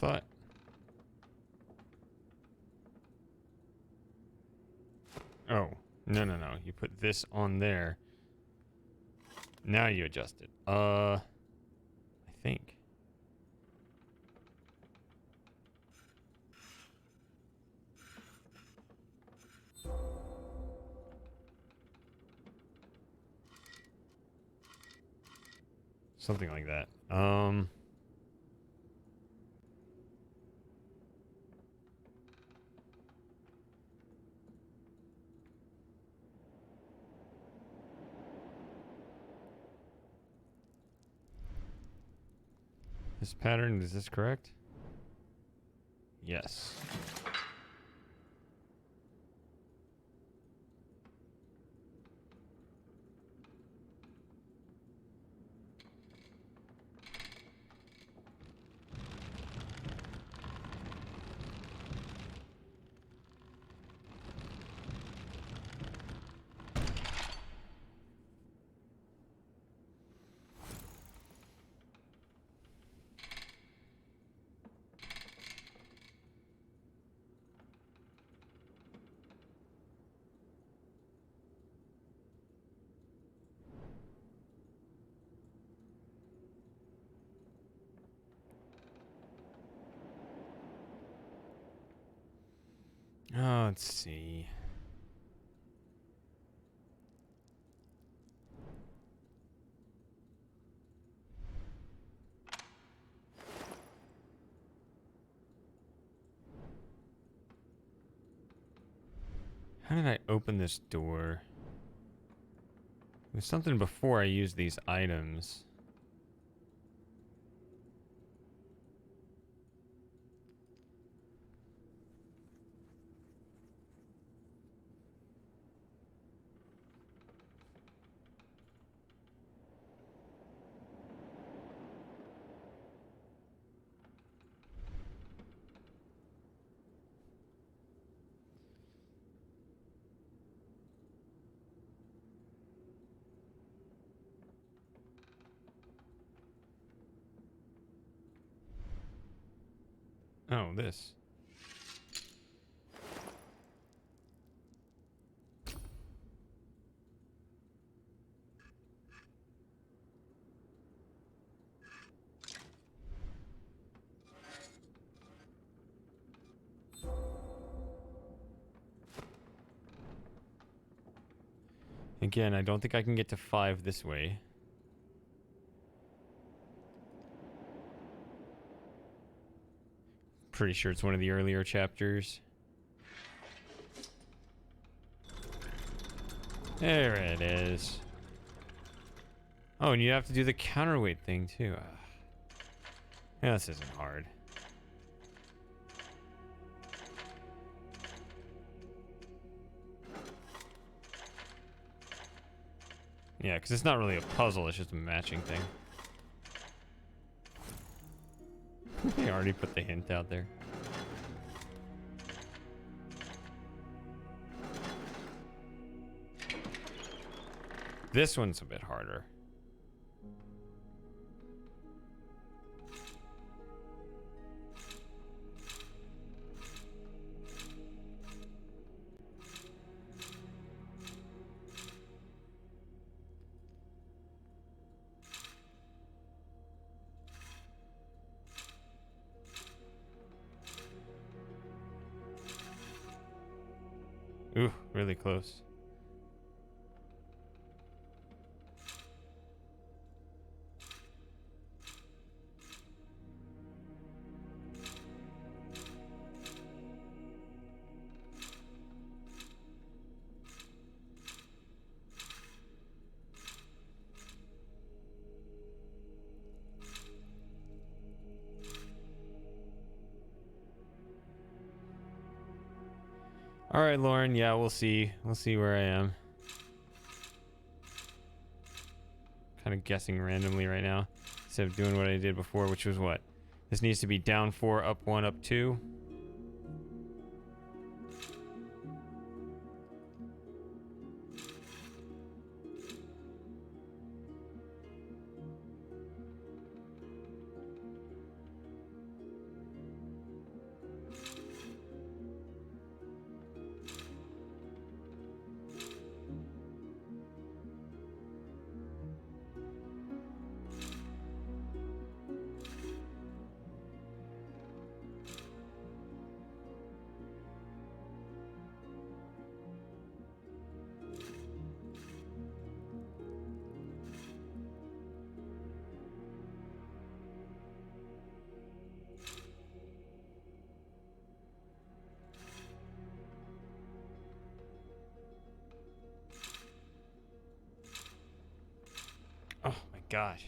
thought. Oh, no, no, no. You put this on there. Now you adjust it. I think. Something like that. This pattern, is this correct? Yes. Oh, let's see. How did I open this door? There's something before I use these items. Oh, this. Again, I don't think I can get to 5 this way. Pretty sure it's one of the earlier chapters. There it is. Oh, and you have to do the counterweight thing too. Yeah, this isn't hard. Yeah, because it's not really a puzzle, it's just a matching thing. They already put the hint out there. This one's a bit harder. Ooh, really close. All right, Lauren. Yeah, we'll see. We'll see where I am. Kind of guessing randomly right now, instead of doing what I did before, which was what? This needs to be down 4, up 1, up 2. gosh.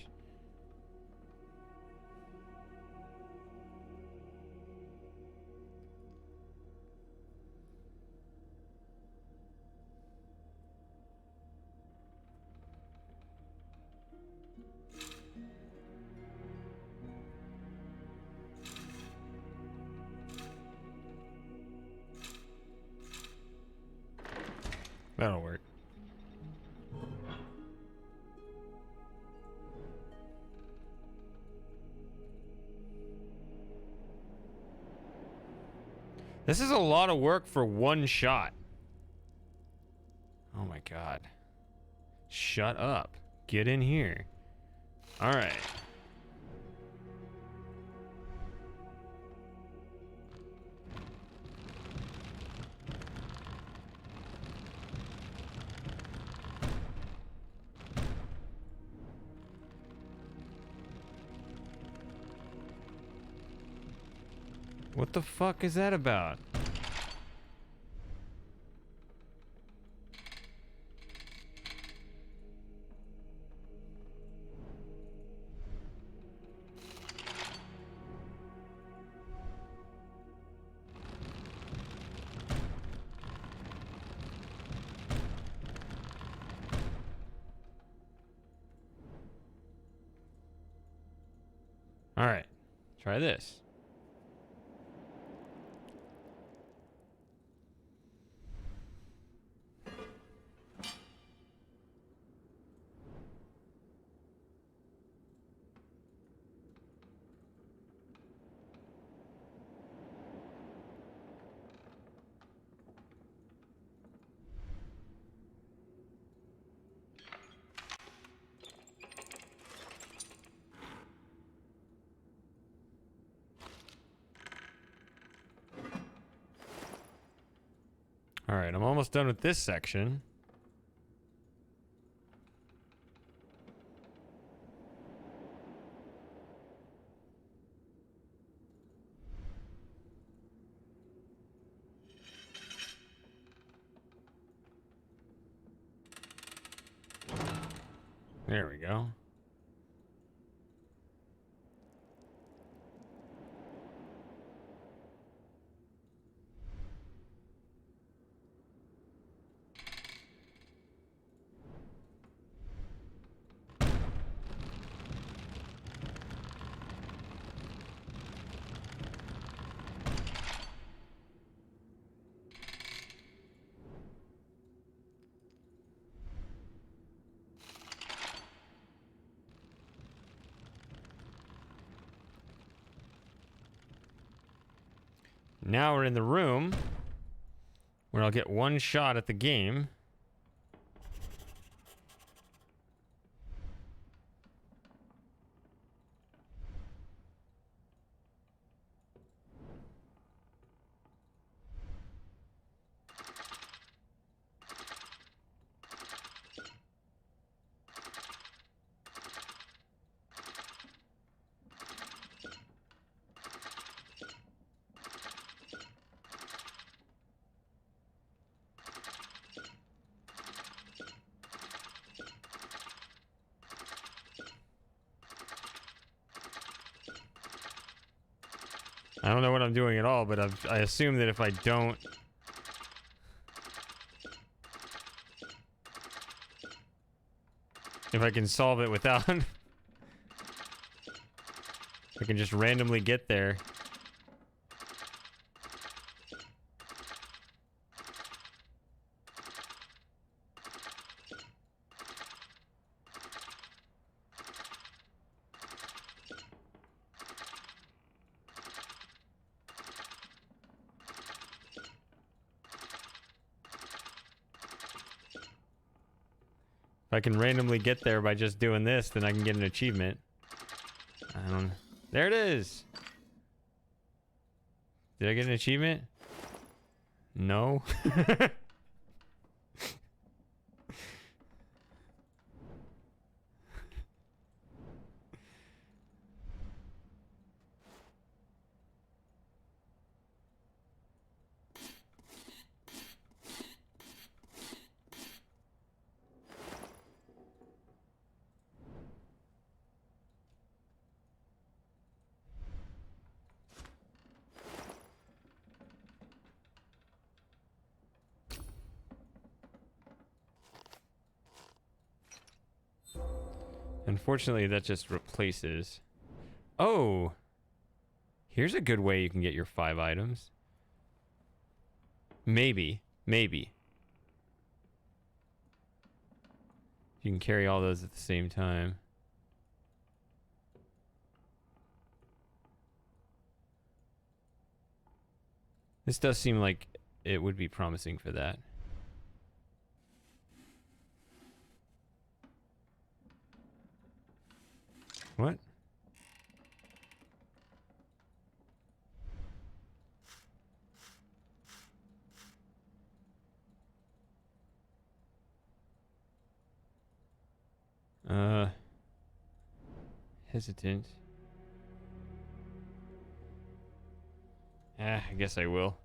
That'll work. This is a lot of work for one shot. Oh my god. Shut up. Get in here. All right. What the fuck is that about? All right. Try this. All right, I'm almost done with this section. There we go. Now we're in the room where I'll get one shot at the game. I don't know what I'm doing at all, but I assume that if I don't... If I can solve it without... I can just randomly get there. If I can randomly get there by just doing this, then I can get an achievement. I don't... There it is! Did I get an achievement? No. Unfortunately, that just replaces. Oh! Here's a good way you can get your 5 items. Maybe. Maybe. You can carry all those at the same time. This does seem like it would be promising for that. What? Hesitant. I guess I will.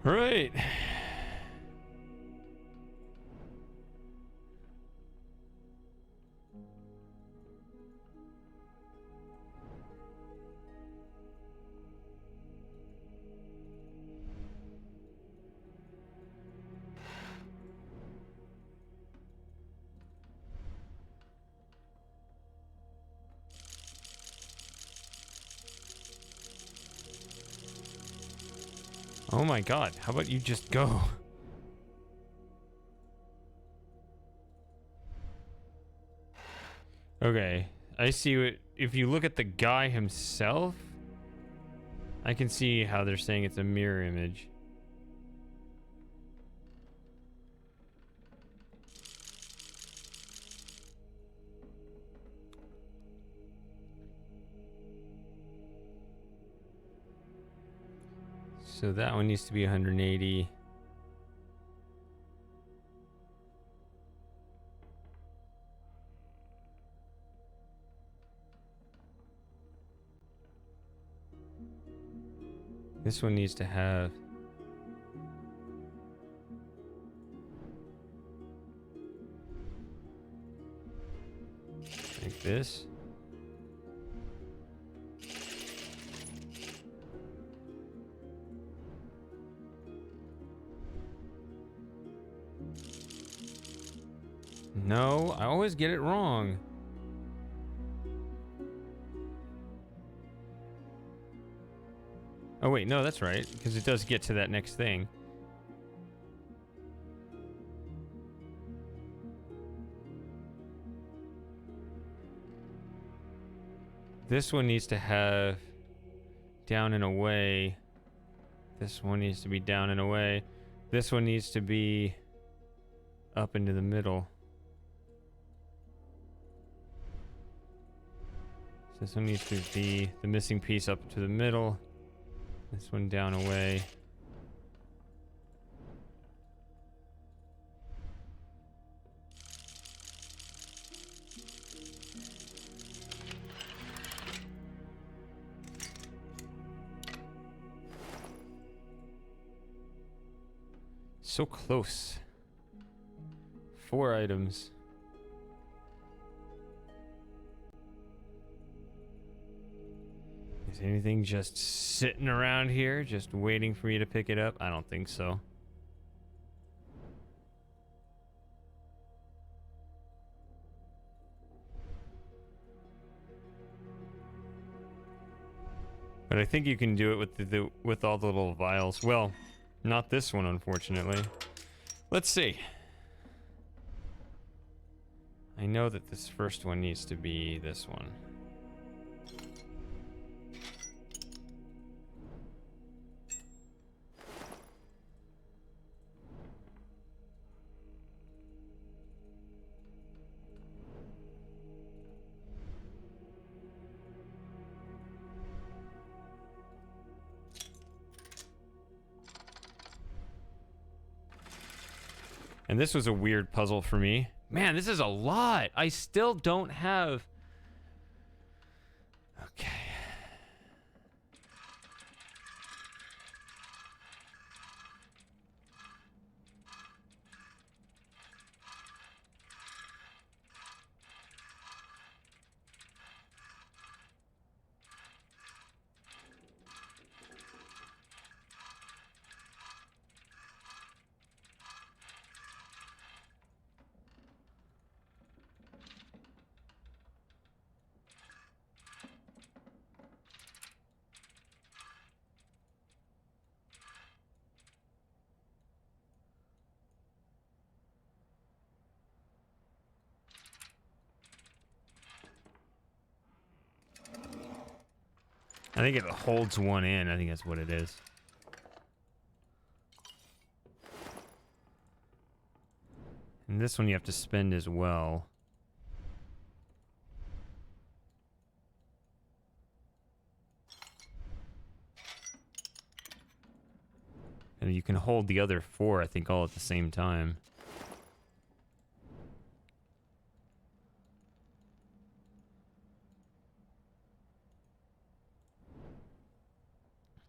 All right. Oh my god, how about you just go? Okay, I see what, if you look at the guy himself, I can see how they're saying it's a mirror image. So that one needs to be 180. This one needs to have like this. No, I always get it wrong. Oh wait, no, that's right, because it does get to that next thing. This one needs to have down and away. This one needs to be down and away. This one needs to be up into the middle. So this one needs to be the missing piece up to the middle. This one down away. So close. 4 items. Is anything just sitting around here, just waiting for me to pick it up? I don't think so. But I think you can do it with with all the little vials. Well, not this one, unfortunately. Let's see. I know that this first one needs to be this one. And this was a weird puzzle for me. Man, this is a lot. I still don't have... Okay. I think it holds one in. I think that's what it is. And this one you have to spend as well. And you can hold the other 4, I think, all at the same time.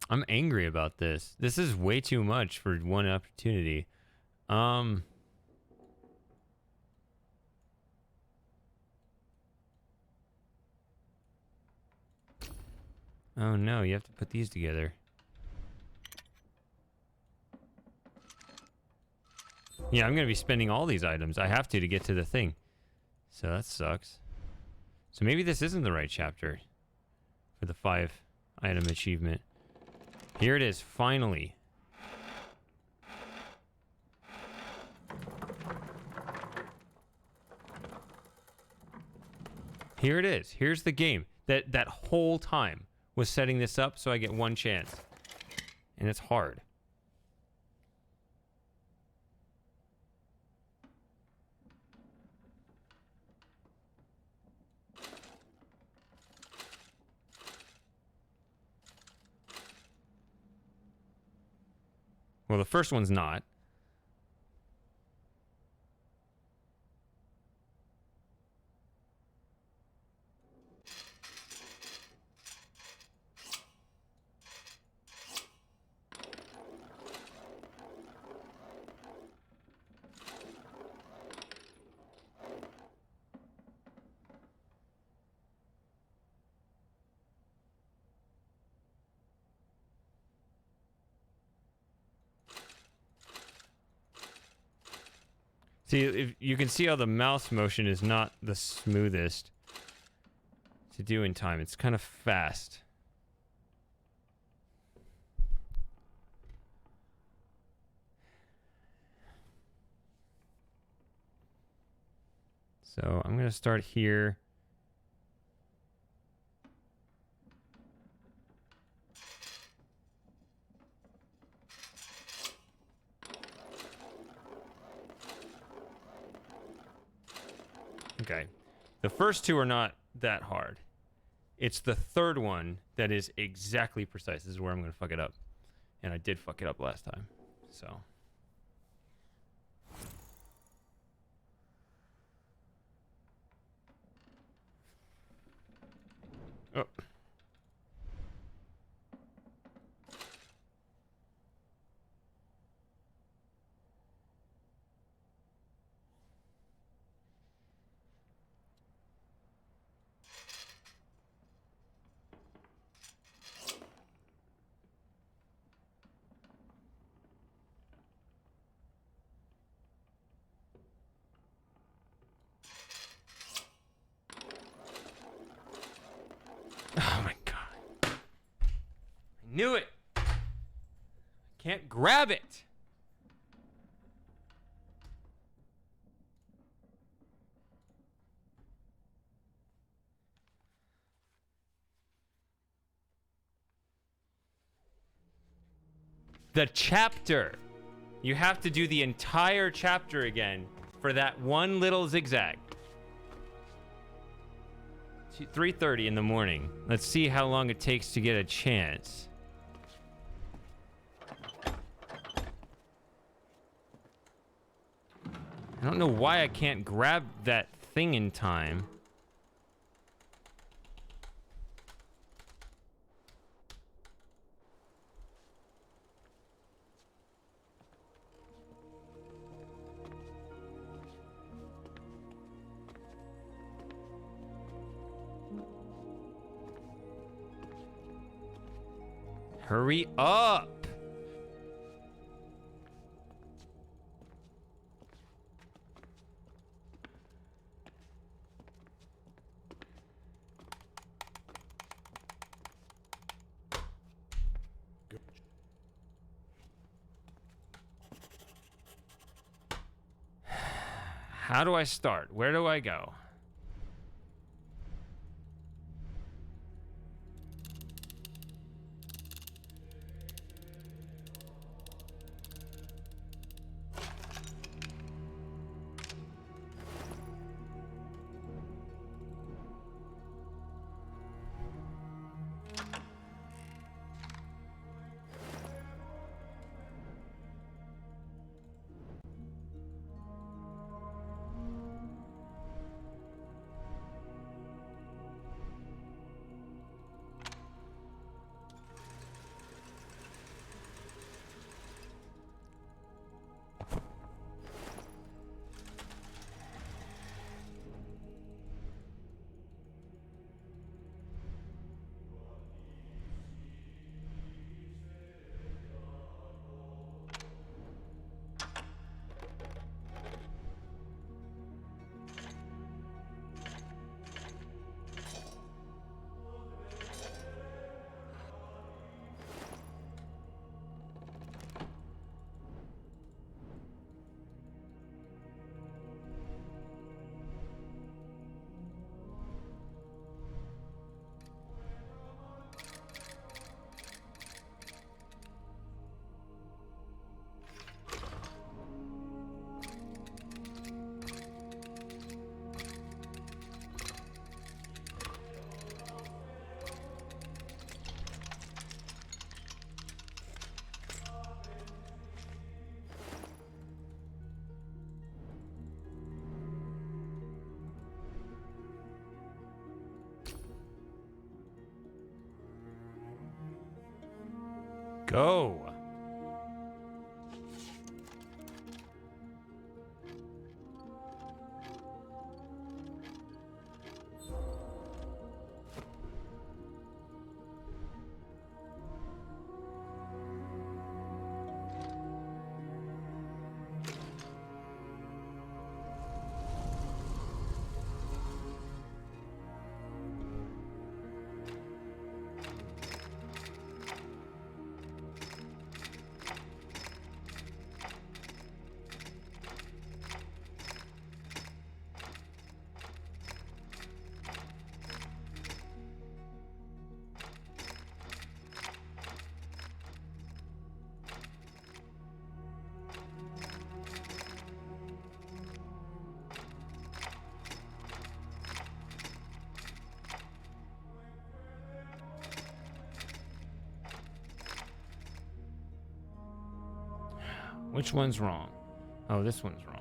I'm angry about this. This is way too much for one opportunity. Oh no, you have to put these together. Yeah, I'm going to be spending all these items. I have to get to the thing. So that sucks. So maybe this isn't the right chapter for the 5-item achievement. Here it is, finally. Here it is. Here's the game. That whole time was setting this up so I get one chance. And it's hard. Well, the first one's not. See, if you can see how the mouse motion is not the smoothest to do in time. It's kind of fast. So I'm going to start here. Okay. The first 2 are not that hard. It's the third one that is exactly precise. This is where I'm going to fuck it up. And I did fuck it up last time. So. Oh. Oh my god. I knew it. I can't grab it. The chapter. You have to do the entire chapter again for that one little zigzag. 3:30 in the morning. Let's see how long it takes to get a chance. I don't know why I can't grab that thing in time. Hurry up! How do I start? Where do I go? go. Which one's wrong? Oh, this one's wrong.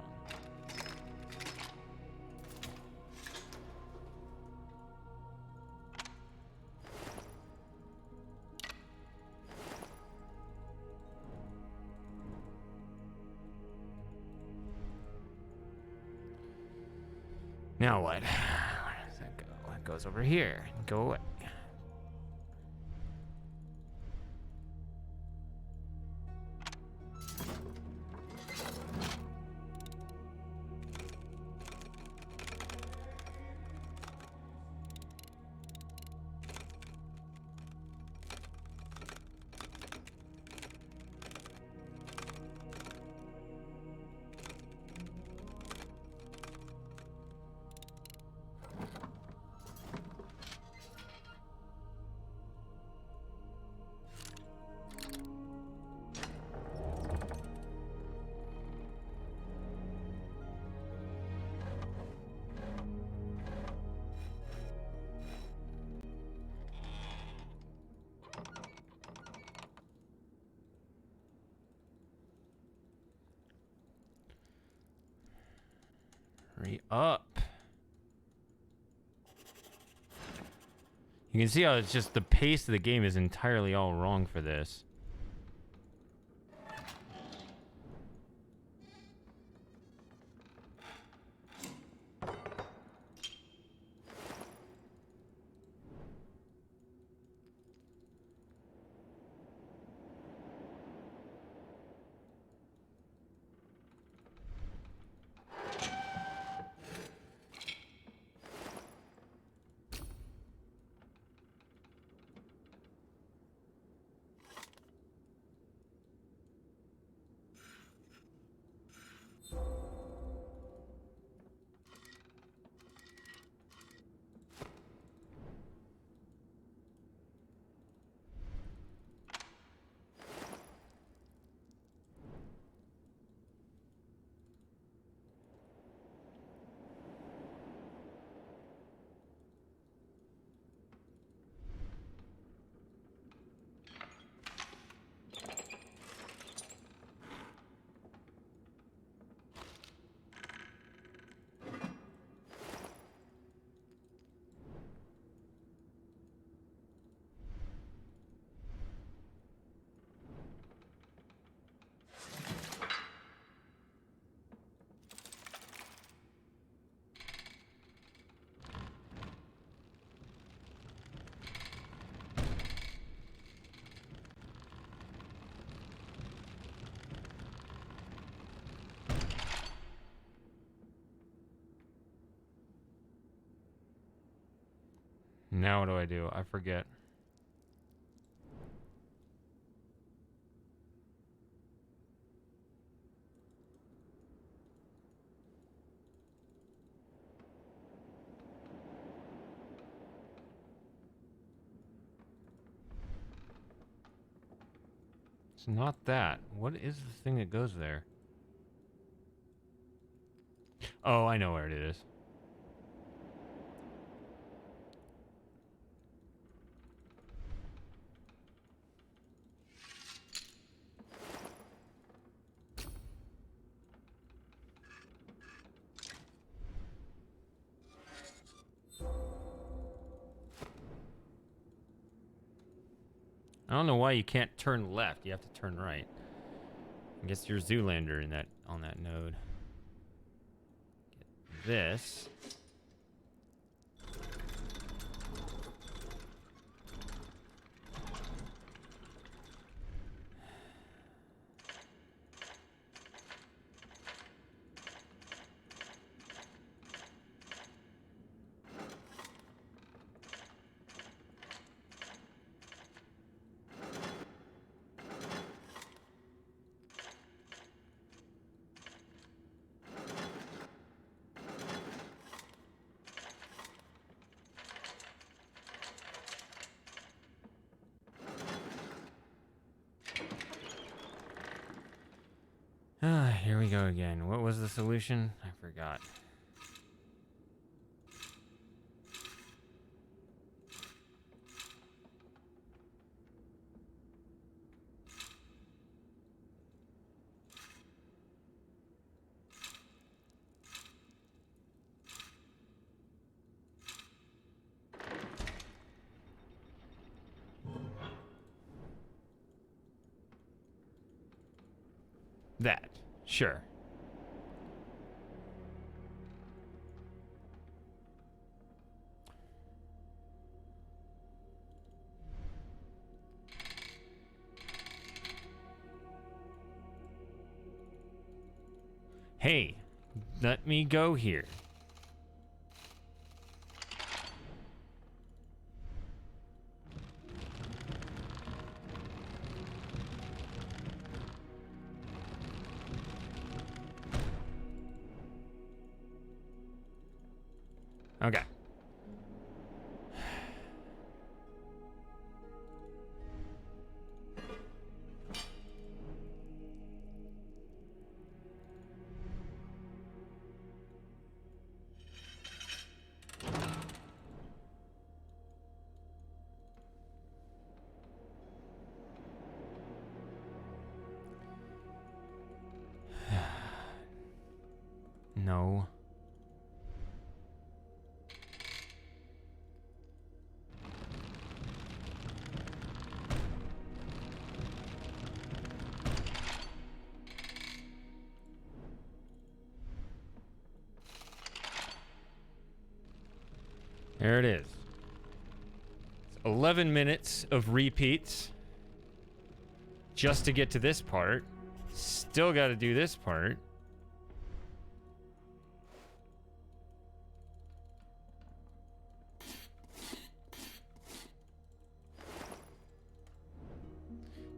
Now what? Where does that go? It goes over here. Go away. Hurry up. You can see how it's just the pace of the game is entirely all wrong for this. Now what do I do? I forget. It's not that. What is the thing that goes there? Oh, I know where it is. don't know why you can't turn left. You have to turn right. I guess you're Zoolander in that on that node. Get this. Ah, here we go again. What was the solution? I forgot. That. Sure. Hey, let me go here. Okay. No. There it is. It's 11 minutes of repeats just to get to this part. Still got to do this part.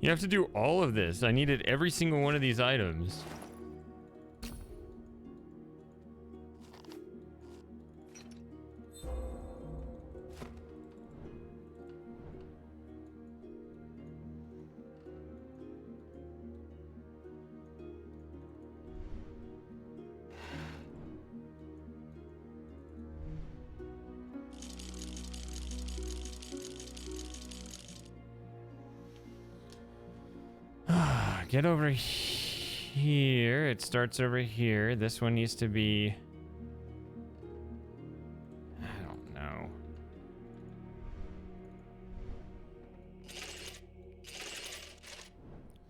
You have to do all of this. I needed every single one of these items. Get over here. It starts over here. This one needs to be... I don't know.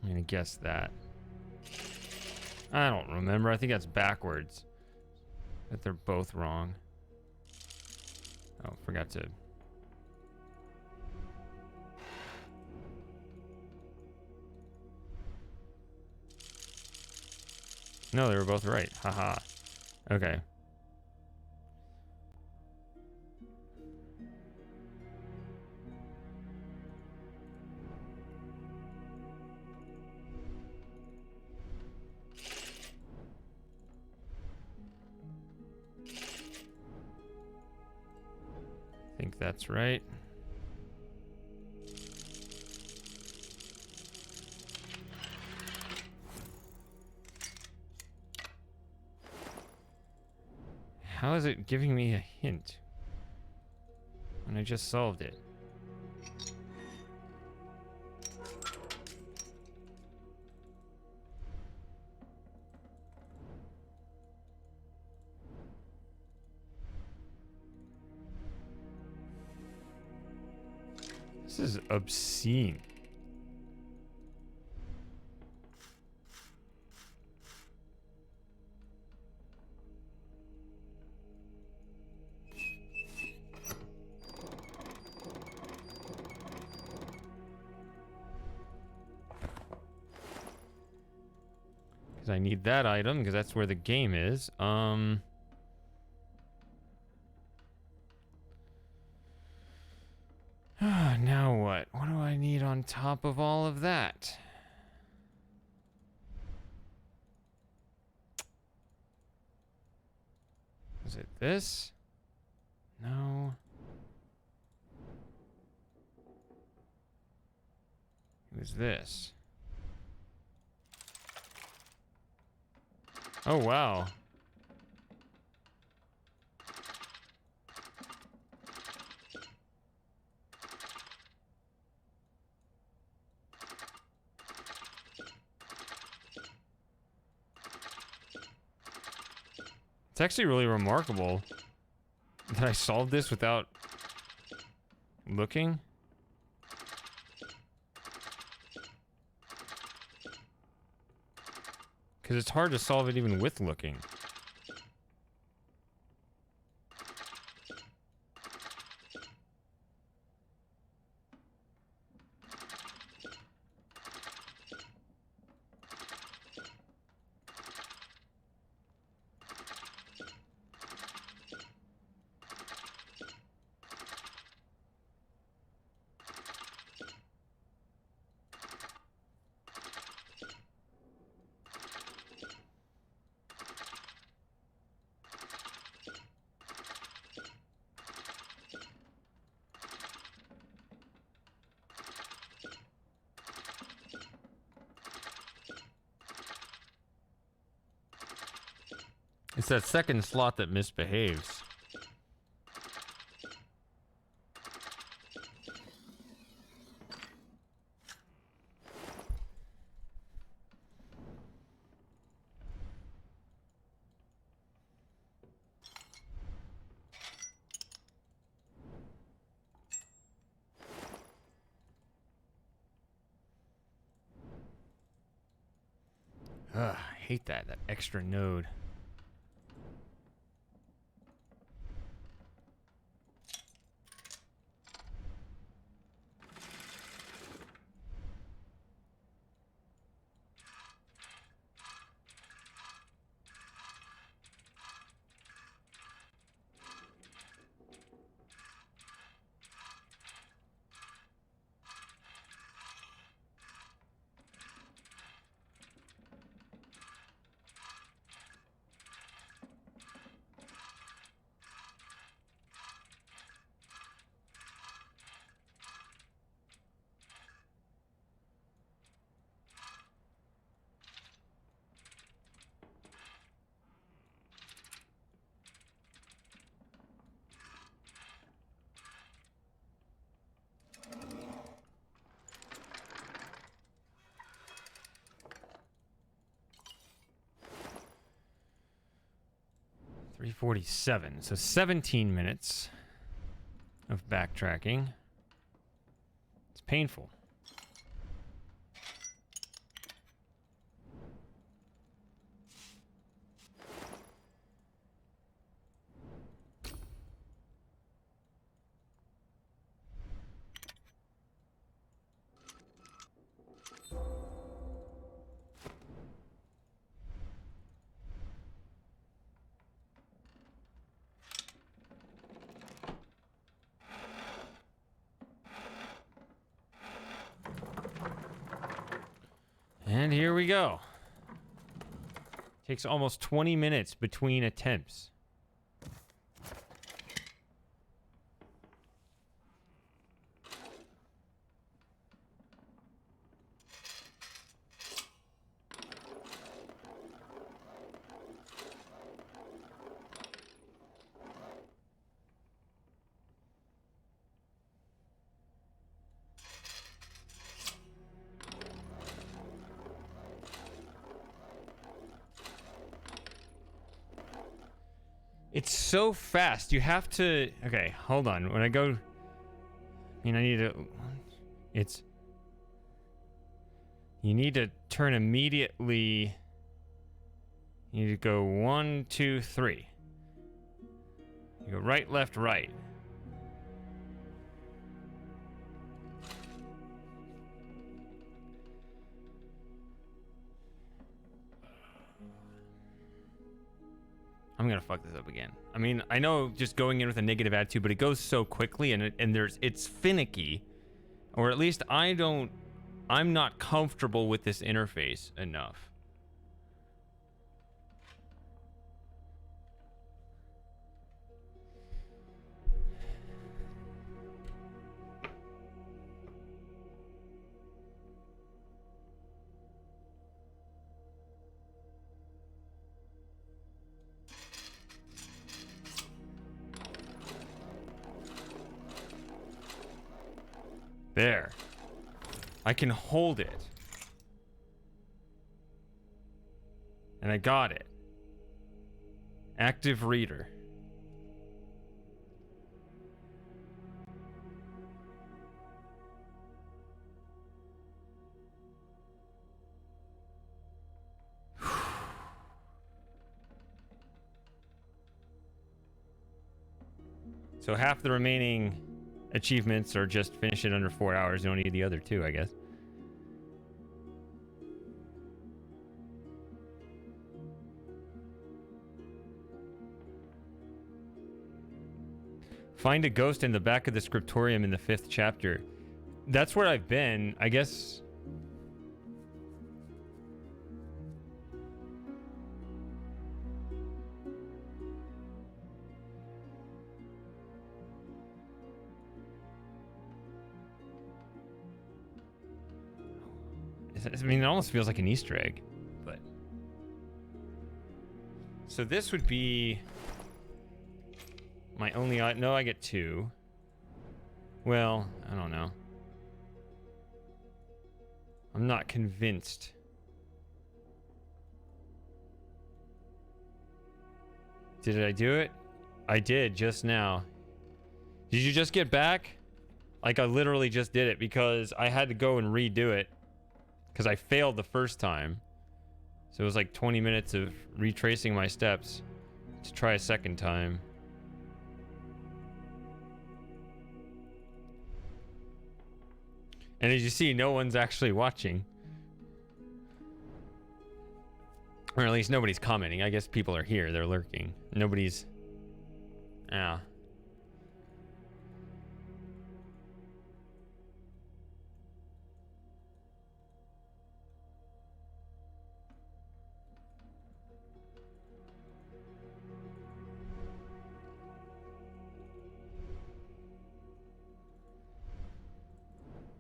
I'm gonna guess that. I don't remember. I think that's backwards. But they're both wrong. Oh, forgot to... No, they were both right. Haha. Okay. I think that's right. How is it giving me a hint when I just solved it? This is obscene. Because I need that item, because that's where the game is. Now what? What do I need on top of all of that? Is it this? No. It was this. Oh, wow. It's actually really remarkable that I solved this without looking. Because it's hard to solve it even with looking. It's that second slot that misbehaves. Ugh, I hate that extra node. .347, so 17 minutes of backtracking. It's painful. And here we go. Takes almost 20 minutes between attempts. It's so fast. You have to... Okay, hold on. When I go... I mean, I need to... It's... You need to turn immediately... You need to go 1, 2, 3. You go right, left, right. I'm gonna fuck this up again. I mean, I know just going in with a negative attitude, but it goes so quickly, and it's finicky, or at least I'm not comfortable with this interface enough. There. I can hold it. And I got it. Active reader. So half the remaining achievements are just finish it under 4 hours. You don't need the other two, I guess. Find a ghost in the back of the scriptorium in the 5th chapter. That's where I've been, I guess. I mean, it almost feels like an Easter egg, but... So this would be... my only... No, I get 2. Well, I don't know. I'm not convinced. Did I do it? I did, just now. Did you just get back? Like, I literally just did it because I had to go and redo it. Because I failed the first time. So it was like 20 minutes of retracing my steps to try a second time. And as you see, no one's actually watching. Or at least nobody's commenting. I guess people are here. They're lurking. Nobody's... Yeah.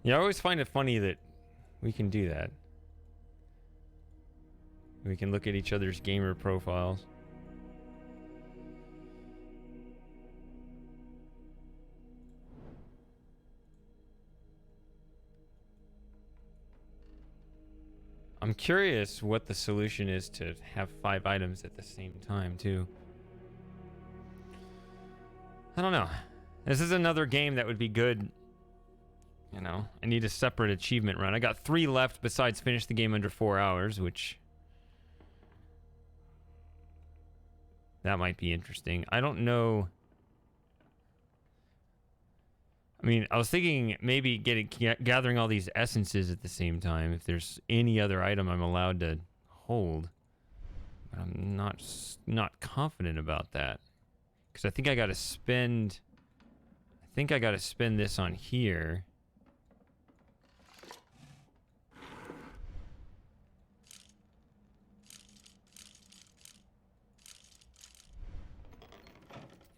Yeah, I always find it funny that we can do that. We can look at each other's gamer profiles. I'm curious what the solution is to have 5 items at the same time, too. I don't know. This is another game that would be good. You know, I need a separate achievement run. I got 3 left besides finish the game under 4 hours, which... that might be interesting. I don't know... I mean, I was thinking maybe gathering all these essences at the same time, if there's any other item I'm allowed to hold. But I'm not confident about that. Because I think I gotta spend... I think I gotta spend this on here.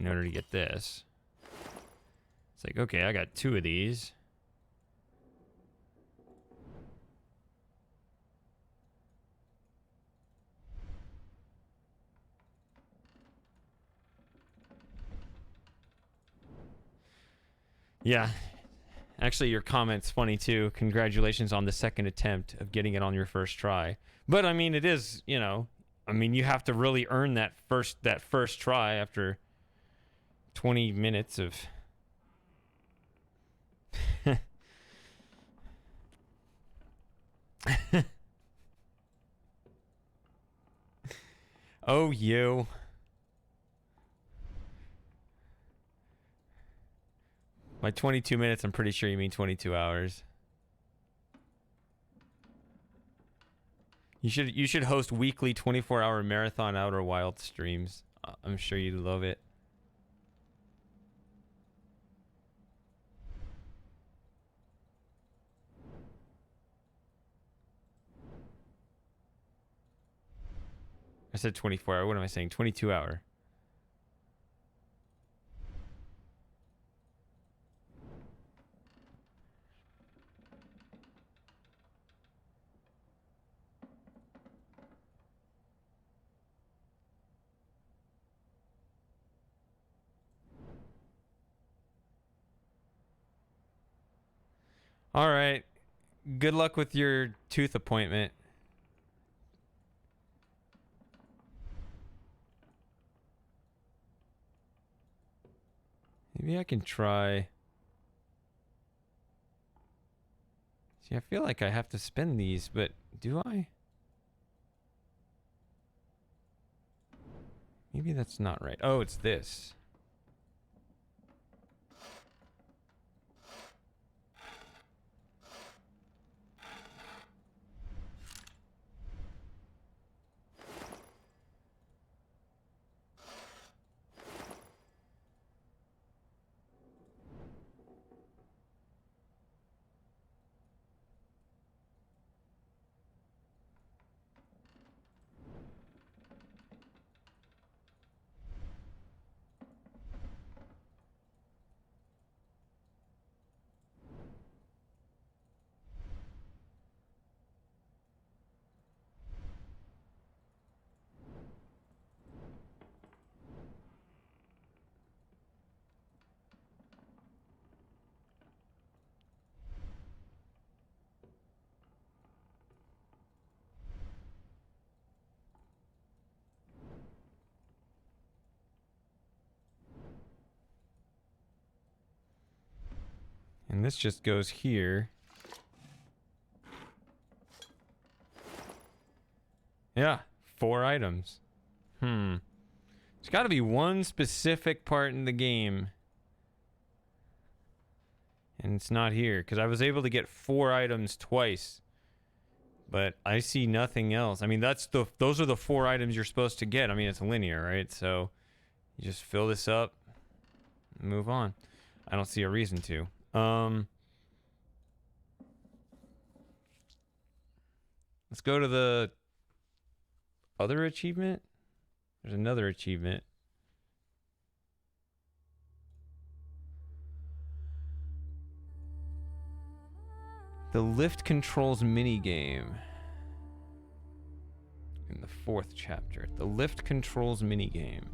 In order to get this. It's like, okay, I got 2 of these. Yeah. Actually, your comment's funny too. Congratulations on the 2nd attempt of getting it on your first try. But I mean, it is, you know, I mean, you have to really earn that first try after 20 minutes of Oh, you. By 22 minutes, I'm pretty sure you mean 22 hours. You should host weekly 24-hour marathon Outer Wild streams. I'm sure you'd love it. I said 24 hour. What am I saying? 22 hour. All right. Good luck with your tooth appointment. Maybe I can try. See, I feel like I have to spend these, but do I? Maybe that's not right. Oh, it's this. And this just goes here. Yeah, 4 items. There's got to be one specific part in the game. And it's not here, because I was able to get 4 items twice. But I see nothing else. I mean, those are the 4 items you're supposed to get. I mean, it's linear, right? So you just fill this up and move on. I don't see a reason to. Let's go to the other achievement. There's another achievement. The lift controls minigame. In the 4th chapter. The lift controls minigame.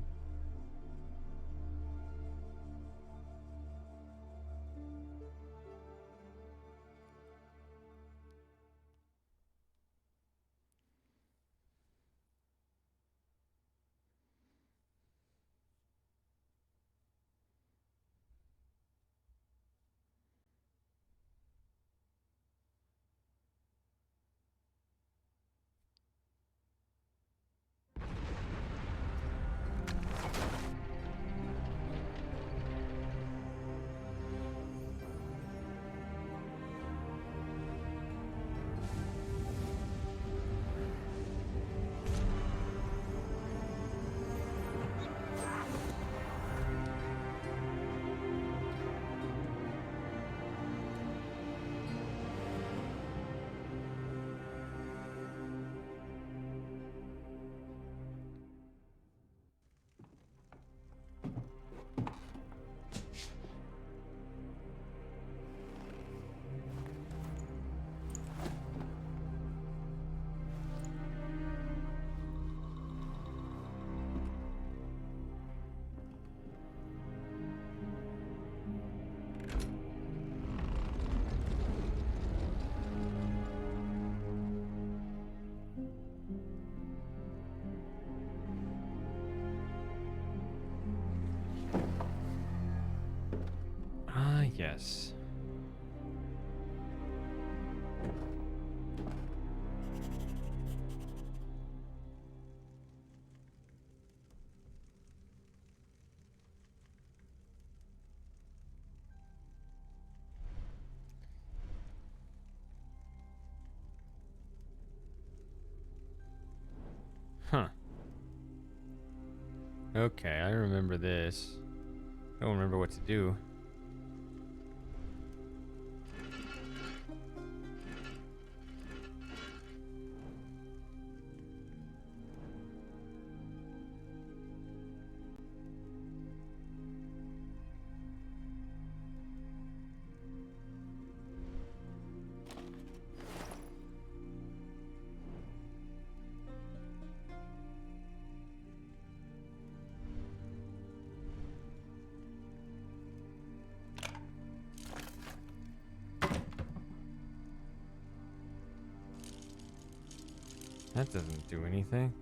Ah, yes. Huh. Okay, I remember this. I don't remember what to do. That doesn't do anything.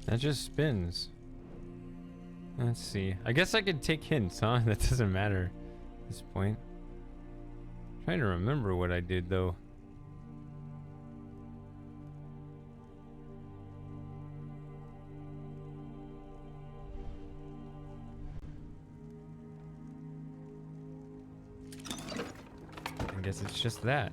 That just spins. Let's see. I guess I could take hints, huh? That doesn't matter at this point. I'm trying to remember what I did, though. I guess it's just that.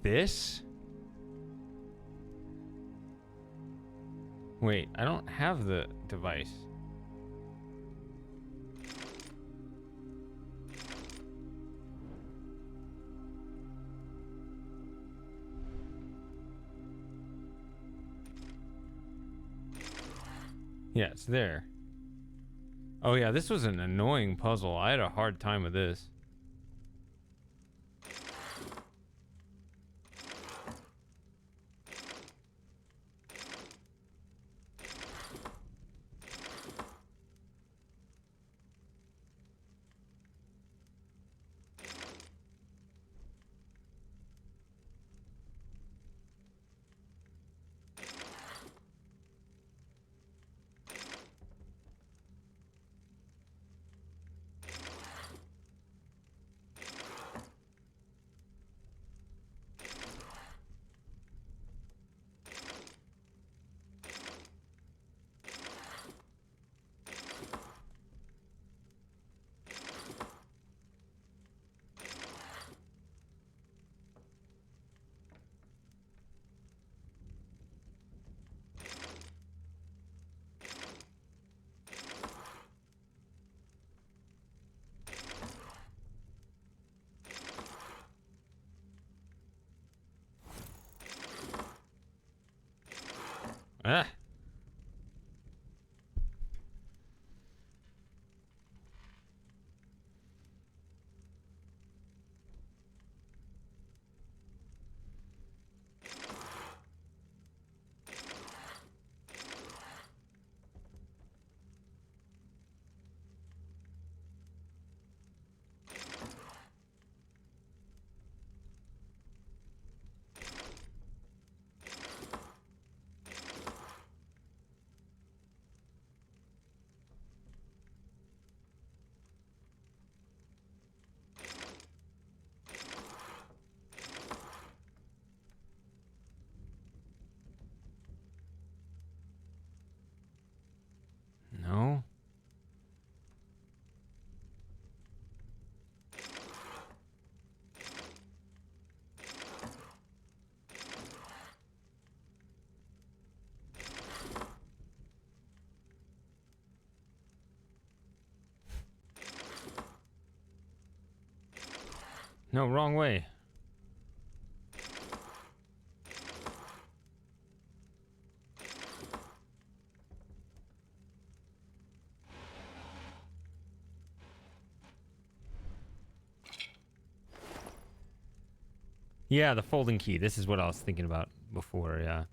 This? Wait, I don't have the device. Yeah, it's there. Oh yeah, this was an annoying puzzle. I had a hard time with this. Ah. No, wrong way. Yeah, the folding key. This is what I was thinking about before, yeah.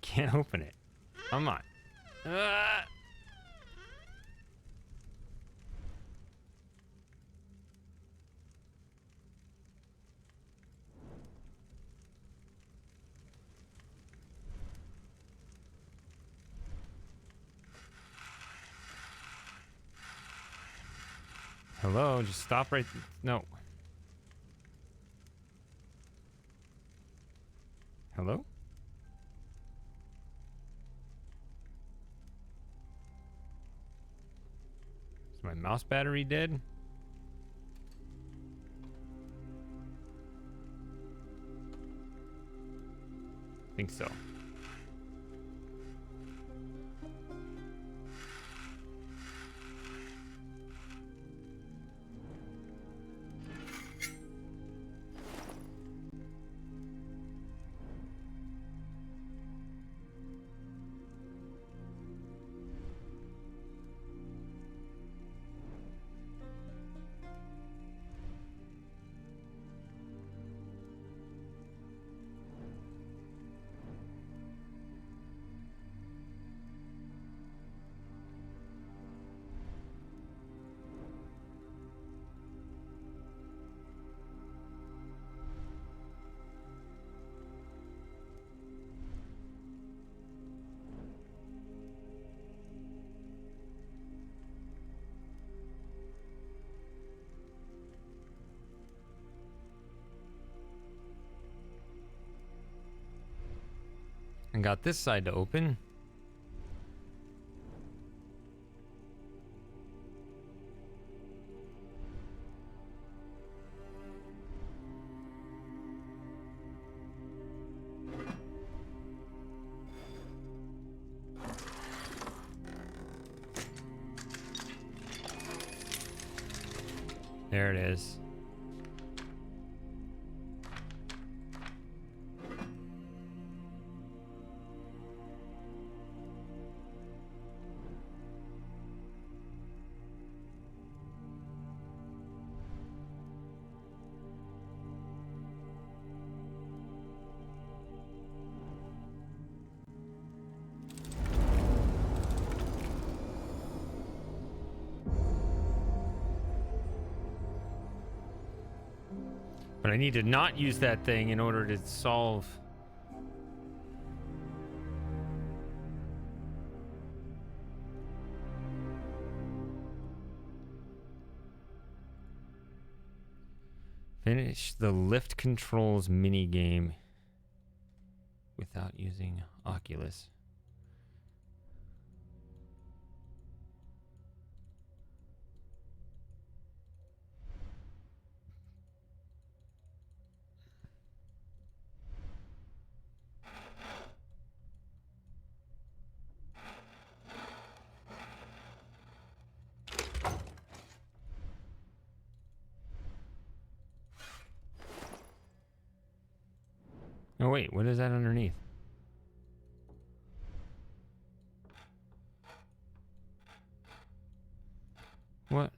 Can't open it. Come on. Hello, just stop right. No. Hello? Is my mouse battery dead? Think so. And got this side to open. There it is. But I need to not use that thing in order to solve. Finish the lift controls mini game without using Oculus. Oh wait, what is that underneath? What?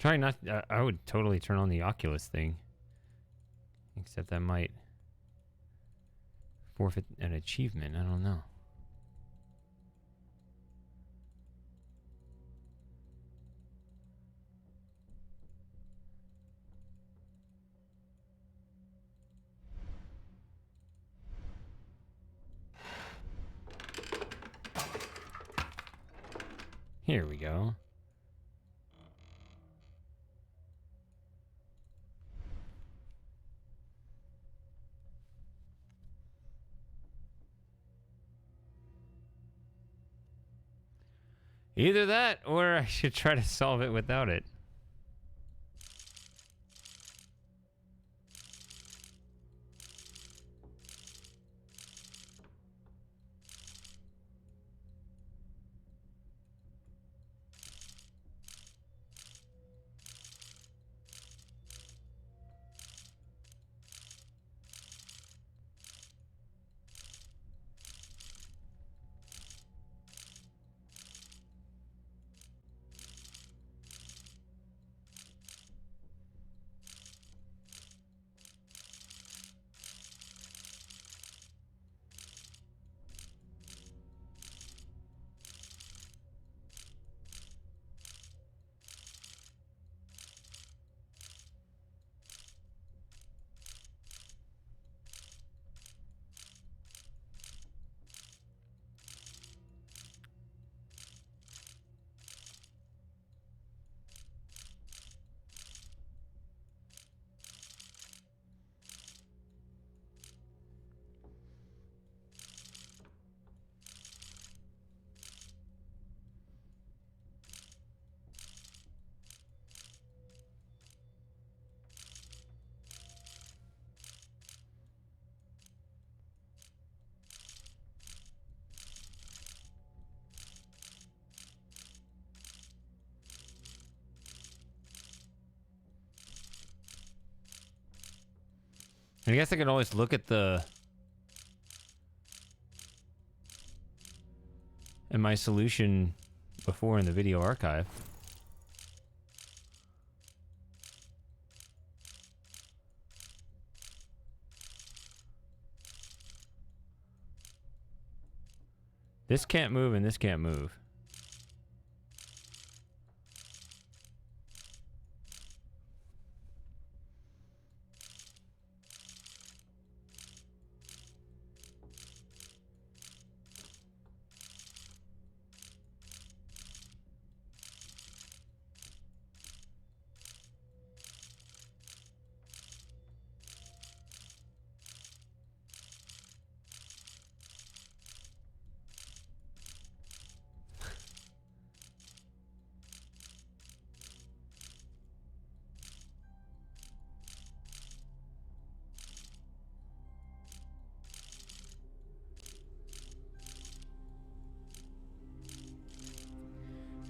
Try not. I would totally turn on the Oculus thing. Except that might forfeit an achievement. I don't know. Here we go. Either that, or I should try to solve it without it. I guess I could always look at my solution before in the video archive. This can't move and this can't move.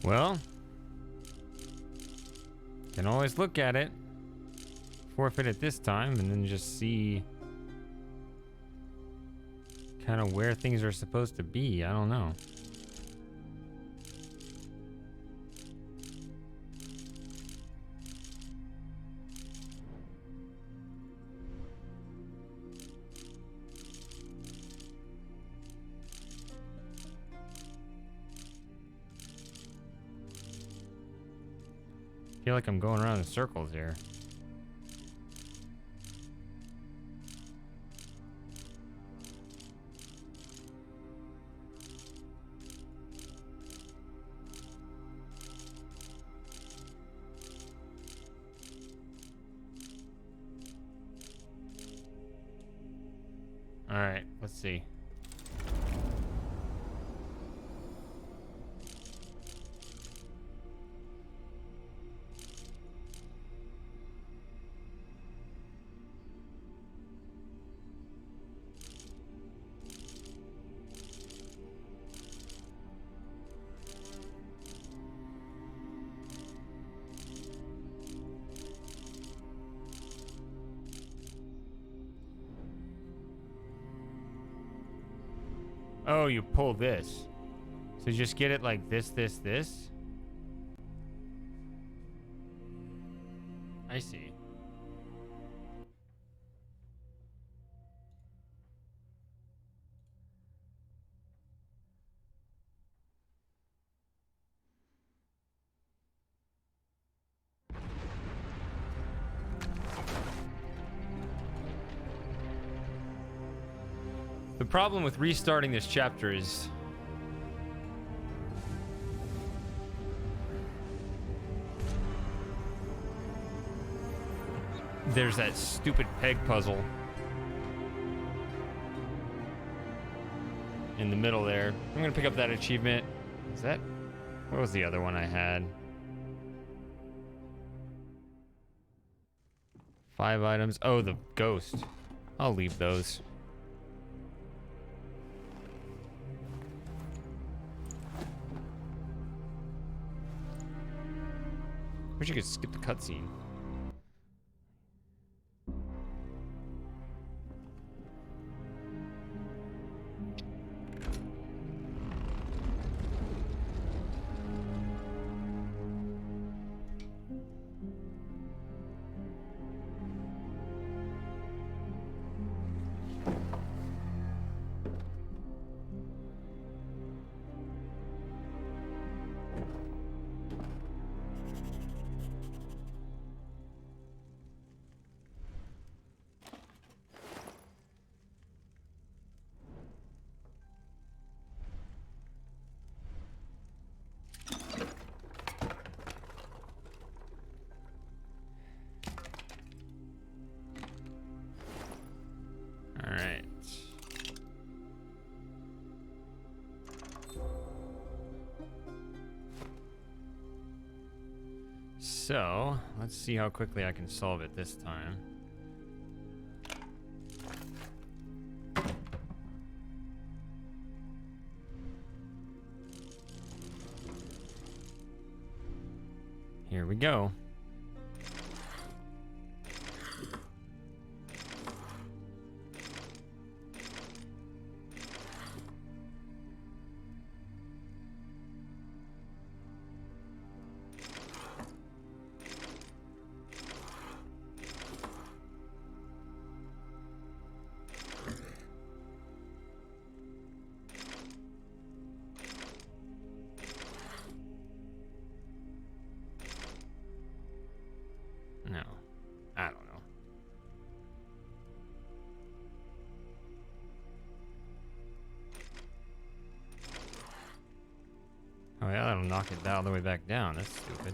Well, can always look at it, forfeit it this time, and then just see kind of where things are supposed to be. I don't know. I feel like I'm going around in circles here. All right, let's see. Oh, you pull this. So you just get it like this, this, this? The problem with restarting this chapter is there's that stupid peg puzzle in the middle there. I'm gonna pick up that achievement. Is that... what was the other one I had? 5 items. Oh, the ghost. I'll leave those. Wish you could skip the cutscene. Alright. So, let's see how quickly I can solve it this time. Here we go. No, I don't know. Oh yeah, that'll knock it all the way back down. That's stupid.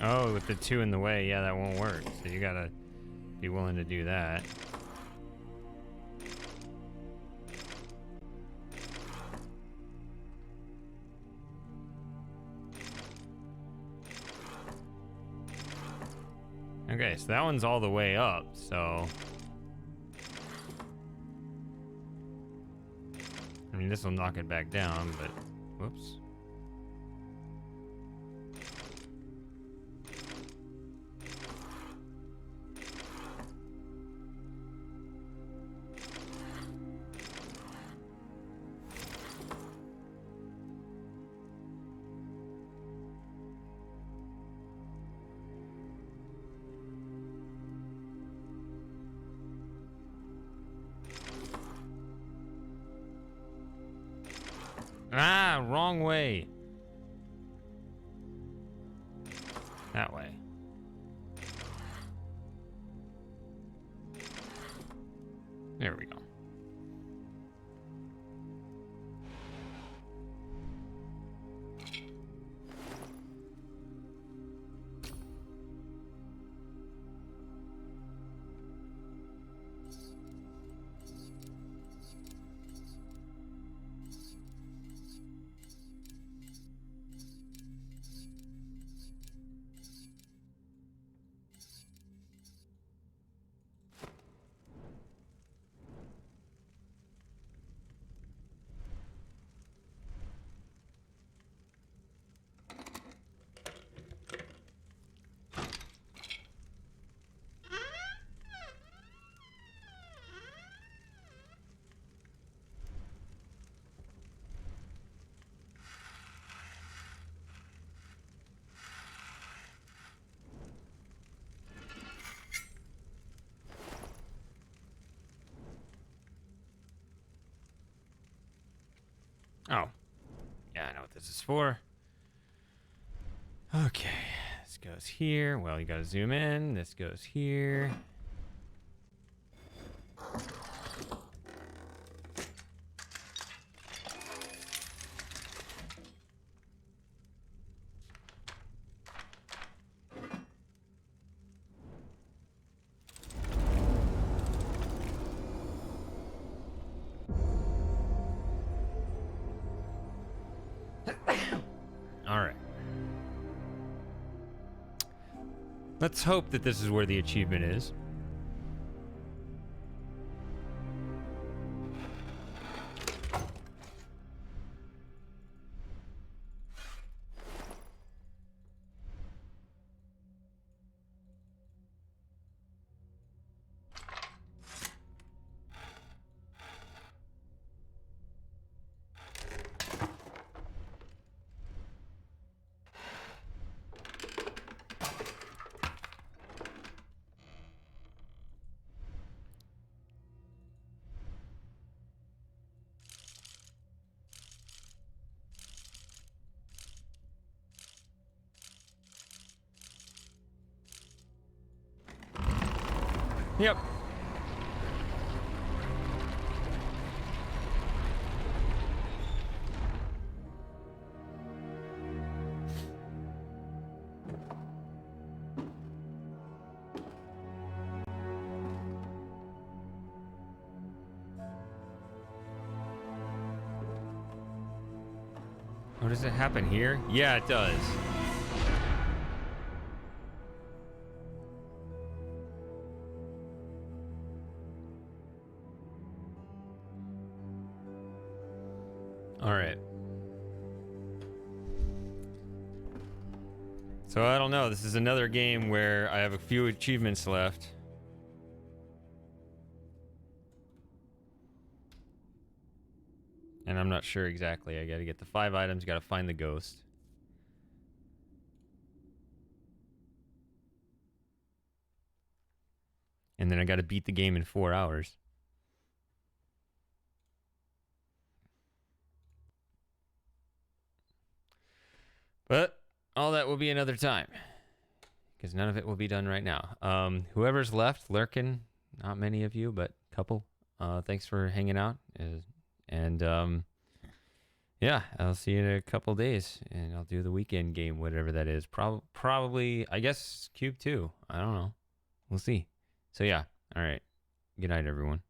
Oh, with the 2 in the way, yeah, that won't work. So you gotta be willing to do that. Okay, so that one's all the way up, so... I mean, this will knock it back down, but... whoops. Ah, wrong way. That way. There we go. this is for. Okay, this goes here. Well, you gotta zoom in. This goes here. All right. Let's hope that this is where the achievement is. Yep. Oh, does it happen here? Yeah, it does. All right. So I don't know. This is another game where I have a few achievements left. And I'm not sure exactly. I gotta get the 5 items, gotta find the ghost. And then I gotta beat the game in 4 hours. But all that will be another time. Because none of it will be done right now. Whoever's left, lurking, not many of you, but a couple. Thanks for hanging out. And yeah, I'll see you in a couple days, and I'll do the weekend game, whatever that is. Probably, I guess, Cube 2. I don't know. We'll see. So yeah, all right. Good night, everyone.